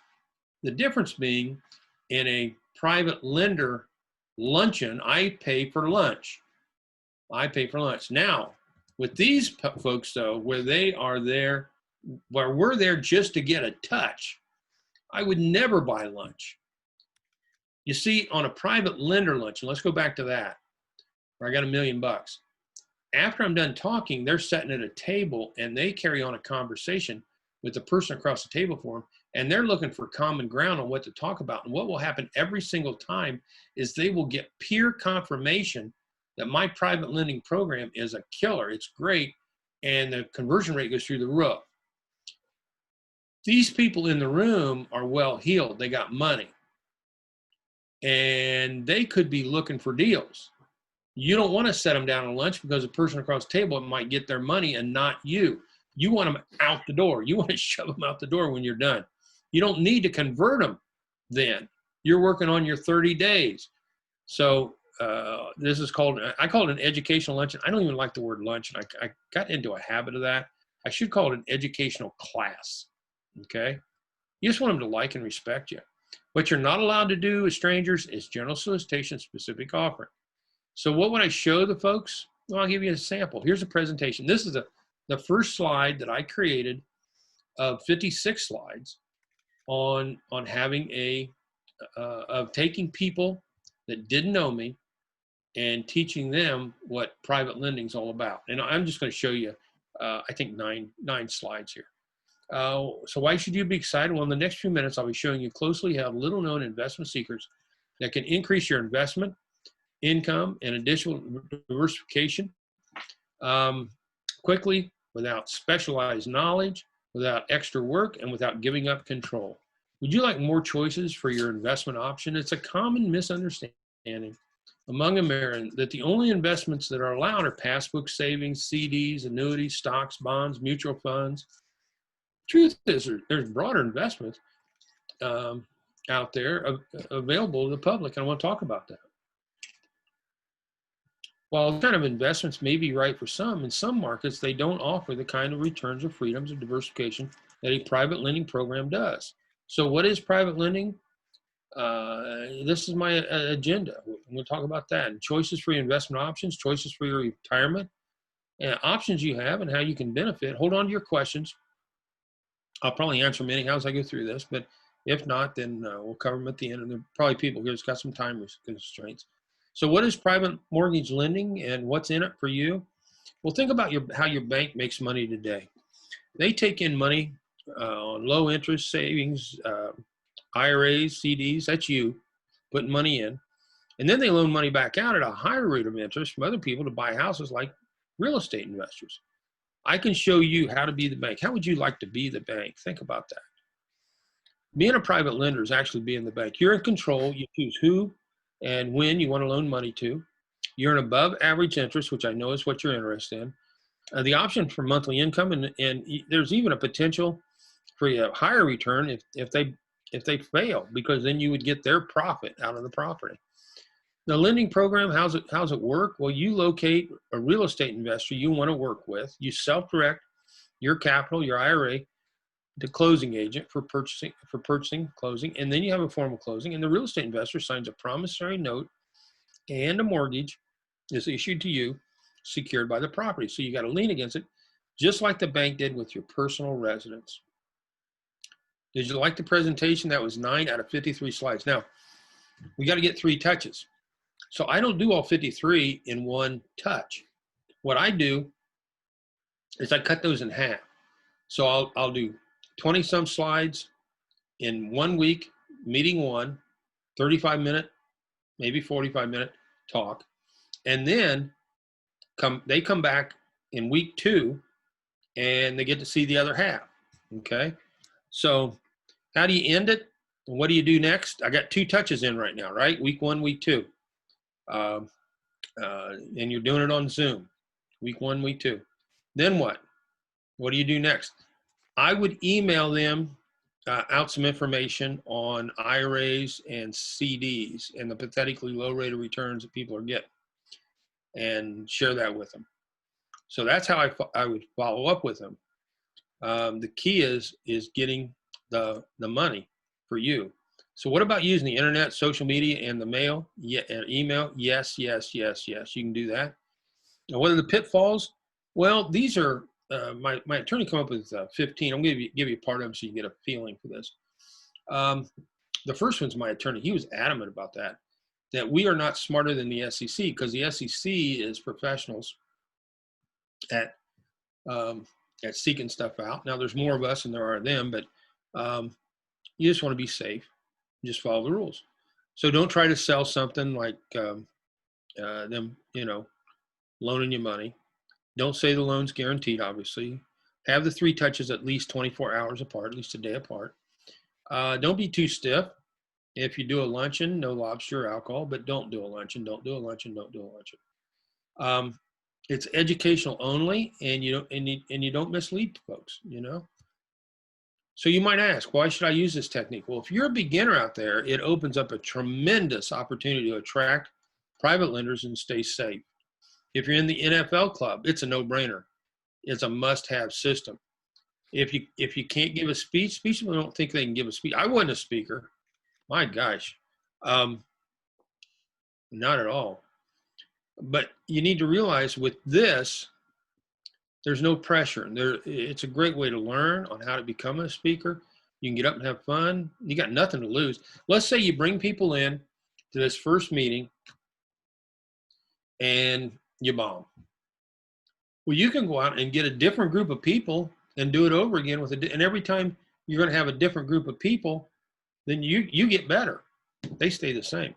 the difference being, in a private lender luncheon, I pay for lunch. Now, with these folks, though, where we're there just to get a touch, I would never buy lunch. You see, on a private lender luncheon, let's go back to that, where I got $1 million. After I'm done talking, they're sitting at a table and they carry on a conversation with the person across the table for them, and they're looking for common ground on what to talk about. And what will happen every single time is they will get peer confirmation that my private lending program is a killer. It's great. And the conversion rate goes through the roof. These people in the room are well-heeled. They got money. And they could be looking for deals. You don't want to set them down on lunch, because the person across the table might get their money and not you. You want them out the door. You want to shove them out the door when you're done. You don't need to convert them then. You're working on your 30 days. So this is I call it an educational luncheon. I don't even like the word lunch. I got into a habit of that. I should call it an educational class. Okay? You just want them to like and respect you. What you're not allowed to do with strangers is general solicitation, specific offering. So what would I show the folks? Well, I'll give you a sample. Here's a presentation. This is the first slide that I created of 56 slides on having of taking people that didn't know me and teaching them what private lending is all about. And I'm just going to show you, I think nine slides here. So why should you be excited? Well, in the next few minutes, I'll be showing you closely how little known investment secrets that can increase your investment income and additional diversification quickly, without specialized knowledge, without extra work, and without giving up control. Would you like more choices for your investment option? It's a common misunderstanding among Americans that the only investments that are allowed are passbook savings, CDs, annuities, stocks, bonds, mutual funds. Truth is, there's broader investments out there available to the public, and I want to talk about that. While kind of investments may be right for some, in some markets, they don't offer the kind of returns or freedoms of diversification that a private lending program does. So what is private lending? This is my agenda. I'm going to talk about that. And choices for your investment options, choices for your retirement, and options you have and how you can benefit. Hold on to your questions. I'll probably answer them anyhow as I go through this, but if not, then we'll cover them at the end. And there are probably people here that's got some time constraints. So what is private mortgage lending and what's in it for you? Well, think about how your bank makes money today. They take in money on low interest savings, IRAs, CDs, that's you putting money in. And then they loan money back out at a higher rate of interest from other people to buy houses, like real estate investors. I can show you how to be the bank. How would you like to be the bank? Think about that. Being a private lender is actually being the bank. You're in control. You choose who and when you want to loan money to. You're an above average interest, which I know is what you're interested in. The option for monthly income, and there's even a potential for a higher return if they fail, because then you would get their profit out of the property. The lending program, how's it work? Well, you locate a real estate investor you want to work with. You self-direct your capital, your IRA, to closing agent for purchasing, closing, and then you have a formal closing, and the real estate investor signs a promissory note, and a mortgage is issued to you, secured by the property. So you got to lien against it, just like the bank did with your personal residence. Did you like the presentation? That was 9 out of 53 slides. Now, we got to get 3 touches. So I don't do all 53 in one touch. What I do is I cut those in half. So I'll do 20 some slides in 1 week, meeting one, 35-minute, maybe 45-minute talk. And then they come back in week 2 and they get to see the other half. Okay. So how do you end it? What do you do next? I got 2 touches in right now, right? Week 1, week 2. And you're doing it on Zoom, week 1, week 2. Then what? What do you do next? I would email them out some information on IRAs and CDs and the pathetically low rate of returns that people are getting, and share that with them. So that's how I would follow up with them. The key is getting the money for you. So what about using the internet, social media, and the mail? Yeah, and email? Yes, yes, yes, yes. You can do that. Now, what are the pitfalls? Well, these are my attorney come up with 15. I'm going to give you part of them so you get a feeling for this. The first one's my attorney. He was adamant about that we are not smarter than the SEC, because the SEC is professionals at seeking stuff out. Now, there's more of us than there are of them, but you just want to be safe. Just follow the rules. So don't try to sell something like them, loaning you money. Don't say the loan's guaranteed, obviously. Have the 3 touches at least 24 hours apart, at least a day apart. Don't be too stiff. If you do a luncheon, no lobster or alcohol, but don't do a luncheon, don't do a luncheon, don't do a luncheon. It's educational only, and you don't mislead folks, So you might ask, why should I use this technique? Well, if you're a beginner out there, it opens up a tremendous opportunity to attract private lenders and stay safe. If you're in the NFL club, it's a no-brainer. It's a must-have system. If you can't give a speech people don't think they can give a speech. I wasn't a speaker. My gosh. Not at all. But you need to realize with this, there's no pressure. It's a great way to learn on how to become a speaker. You can get up and have fun. You got nothing to lose. Let's say you bring people in to this first meeting and you bomb. Well, you can go out and get a different group of people and do it over again and every time you're going to have a different group of people, then you get better. They stay the same.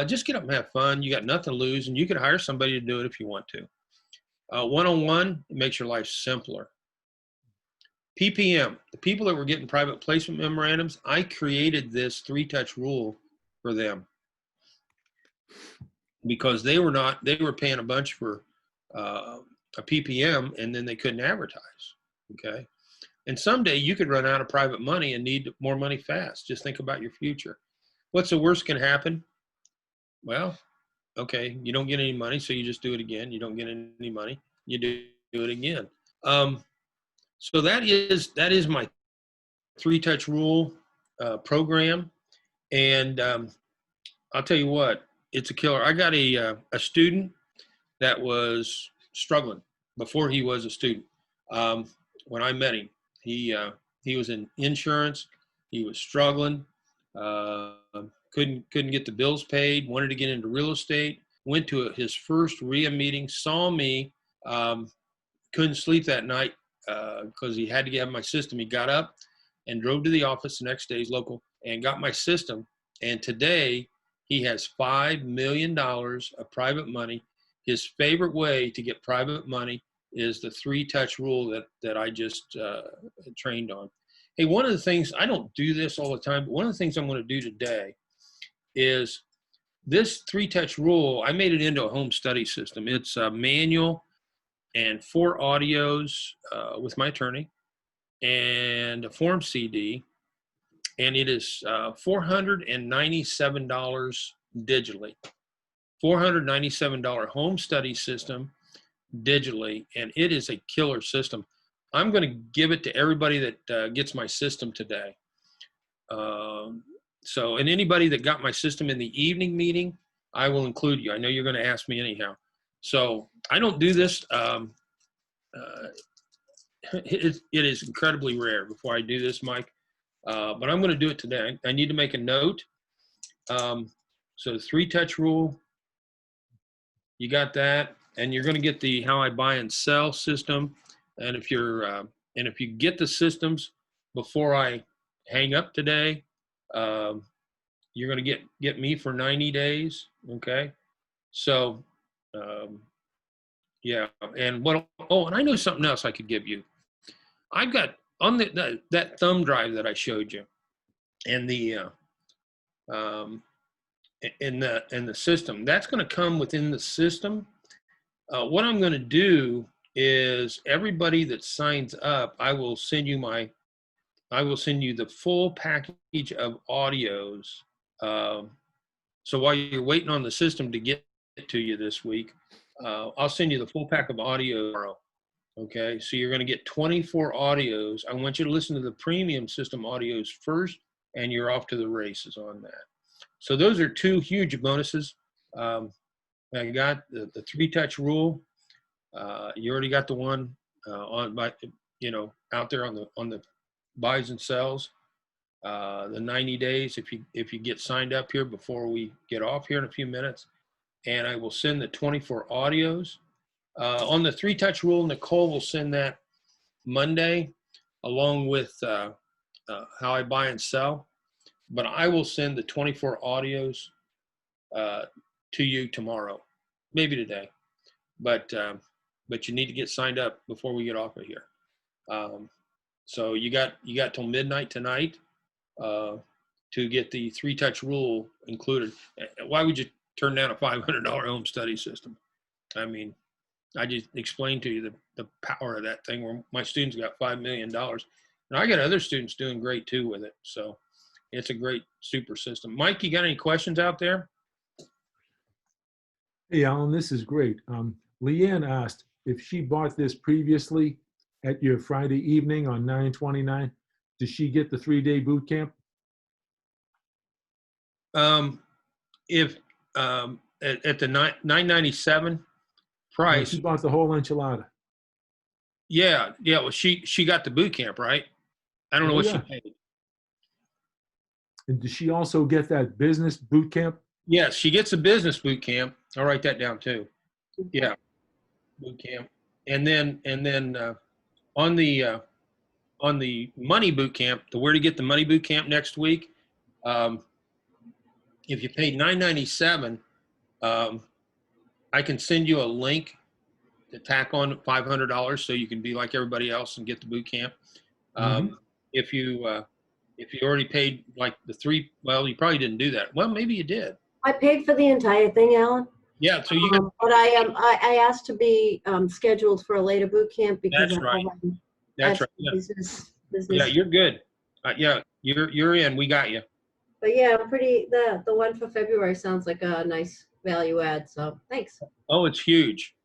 Just get up and have fun. You got nothing to lose, and you can hire somebody to do it if you want to. One-on-one, it makes your life simpler. PPM, the people that were getting private placement memorandums, I created this 3-touch rule for them because they were paying a bunch for a PPM, and then they couldn't advertise. Okay. And someday you could run out of private money and need more money fast. Just think about your future. What's the worst can happen? Well, okay, you don't get any money, so you just do it again. You don't get any money, you do it again. So that is my 3-touch rule program, and I'll tell you what, it's a killer. I got a student that was struggling before he was a student. When I met him, he was in insurance. He was struggling. Couldn't get the bills paid, wanted to get into real estate, went to his first RIA meeting, saw me, couldn't sleep that night because he had to get my system. He got up and drove to the office the next day, he's local, and got my system. And today he has $5 million of private money. His favorite way to get private money is the 3-touch rule that I just trained on. Hey, one of the things, I don't do this all the time, but one of the things I'm going to do today is this 3-touch rule. I made it into a home study system. It's a manual and 4 audios with my attorney and a form CD. And it is $497 digitally. $497 home study system digitally. And it is a killer system. I'm going to give it to everybody that gets my system today. And anybody that got my system in the evening meeting, I will include you. I know you're going to ask me anyhow. So I don't do this. It is incredibly rare before I do this, Mike. But I'm going to do it today. I need to make a note. So the 3-touch rule, you got that. And you're going to get the how I buy and sell system. And if you get the systems before I hang up today, you're going to get me for 90 days. Okay. So, yeah. And and I know something else I could give you. I've got on that thumb drive that I showed you, and the in the system that's going to come within the system. What I'm going to do is everybody that signs up, I will send you the full package of audios. So while you're waiting on the system to get to you this week, I'll send you the full pack of audio tomorrow. Okay, so you're going to get 24 audios. I want you to listen to the premium system audios first, and you're off to the races on that. So those are two huge bonuses. I got the 3-touch rule. You already got the one out there on the buys and sells. The 90 days if you get signed up here before we get off here in a few minutes, and I will send the 24 audios. On the 3-touch rule, Nicole will send that Monday along with how I buy and sell, but I will send the 24 audios to you tomorrow, maybe today, but you need to get signed up before we get off of here. So you got till midnight tonight to get the 3-touch rule included. Why would you turn down a $500 home study system? I mean, I just explained to you the power of that thing, where my students got $5 million. And I got other students doing great too with it. So it's a great super system. Mike, you got any questions out there? Hey, Alan, this is great. Leanne asked if she bought this previously at your Friday evening on 9/29, does she get the 3-day boot camp? If at the $997 price, She bought the whole enchilada. yeah. Well, she got the boot camp, right? I don't know what she paid. And does she also get that business boot camp? Yes, she gets a business boot camp. I'll write that down too. Yeah, boot camp, and then on the money boot camp, the where to get the money boot camp next week. If you paid $997, I can send you a link to tack on $500 so you can be like everybody else and get the boot camp. If you already paid like well, you probably didn't do that. Well, maybe you did. I paid for the entire thing, Alan. Yeah, so you got. But I asked to be scheduled for a later boot camp because That's right. That's right. Yeah. Business. Yeah, you're good. Yeah, you're in. We got you. But yeah, the one for February sounds like a nice value add. So thanks. Oh, it's huge.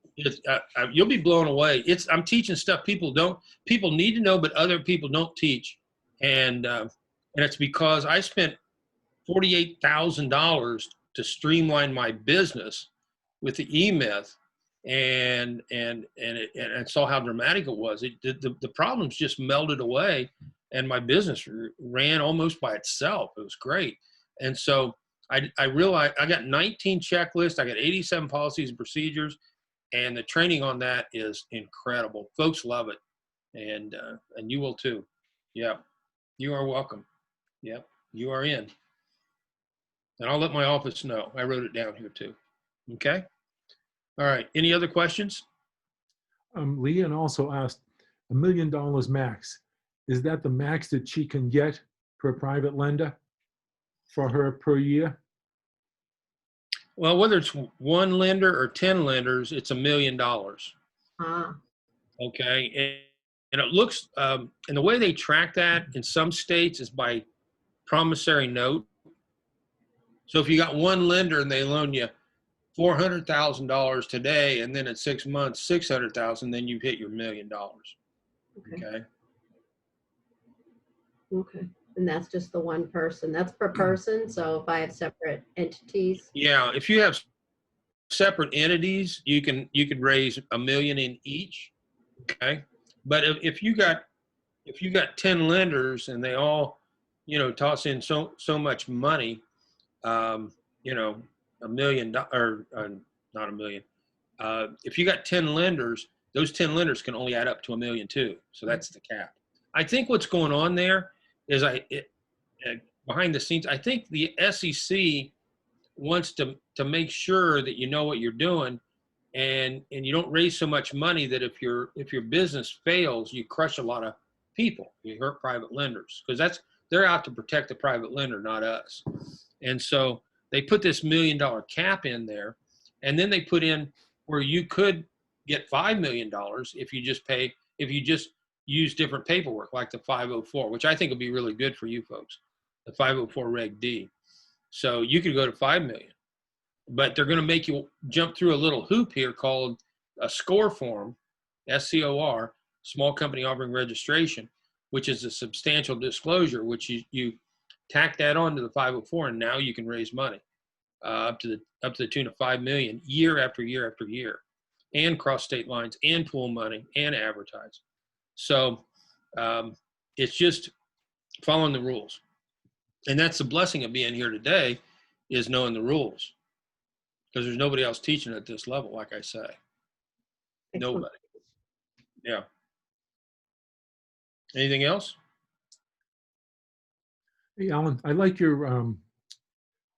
You'll be blown away. I'm teaching stuff people need to know, but other people don't teach, and it's because I spent $48,000 to streamline my business with the E-Myth, and saw how dramatic it was. The problems just melted away, and my business ran almost by itself. It was great. And so I realized I got 19 checklists. I got 87 policies and procedures, and the training on that is incredible. Folks love it, and you will too. Yeah, you are welcome. Yep, you are in. And I'll let my office know. I wrote it down here too. Okay. All right. Any other questions? Leanne also asked, $1 million max. Is that the max that she can get per private lender for her per year? Well, whether it's one lender or 10 lenders, it's $1 million. Okay. And it looks, and the way they track that in some states is by promissory note. So if you got one lender and they loan you $400,000 today, and then in 6 months, $600,000, then you hit your $1 million. Okay. Okay. And that's just the one person. That's per person. So if I have separate entities. Yeah. If you have separate entities, you could raise $1 million in each. Okay. But if you got 10 lenders and they all, toss in so much money, $1 million, or not $1 million. If you got 10 lenders, those 10 lenders can only add up to $1.2 million. So that's the cap. I think what's going on there is behind the scenes, I think the SEC wants to make sure that you know what you're doing, and you don't raise so much money that if your business fails, you crush a lot of people. You hurt private lenders, because they're out to protect the private lender, not us. And so they put this $1 million cap in there, and then they put in where you could get $5 million if you just use different paperwork, like the 504, which I think will be really good for you folks, the 504 Reg D. So you could go to 5 million, but they're going to make you jump through a little hoop here called a SCOR form, SCOR, small company offering registration, which is a substantial disclosure, which you tack that on to the 504, and now you can raise money up to the tune of 5 million year after year after year, and cross state lines and pool money and advertise. So it's just following the rules. And that's the blessing of being here today, is knowing the rules, because there's nobody else teaching at this level, like I say. Nobody. Yeah. Anything else? Hey, Alan, I like your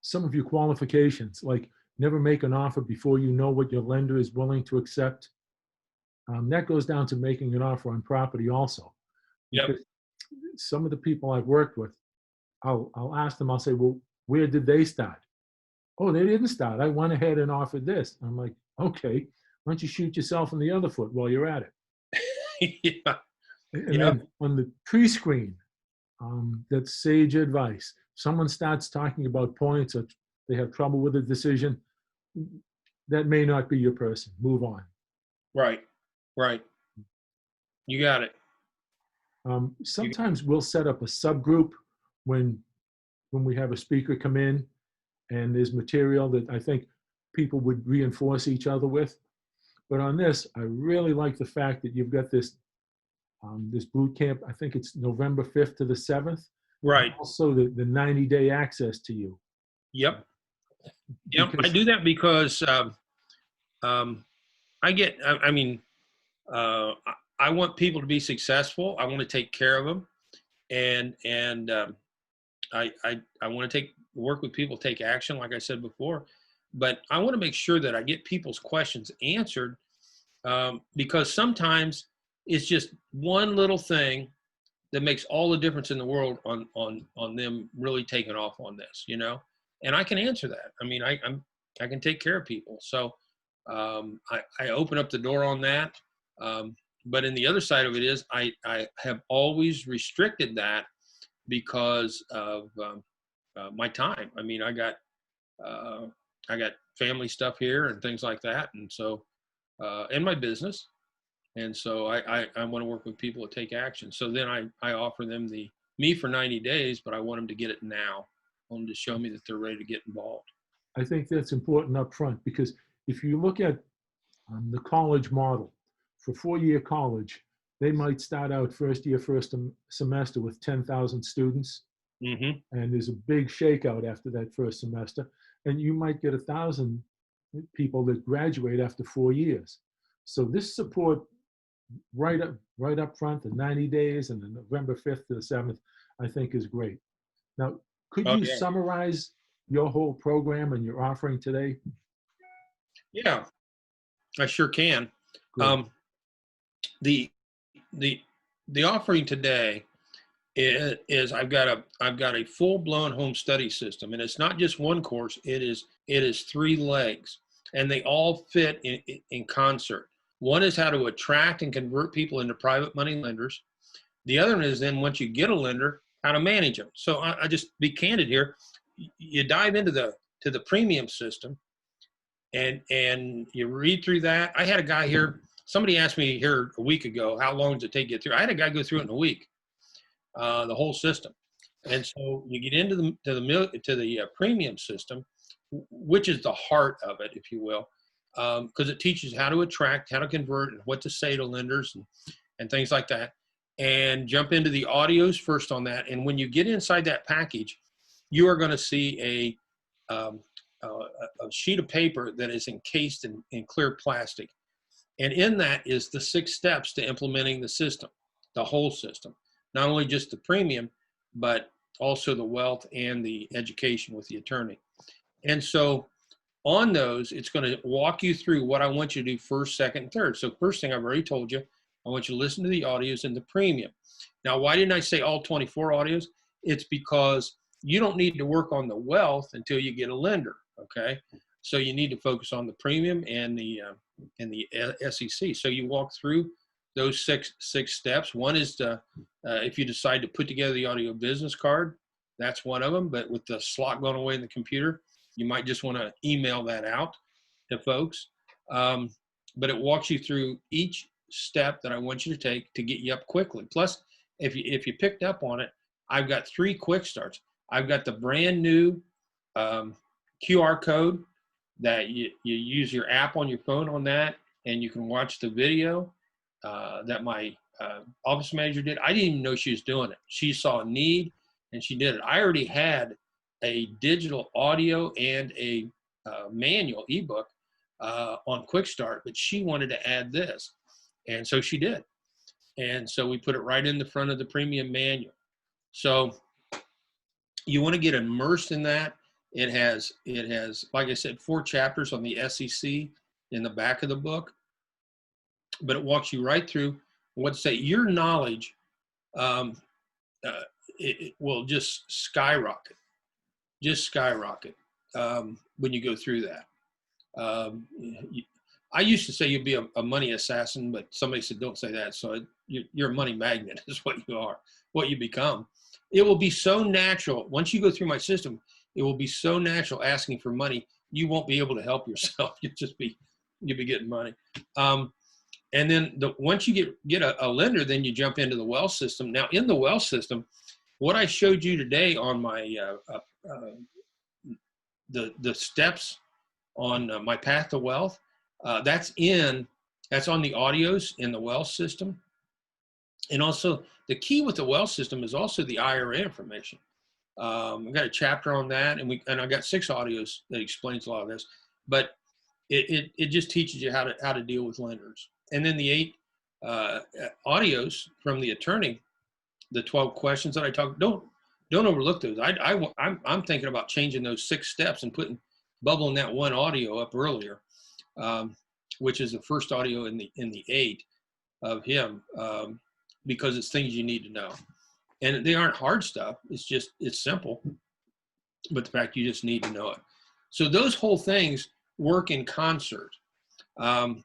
some of your qualifications, like never make an offer before you know what your lender is willing to accept. That goes down to making an offer on property also. Yep. Because some of the people I've worked with, I'll ask them, I'll say, well, where did they start? Oh, they didn't start. I went ahead and offered this. I'm like, okay, why don't you shoot yourself in the other foot while you're at it? Yeah. And then on the pre-screen, that's sage advice. Someone starts talking about points, or they have trouble with a decision, that may not be your person. Move on. Right. You got it. Sometimes we'll set up a subgroup when we have a speaker come in, and there's material that I think people would reinforce each other with. But on this, I really like the fact that you've got this this boot camp. I think it's November 5th to the 7th. Right. Also the 90-day access to you. Yep. Because I do that because I want people to be successful. I want to take care of them, and I want to work with people, take action, like I said before. But I want to make sure that I get people's questions answered, because sometimes it's just one little thing that makes all the difference in the world on them really taking off on this, you know. And I can answer that. I mean, I can take care of people. So I open up the door on that. But in the other side of it is I have always restricted that because of my time. I mean, I got family stuff here and things like that, and so and my business, and so I want to work with people to take action. So then I offer them me for 90 days, but I want them to get it now. I want them to show me that they're ready to get involved. I think that's important up front, because if you look at the college model, for 4-year college, they might start out first semester with 10,000 students. Mm-hmm. And there's a big shakeout after that first semester. And you might get 1,000 people that graduate after 4 years. So this support right up front, the 90 days and the November 5th to the 7th, I think is great. Now, could you summarize your whole program and your offering today? Yeah, I sure can. The offering today is I've got a full-blown home study system, and it's not just one course. It is 3 legs, and they all fit in concert. One is how to attract and convert people into private money lenders. The other one is then, once you get a lender, how to manage them. So I just be candid here. You dive into the premium system, and you read through that. I had a guy here. Somebody asked me here a week ago, how long does it take to get through? I had a guy go through it in a week, the whole system. And so you get into the premium system, which is the heart of it, if you will, because it teaches how to attract, how to convert, and what to say to lenders and things like that. And jump into the audios first on that. And when you get inside that package, you are going to see a sheet of paper that is encased in clear plastic. And in that is the 6 steps to implementing the system, the whole system, not only just the premium, but also the wealth and the education with the attorney. And so on those, it's going to walk you through what I want you to do first, second, and third. So first thing I've already told you, I want you to listen to the audios in the premium. Now, why didn't I say all 24 audios? It's because you don't need to work on the wealth until you get a lender, okay? So you need to focus on the premium and the SEC. So you walk through those six steps. One is to, if you decide to put together the audio business card, that's one of them. But with the slot going away in the computer, you might just want to email that out to folks. But it walks you through each step that I want you to take to get you up quickly. Plus, if you picked up on it, I've got 3 quick starts. I've got the brand new QR code that you use your app on your phone on that, and you can watch the video that my office manager did. I didn't even know she was doing it. She saw a need, and she did it. I already had a digital audio and a manual ebook on Quick Start, but she wanted to add this, and so she did. And so we put it right in the front of the premium manual. So you want to get immersed in that. It has, like I said, 4 chapters on the SEC in the back of the book, but it walks you right through what to say. Your knowledge, it will just skyrocket when you go through that. I used to say you'd be a money assassin, but somebody said, don't say that. So you're a money magnet is what you are, what you become. It will be so natural. Once you go through my system, it will be so natural asking for money. You won't be able to help yourself. You'll be getting money. And then once you get a lender, then you jump into the wealth system. Now in the wealth system, what I showed you today on my, the steps on my path to wealth, that's on the audios in the wealth system. And also the key with the wealth system is also the IRA information. I've got a chapter on that, and I've got 6 audios that explains a lot of this, but it just teaches you how to deal with lenders. And then the 8 audios from the attorney, the 12 questions that I talked, don't overlook those. I'm thinking about changing those 6 steps and bubbling that 1 audio up earlier, which is the first audio in the 8 of him, because it's things you need to know. And they aren't hard stuff. It's simple, but the fact you just need to know it. So those whole things work in concert. And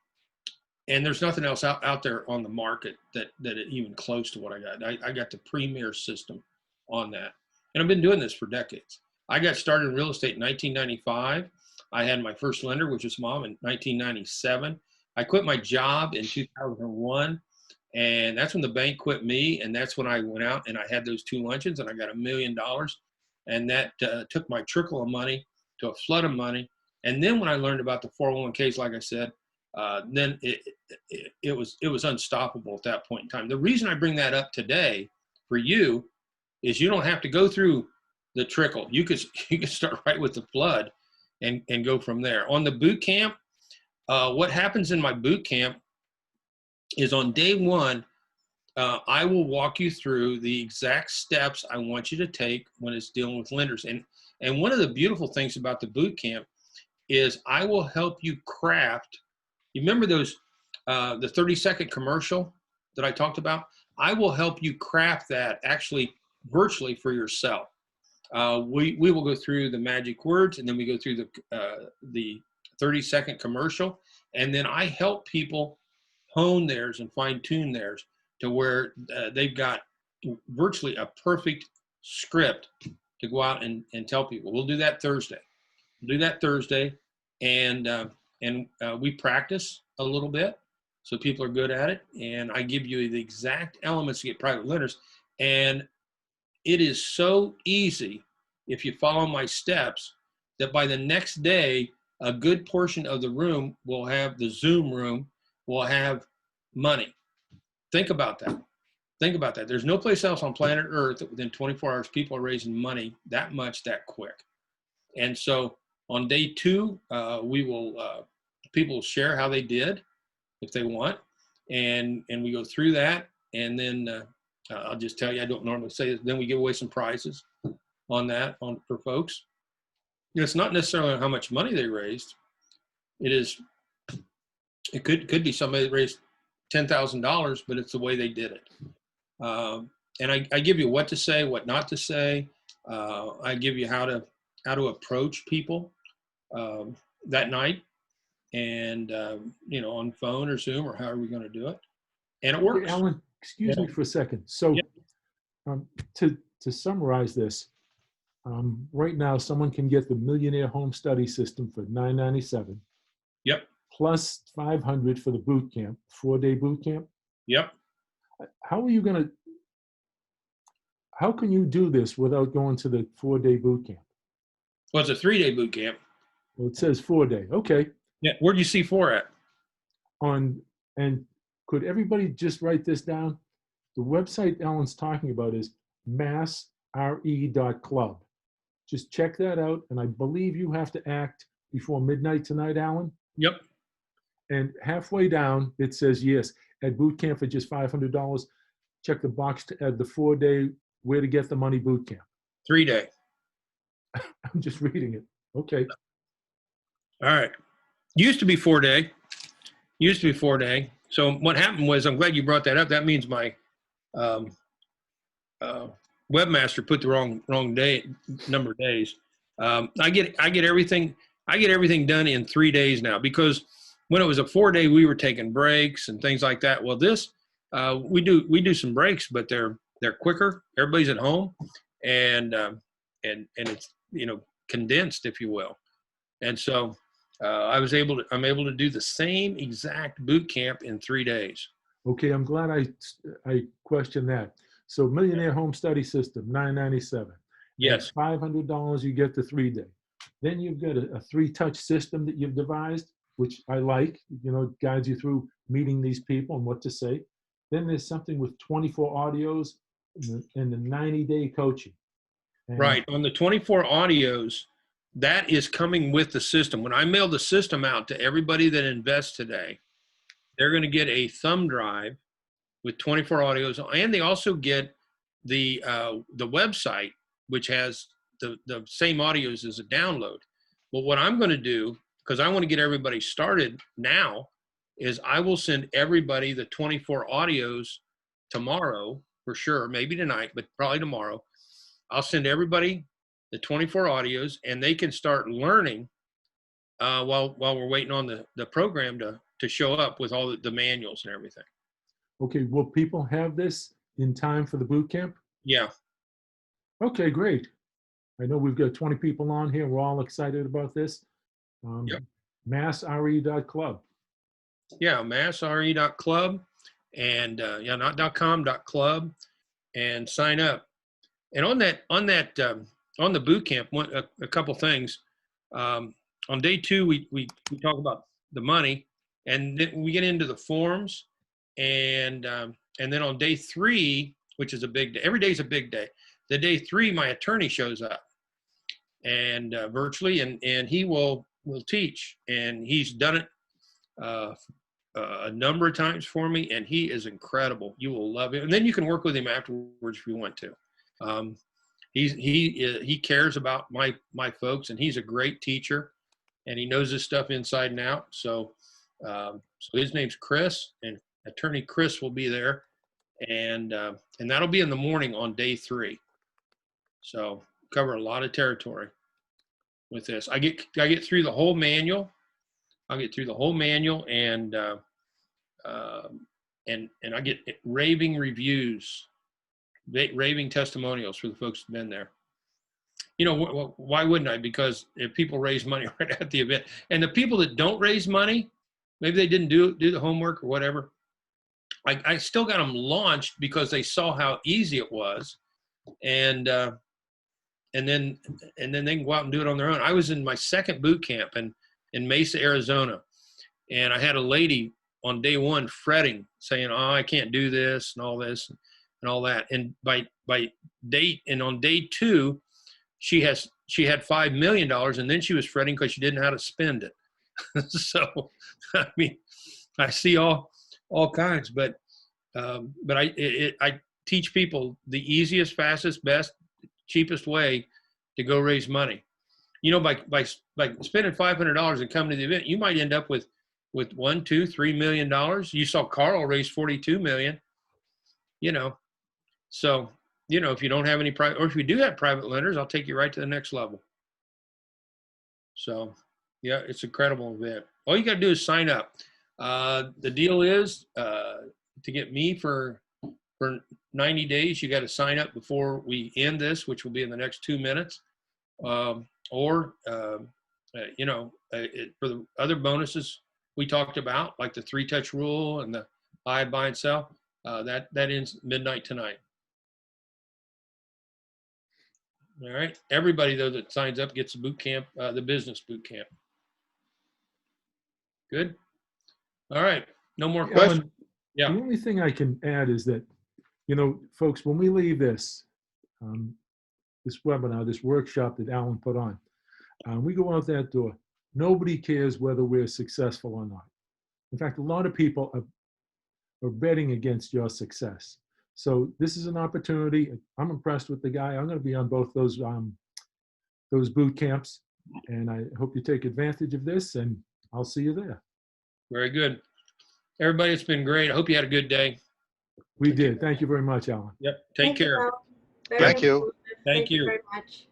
there's nothing else out there on the market that even close to what I got. I got the premier system on that. And I've been doing this for decades. I got started in real estate in 1995. I had my first lender, which was Mom, in 1997. I quit my job in 2001. And that's when the bank quit me. And that's when I went out and I had those 2 luncheons and I got $1 million. And that took my trickle of money to a flood of money. And then when I learned about the 401ks, like I said, then it was unstoppable at that point in time. The reason I bring that up today for you is you don't have to go through the trickle. You could start right with the flood and go from there. On the boot camp, what happens in my boot camp is on day 1, I will walk you through the exact steps I want you to take when it's dealing with lenders. And one of the beautiful things about the boot camp is I will help you craft. You remember those the 30-second commercial that I talked about? I will help you craft that actually virtually for yourself. We will go through the magic words, and then we go through the 30-second commercial, and then I help people hone theirs and fine tune theirs to where they've got virtually a perfect script to go out and tell people. We'll do that Thursday. And we practice a little bit so people are good at it. And I give you the exact elements to get private lenders. And it is so easy if you follow my steps that by the next day, a good portion of the room will have, the Zoom room will have money. Think about that. There's no place else on planet Earth that within 24 hours, people are raising money that much, that quick. And so on day 2, people will share how they did. if they want, and we go through that, and then I'll just tell you, I don't normally say this, then we give away some prizes on that for folks. It's not necessarily how much money they raised. It could be somebody that raised $10,000, but it's the way they did it. And I give you what to say, what not to say. I give you how to approach people that night, and on phone or Zoom or however you're going to do it, and it works. Alan, excuse me for a second. So, to summarize this, right now someone can get the Millionaire Home Study System for $997. Yep. Plus $500 for the boot camp, 4-day boot camp. Yep. How can you do this without going to the 4-day boot camp? Well, it's a 3-day boot camp. Well, it says 4-day. Okay. Yeah. Where do you see 4 at? And could everybody just write this down? The website Alan's talking about is massre.club. Just check that out. And I believe you have to act before midnight tonight, Alan. Yep. And halfway down, it says, yes, at boot camp for just $500. Check the box to add the 4-day where to get the money boot camp. 3-day. I'm just reading it. Okay. All right. Used to be 4-day. So what happened was, I'm glad you brought that up. That means my webmaster put the wrong number of days. I get everything done in 3 days now, because when it was a 4-day, we were taking breaks and things like that. Well, this we do some breaks, but they're quicker. Everybody's at home, and it's condensed, if you will. And so I'm able to do the same exact boot camp in 3 days. Okay, I'm glad I questioned that. So Millionaire Home Study System, $997. Yes. And $500 you get the 3-day. Then you've got a 3-touch system that you've devised, which I like. Guides you through meeting these people and what to say. Then there's something with 24 audios and the 90-day coaching. And right. On the 24 audios, that is coming with the system. When I mail the system out to everybody that invests today, they're going to get a thumb drive with 24 audios, and they also get the website, which has the same audios as a download. Well, what I'm going to do, because I want to get everybody started now, is I will send everybody the 24 audios tomorrow, for sure, maybe tonight, but probably tomorrow. I'll send everybody the 24 audios, and they can start learning while we're waiting on the program to show up with all the manuals and everything. Okay, will people have this in time for the boot camp? Yeah. Okay, great. I know we've got 20 people on here. We're all excited about this. Yep. Massre.club. Yeah, massre.club, and not .com, .club, and sign up. And on the boot camp, a couple things. On day 2, we talk about the money, and then we get into the forms, and then on day 3, which is a big day. Every day is a big day. The day 3, my attorney shows up, and virtually, and he will teach, and he's done it a number of times for me, and he is incredible. You will love him, and then you can work with him afterwards if you want to. He cares about my folks, and he's a great teacher, and he knows this stuff inside and out. So his name's Chris, and attorney Chris will be there, and that'll be in the morning on day 3. So cover a lot of territory with this. I get through the whole manual. I'll get through the whole manual, and I get raving reviews, raving testimonials for the folks who've been there. Why wouldn't I? Because if people raise money right at the event, and the people that don't raise money, maybe they didn't do the homework or whatever, I still got them launched because they saw how easy it was, and then they can go out and do it on their own. I was in my second boot camp in Mesa, Arizona, and I had a lady on day 1 fretting, saying, "Oh, I can't do this and all this and all that." And on day 2, she had $5 million, and then she was fretting because she didn't know how to spend it. So, I mean, I see all kinds, but I teach people the easiest, fastest, best, cheapest way to go raise money. You know, by spending $500 and coming to the event, you might end up with $1, $2, $3 million. You saw Carl raise 42 million. You know, so you know if you don't have any private, or if you do have private lenders, I'll take you right to the next level. So, yeah, it's an incredible event. All you got to do is sign up. The deal is to get me for 90 days, you got to sign up before we end this, which will be in the next 2 minutes. For the other bonuses we talked about, like the 3-touch rule and the buy and sell, that ends midnight tonight. All right. Everybody though that signs up gets the boot camp, the business boot camp. Good. All right. No more questions. Alan, Yeah. the only thing I can add is that, folks, when we leave this webinar, this workshop that Alan put on, we go out that door. Nobody cares whether we're successful or not. In fact, a lot of people are betting against your success. So this is an opportunity. I'm impressed with the guy. I'm going to be on both those boot camps, and I hope you take advantage of this, and I'll see you there. Very good. Everybody, it's been great. I hope you had a good day. We did. Thank you very much, Alan. Yep. Take care. Al. Very Thank you. informative. Thank you. Very much.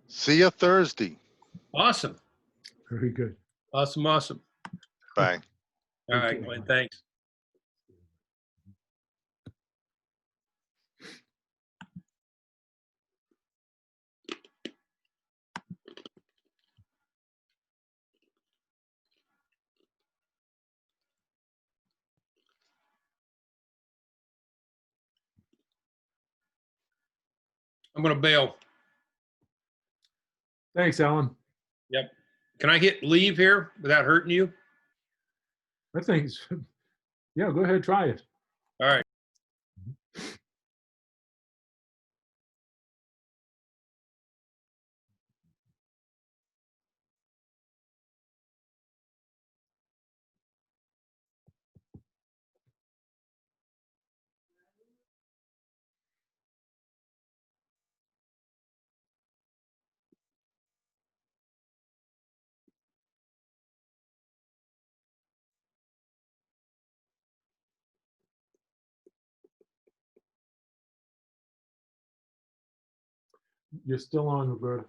See you Thursday. Awesome. Very good. Awesome. Bye. All right, Okay. Glenn, thanks. I'm going to bail. Thanks, Alan. Yep. Can I hit leave here without hurting you? I think, yeah, go ahead, try it. All right. You're still on, Roberta.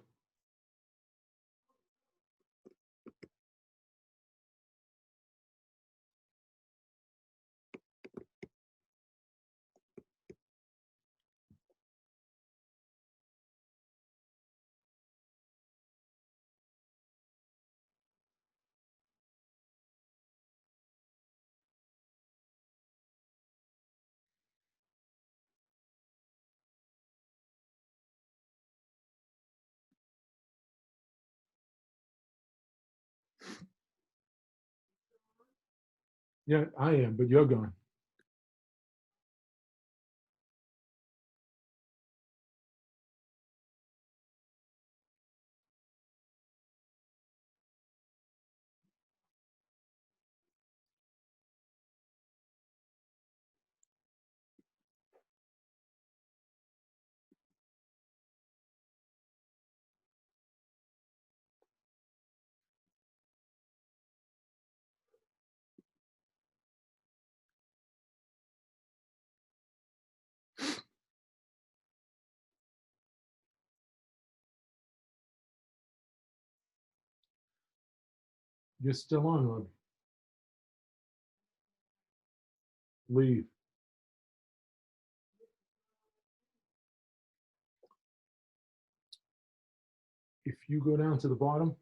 Yeah, I am, but you're gone. You're still on, Robbie. Leave. If you go down to the bottom,